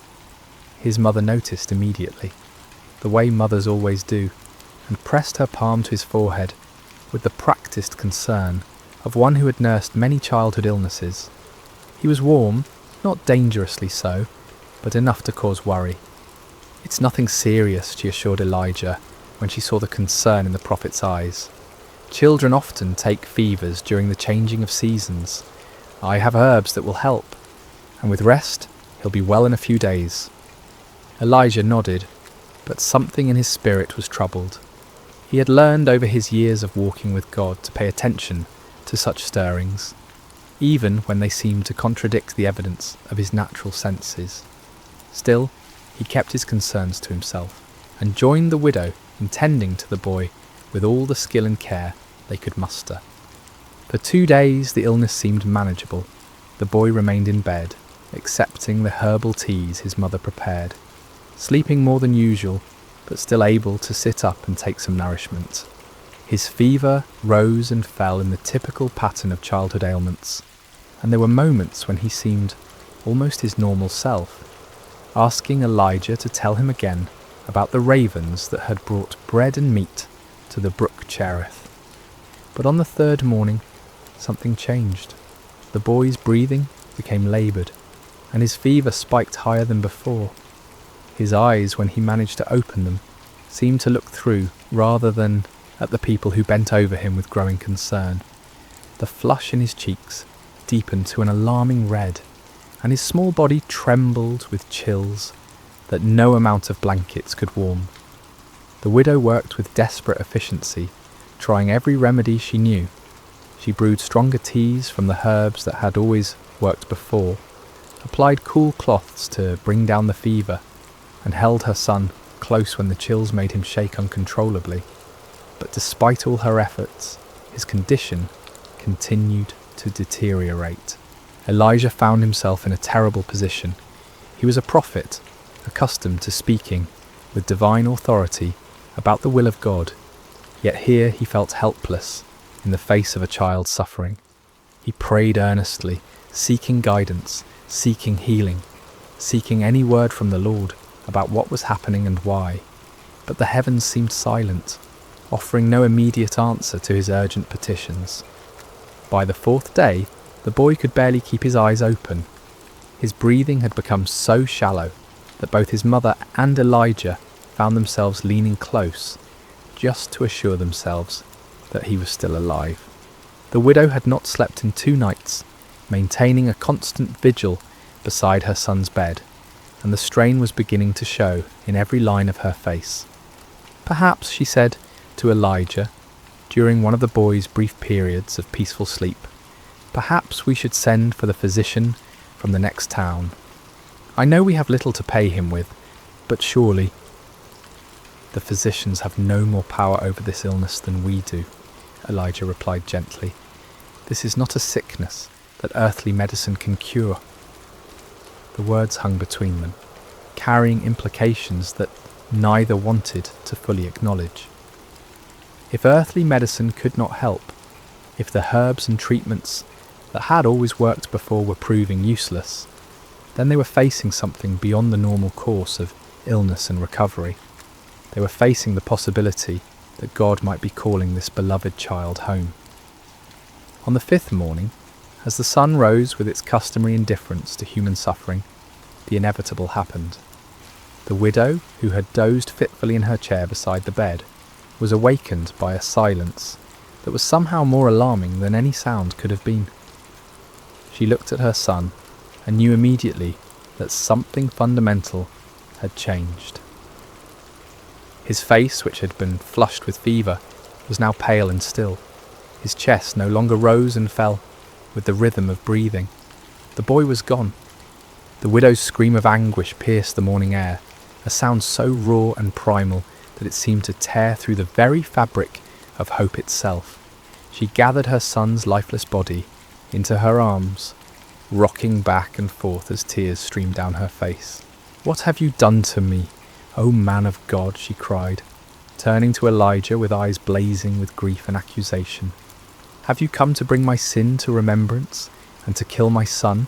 His mother noticed immediately, the way mothers always do, and pressed her palm to his forehead with the practiced concern of one who had nursed many childhood illnesses. He was warm, not dangerously so, but enough to cause worry. "It's nothing serious," she assured Elijah when she saw the concern in the prophet's eyes. "Children often take fevers during the changing of seasons. I have herbs that will help, and with rest he'll be well in a few days." Elijah nodded, but something in his spirit was troubled. He had learned over his years of walking with God to pay attention to such stirrings, even when they seemed to contradict the evidence of his natural senses. Still, he kept his concerns to himself, and joined the widow in tending to the boy with all the skill and care they could muster. For 2 days the illness seemed manageable. The boy remained in bed, accepting the herbal teas his mother prepared, sleeping more than usual, but still able to sit up and take some nourishment. His fever rose and fell in the typical pattern of childhood ailments, and there were moments when he seemed almost his normal self, asking Elijah to tell him again about the ravens that had brought bread and meat to the brook Cherith. But on the third morning, something changed. The boy's breathing became laboured, and his fever spiked higher than before. His eyes, when he managed to open them, seemed to look through rather than at the people who bent over him with growing concern. The flush in his cheeks deepened to an alarming red, and his small body trembled with chills that no amount of blankets could warm. The widow worked with desperate efficiency, trying every remedy she knew. She brewed stronger teas from the herbs that had always worked before, applied cool cloths to bring down the fever, and held her son close when the chills made him shake uncontrollably. But despite all her efforts, his condition continued to deteriorate. Elijah found himself in a terrible position. He was a prophet, accustomed to speaking with divine authority about the will of God, yet here he felt helpless in the face of a child suffering. He prayed earnestly, seeking guidance, seeking healing, seeking any word from the Lord about what was happening and why. But the heavens seemed silent, offering no immediate answer to his urgent petitions. By the fourth day, the boy could barely keep his eyes open. His breathing had become so shallow that both his mother and Elijah found themselves leaning close, just to assure themselves that he was still alive. The widow had not slept in 2 nights, maintaining a constant vigil beside her son's bed, and the strain was beginning to show in every line of her face. Perhaps, she said to Elijah, during one of the boy's brief periods of peaceful sleep, perhaps we should send for the physician from the next town. I know we have little to pay him with, but surely the physicians have no more power over this illness than we do, Elijah replied gently. This is not a sickness that earthly medicine can cure. The words hung between them, carrying implications that neither wanted to fully acknowledge. If earthly medicine could not help, if the herbs and treatments that had always worked before were proving useless, then they were facing something beyond the normal course of illness and recovery. They were facing the possibility that God might be calling this beloved child home. On the 5th morning, as the sun rose with its customary indifference to human suffering, the inevitable happened. The widow, who had dozed fitfully in her chair beside the bed, was awakened by a silence that was somehow more alarming than any sound could have been. She looked at her son and knew immediately that something fundamental had changed. His face, which had been flushed with fever, was now pale and still. His chest no longer rose and fell with the rhythm of breathing. The boy was gone. The widow's scream of anguish pierced the morning air, a sound so raw and primal that it seemed to tear through the very fabric of hope itself. She gathered her son's lifeless body into her arms, rocking back and forth as tears streamed down her face. "What have you done to me, O man of God?" she cried, turning to Elijah with eyes blazing with grief and accusation. "Have you come to bring my sin to remembrance and to kill my son?"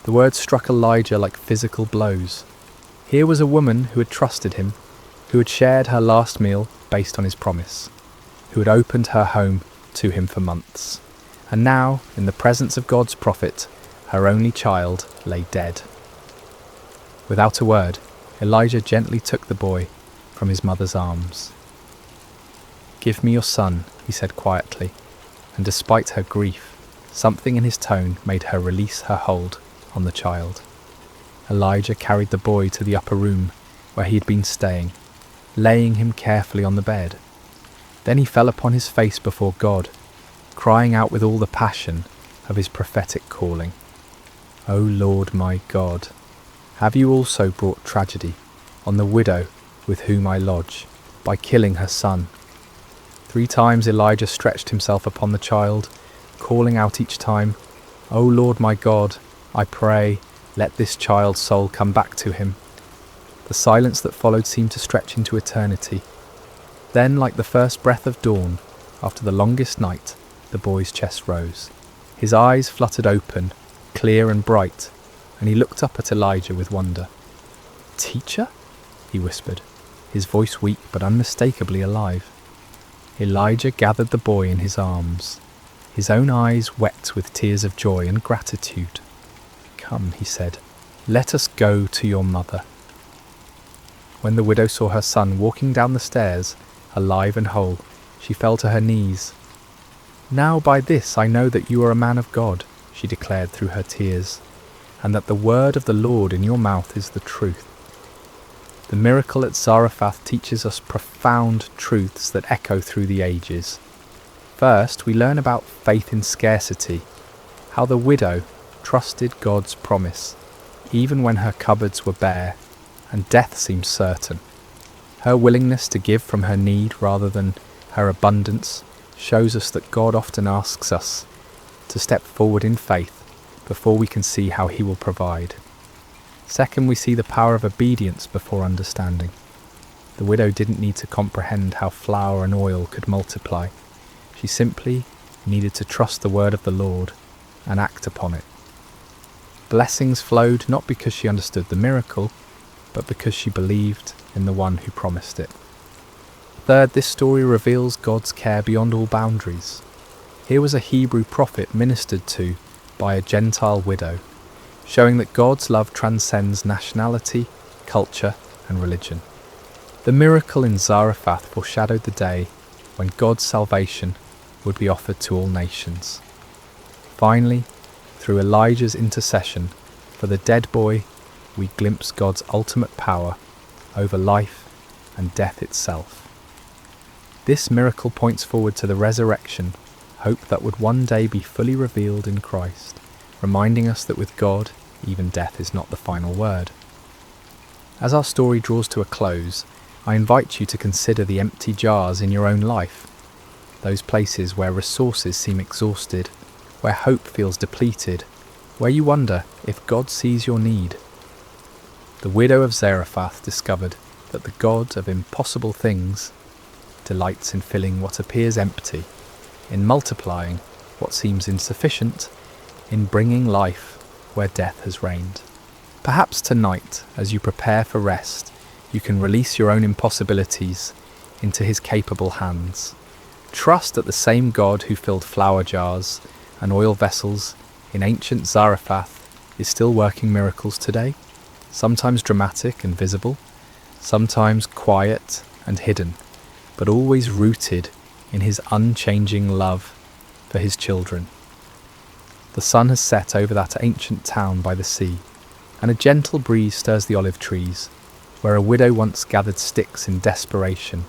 The words struck Elijah like physical blows. Here was a woman who had trusted him, who had shared her last meal based on his promise, who had opened her home to him for months. And now, in the presence of God's prophet, her only child lay dead. Without a word, Elijah gently took the boy from his mother's arms. "Give me your son," he said quietly, and despite her grief, something in his tone made her release her hold on the child. Elijah carried the boy to the upper room where he had been staying, laying him carefully on the bed. Then he fell upon his face before God, crying out with all the passion of his prophetic calling. "O Lord my God, have you also brought tragedy on the widow with whom I lodge, by killing her son?" 3 times Elijah stretched himself upon the child, calling out each time, "O Lord my God, I pray, let this child's soul come back to him." The silence that followed seemed to stretch into eternity. Then, like the first breath of dawn, after the longest night, the boy's chest rose. His eyes fluttered open, clear and bright, and he looked up at Elijah with wonder. "Teacher?" he whispered, his voice weak but unmistakably alive. Elijah gathered the boy in his arms, his own eyes wet with tears of joy and gratitude. "Come," he said, "let us go to your mother." When the widow saw her son walking down the stairs, alive and whole, she fell to her knees. "Now by this I know that you are a man of God," she declared through her tears, "and that the word of the Lord in your mouth is the truth." The miracle at Zarephath teaches us profound truths that echo through the ages. First, we learn about faith in scarcity, how the widow, trusted God's promise, even when her cupboards were bare and death seemed certain. Her willingness to give from her need rather than her abundance shows us that God often asks us to step forward in faith before we can see how he will provide. Second, we see the power of obedience before understanding. The widow didn't need to comprehend how flour and oil could multiply. She simply needed to trust the word of the Lord and act upon it. Blessings flowed not because she understood the miracle, but because she believed in the one who promised it. Third, this story reveals God's care beyond all boundaries. Here was a Hebrew prophet ministered to by a Gentile widow, showing that God's love transcends nationality, culture, and religion. The miracle in Zarephath foreshadowed the day when God's salvation would be offered to all nations. Finally, through Elijah's intercession for the dead boy, we glimpse God's ultimate power over life and death itself. This miracle points forward to the resurrection, hope that would one day be fully revealed in Christ, reminding us that with God, even death is not the final word. As our story draws to a close, I invite you to consider the empty jars in your own life, those places where resources seem exhausted, where hope feels depleted, where you wonder if God sees your need. The widow of Zarephath discovered that the God of impossible things delights in filling what appears empty, in multiplying what seems insufficient, in bringing life where death has reigned. Perhaps tonight, as you prepare for rest, you can release your own impossibilities into his capable hands. Trust that the same God who filled flour jars and oil vessels in ancient Zarephath is still working miracles today, sometimes dramatic and visible, sometimes quiet and hidden, but always rooted in his unchanging love for his children. The sun has set over that ancient town by the sea, and a gentle breeze stirs the olive trees, where a widow once gathered sticks in desperation,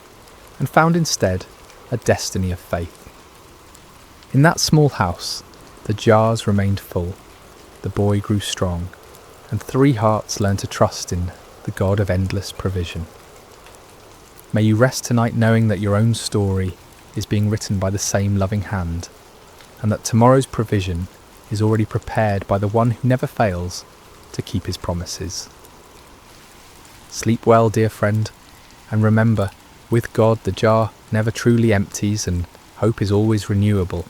and found instead a destiny of faith. In that small house, the jars remained full, the boy grew strong, and 3 hearts learned to trust in the God of endless provision. May you rest tonight knowing that your own story is being written by the same loving hand, and that tomorrow's provision is already prepared by the one who never fails to keep his promises. Sleep well, dear friend, and remember, with God the jar never truly empties and hope is always renewable.